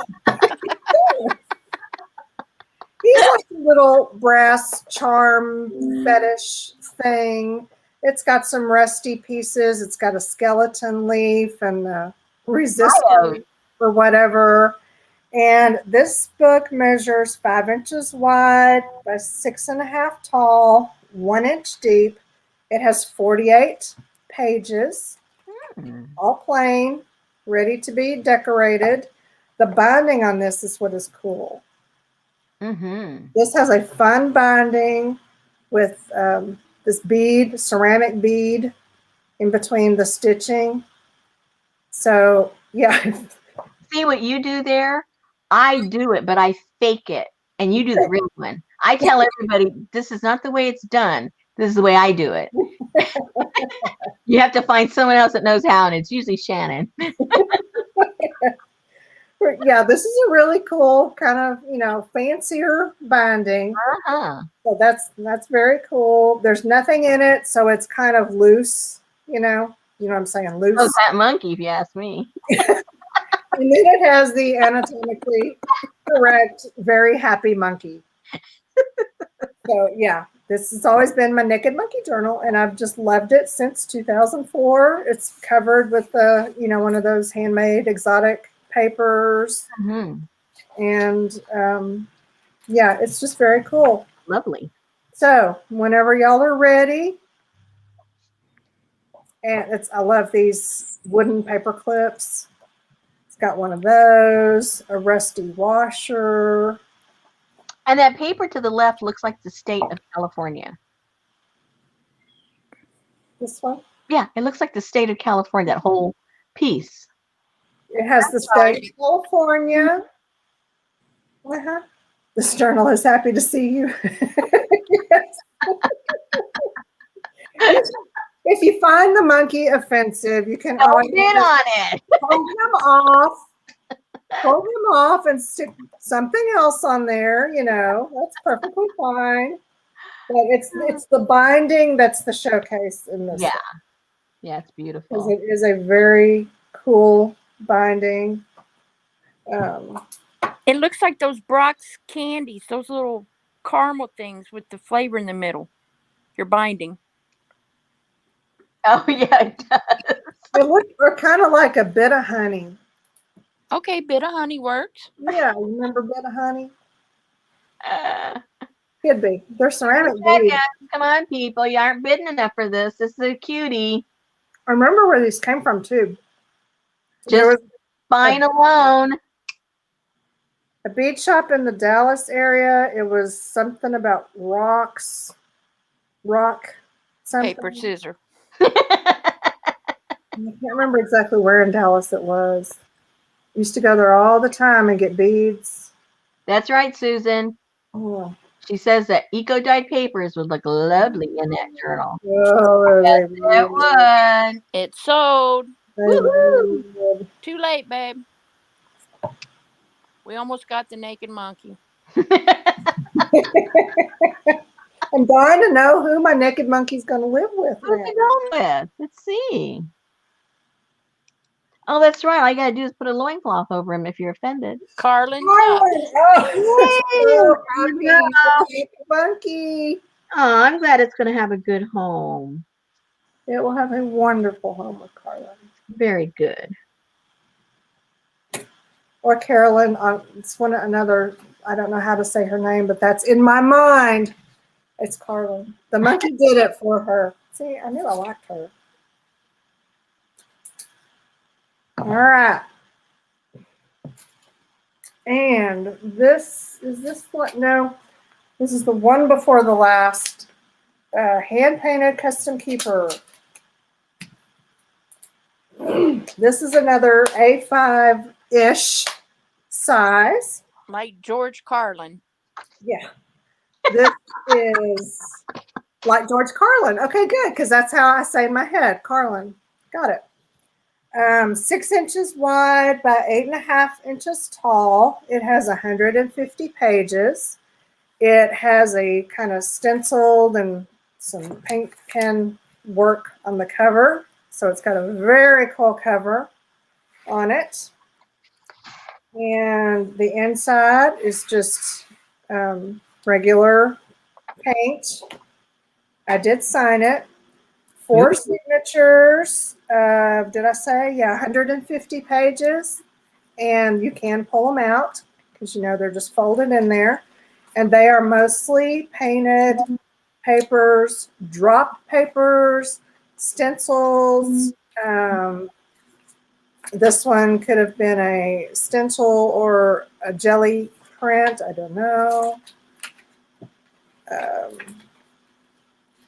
like a little brass charm fetish thing. It's got some rusty pieces. It's got a skeleton leaf and a resistor or whatever. And this book measures 5 inches wide by 6.5 tall, 1 inch deep. It has 48 pages, all plain, ready to be decorated. The binding on this is what is cool. Mm-hmm. This has a fun binding with this bead, ceramic bead, in between the stitching. So, yeah. See what you do there? I do it, but I fake it. And you do the real one. I tell everybody, this is not the way it's done. This is the way I do it. You have to find someone else that knows how, and it's usually Shannon. Yeah, this is a really cool kind of, fancier binding. Uh-huh. So that's very cool. There's nothing in it, so it's kind of loose, you know what I'm saying, loose. Oh, that monkey, if you ask me. And then it has the anatomically correct, very happy monkey. So yeah, this has always been my Naked Monkey Journal, and I've just loved it since 2004. It's covered with one of those handmade exotic papers. Mm-hmm. And yeah, it's just very cool. Lovely. So whenever y'all are ready, and I love these wooden paper clips. It's got one of those, a rusty washer. And that paper to the left looks like the state of California. This one? Yeah, it looks like the state of California, that whole piece. It has the state of California. Uh-huh. This journal is happy to see you. Yes. If you find the monkey offensive, you can Don't always bid on it. pull him off and stick something else on there, that's perfectly fine. But it's the binding that's the showcase in this. Yeah. Yeah, it's beautiful. It is a very cool binding. It looks like those Brock's candies, those little caramel things with the flavor in the middle. Your binding. Oh, yeah, it does. It looks kind of like a bit of honey. Okay, bit of honey works. Yeah, you remember bit of honey? Could be. They're ceramic Yeah, beads. come on, people. You aren't bidding enough for this. This is a cutie. I remember where these came from, too. There Just was buying alone. a bead shop in the Dallas area. It was something about rock something. Paper, scissor. I can't remember exactly where in Dallas it was. Used to go there all the time and get beads. That's right, Susan. Oh. She says that eco-dyed papers would look lovely in that journal. Oh, Yes, it would. It's sold. Woohoo! Too late, babe. We almost got the naked monkey. I'm dying to know who my naked monkey's going to live with Who's now. it going with? Let's see. Oh, that's right. All you gotta do is put a loincloth over him if you're offended. Carlin Carlin! Tuck. Oh, so Yay! happy. There you go. Naked monkey. Oh, I'm glad it's gonna have a good home. It will have a wonderful home with Carlin. Very good. Or Carolyn. It's another, I don't know how to say her name, but that's in my mind. It's Carlin. The monkey did it for her. See, I knew I liked her. All right. And this what? No, this is the one before the last. Hand painted custom keeper. This is another A5-ish size. Like George Carlin. Yeah. This is like George Carlin. Okay, good, because that's how I say in my head. Carlin. Got it. 6 inches wide by 8.5 inches tall. It has 150 pages. It has a kind of stenciled and some paint pen work on the cover. So it's got a very cool cover on it. And the inside is just regular paint. I did sign it. 4 signatures. Did I say? Yeah, 150 pages. And you can pull them out because, you know, they're just folded in there. And they are mostly painted papers, drop papers, stencils. This one could have been a stencil or a jelly print. I don't know.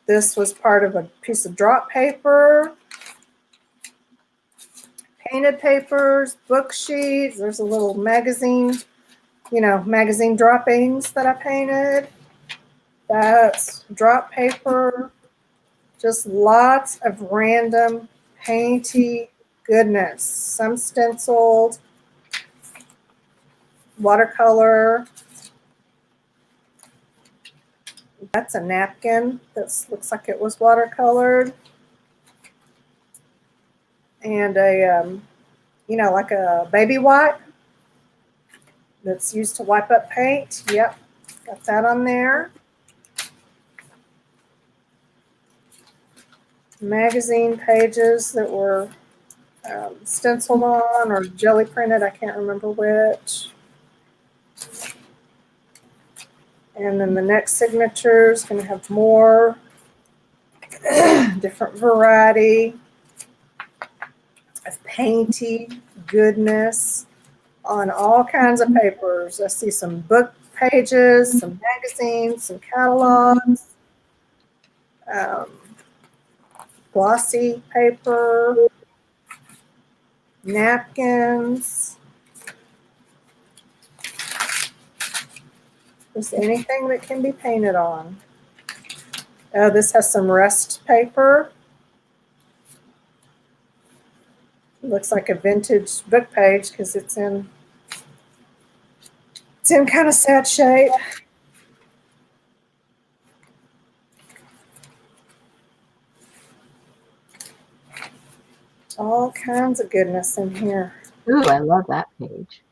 This was part of a piece of drop paper. Painted papers, book sheets. There's a little magazine, you know, magazine droppings that I painted. That's drop paper. Just lots of random painty goodness. Some stenciled, watercolor. That's a napkin that looks like it was watercolored. And a, you know, like a baby wipe that's used to wipe up paint. Yep, got that on there. Magazine pages that were stenciled on or jelly printed. I can't remember which. And then the next signature is going to have more different variety of painty goodness on all kinds of papers. I see some book pages, some magazines, some catalogs, glossy paper, napkins. Just anything that can be painted on. Oh, this has some rest paper. Looks like a vintage book page because it's in kind of sad shape. All kinds of goodness in here. Ooh, I love that page.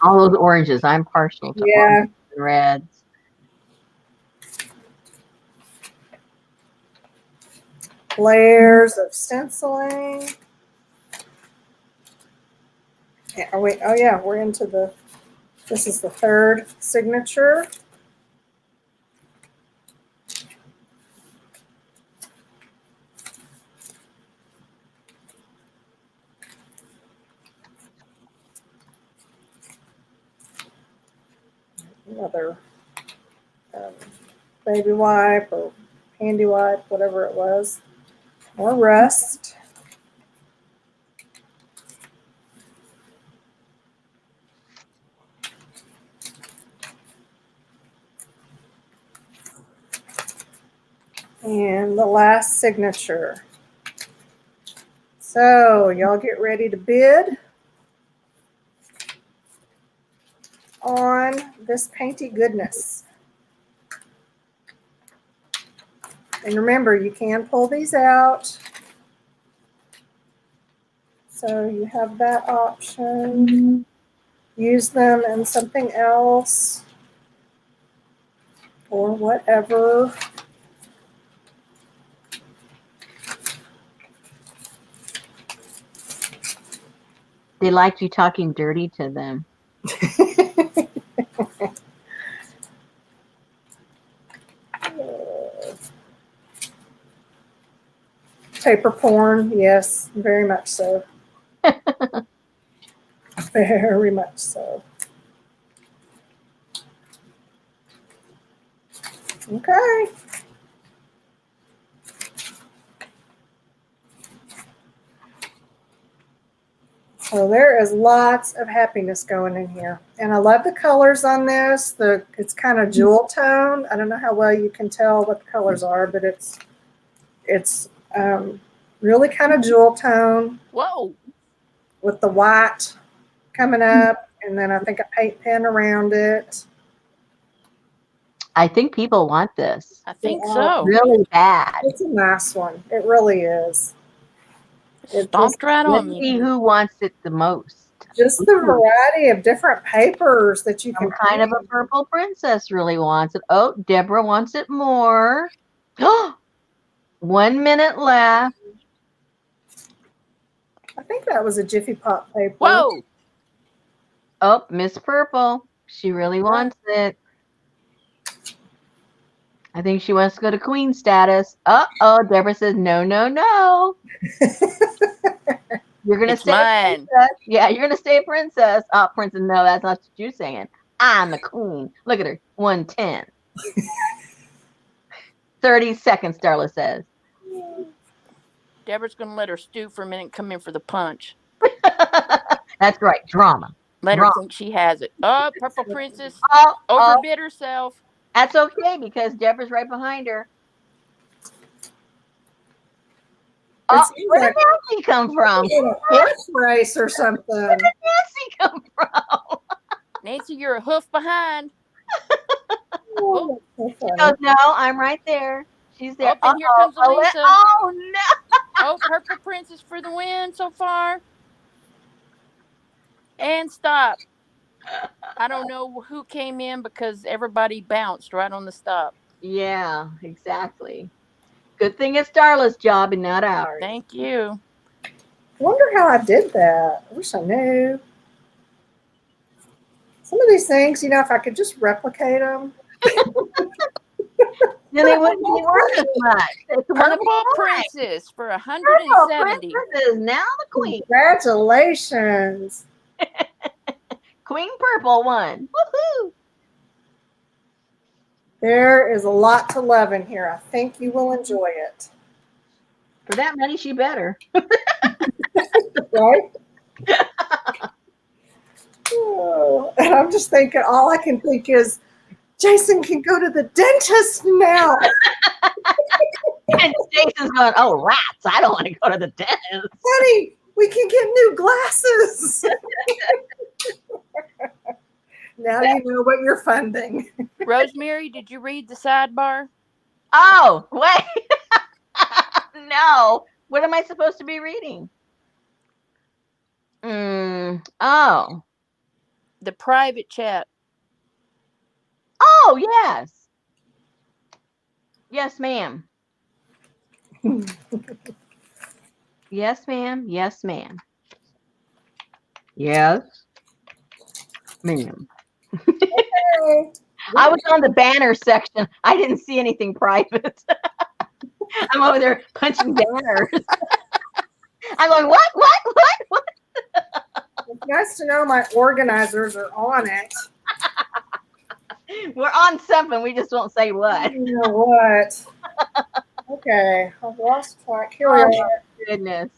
All those oranges. I'm partial to oranges and reds. Layers of stenciling. Are we? Oh yeah, we're into the. This is the third signature. Another baby wipe or handy wipe, whatever it was. More rust. And the last signature. So y'all get ready to bid on this painty goodness. And remember, you can pull these out. So you have that option. Use them in something else or whatever. They liked you talking dirty to them. Paper porn, yes, very much so. Very much so. Okay. So there is lots of happiness going in here. And I love the colors on this. It's kind of jewel tone. I don't know how well you can tell what the colors are, but it's really kind of jewel tone. Whoa. With the white coming up, and then I think a paint pen around it. I think people want this. I think so. Really bad. It's a nice one. It really is. It stomped right on Let's me. see who wants it the most. Just the variety of different papers that you can Some kind of a purple princess really wants it. Oh, Deborah wants it more. 1 minute left. I think that was a Jiffy Pop paper. Whoa. Oh, Miss Purple. She really wants it. I think she wants to go to queen status. Uh-oh, Deborah says, no, no, no. You're going to stay mine. princess. Yeah, you're going to stay princess. Oh, princess, no, that's not what you're saying. I'm the queen. Look at her, 110. 30 seconds, Darla says. Deborah's going to let her stew for a minute and come in for the punch. That's right, drama. Let her think she has it. Oh, Purple Princess overbid herself. That's okay because Deborah's right behind her. Oh, where did Nancy come from? A horse race or something. Where did Nancy come from? Nancy, you're a hoof behind. Oh, She goes, no, I'm right there. She's there. Oh, and here comes Elisa. Oh, no. Oh, Purple Princess for the win so far. And stop. I don't know who came in because everybody bounced right on the stop. Yeah, exactly. Good thing it's Darla's job and not ours. Thank you. I wonder how I did that. I wish I knew. Some of these things, you know, if I could just replicate them. Then they wouldn't be worth as much. It's Purple Princess for 170. Princess is now the queen. Congratulations. Queen Purple won. Woohoo! There is a lot to love in here. I think you will enjoy it. For that money, she better. Right? Oh, and I'm just thinking, all I can think is, Jason can go to the dentist now. And Jason's going, oh, rats. I don't want to go to the dentist. Honey, we can get new glasses. Now you know what you're funding. Rosemary, did you read the sidebar? Oh, wait. No. What am I supposed to be reading? Oh. The private chat. Oh, yes. Yes, ma'am. Yes, ma'am. Yes, ma'am. Yes, ma'am. Okay. I was on the banner section. I didn't see anything private. I'm over there punching banners. I'm going, what? It's nice to know my organizers are on it. We're on something. We just won't say what. You know what? Okay, I've lost track. Here we Oh, are. my goodness.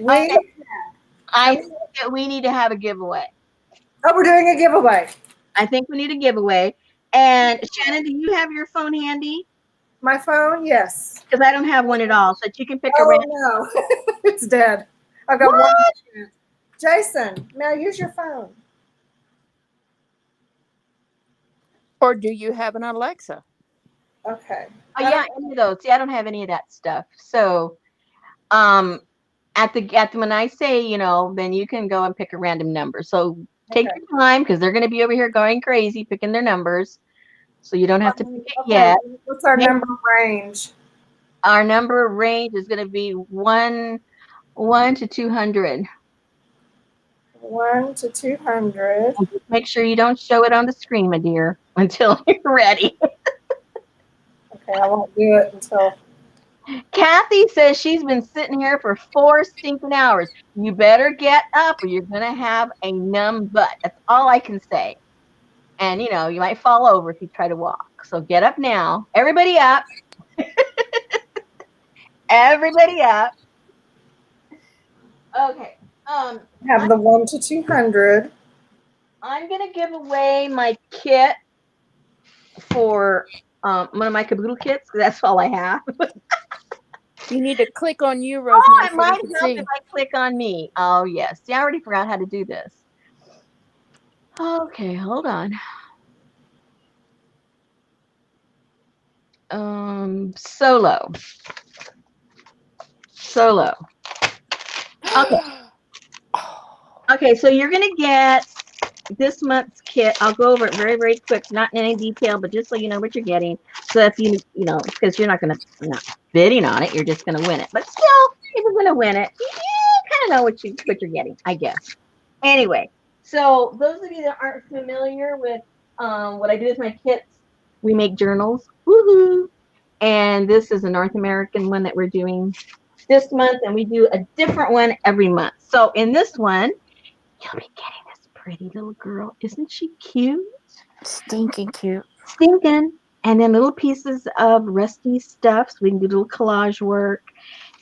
We, I think that we need to have a giveaway. oh, we're doing a giveaway. I think we need a giveaway. And Shannon, do you have your phone handy? My phone, yes. Because I don't have one at all. So that you can pick a Oh random. no, it's dead. I've got What? one. Jason, now use your phone. Or do you have an Alexa? Okay. Oh yeah, any of those. See, I don't have any of that stuff. So um at the when I say, you know, then you can go and pick a random number. So take Okay. your time because they're gonna be over here going crazy picking their numbers. So you don't have to pick it Okay. yet. What's our number range? Our number range is gonna be one to 200. 1 to 200. And just make sure you don't show it on the screen, my dear, until you're ready. Okay, I won't do it until. Kathy says she's been sitting here for 4 stinking hours. You better get up or you're going to have a numb butt. That's all I can say. And, you know, you might fall over if you try to walk. So get up now. Everybody up. Everybody up. Okay. Have the 1 to 200. I'm going to give away my kit for one of my caboodle kits because that's all I have. You need to click on you, Oh, Rosemary, it so might we can help see. if I click on me. Oh, yes. See, I already forgot how to do this. Okay, hold on. Solo. Okay. Okay, so you're gonna get this month's kit. I'll go over it very, very quick, not in any detail, but just so you know what you're getting. So if you know, because you're not bidding on it, you're just gonna win it. But still, if you're gonna win it, you kind of know what you're getting, I guess. Anyway, so those of you that aren't familiar with what I do with my kits, we make journals. Woohoo! And this is a North American one that we're doing this month, and we do a different one every month. So in this one, you'll be getting this pretty little girl. Isn't she cute? Stinking cute. Stinking. And then little pieces of rusty stuff. So we can do little collage work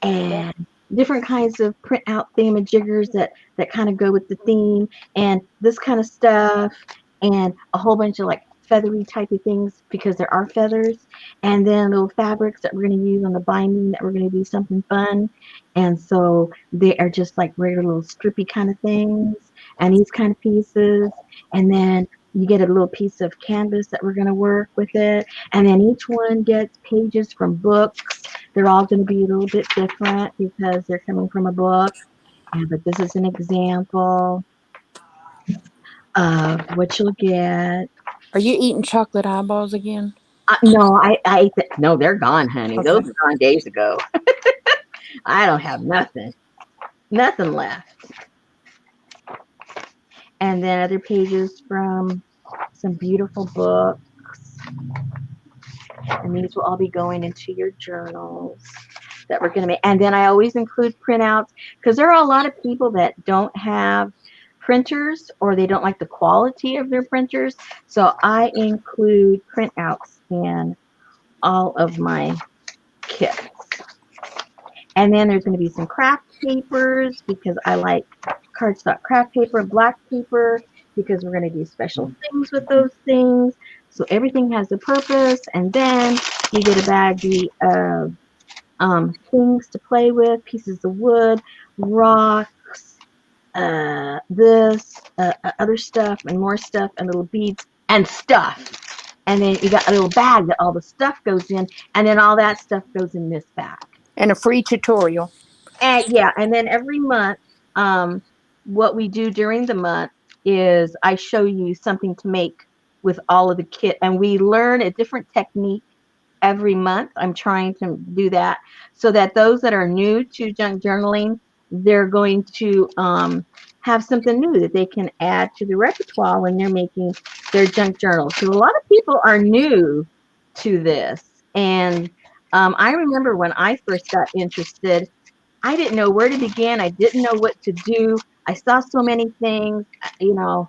and different kinds of print out thingamajiggers that kind of go with the theme and this kind of stuff and a whole bunch of like feathery type of things because there are feathers and then little fabrics that we're going to use on the binding that we're going to do something fun. And so they are just like regular little strippy kind of things and these kind of pieces. And then you get a little piece of canvas that we're going to work with it. And then each one gets pages from books. They're all going to be a little bit different because they're coming from a book. But this is an example of what you'll get. Are you eating chocolate eyeballs again? No, I ate that. No, they're gone, honey. Okay. Those were gone days ago. I don't have nothing left. And then other pages from some beautiful books. And these will all be going into your journals that we're going to make. And then I always include printouts because there are a lot of people that don't have printers or they don't like the quality of their printers. So I include printouts in all of my kits. And then there's going to be some craft papers because I like cardstock craft paper, black paper, because we're going to do special things with those things. So everything has a purpose. And then you get a baggie of things to play with, pieces of wood, rocks, other stuff, and more stuff, and little beads and stuff. And then you got a little bag that all the stuff goes in, and then all that stuff goes in this bag. And a free tutorial. And yeah, and then every month, what we do during the month is I show you something to make with all of the kit, and we learn a different technique every month. I'm trying to do that so that those that are new to junk journaling, they're going to have something new that they can add to the repertoire when they're making their junk journal. So a lot of people are new to this. And I remember when I first got interested, I didn't know where to begin. I didn't know what to do. I saw so many things, you know,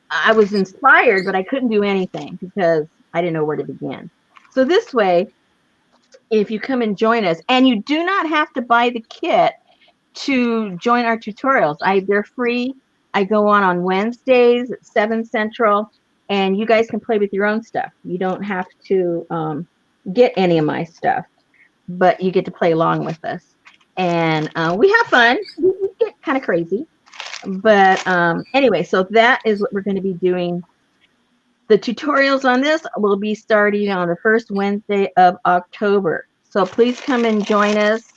I was inspired, but I couldn't do anything because I didn't know where to begin. So this way, if you come and join us, and you do not have to buy the kit to join our tutorials. They're free. I go on Wednesdays at 7 Central, and you guys can play with your own stuff. You don't have to get any of my stuff, but you get to play along with us. And we have fun. We get kind of crazy. But anyway, so that is what we're going to be doing. The tutorials on this will be starting on the first Wednesday of October. So please come and join us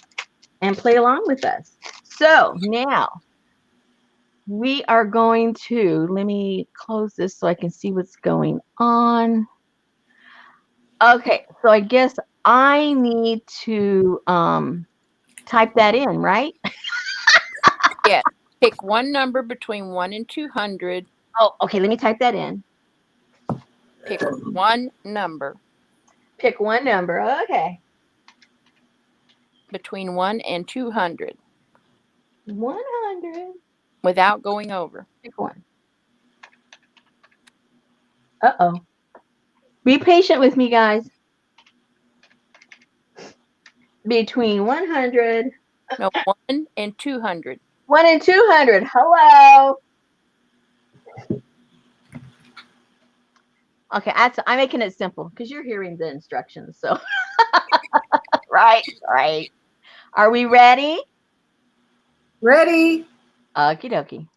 and play along with us. So now we are going to, let me close this so I can see what's going on. Okay, so I guess I need to type that in, right? Yeah. Pick one number between 1 and 200. Oh, okay, let me type that in. Pick one number Pick one number, okay. between 1 and 200 100. without going over. Pick one. Uh-oh. Be patient with me, guys. Between 100. No, 1 and 200. 1 and 200. Hello. Okay, I'm making it simple because you're hearing the instructions. So, right. Are we ready? Ready? Okie dokie.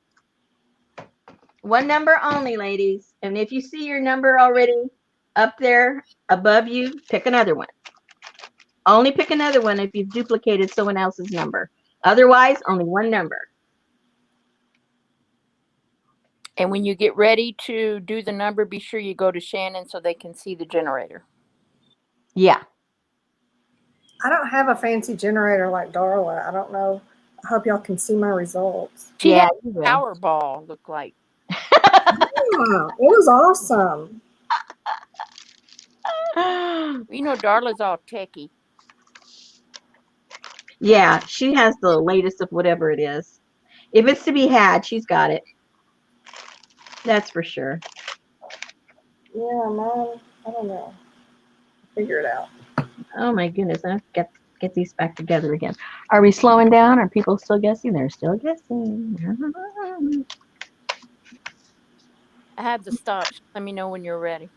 One number only, ladies. And if you see your number already up there above you, pick another one. Only pick another one if you've duplicated someone else's number. Otherwise, only one number. And when you get ready to do the number, be sure you go to Shannon so they can see the generator. Yeah. I don't have a fancy generator like Darla. I don't know. I hope y'all can see my results. She Yeah, had you a will. Powerball, look like. Yeah, it was awesome. You know, Darla's all techie. Yeah, she has the latest of whatever it is. If it's to be had, she's got it. That's for sure. Yeah, mine. I don't know. Figure it out. Oh my goodness, I have to get these back together again. Are we slowing down? Are people still guessing? They're still guessing. I have the stops. Let me know when you're ready.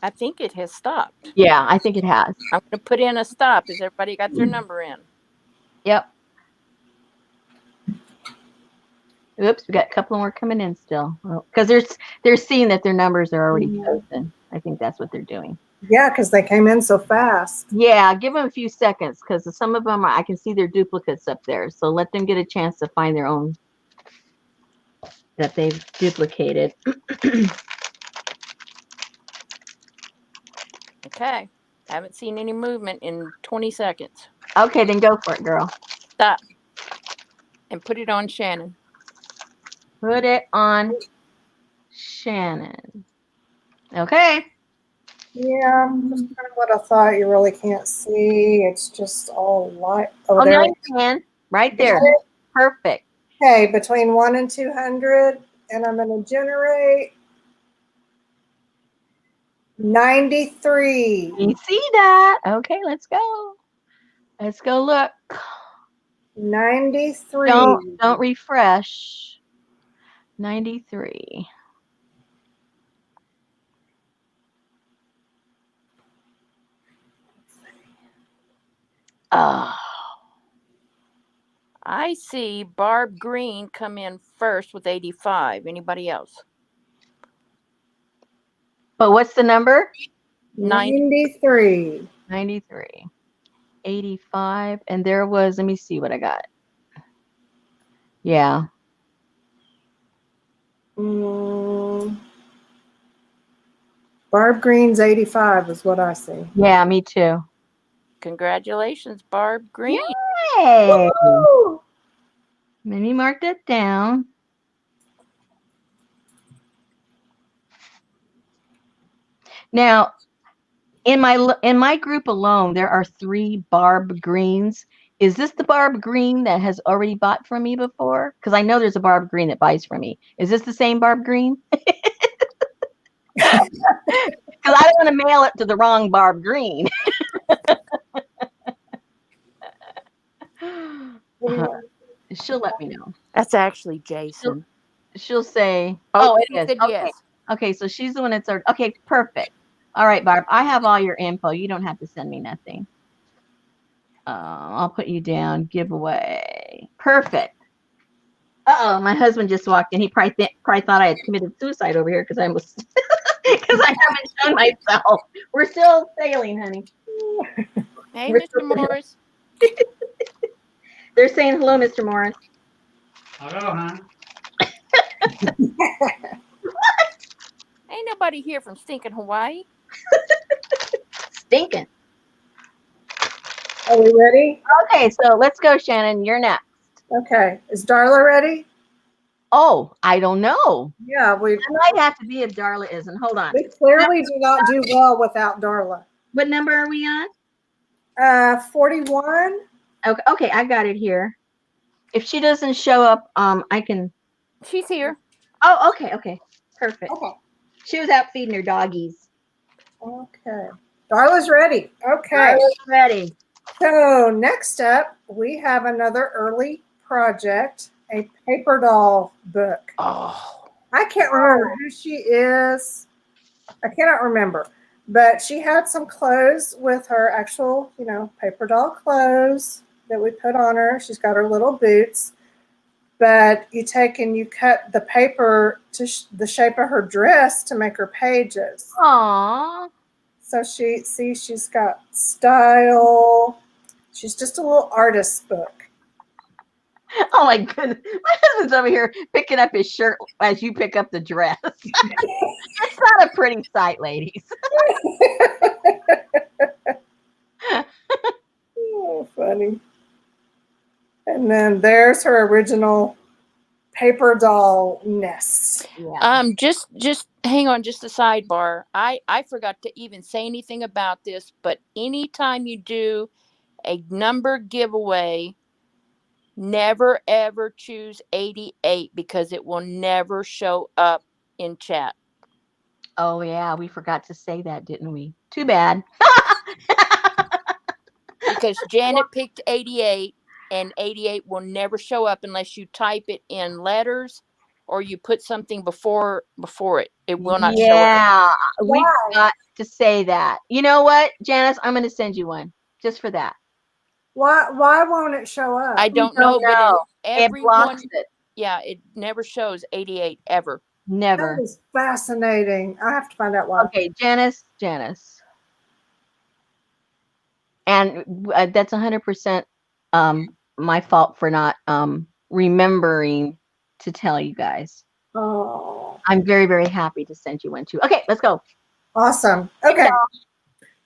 I think it has stopped. Yeah, I think it has. I'm going to put in a stop. Has everybody got their number in? Yep. Oops, we got a couple more coming in still. Because they're seeing that their numbers are already chosen. I think that's what they're doing. Yeah, because they came in so fast. Yeah, give them a few seconds because some of them I can see their duplicates up there. So let them get a chance to find their own that they've duplicated. Okay. Haven't seen any movement in 20 seconds. Okay, then go for it, girl. Stop. And put it on Shannon. Put it on Shannon. Okay. Yeah, just kind of what I thought. You really can't see. It's just all light. Oh, there. now you can. Right there. Perfect. Okay, between 1 and 200, and I'm going to generate 93. You see that? Okay, let's go. Let's go look. 93. Don't refresh. 93. Oh. I see Barb Green come in first with 85. Anybody else? But what's the number? 93. 93. 85. And there was, let me see what I got. Yeah. Barb Green's 85 is what I see. Yeah, me too. Congratulations, Barb Green. Yay! Let me mark that down. Now, in my group alone, there are 3 Barb Greens. Is this the Barb Green that has already bought from me before? Because I know there's a Barb Green that buys from me. Is this the same Barb Green? Because I don't want to mail it to the wrong Barb Green. She'll let me know. That's actually Jason. she'll say, Oh, oh, it she is. said Okay. yes. Okay, so she's the one that's okay, perfect. All right, Barb, I have all your info. You don't have to send me nothing. I'll put you down. Giveaway. Perfect. Uh-oh, my husband just walked in. He probably thought I had committed suicide over here because I was because I haven't shown myself. We're still sailing, honey. Hey, We're Mr. Morris. They're saying hello, Mr. Morris. Hello, huh? Ain't nobody here from stinking Hawaii. Stinking. Are we ready? Okay, so let's go, Shannon. You're next. Okay. Is Darla ready? Oh, I don't know. Yeah, I might have to be if Darla isn't. Hold on. we clearly do not do well without Darla. What number are we on? 41. Okay, I got it here. If she doesn't show up, I can. She's here. Oh, okay. Perfect. Okay. She was out feeding her doggies. Okay. Darla's ready. Okay. Darla's ready. So next up, we have another early project, a paper doll book. Oh. I can't remember who she is. I cannot remember. But she had some clothes with her actual, paper doll clothes that we put on her. She's got her little boots. But you take and you cut the paper to the shape of her dress to make her pages. Aww. So she's got style. She's just a little artist book. Oh my goodness. My husband's over here picking up his shirt as you pick up the dress. It's not a pretty sight, ladies. Oh, funny. And then there's her original paper doll nest. Yeah. Just hang on, just a sidebar. I forgot to even say anything about this, but anytime you do a number giveaway, never ever choose 88 because it will never show up in chat. Oh yeah, we forgot to say that, didn't we? Too bad. Because Janet picked 88 and 88 will never show up unless you type it in letters or you put something before it. It will not show up. Yeah, we Why? forgot to say that. You know what, Janice? I'm going to send you one just for that. Why won't it show up? I don't know, but It blocks it. Yeah, it never shows 88 ever. Never. That is fascinating. I have to find out why. Okay, Janice. And that's 100% my fault for not remembering to tell you guys. Oh, I'm very, very happy to send you one too. Okay, let's go. awesome. Okay.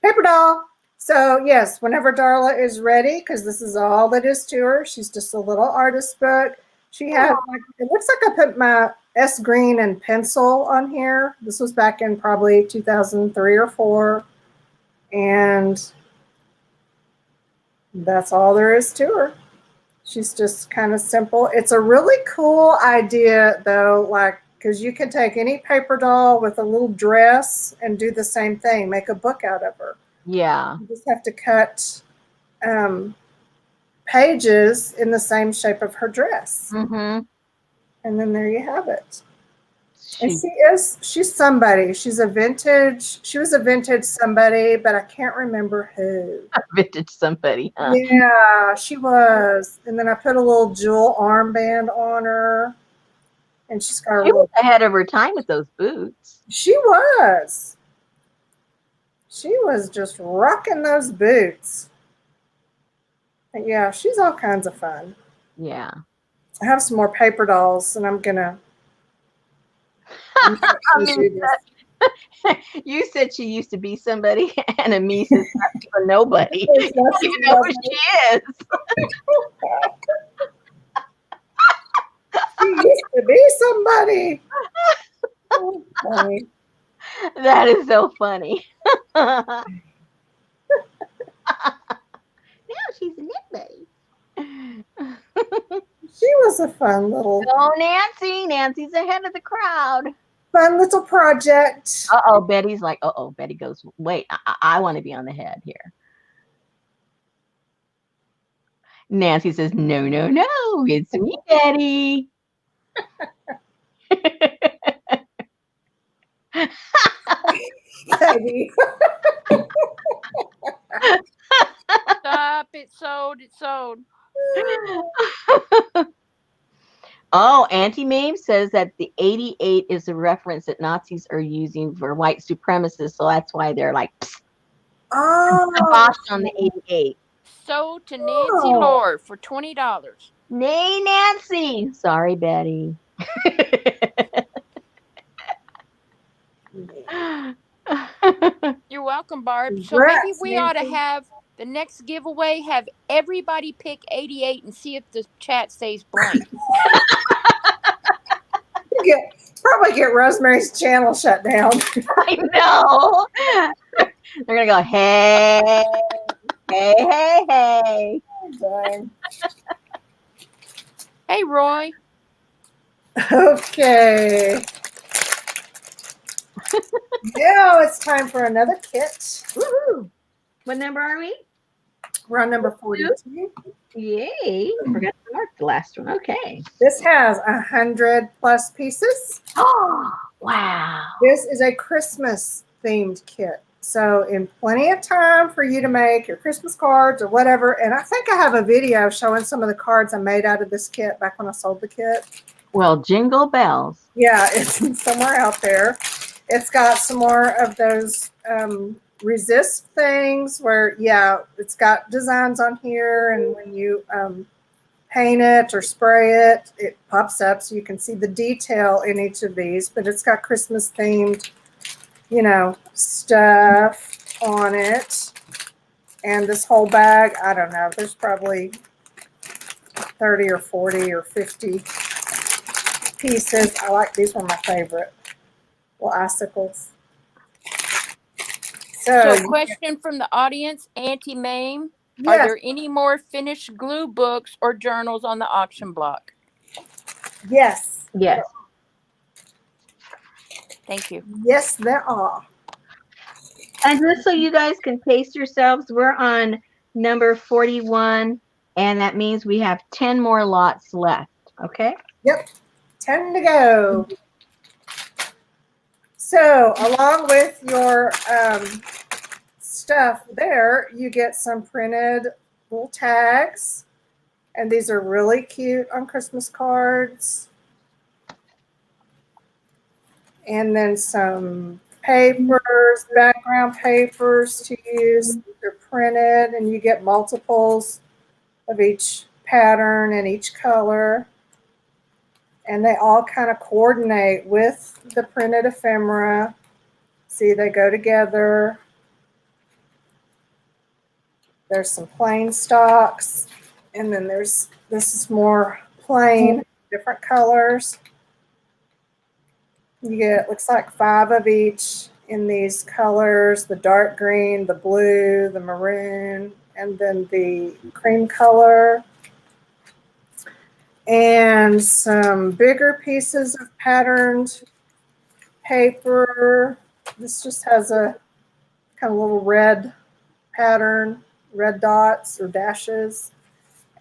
Paper doll. So yes, whenever Darla is ready, because this is all that is to her. She's just a little artist book. She had, it looks like I put my S green and pencil on here. This was back in probably 2003 or 4. And that's all there is to her. She's just kind of simple. It's a really cool idea though, because you can take any paper doll with a little dress and do the same thing, make a book out of her. Yeah. You just have to cut pages in the same shape of her dress. Mm-hmm. And then there you have it. And she's somebody. She was a vintage somebody, but I can't remember who. Vintage somebody. Huh? Yeah, she was. And then I put a little jewel armband on her. And she's got She was ahead of her time with those boots. She was. She was just rocking those boots. But yeah, she's all kinds of fun. Yeah. I have some more paper dolls, and I'm gonna do this. You said she used to be somebody, and Ami says not even nobody. You don't even know who she is. She used to be somebody. Oh, funny. That is so funny. Now she's a nobody. She was a fun little. Oh, Nancy. Nancy's ahead of the crowd. Fun little project. Uh-oh, Betty's like, uh-oh. Betty goes, wait, I want to be on the head here. Nancy says, no, it's me, Betty. Baby. Stop. It sold. It sold. Oh, Auntie Mame says that the 88 is a reference that Nazis are using for white supremacists, so that's why they're like Oh. kibosh on the 88. Sold to Nancy Oh. Lore for $20. Nay, Nancy. Sorry, Betty. You're welcome, Barb. So Congrats, maybe we ought to Nancy. have the next giveaway, have everybody pick 88 and see if the chat stays blank. Probably get Rosemary's channel shut down. I know. They're going to go, hey, hey, hey, hey. Dang. Hey, Roy. Okay. Now it's time for another kit. Woohoo. What number are we? We're on number 42. Yay. Forgot to mark the last one. Okay. This has 100+ pieces. Oh, wow. This is a Christmas themed kit. So in plenty of time for you to make your Christmas cards or whatever. And I think I have a video showing some of the cards I made out of this kit back when I sold the kit. Well, jingle bells. Yeah, it's somewhere out there. It's got some more of those resist things where, yeah, it's got designs on here. And when you paint it or spray it, it pops up so you can see the detail in each of these. But it's got Christmas themed, you know, stuff on it. And this whole bag, I don't know, there's probably 30 or 40 or 50 pieces. I like these were my favorite. Little icicles. So question from the audience, Auntie Mame. Are Yes, there any more finished glue books or journals on the auction block? yes, Yes. Thank you. yes, there are. And just so you guys can pace yourselves, we're on number 41, and that means we have 10 more lots left. Okay? Yep, 10 to go. So along with your stuff there, you get some printed little tags. And these are really cute on Christmas cards. And then some papers, background papers to use. They're printed and you get multiples of each pattern and each color. And they all kind of coordinate with the printed ephemera. See, they go together. There's some plain stocks. And then this is more plain, different colors. You get, looks like 5 of each in these colors, the dark green, the blue, the maroon, and then the cream color. And some bigger pieces of patterned paper. This just has a kind of little red pattern, red dots or dashes.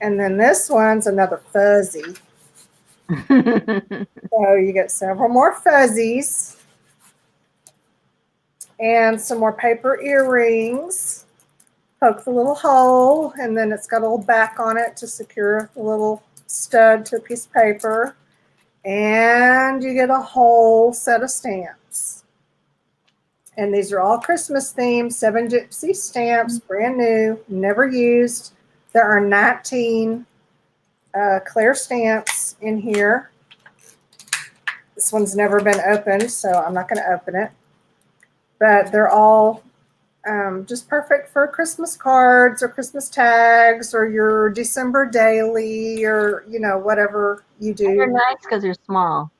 And then this one's another fuzzy. So you get several more fuzzies and some more paper earrings. Poke the little hole, and then it's got a little back on it to secure the little stud to a piece of paper. And you get a whole set of stamps. And these are all Christmas themed, 7 Gypsy stamps, brand new, never used. There are 19 clear stamps in here. This one's never been opened, so I'm not going to open it. But they're all just perfect for Christmas cards or Christmas tags or your December daily or, you know, whatever you do. They're nice because they're small.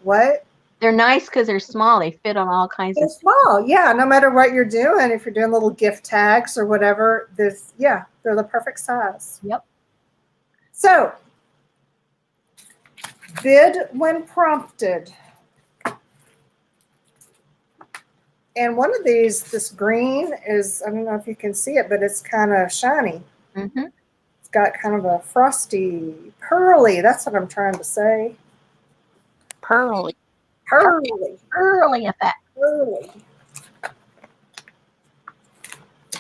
What? They're nice because they're small. They fit on all kinds They're of small, yeah. No matter what you're doing, if you're doing little gift tags or whatever, they're the perfect size. Yep. So, bid when prompted. And one of these, this green is, I don't know if you can see it, but it's kind of shiny. Mm-hmm. It's got kind of a frosty, pearly, that's what I'm trying to say. Pearly. Early effect. Early.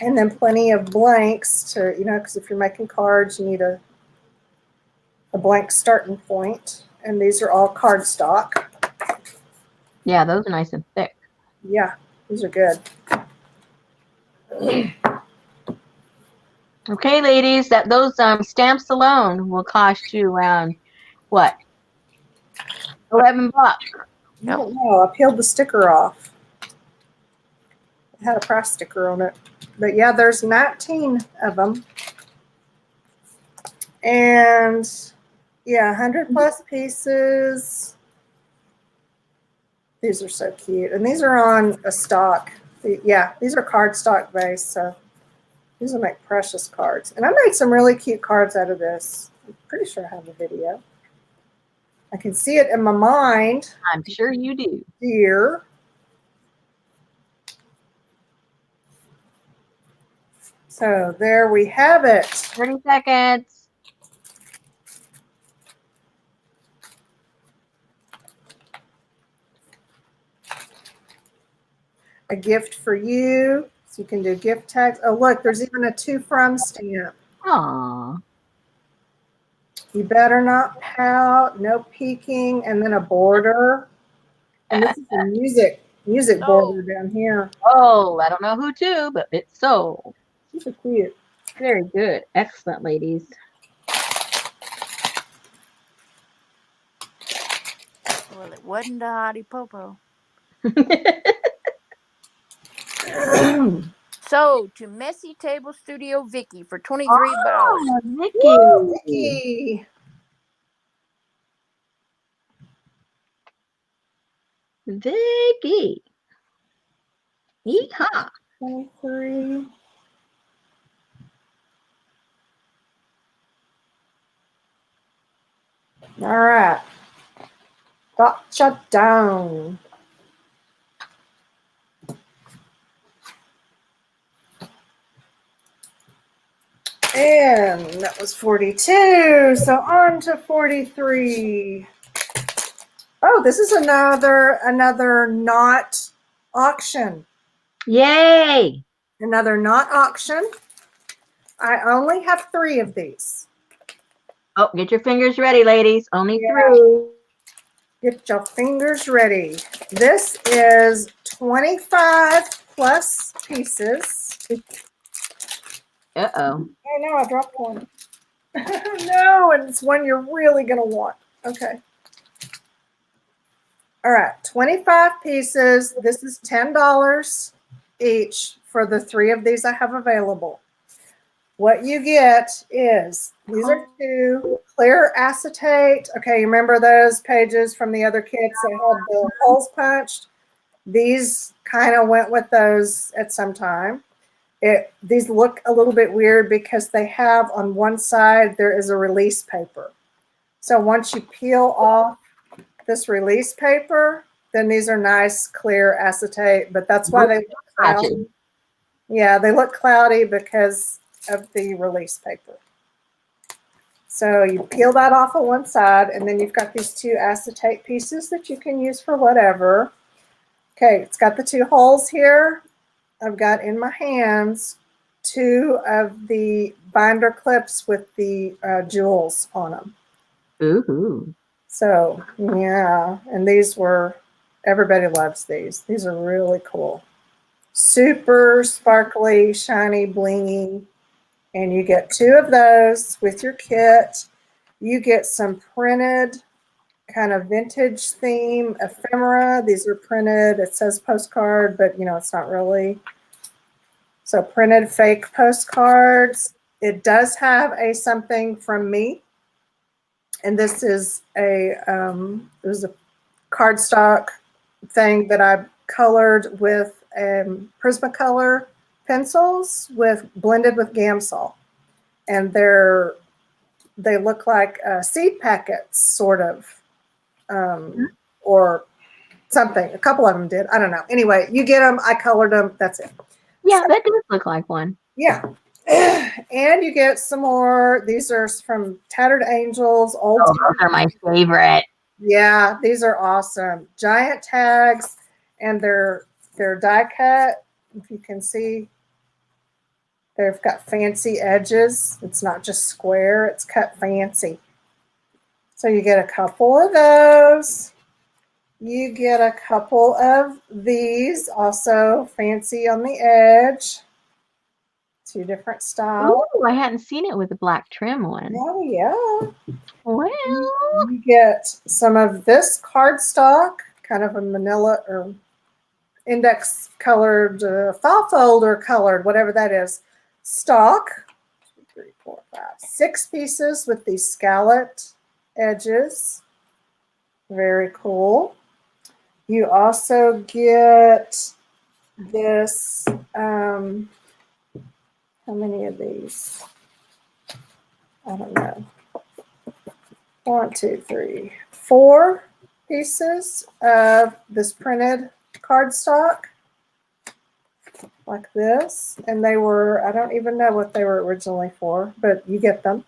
And then plenty of blanks to, because if you're making cards, you need a blank starting point. And these are all cardstock. Yeah, those are nice and thick. Yeah, these are good. Okay, ladies, those stamps alone will cost you around what? $11. I don't know. I peeled the sticker off. It had a price sticker on it. But yeah, there's 19 of them. And yeah, 100 plus pieces. These are so cute. And these are on a stock. Yeah, these are cardstock based. So these will make precious cards. And I made some really cute cards out of this. I'm pretty sure I have a video. I can see it in my mind. I'm sure you do. Here. So there we have it. 30 seconds. A gift for you. So you can do gift tags. Oh, look, there's even a to from stamp. Aww. You better not pout. No peeking. And then a border. And this is a music border down here. Oh, I don't know who to, but it's sold. These are cute. Very good. Excellent, ladies. Well, it wasn't a hottie popo. So to Messy Table Studio Vicky for $23. Oh, Vicky. Woo, Vicky. Vicky. Yeehaw. 23. All right. Gotcha down. And that was 42. So on to 43. Oh, this is another not auction. Yay. Another not auction. I only have 3 of these. Oh, get your fingers ready, ladies. Only Yeah. 3. Get your fingers ready. This is 25 plus pieces. Uh-oh. Oh no, I dropped one. No, and it's one you're really going to want. Okay. All right, 25 pieces. This is $10 each for the 3 of these I have available. What you get is, these are 2 clear acetate. Okay, you remember those pages from the other kits that had the holes punched? These kind of went with those at some time. These look a little bit weird because they have on one side, there is a release paper. So once you peel off this release paper, then these are nice clear acetate, but that's why they look cloudy. Yeah, they look cloudy because of the release paper. So you peel that off of one side, and then you've got these 2 acetate pieces that you can use for whatever. Okay, it's got the 2 holes here. I've got in my hands 2 of the binder clips with the jewels on them. Ooh. So, yeah, and everybody loves these. These are really cool. Super sparkly, shiny, blingy. And you get 2 of those with your kit. You get some printed kind of vintage theme ephemera. These are printed. It says postcard, but it's not really. So printed fake postcards. It does have a something from me. And this is it was a cardstock thing that I colored with Prismacolor pencils blended with Gamsol. And they look like seed packets, sort of, or something. A couple of them did. I don't know. Anyway, you get them. I colored them. That's it. Yeah, that does look like one. Yeah. And you get some more. These are from Tattered Angels. Oh, those are my favorite. Yeah, these are awesome. Giant tags, and they're die cut. If you can see, they've got fancy edges. It's not just square, it's cut fancy. So you get a couple of those. You get a couple of these, also fancy on the edge. Two different styles. Ooh, I hadn't seen it with the black trim one. Oh, yeah. Well, You get some of this cardstock, kind of a manila or index colored, file folder colored, whatever that is, stock. 2, 3, 4, 5, 6 pieces with these scalloped edges. Very cool. You also get this, how many of these? I don't know. 1, 2, 3, 4 pieces of this printed cardstock like this. And they were, I don't even know what they were originally for, but you get them.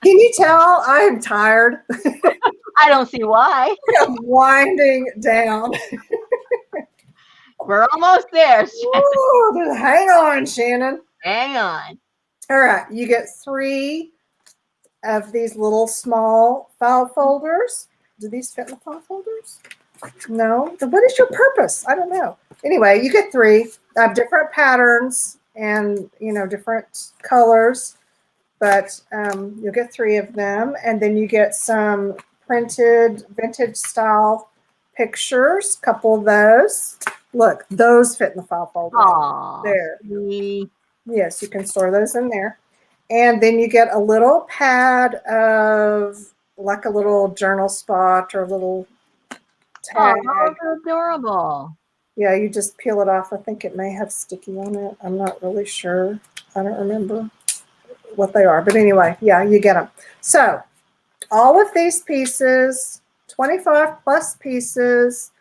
Can you tell I am tired? I don't see why. I'm winding down. We're almost there. Ooh, just hang on, Shannon. Hang on. All right, you get 3 of these little small file folders. Do these fit in the file folders? No. Then what is your purpose? I don't know. Anyway, you get 3. I have different patterns and, different colors, but you'll get 3 of them. And then you get some printed vintage style pictures, a couple of those. Look, those fit in the file folder. Aw, There. sweet. Yes, you can store those in there. And then you get a little pad of like a little journal spot or a little tag. Oh, those are adorable. Yeah, you just peel it off. I think it may have sticky on it. I'm not really sure. I don't remember what they are. But anyway, yeah, you get them. So all of these pieces, 25 plus pieces,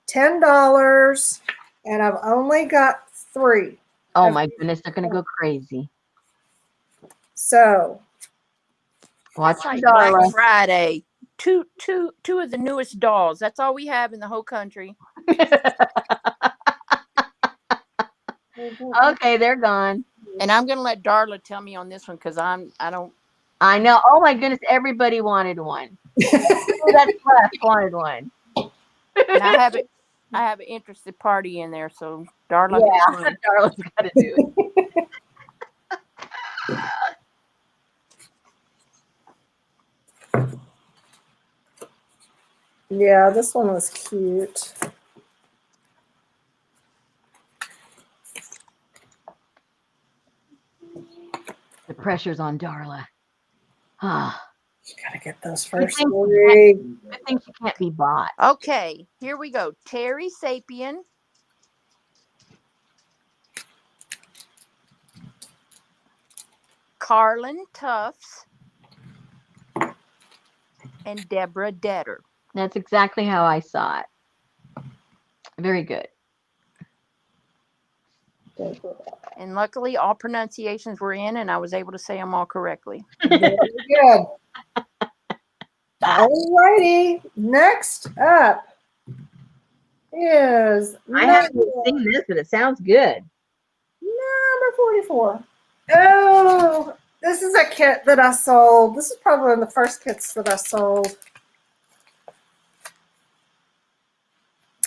$10, and I've only got 3. Oh my goodness, they're gonna go crazy. So Watch It's like your Black Darla. Friday. Two of the newest dolls. That's all we have in the whole country. Okay, they're gone. And I'm gonna let Darla tell me on this one because I don't. I know. Oh my goodness, everybody wanted one. That's left wanted one. And I have an interested party in there, so Darla. Yeah, Darla's got to do it. yeah, this one was cute. The pressure's on Darla. Ah, You gotta get those first think- 3. I think she can't be bought. Okay, here we go. Terry Sapien. Carlin Tufts. And Deborah Detter. That's exactly how I saw it. Very good. And luckily, all pronunciations were in, and I was able to say them all correctly. Very good. All righty. Next up is I haven't seen this, but it sounds good. number 44. Oh, this is a kit that I sold. This is probably one of the first kits that I sold.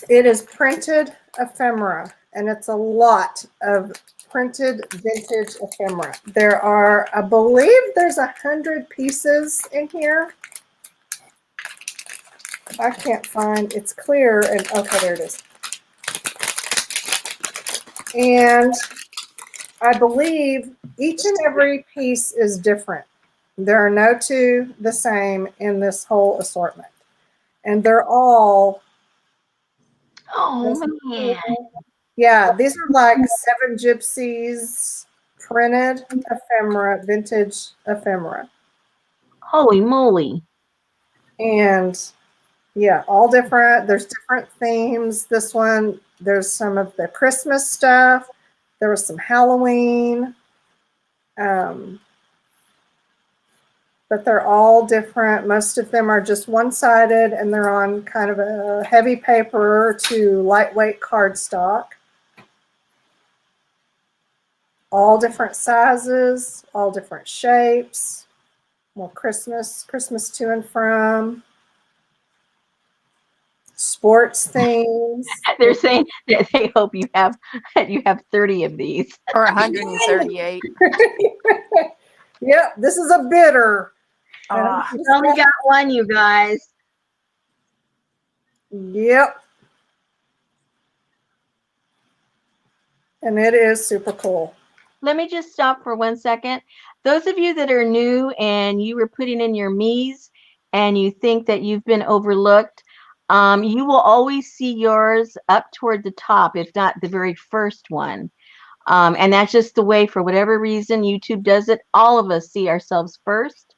It is printed ephemera, and it's a lot of printed vintage ephemera. There are, I believe there's 100 pieces in here. I can't find, it's clear, and okay, there it is. And I believe each and every piece is different. There are no 2 the same in this whole assortment. And they're all, Oh man. yeah, these are like 7 Gypsies printed ephemera, vintage ephemera. Holy moly. And yeah, all different. There's different themes. This one, there's some of the Christmas stuff. There was some Halloween. but they're all different. Most of them are just one-sided, and they're on kind of a heavy paper to lightweight cardstock. All different sizes, all different shapes. More Christmas to and from. Sports things. They're saying that they hope you have 30 of these. Or 138. Yep, this is a bidder. Ah. You only got one, you guys. Yep. And it is super cool. Let me just stop for 1 second. Those of you that are new and you were putting in your me's and you think that you've been overlooked, you will always see yours up toward the top, if not the very first one. And that's just the way, for whatever reason, YouTube does it. All of us see ourselves first.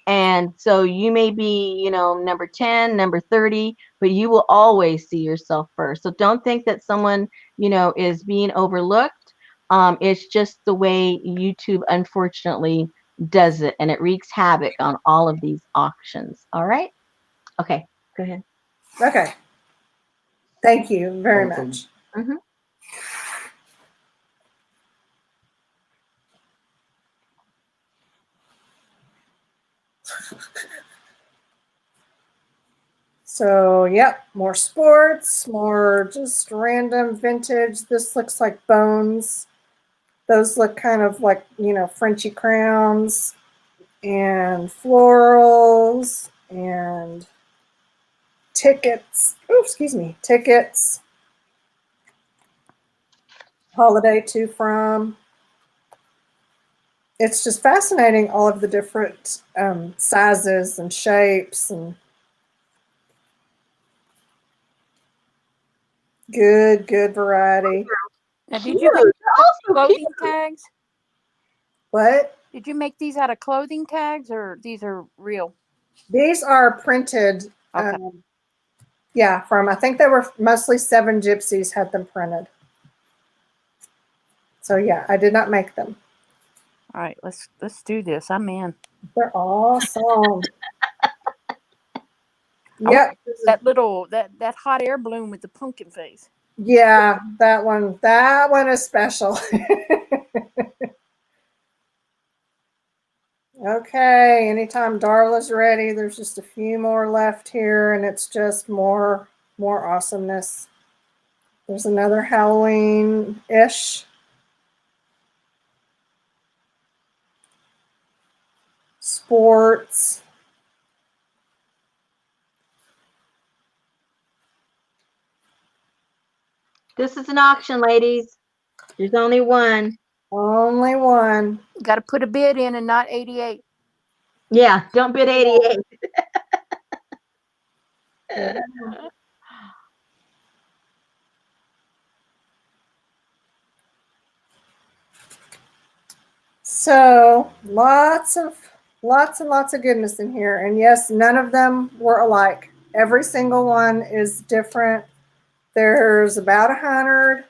And so you may be, number 10, number 30, but you will always see yourself first. So don't think that someone, is being overlooked. It's just the way YouTube, unfortunately, does it. And it wreaks havoc on all of these auctions. All right? Okay, go ahead. Okay. Thank you very much. Mm-hmm. So, yep, more sports, more just random vintage. This looks like bones. Those look kind of like, Frenchy crowns and florals and tickets. Oh, excuse me, tickets. Holiday to from. It's just fascinating, all of the different sizes and shapes and good variety. Now, did you make clothing tags? What? Did you make these out of clothing tags, or these are real? These are printed. Okay. Yeah, I think they were mostly Seven Gypsies had them printed. So yeah, I did not make them. All right, let's do this. I'm in. They're awesome. Yep. That hot air balloon with the pumpkin face. Yeah, that one is special. Okay, anytime Darla's ready, there's just a few more left here, and it's just more awesomeness. There's another Halloween-ish. Sports. This is an auction, ladies. There's only one. Only one. Got to put a bid in and not 88. Yeah, don't bid 88. So lots and lots of goodness in here. And yes, none of them were alike. Every single one is different. There's about 100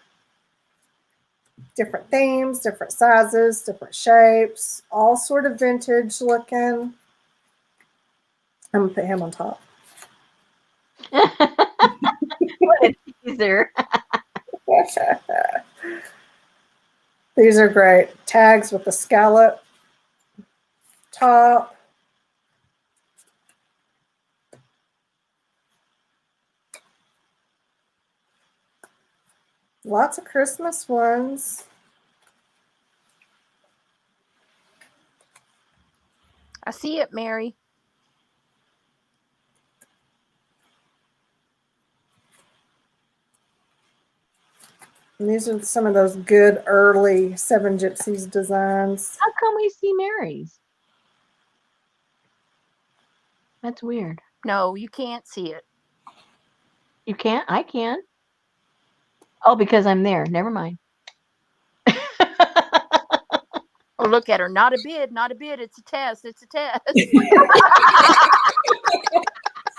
different themes, different sizes, different shapes, all sort of vintage looking. I'm gonna put him on top. What a teaser. These are great. Tags with the scallop top. Lots of Christmas ones. I see it, Mary. And these are some of those good early Seven Gypsies designs. How come we see Mary's? That's weird. No, you can't see it. You can't? I can. Oh, because I'm there. Never mind. Oh, look at her. Not a bid. Not a bid. It's a test. It's a test.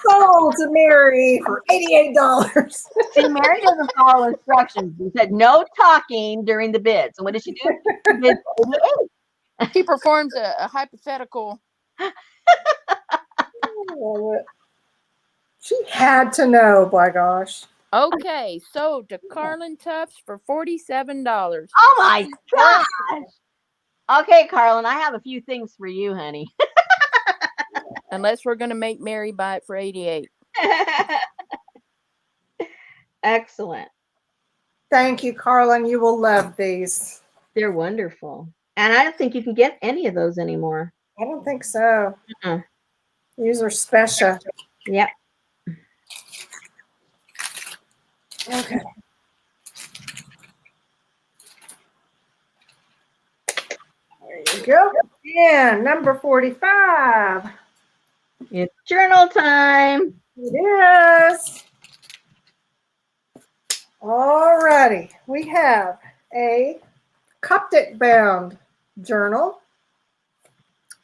Sold to Mary for $88. See, Mary doesn't follow instructions. She said no talking during the bid. So what did she do? She did 88. She performs a hypothetical Love it. She had to know, by gosh. Okay, so to Carlin Tufts for $47. Oh my gosh. Okay, Carlin, I have a few things for you, honey. Unless we're gonna make Mary buy it for 88. Excellent. Thank you, Carlin. You will love these. They're wonderful. And I don't think you can get any of those anymore. I don't think so. Uh-uh. These are special. Yep. Okay. There you go. And number 45. It's journal time. It is. All righty. We have a Coptic bound journal,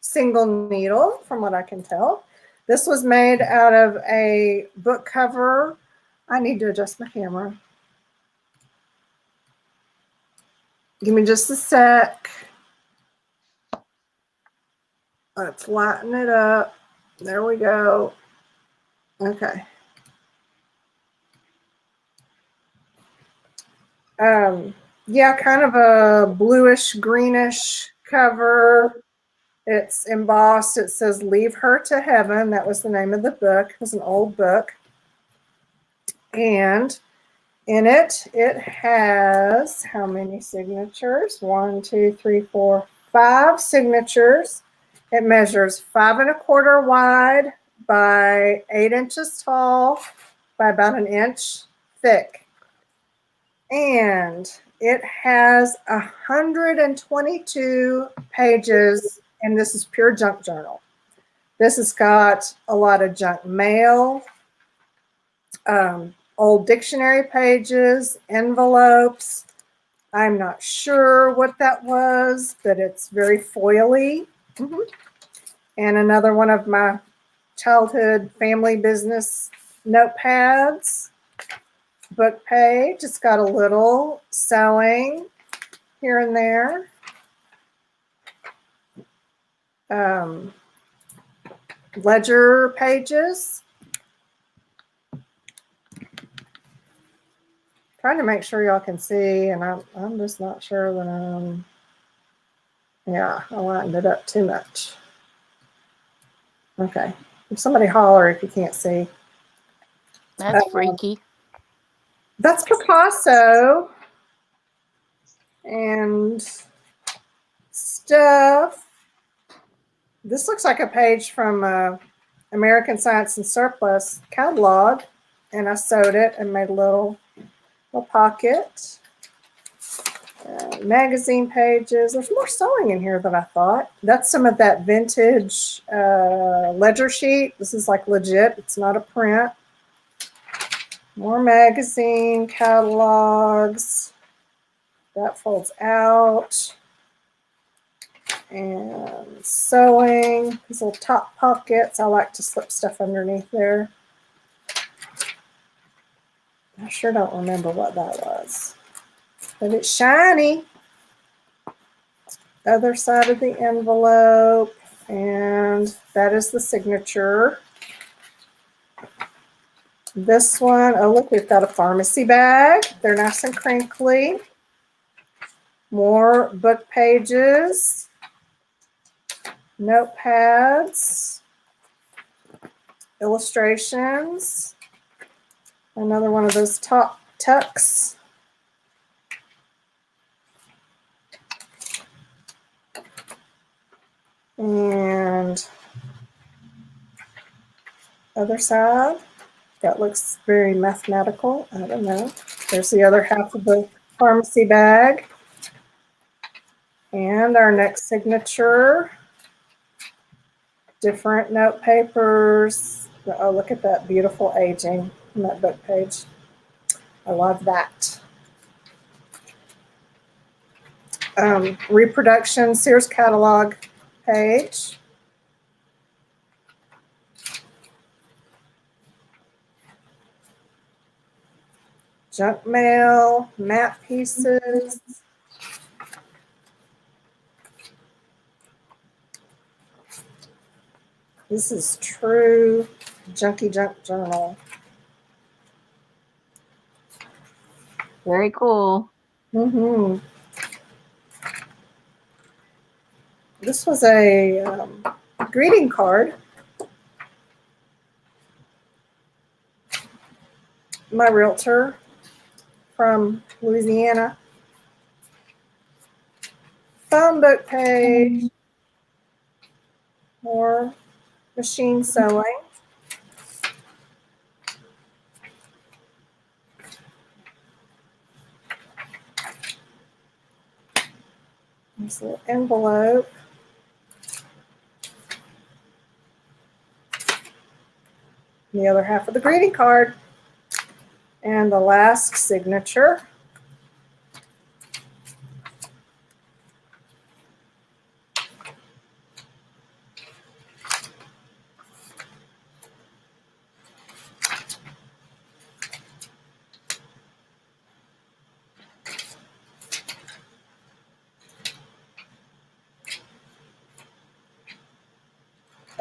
single needle, from what I can tell. This was made out of a book cover. I need to adjust my camera. Give me just a sec. Let's lighten it up. There we go. Okay. Yeah, kind of a bluish greenish cover. It's embossed. It says "Leave Her to Heaven." That was the name of the book. It was an old book. And in it, it has how many signatures? 1, 2, 3, 4, 5 signatures. It measures 5 1/4 wide by 8 inches tall by about 1 inch thick. And it has 122 pages, and this is pure junk journal. This has got a lot of junk mail, old dictionary pages, envelopes. I'm not sure what that was, but it's very foily. And another one of my childhood family business notepads. Book page. It's got a little sewing here and there. Ledger pages. Trying to make sure y'all can see, and I'm just not sure that yeah, I lightened it up too much. Okay. Somebody holler if you can't see. That's freaky. That's Picasso and stuff. This looks like a page from American Science and Surplus catalog, and I sewed it and made a little pocket. Magazine pages. There's more sewing in here than I thought. That's some of that vintage ledger sheet. This is like legit. It's not a print. More magazine catalogs. That folds out. And sewing. These little top pockets. I like to slip stuff underneath there. I sure don't remember what that was. But it's shiny. Other side of the envelope. And that is the signature. This one, oh look, we've got a pharmacy bag. They're nice and crinkly. More book pages. Notepads. Illustrations. Another one of those top tucks. And other side. That looks very mathematical. I don't know. There's the other half of the pharmacy bag. And our next signature. Different note papers. Oh, look at that beautiful aging on that book page. I love that. Reproduction Sears catalog page. Junk mail, map pieces. This is true junky junk journal. Very cool. Mm-hmm. This was a greeting card. My realtor from Louisiana. Phone book page. More machine sewing. This little envelope. The other half of the greeting card. And the last signature.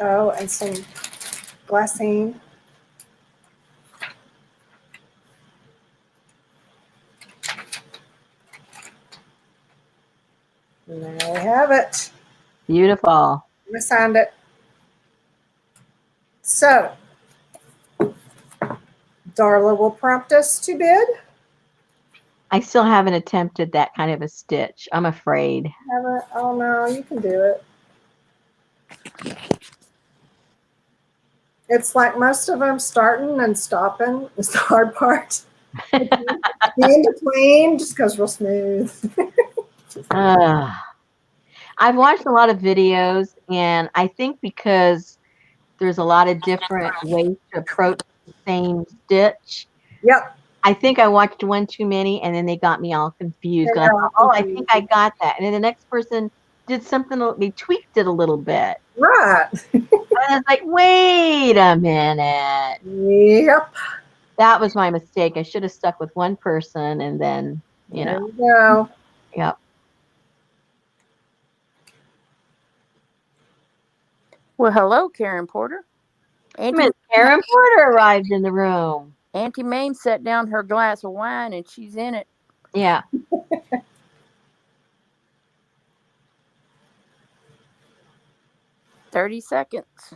Oh, and some glassine. And there we have it. Beautiful. I signed it. So, Darla will prompt us to bid. I still haven't attempted that kind of a stitch. I'm afraid. Haven't? Oh no, you can do it. It's like most of them starting and stopping is the hard part. The in between just goes real smooth. I've watched a lot of videos, and I think because there's a lot of different ways to approach the same stitch, Yep. I think I watched one too many, and then they got me all confused. They I are thought, oh, I think I got that. And then the next person did something, they tweaked it a little bit. Right. And I was like, wait a minute. Yep. That was my mistake. I should have stuck with one person, and then, you There know. you go. Yep. Well, hello, Karen Porter. Miss Karen Porter arrived in the room. Auntie Mame set down her glass of wine and she's in it. Yeah. "30 seconds.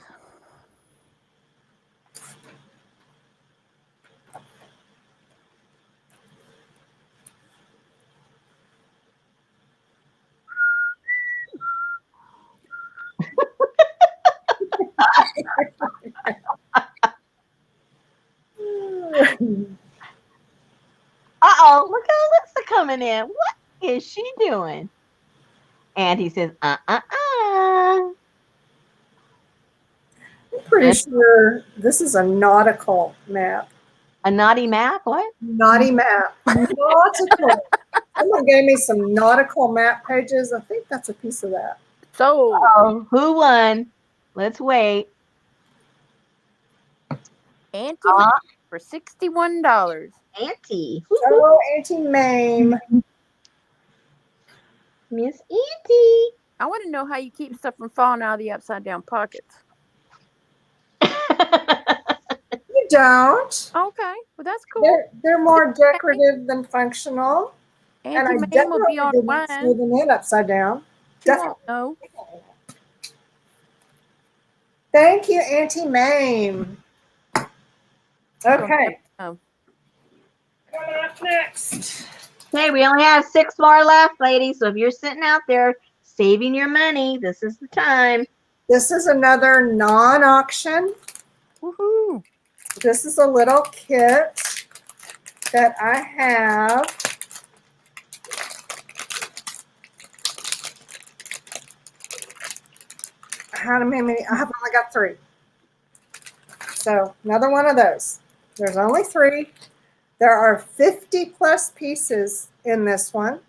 Uh-oh, look at Alyssa coming in. What is she doing? And he says, I'm pretty sure this is a nautical map. A naughty map? What? Naughty map. Nautical. Someone gave me some nautical map pages. I think that's a piece of that. So, Oh, who won? Let's wait. Auntie Mame for $61. Auntie. Oh, Auntie Mame. Miss Auntie. I want to know how you keep stuff from falling out of the upside down pockets. You don't. Okay, well that's cool. They're more decorative than functional. And I Auntie Mame will definitely be on didn't wine. smoothen it upside down. She Definitely. won't know. Thank you, Auntie Mame. Okay. Oh. Coming up next. Okay, we only have 6 more left, ladies. So if you're sitting out there saving your money, this is the time. This is another non-auction. Woohoo! This is a little kit that I have. How many? I have only got 3. So another one of those. There's only 3. There are 50 plus pieces in this one.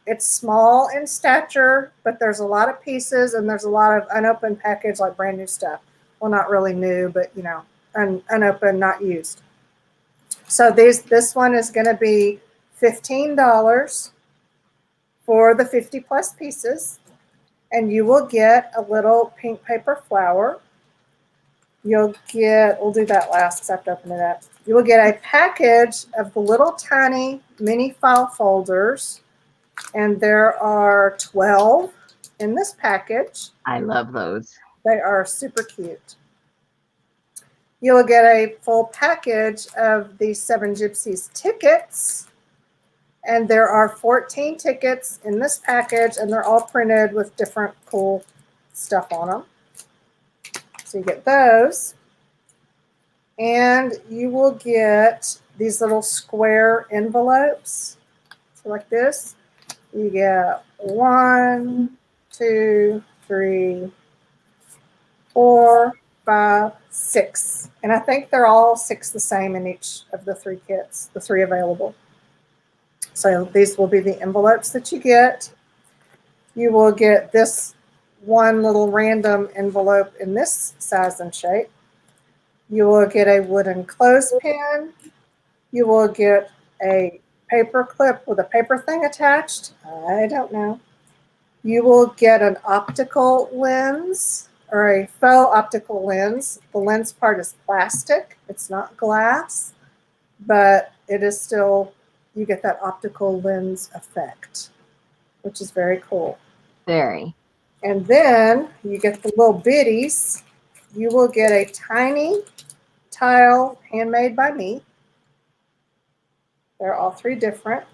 It's small in stature, but there's a lot of pieces and there's a lot of unopened package, like brand new stuff. Well, not really new, but you know, unopened, not used. So this one is going to be $15 for the 50 plus pieces. And you will get a little pink paper flower you'll get, we'll do that last because I have to open it up. You will get a package of the little tiny mini file folders, and there are 12 in this package. I love those. They are super cute. You will get a full package of the Seven Gypsies tickets, and there are 14 tickets in this package, and they're all printed with different cool stuff on them. So you get those. And you will get these little square envelopes. So like this. You get 1, 2, 3, 4, 5, 6. And I think they're all 6 the same in each of the 3 kits, the 3 available. So these will be the envelopes that you get. You will get this one little random envelope in this size and shape. You will get a wooden clothespin. You will get a paper clip with a paper thing attached. I don't know. You will get an optical lens or a faux optical lens. The lens part is plastic. It's not glass, but it is still, you get that optical lens effect, which is very cool. Very. And then you get the little bitties. You will get a tiny tile handmade by me. They're all 3 different.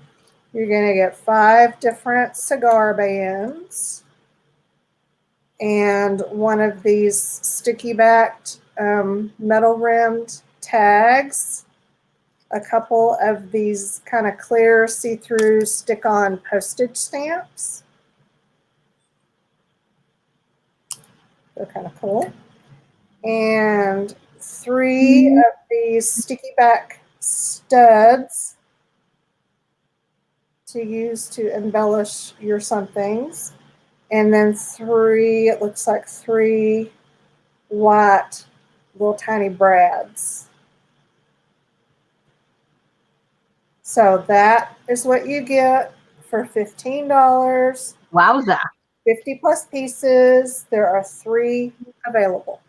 You're going to get 5 different cigar bands and one of these sticky backed metal rimmed tags, a couple of these kind of clear see-through stick-on postage stamps. They're kind of cool. And 3 of these sticky back studs to use to embellish your somethings. And then 3, it looks like 3 white little tiny brads. So that is what you get for $15. Wowza. 50 plus pieces. There are 3 available.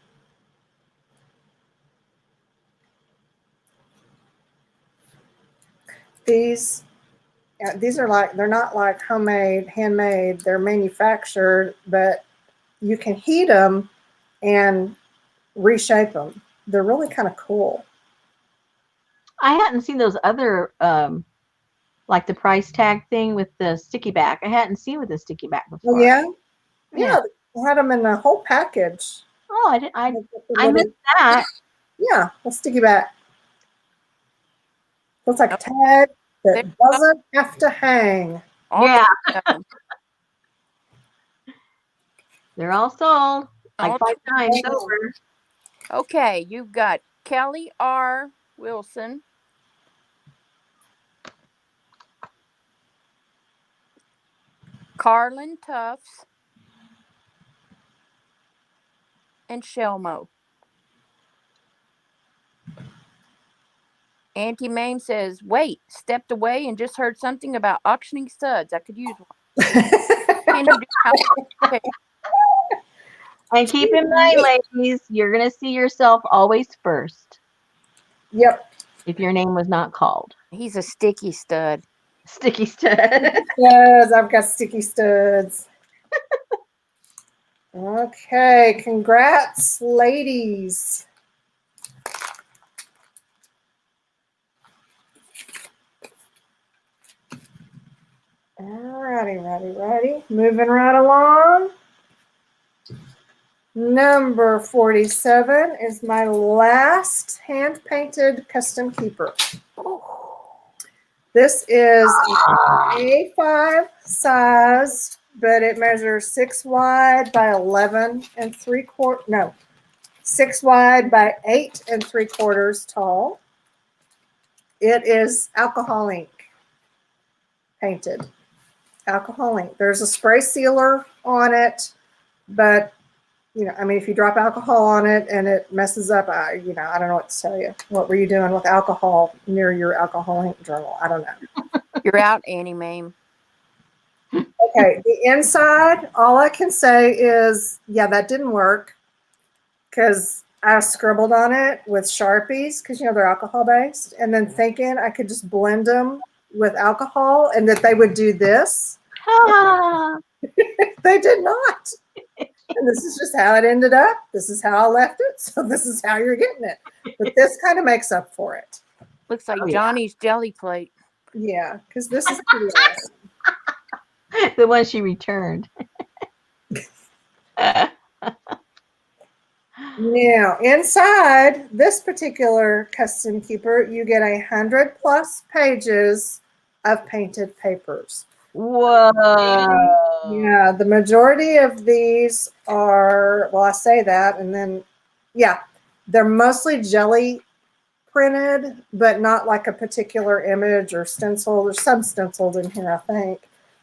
These are like, they're not like homemade, handmade, they're manufactured, but you can heat them and reshape them. They're really kind of cool. I hadn't seen those other, like the price tag thing with the sticky back. I hadn't seen with the sticky back before. Oh, yeah? Yeah, they had them in the whole package. Oh, I missed that. Yeah, the sticky back. Looks like a tag that doesn't have to hang. Yeah. They're all sold like 5 times over. Okay, you've got Kelly R. Wilson, Carlin Tufts, and Shelmo. Auntie Mame says, wait, stepped away and just heard something about auctioning studs. I could use one. Can you do how- And keep in mind, ladies, you're going to see yourself always first. Yep. If your name was not called. He's a sticky stud. Sticky stud. Yes, I've got sticky studs. Okay, congrats, ladies. Alrighty. Moving right along. Number 47 is my last hand-painted custom keeper. This is A5 size, but it measures 6 wide by 11 3/4. No, 6 wide by 8 3/4 tall. It is alcohol ink painted. Alcohol ink. There's a spray sealer on it, but I mean, if you drop alcohol on it and it messes up, I don't know what to tell you. What were you doing with alcohol near your alcohol ink journal? I don't know. You're out, Annie Mame. Okay, the inside, all I can say is, yeah, that didn't work because I scribbled on it with Sharpies because, you know, they're alcohol based, and then thinking I could just blend them with alcohol and that they would do this. Ah, They did not. And this is just how it ended up. This is how I left it. So this is how you're getting it. But this kind of makes up for it. Looks like Oh, yeah. Johnny's jelly plate. Yeah, because this is pretty awesome. the one she returned. Now, inside this particular custom keeper, you get 100+ pages of painted papers. Whoa. Yeah, the majority of these are, well, I say that, and then, yeah, they're mostly jelly printed, but not like a particular image or stenciled. There's some stenciled in here, I think.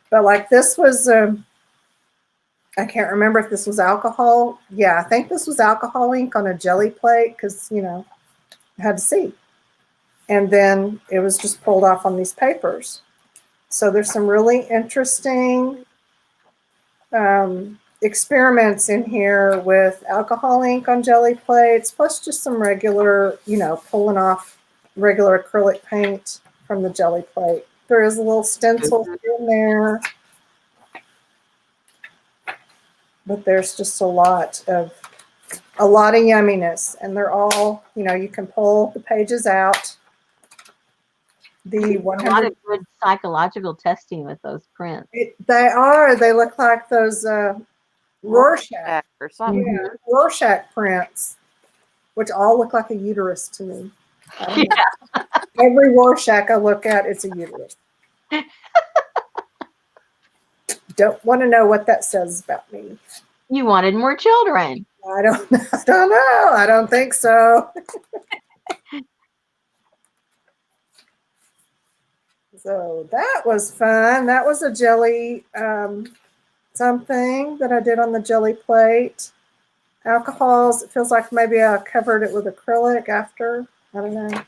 But like this was, I can't remember if this was alcohol. Yeah, I think this was alcohol ink on a jelly plate because, you know, I had to see. And then it was just pulled off on these papers. So there's some really interesting experiments in here with alcohol ink on jelly plates, plus just some regular, you know, pulling off regular acrylic paint from the jelly plate. There is a little stencil in there, but there's just a lot of yumminess, and they're all, you know, you can pull the pages out. The A 100. lot of good psychological testing with those prints. They look like those Rorschach. Or something. Yeah, Rorschach prints, which all look like a uterus to me. I don't know. Every Rorschach I look at, it's a uterus. Don't want to know what that says about me. You wanted more children. I don't know. I don't think so. So that was fun. That was a jelly something that I did on the jelly plate. Alcohols, it feels like maybe I covered it with acrylic after. I don't know.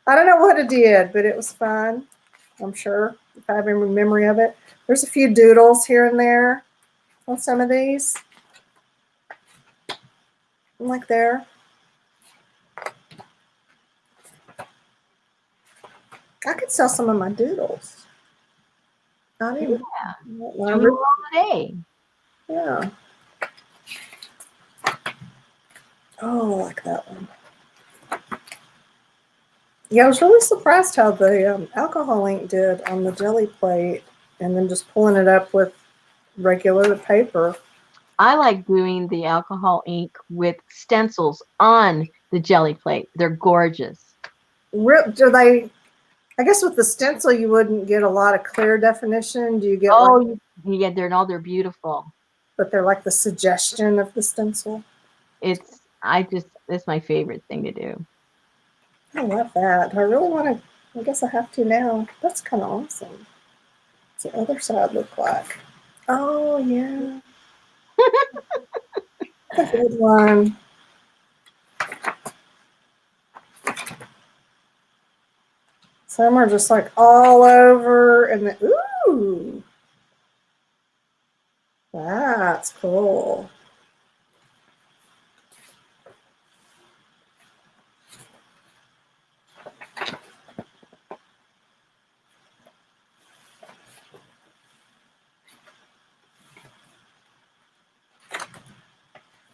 I don't know what it did, but it was fun. I'm sure if I have any memory of it. There's a few doodles here and there on some of these. Like there. I could sell some of my doodles. Not even. Do them all today. Yeah. Oh, I like that one. Yeah, I was really surprised how the alcohol ink did on the jelly plate, and then just pulling it up with regular paper. I like doing the alcohol ink with stencils on the jelly plate. They're gorgeous. Do they? I guess with the stencil, you wouldn't get a lot of clear definition. Do you get? Oh, yeah, they're beautiful. But they're like the suggestion of the stencil. It's my favorite thing to do. I love that. I really want to. I guess I have to now. That's kind of awesome. What's the other side look like? Oh yeah. That's a good one. Some are just like all over, and then ooh, that's cool.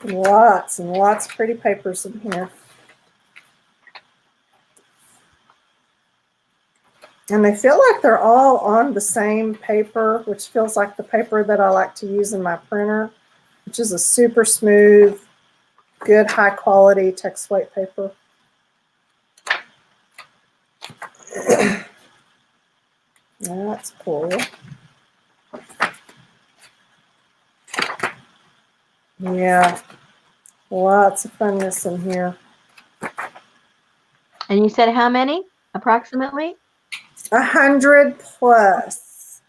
Lots and lots of pretty papers in here. And they feel like they're all on the same paper, which feels like the paper that I like to use in my printer, which is a super smooth, good, high quality text weight paper. That's cool. Yeah, lots of funness in here. And you said how many approximately? 100 plus.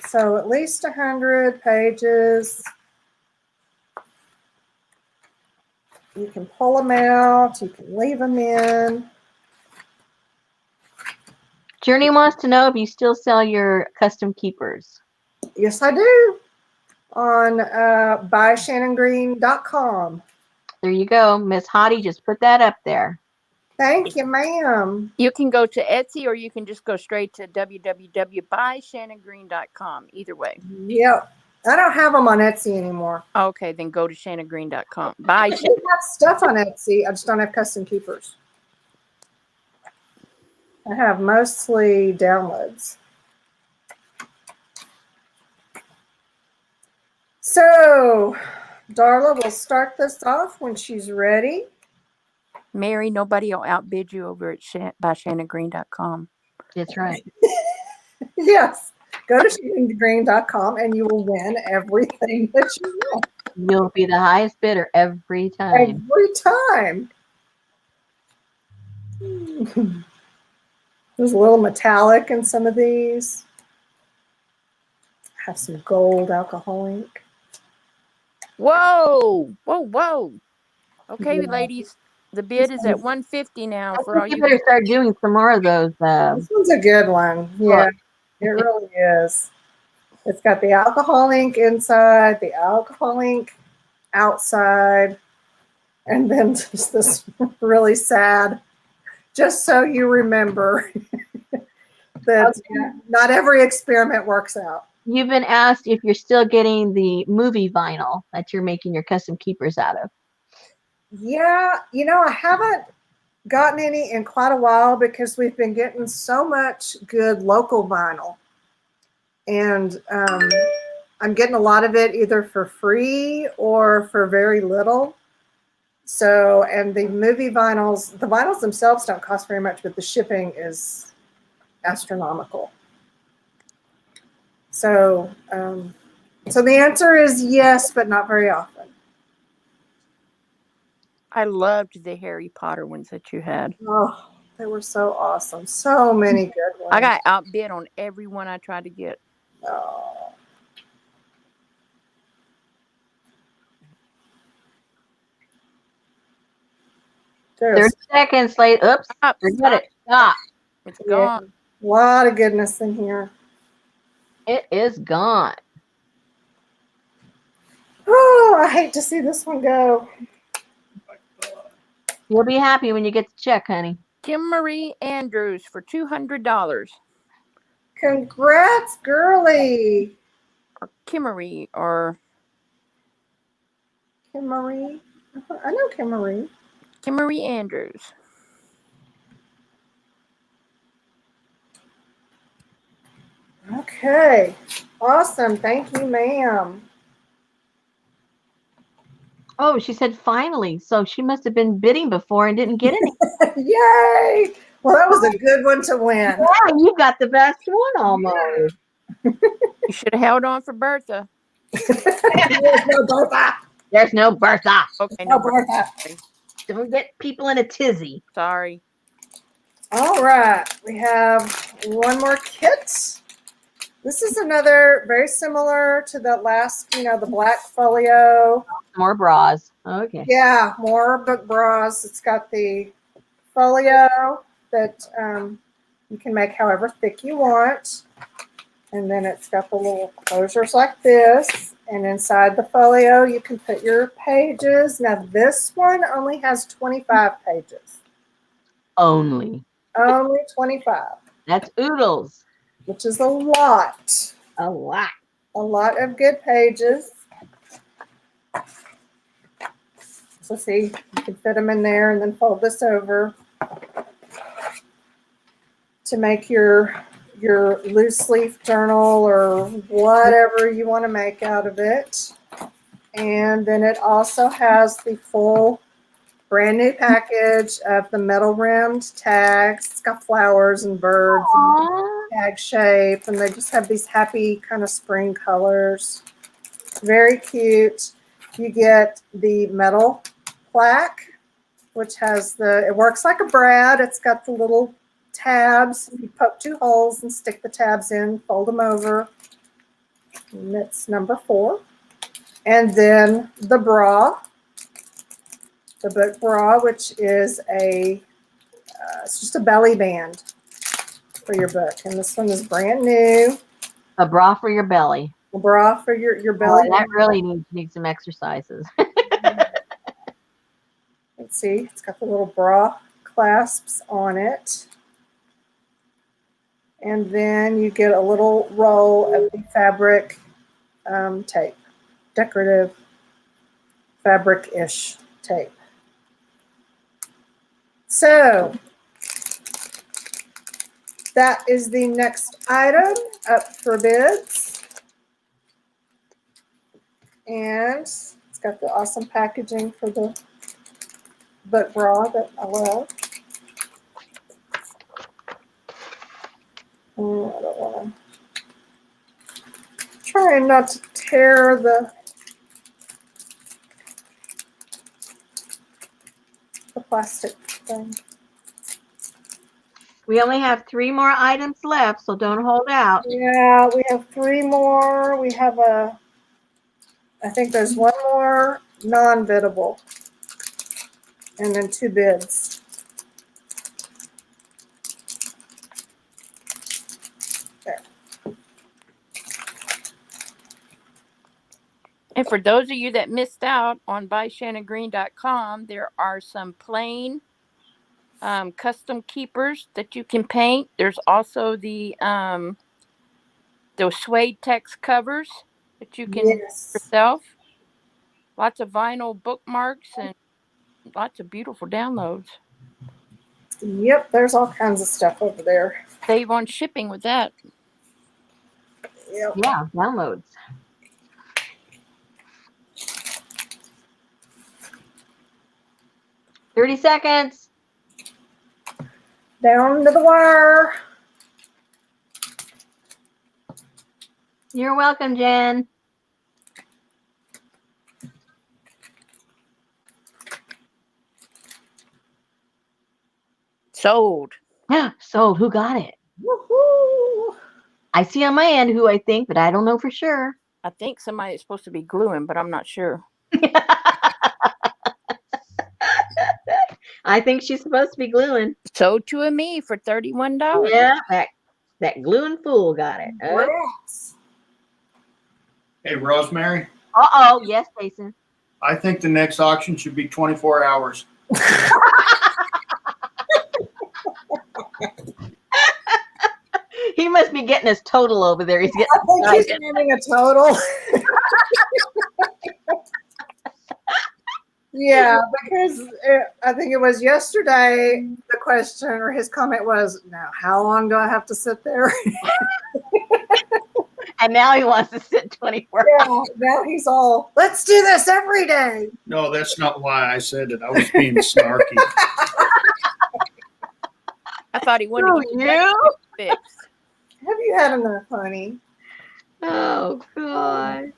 So at least 100 pages. You can pull them out. You can leave them in. Journey wants to know if you still sell your custom keepers. Yes, I do. On buyshannongreen.com. There you go. Miss Hottie just put that up there. Thank you, ma'am. You can go to Etsy or you can just go straight to www.byshannongreen.com. Either way. Yep. I don't have them on Etsy anymore. Okay, then go to shannongreen.com. I do have stuff on Etsy. I just don't have custom keepers. I have mostly downloads. So, Darla will start this off when she's ready. Mary, nobody will outbid you over at byshannongreen.com. That's right. Yes. Go to shannongreen.com and you will win everything that you want. You'll be the highest bidder every time. Every time. There's a little metallic in some of these. Have some gold alcohol ink. Whoa! Whoa, whoa. Okay, Yeah. ladies. The bid is at $150 now I for all think you you. better start doing some more of those. This one's a good one. Yeah, it really is. It's got the alcohol ink inside, the alcohol ink outside, and then just this really sad, just so you remember that not every experiment works out. You've been asked if you're still getting the movie vinyl that you're making your custom keepers out of. Yeah, I haven't gotten any in quite a while because we've been getting so much good local vinyl. And I'm getting a lot of it either for free or for very little. So, and the movie vinyls, the vinyls themselves don't cost very much, but the shipping is astronomical. So, so the answer is yes, but not very often. I loved the Harry Potter ones that you had. Oh, they were so awesome. So many good ones. I got outbid on every one I tried to get. Oh. There's 30 seconds late. Oops. Stop, Forget it. Stop. It's gone. a lot of goodness in here. It is gone. Oh, I hate to see this one go. You'll be happy when you get the check, honey. Kim Marie Andrews for $200. Congrats, girly. Or Kimmery or Kim Marie. I know Kim Marie. Kimmery Andrews. Okay. Awesome. Thank you, ma'am. Oh, she said finally. So she must have been bidding before and didn't get any. Yay. Well, that was a good one to win. Yeah, you got the best one almost. You should have held on for Bertha. There's no Bertha. There's no Bertha. Okay, No no Bertha. Bertha. Don't get people in a tizzy. Sorry. All right. We have one more kit. This is another very similar to the last, the black folio. More bras. Okay. Yeah, more book bras. It's got the folio that you can make however thick you want. And then it's got the little closures like this. And inside the folio, you can put your pages. Now, this one only has 25 pages. Only. Only 25. That's oodles. Which is a lot. A lot. A lot of good pages. So see, you can fit them in there and then fold this over to make your loose leaf journal or whatever you want to make out of it. And then it also has the full brand new package of the metal rimmed tags. It's got flowers and birds and tag shape, and they just have these happy kind of spring colors. Very cute. You get the metal plaque, which has it works like a brad. It's got the little tabs. You poke 2 holes and stick the tabs in, fold them over. And that's number 4. And then the bra. The book bra, which is it's just a belly band for your book. And this one is brand new. A bra for your belly. A bra for your belly. That really needs some exercises. Let's see, it's got the little bra clasps on it. And then you get a little roll of the fabric tape, decorative fabric-ish tape. So that is the next item up for bids. And it's got the awesome packaging for the book bra that I love. Oh, I don't want to. Trying not to tear the plastic thing. We only have 3 more items left, so don't hold out. Yeah, we have 3 more. We have I think there's 1 more non-biddable. And then 2 bids. There. And for those of you that missed out on buyshannongreen.com, there are some plain custom keepers that you can paint. There's also the those suede text covers that you can Yes. yourself. Lots of vinyl bookmarks and lots of beautiful downloads. Yep, there's all kinds of stuff over there. Save on shipping with that. Yep. Yeah, downloads. "30 seconds. Down to the wire. You're welcome, Jen. Sold. Sold. Who got it? Woohoo! I see on my end who I think, but I don't know for sure. I think somebody is supposed to be gluing, but I'm not sure. I think she's supposed to be gluing. Sold to a me for $31. Yeah, that gluing fool got it. Rats. Hey, Rosemary, Uh-oh. Yes, Jason. I think the next auction should be 24 hours. He must be getting his total over there. He's getting I think he's getting a total. Yeah, because I think it was yesterday, the question or his comment was, now, how long do I have to sit there? and now he wants to sit 24 hours. Yeah, now he's all, let's do this every day. No, that's not why I said it. I was being snarky. I thought he wanted to get you? fixed. Have you had enough, honey? Oh, God.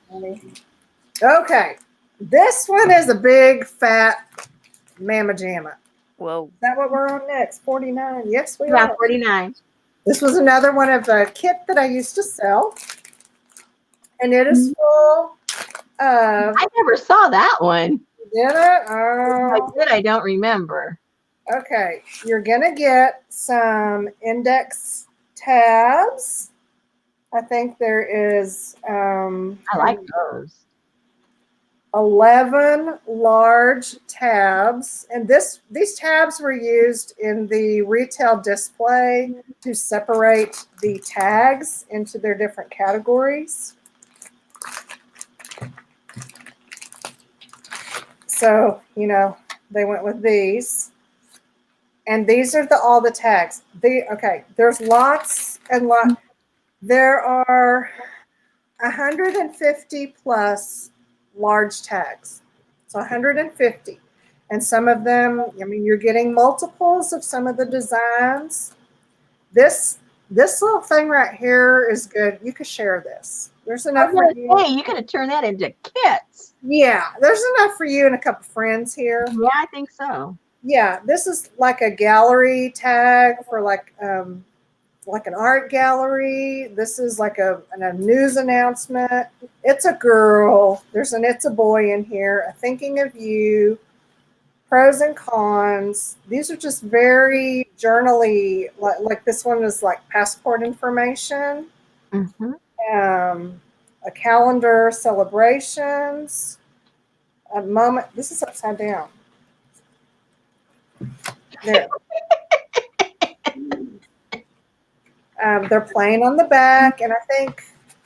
Okay. This one is a big, fat mamma jamma. Whoa. Is that what we're on next? 49. Yes, we Yeah, are. 49. This was another one of the kit that I used to sell. And it is full of... I never saw that one. Did it? I Oh. did. I don't remember. Okay. You're going to get some index tabs. I think there is... I like those. 11 large tabs, and these tabs were used in the retail display to separate the tags into their different categories. So, you know, they went with these. And these are all the tags. Okay, there's lots and lots. There are 150 plus large tags. So 150. And some of them, I mean, you're getting multiples of some of the designs. This little thing right here is good. You could share this. There's enough for you. Hey, you could turn that into kits. Yeah, there's enough for you and a couple friends here. Yeah, I think so. Yeah, this is like a gallery tag for like an art gallery. This is like a news announcement. It's a girl. There's an it's a boy in here. A thinking of you. Pros and cons. These are just very journally. Like this one is like passport information. Mm-hmm. A calendar, celebrations. A moment. This is upside down. There. They're plain on the back, and I think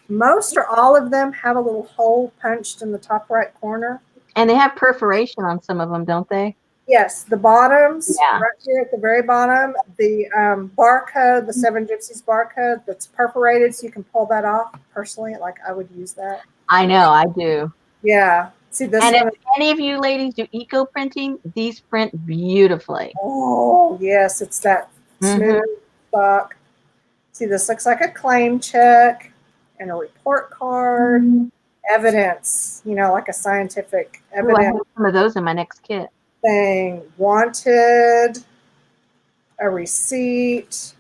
most or all of them have a little hole punched in the top right corner. And they have perforation on some of them, don't they? Yes, the bottoms, Yeah. right here at the very bottom, the barcode, the Seven Gypsies barcode that's perforated, so you can pull that off. Personally, like I would use that. I know, I do. Yeah. See this And one? if any of you ladies do eco printing, these print beautifully. Oh, yes, it's that smooth Mhm. stock. See, this looks like a claim check and a report card, evidence, you know, like a scientific Ooh, I evidence have some of those in my next kit. thing. Wanted, a receipt.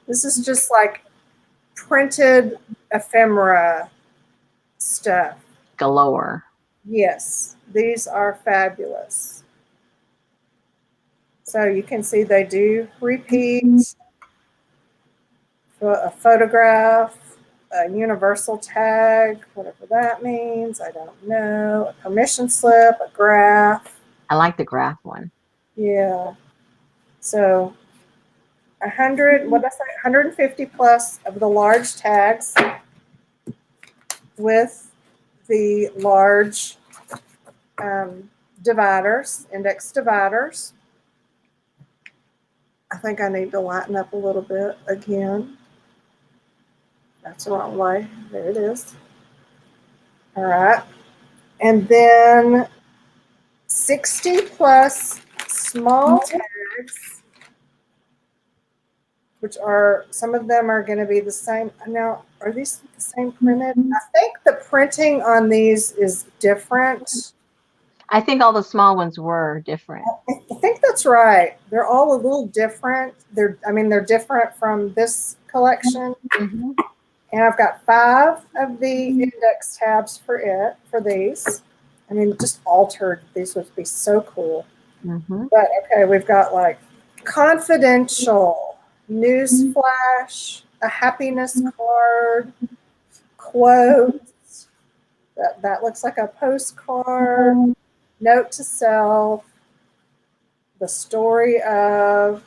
This is just like printed ephemera stuff. Galore. Yes, these are fabulous. So you can see they do repeat. A photograph, a universal tag, whatever that means, I don't know. A permission slip, a graph. I like the graph one. Yeah. So 100, what did I say? 150 plus of the large tags with the large dividers, index dividers. I think I need to lighten up a little bit again. That's the wrong way. There it is. All right. And then 60 plus small tags, which are, some of them are going to be the same. Now, are these the same printed? I think the printing on these is different. I think all the small ones were different. I think that's right. They're all a little different. They're different from this collection. Mhm. And I've got 5 of the index tabs for these. I mean, just altered. These would be so cool. Mhm. But okay, we've got like confidential, news flash, a happiness card, quotes. That looks like a postcard, note to self, the story of.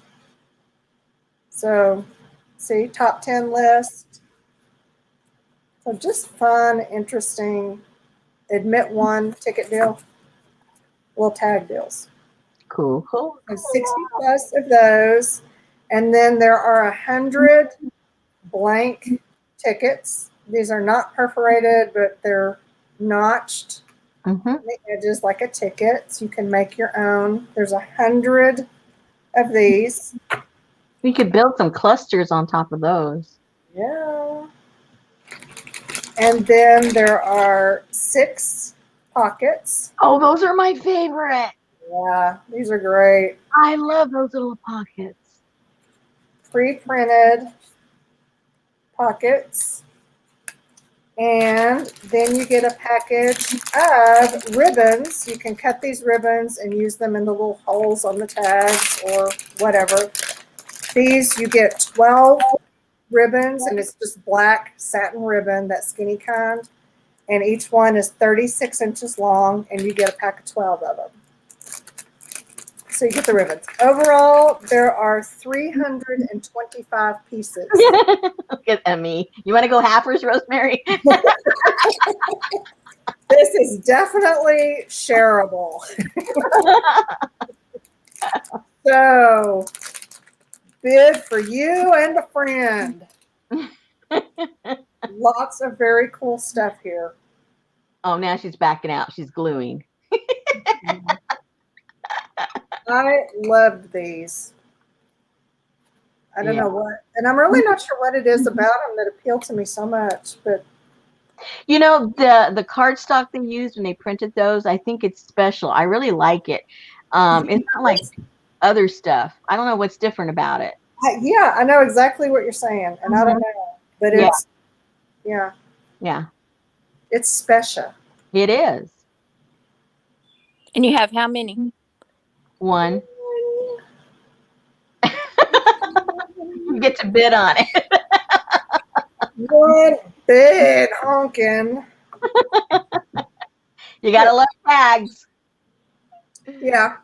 So, see, top 10 list. So just fun, interesting, admit one ticket deal, little tag deals. Cool. Cool. And 60 plus of those. And then there are 100 blank tickets. These are not perforated, but they're notched Mhm. on the edges like a ticket. So you can make your own. There's 100 of these. We could build some clusters on top of those. Yeah. And then there are 6 pockets. Oh, those are my favorite. Yeah, these are great. I love those little pockets. Pre-printed pockets. And then you get a package of ribbons. You can cut these ribbons and use them in the little holes on the tags or whatever. These, you get 12 ribbons, and it's just black satin ribbon, that skinny kind. And each one is 36 inches long, and you get a pack of 12 of them. So you get the ribbons. Overall, there are 325 pieces. Look at Emmy. You want to go halfers, Rosemary? This is definitely shareable. So, bid for you and a friend. Lots of very cool stuff here. Oh, now she's backing out. She's gluing. I loved these. I don't know what, and I'm really not sure what it is about them that appealed to me so much, but You know, the cardstock they used when they printed those, I think it's special. I really like it. It's not like other stuff. I don't know what's different about it. yeah, I know exactly what you're saying, and I don't know, but Yeah. it's, yeah, Yeah, it's special. it is. And you have how many? One. You get to bid on it. One big honking. You got to love tags. Yeah.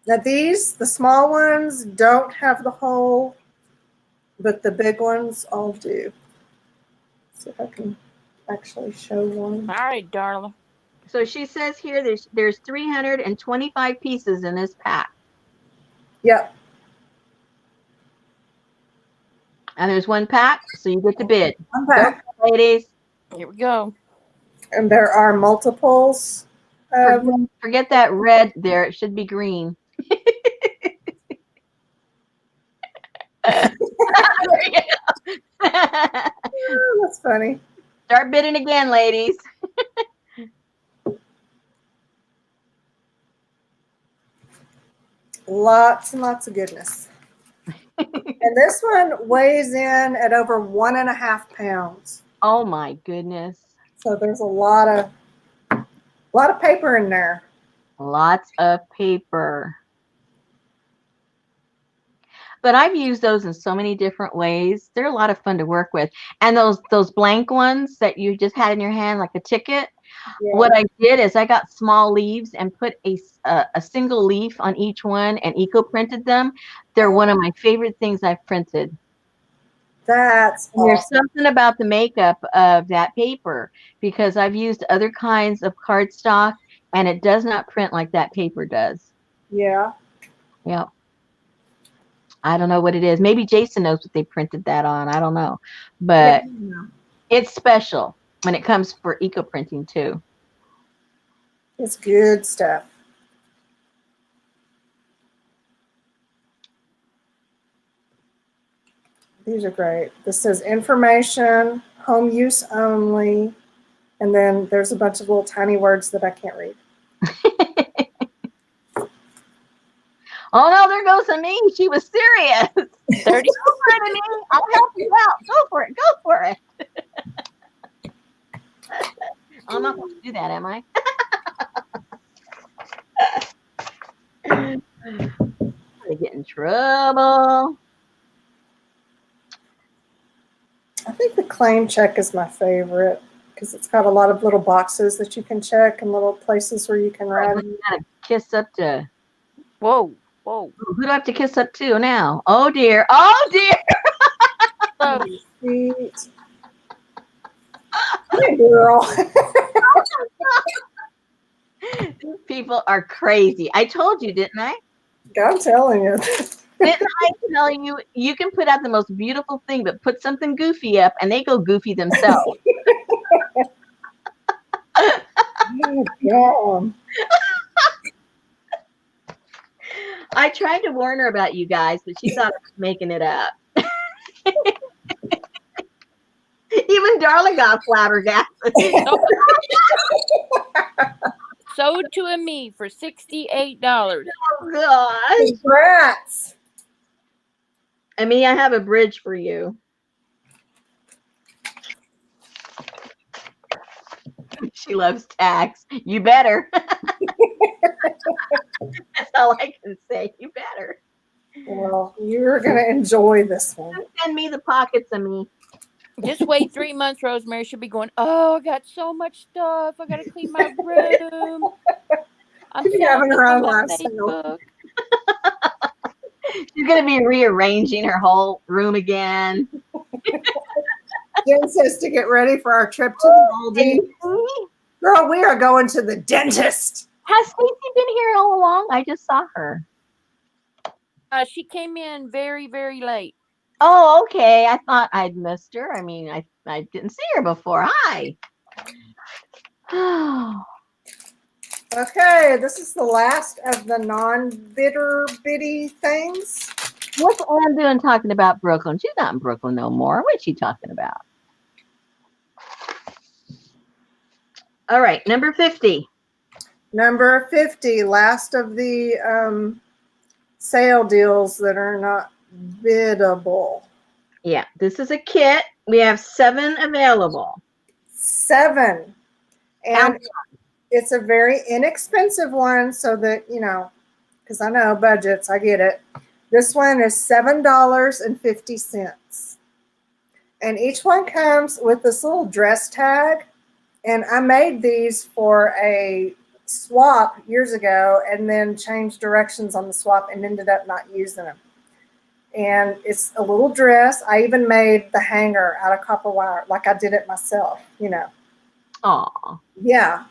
Now these, the small ones, don't have the hole, but the big ones all do. Let's see if I can actually show one. All right, darling. So she says here there's 325 pieces in this pack. Yep. And there's one pack, so you get to bid. I'm back. Go, ladies. Here we go. And there are multiples. Forget that red there. It should be green. That's funny. Start bidding again, ladies. Lots and lots of goodness. And this one weighs in at over 1.5 pounds. Oh my goodness. So there's a lot of paper in there. Lots of paper. But I've used those in so many different ways. They're a lot of fun to work with. And those blank ones that you just had in your hand, like a ticket. Yeah. What I did is I got small leaves and put a single leaf on each one and eco-printed them. They're one of my favorite things I've printed. That's There's awesome. something about the makeup of that paper because I've used other kinds of cardstock and it does not print like that paper does. Yeah. Yeah. I don't know what it is. Maybe Jason knows what they printed that on. I don't know. But Yeah. it's special when it comes for eco-printing too. It's good stuff. These are great. This says information, home use only, and then there's a bunch of little tiny words that I can't read. Oh no, there goes Amy. She was serious. 30. Go for it, Amy. I'll help you out. Go for it. Go for it. I'm not supposed to do that, am I? I'm gonna get in trouble. I think the claim check is my favorite because it's got a lot of little boxes that you can check and little places where you can write. You gotta kiss up to. Whoa, whoa. Who do I have to kiss up to now? Oh dear. Oh dear. So, Sweet. Hey, girl. These people are crazy. I told you, didn't I? I'm telling you. Didn't I tell you you can put out the most beautiful thing, but put something goofy up and they go goofy themselves. Yeah. I tried to warn her about you guys, but she thought I was making it up. Even Darla got flabbergasted. sold to a me for $68. Oh gosh. Congrats. I mean, I have a bridge for you. She loves tags. You better. That's all I can say. You better. Well, you're going to enjoy this one. Send me the pockets of me. Just wait 3 months, Rosemary. She'll be going, oh, I got so much stuff. I got to clean my room. I'm She'll be having her own on lifestyle. Facebook. She's going to be rearranging her whole room again. Jen says to get ready for our trip to the Maldives. Girl, we are going to the dentist. Has Stacy been here all along? I just saw her. She came in very, very late. Oh, okay. I thought I'd missed her. I mean, I didn't see her before. Hi. Okay, this is the last of the non-bitter bitty things. What's Ann doing talking about Brooklyn? She's not in Brooklyn no more. What's she talking about? All right, number 50. Number 50, last of the sale deals that are not biddable. Yeah, this is a kit. We have 7 available. 7. And it's a very inexpensive one so that, you know, because I know budgets, I get it. This one is $7.50. And each one comes with this little dress tag. And I made these for a swap years ago and then changed directions on the swap and ended up not using them. And it's a little dress. I even made the hanger out of copper wire, like I did it myself, you know. Aw. Yeah.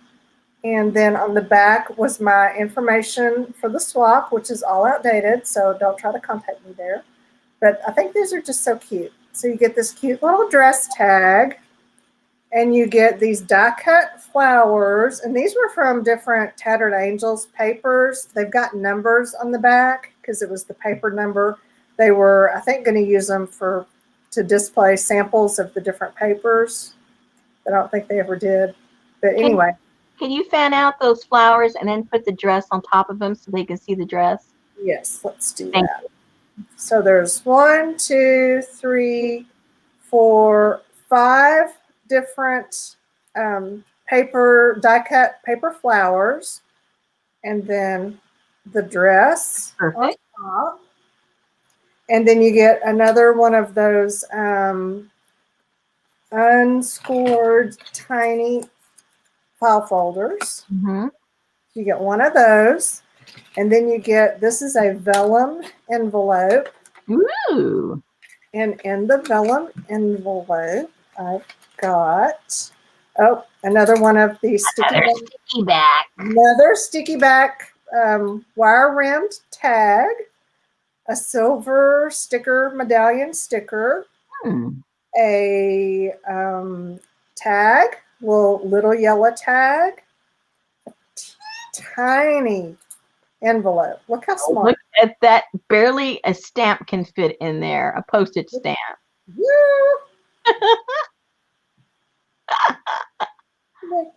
And then on the back was my information for the swap, which is all outdated, so don't try to contact me there. But I think these are just so cute. So you get this cute little dress tag, and you get these die-cut flowers, and these were from different Tattered Angels papers. They've got numbers on the back because it was the paper number. They were, I think, going to use them to display samples of the different papers. I don't think they ever did. But anyway. Can you fan out those flowers and then put the dress on top of them so they can see the dress? Yes, let's do Thank that. So there's 1, 2, 3, 4, 5 different die-cut paper flowers. And then the dress on top. And then you get another one of those unscored tiny file folders. Mm-hmm. You get one of those. And then you get, this is a vellum envelope. Ooh. And in the vellum envelope, I've got, another one of these sticky back. Another sticky back wire rimmed tag. A silver sticker, medallion sticker, a tag, little yellow tag, a tiny envelope. Look how small. Look at that. Barely a stamp can fit in there, a postage stamp. Yeah.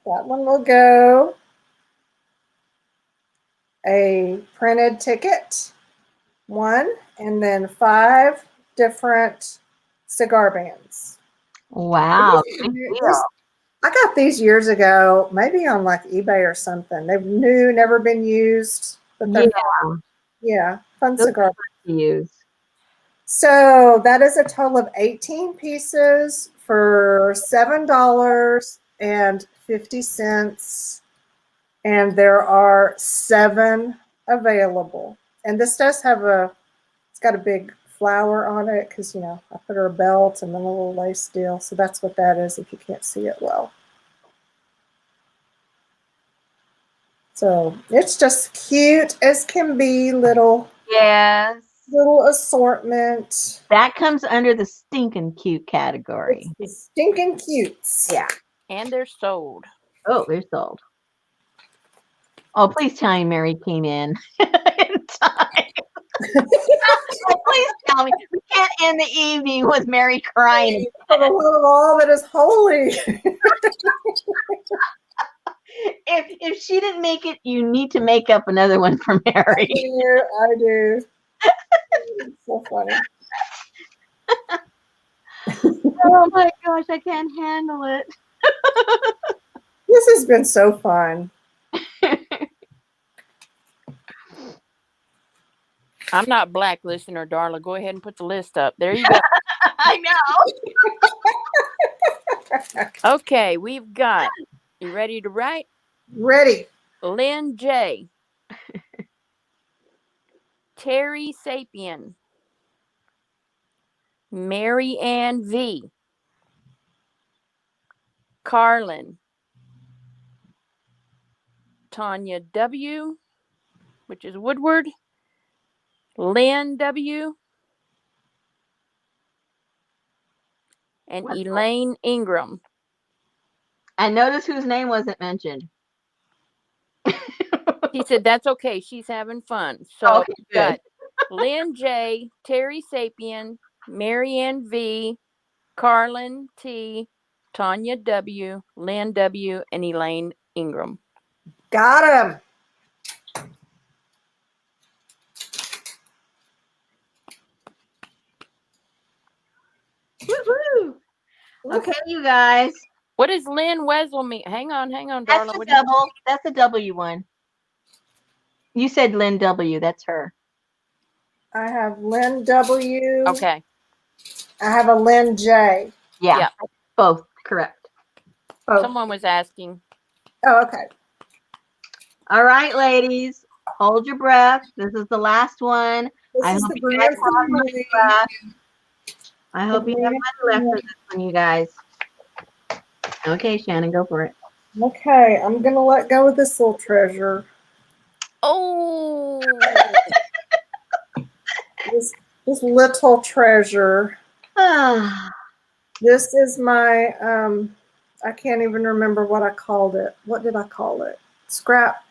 That one will go. A printed ticket. 1, and then 5 different cigar bands. Wow. I got these years ago, maybe on like eBay or something. They've never been used. But fun those cigar to use. So that is a total of 18 pieces for $7.50. And there are 7 available. And this does have it's got a big flower on it because, you know, I put her a belt and then a little lace deal. So that's what that is if you can't see it well. So it's just cute as can be, little assortment. That comes under the stinking cute category. It's the stinking cutes. Yeah. And they're sold. Oh, they're sold. Oh, please tell me Mary came in time. Please tell me. We can't end the evening with Mary crying. For the love of all that is holy. If she didn't make it, you need to make up another one for Mary. I do. It's so funny. Oh my gosh, I can't handle it. This has been so fun. I'm not blacklisting her, Darla. Go ahead and put the list up. There you go. I know. Okay, we've got, you ready to write? Ready. Lynn J. Terry Sapien. Mary Ann V. Carlin. Tanya W., which is Woodward. Lynn W. And Elaine Ingram. And notice whose name wasn't mentioned. He said that's okay. She's having fun. So okay, good. Got Lynn J., Terry Sapien, Mary Ann V., Carlin T., Tanya W., Lynn W., and Elaine Ingram. Got him. Woo-hoo. Okay, you guys. What does Lynn Wessel mean? Hang on, Darla. That's a double. That's a W one. You said Lynn W. That's her. I have Lynn W. Okay. I have a Lynn J. Yeah. Both correct. Both. Someone was asking. Oh, okay. All right, ladies, hold your breath. This is the last one. This I is hope the you guys grand have money finale. left. I The hope you have grand money left for finale. this one, you guys. Okay, Shannon, go for it. Okay, I'm gonna let go of this little treasure. Oh, This little treasure. Ah, This is my I can't even remember what I called it. What did I call it? Scrap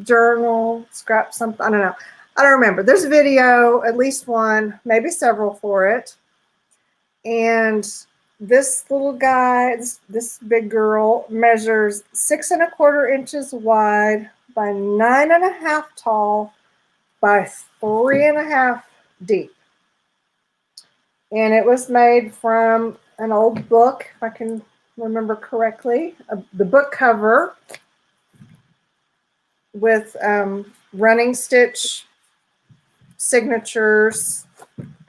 journal, scrap something. I don't know. I don't remember. There's a video, at least one, maybe several for it. And this little guy, this big girl, measures 6¼ inches wide by 9½ tall by 3½ deep. And it was made from an old book, if I can remember correctly. The book cover with running stitch signatures.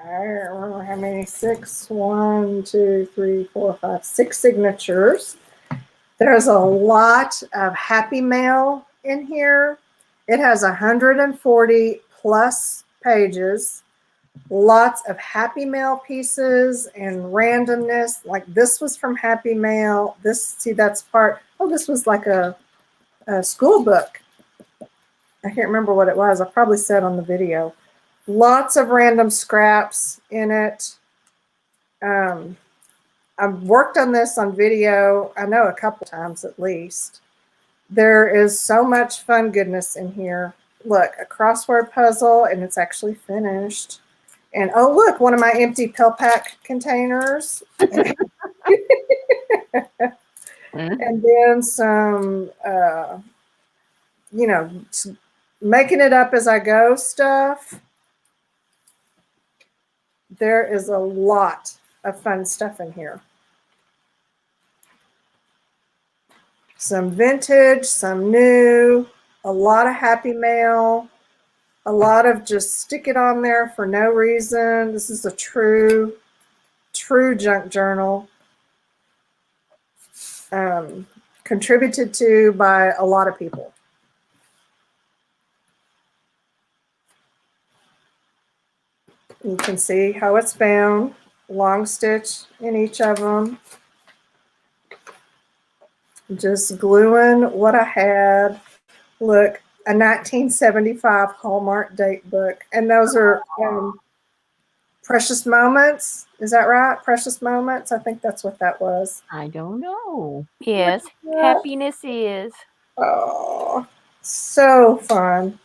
I don't remember how many, 6, 1, 2, 3, 4, 5, 6 signatures. There's a lot of happy mail in here. It has 140 plus pages. Lots of happy mail pieces and randomness. Like this was from Happy Mail. This, see, that's part. Oh, this was like a school book. I can't remember what it was. I probably said on the video. Lots of random scraps in it. I've worked on this on video, I know, a couple times at least. There is so much fun goodness in here. Look, a crossword puzzle, and it's actually finished. And oh, look, one of my empty pill pack containers. And then some, you know, making it up as I go stuff. There is a lot of fun stuff in here. Some vintage, some new, a lot of happy mail, a lot of just stick it on there for no reason. This is a true junk journal. Contributed to by a lot of people. You can see how it's bound, long stitch in each of them. Just gluing what I had. Look, a 1975 Hallmark date book. And those are Precious Moments. Is that right? Precious Moments? I think that's what that was. I don't know. yes. Happiness is. Oh, so fun.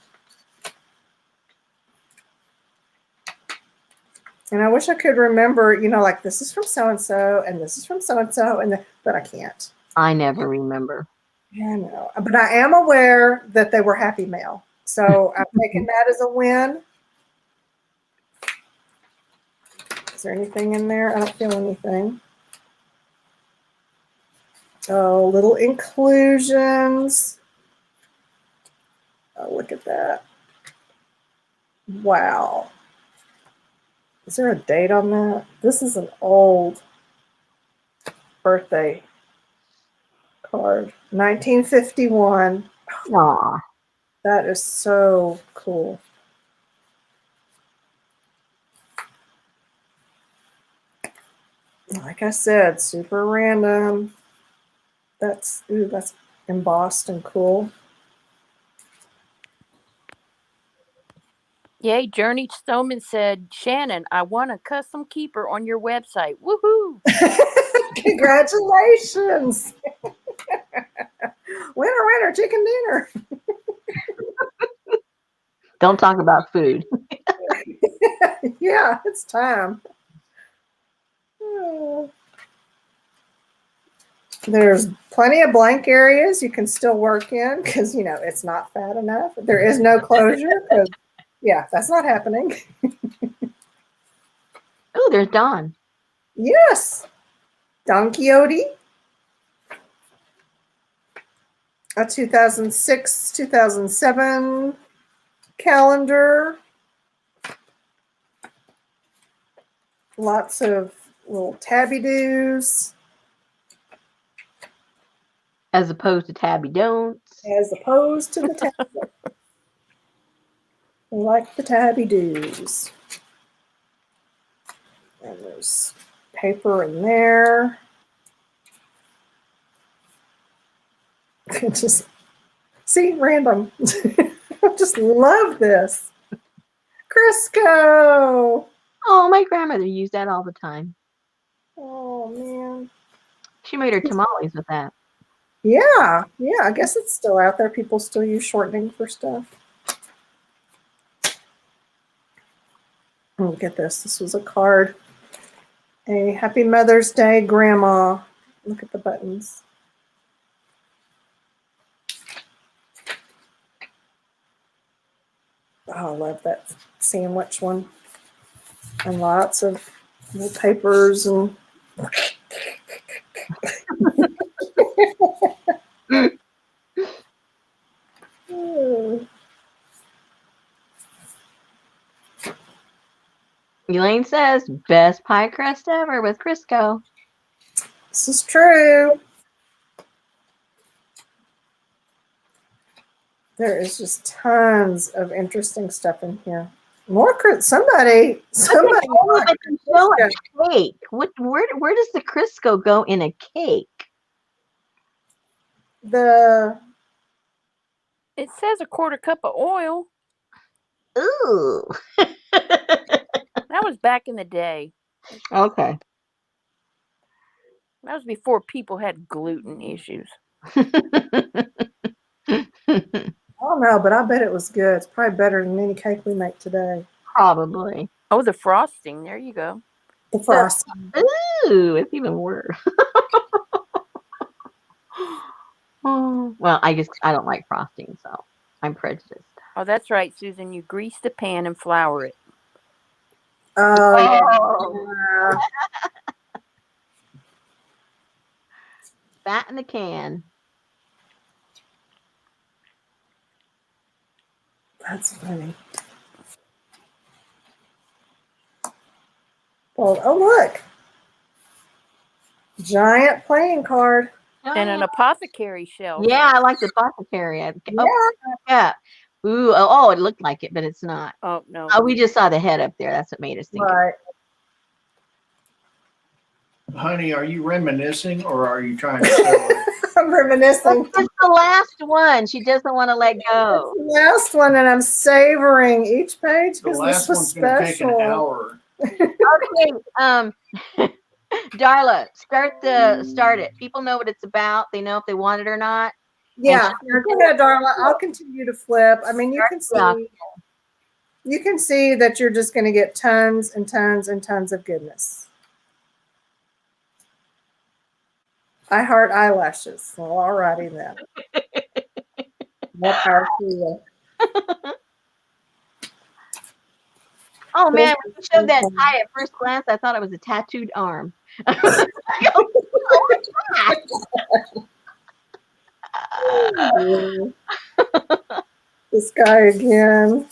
And I wish I could remember, you know, like this is from so-and-so and this is from so-and-so, but I can't. I never remember. Yeah, I know. But I am aware that they were happy mail. So I'm taking that as a win. Is there anything in there? I don't feel anything. Oh, little inclusions. Oh, look at that. Wow. Is there a date on that? This is an old birthday card. 1951. Aw. That is so cool. Like I said, super random. That's embossed and cool. Yay, Journey Stoneman said, Shannon, I want a custom keeper on your website. Woohoo! Congratulations. Winner, chicken dinner. Don't talk about food. Yeah, it's time. Oh. There's plenty of blank areas you can still work in because, you know, it's not fat enough. There is no closure because, yeah, that's not happening. Oh, there's Dawn. Yes. Don Quixote. A 2006, 2007 calendar. Lots of little tabby-doos. As opposed to tabby don'ts. as opposed to the tabby. We like the tabby do's. And there's paper in there. Just see random. I just love this. Crisco. Oh, my grandmother used that all the time. Oh man. She made her tamales with that. Yeah. I guess it's still out there. People still use shortening for stuff. Oh, look at this. This was a card. A Happy Mother's Day, Grandma. Look at the buttons. Oh, I love that sandwich one. And lots of little papers and Elaine says, best pie crust ever with Crisco. This is true. There is just tons of interesting stuff in here. More somebody Oh, I can show a cake. Where does the Crisco go in a cake? It says a quarter cup of oil. Ooh. That was back in the day. Okay. That was before people had gluten issues. I don't know, but I bet it was good. It's probably better than any cake we make today. Probably. Oh, the frosting. There you go. The frosting. Ooh, it's even worse. Oh, well, I don't like frosting, so I'm prejudiced. Oh, that's right, Susan. You grease the pan and flour it. Oh, yeah. Fat in the can. That's funny. Well, oh, look. Giant playing card. And an apothecary shelf. Yeah, I like the apothecary. Yeah. Ooh, it looked like it, but it's not. Oh, no. Oh, we just saw the head up there. That's what made us think. Right. Honey, are you reminiscing or are you trying to sell it? I'm reminiscing. It's the last one. She doesn't want to let go. It's the last one, and I'm savoring each page The because this last was one's going to take an special. hour. Okay, Darla, start it. People know what it's about. They know if they want it or not. Yeah, go ahead, Darla. I'll continue to flip. I mean, you can see that you're just going to get tons and tons and tons of goodness. I heart eyelashes. Well, all righty then. More power to you. Oh man, when you showed that tie at first glance, I thought it was a tattooed arm. This guy again.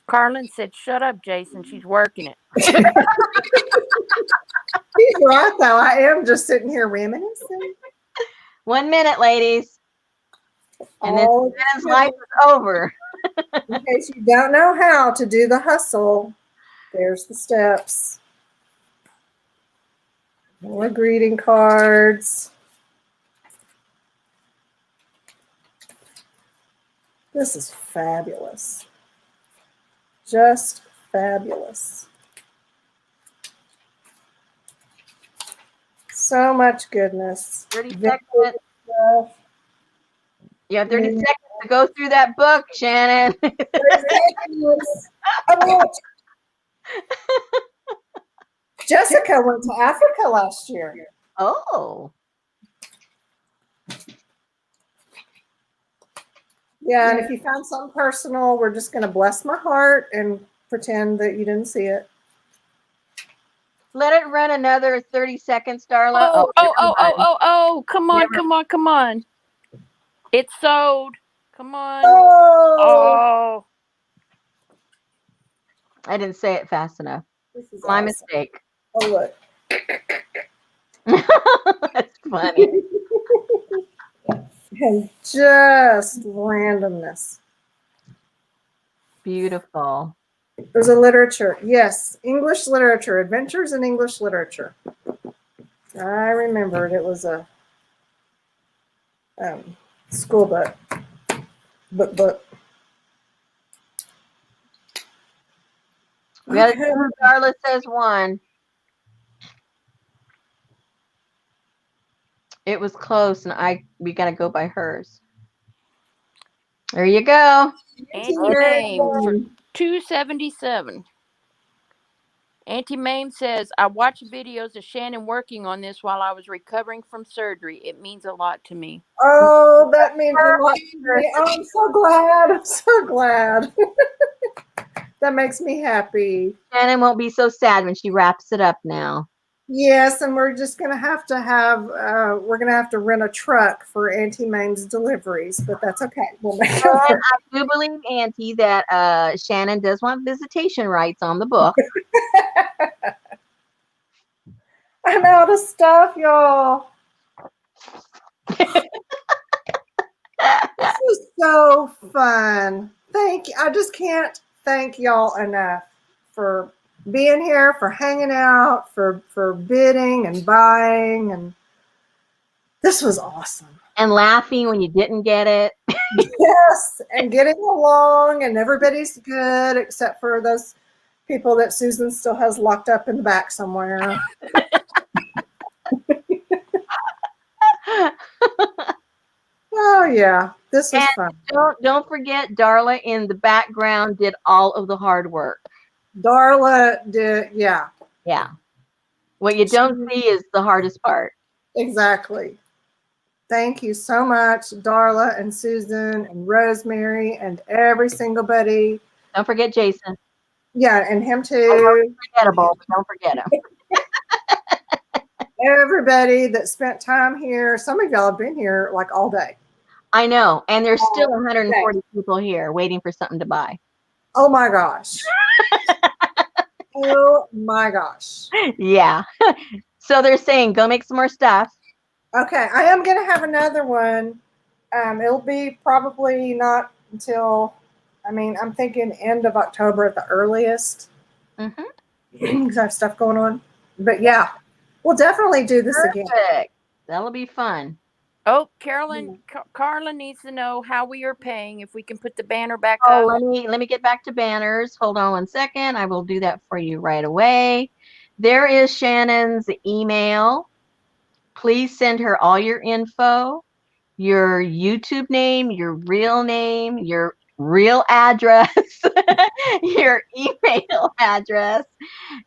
Carlin said, shut up, Jason. She's working it. He's right, though. I am just sitting here reminiscing. 1 minute, ladies. And then Shannon's life is over. In case you don't know how to do the hustle, there's the steps. More greeting cards. This is fabulous. Just fabulous. So much goodness. 30 seconds. You have 30 seconds to go through that book, Shannon. Jessica went to Africa last year. Oh. Yeah, and if you found something personal, we're just going to bless my heart and pretend that you didn't see it. Let it run another 30 seconds, Darla. Oh, come on. It's sold. Come on. Oh. I didn't say it fast enough. This is My awesome. mistake. Oh, look. funny. And just randomness. Beautiful. There's a literature. Yes, English literature. Adventures in English literature. I remembered it was a school book. Book. We got Okay. Darla says one. It was close, and we gotta go by hers. There you go. Auntie Mame for 277. Auntie Mame says, I watched videos of Shannon working on this while I was recovering from surgery. It means a lot to me. Oh, that means a lot to me. Oh, I'm so glad. I'm so glad. That makes me happy. Shannon won't be so sad when she wraps it up now. Yes, and we're just going to have to rent a truck for Auntie Mame's deliveries, but that's okay. We'll make it And work. I do believe, Auntie, that Shannon does want visitation rights on the book. I'm out of stuff, y'all. This was so fun. Thank you. I just can't thank y'all enough for being here, for hanging out, for bidding and buying, and this was awesome. And laughing when you didn't get it. Yes, and getting along, and everybody's good except for those people that Susan still has locked up in the back somewhere. Oh yeah, this was fun. Don't forget, Darla in the background did all of the hard work. Darla did, yeah. Yeah. What you don't see is the hardest part. Exactly. Thank you so much, Darla and Susan and Rosemary and every single buddy. Don't forget Jason. Yeah, and him too. Unforgettable, but don't forget him. Everybody that spent time here. Some of y'all have been here like all day. I know. And there's still 140 people here waiting for something to buy. Oh my gosh. Oh my gosh. Yeah. So they're saying go make some more stuff. Okay, I am going to have another one. It'll be probably not until, I'm thinking end of October at the earliest. Mm-hmm. Because I have stuff going on. But yeah, we'll definitely do this again. Perfect. That'll be fun. Oh, Carla needs to know how we are paying, if we can put the banner back Oh, up. let me get back to banners. Hold on 1 second. I will do that for you right away. There is Shannon's email. Please send her all your info, your YouTube name, your real address, your email address.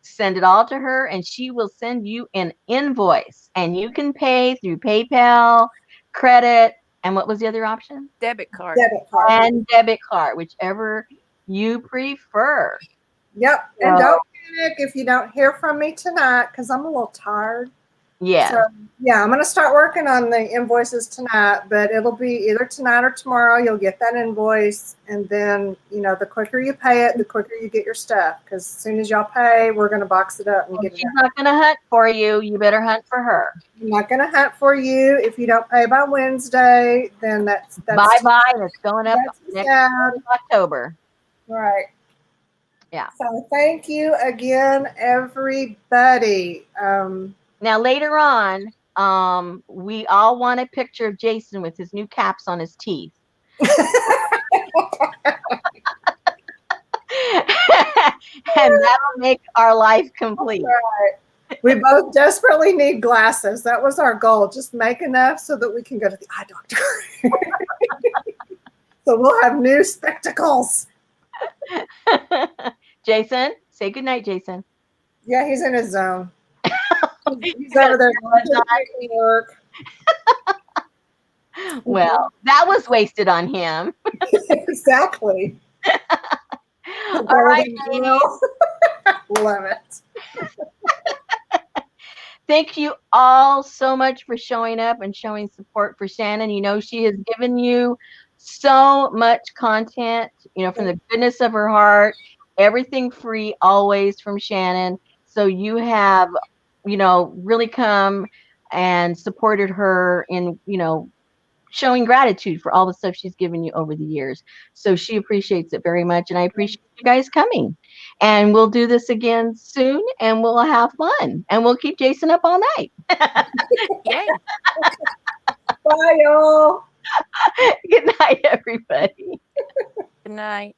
Send it all to her, and she will send you an invoice. And you can pay through PayPal, credit, and what was the other option? Debit card. Debit card. And debit card, whichever you prefer. Yep. And don't panic if you don't hear from me tonight, because I'm a little tired. Yeah. So, yeah, I'm going to start working on the invoices tonight, but it'll be either tonight or tomorrow. You'll get that invoice, and then, the quicker you pay it, the quicker you get your stuff, because as soon as y'all pay, we're going to box it up and get it She's not going to hunt for you. You better hunt for her. I'm not going to hunt for you. If you don't pay by Wednesday, then that's Bye-bye, and it's going up next sad. October. Right. Yeah. So thank you again, everybody. Now, later on, we all want a picture of Jason with his new caps on his teeth. And that'll make our life complete. Right. We both desperately need glasses. That was our goal. Just make enough so that we can go to the eye doctor. So we'll have new spectacles. Jason, say goodnight, Jason. Yeah, he's in his zone. He's over there doing work. Well, that was wasted on him. Exactly. All right, ladies. Love it. Thank you all so much for showing up and showing support for Shannon. She has given you so much content, from the goodness of her heart, everything free always from Shannon. So you have, really come and supported her in, showing gratitude for all the stuff she's given you over the years. So she appreciates it very much. And I appreciate you guys coming. And we'll do this again soon and we'll have fun. And we'll keep Jason up all night. Yay. Bye, y'all. Good night, everybody. Good night.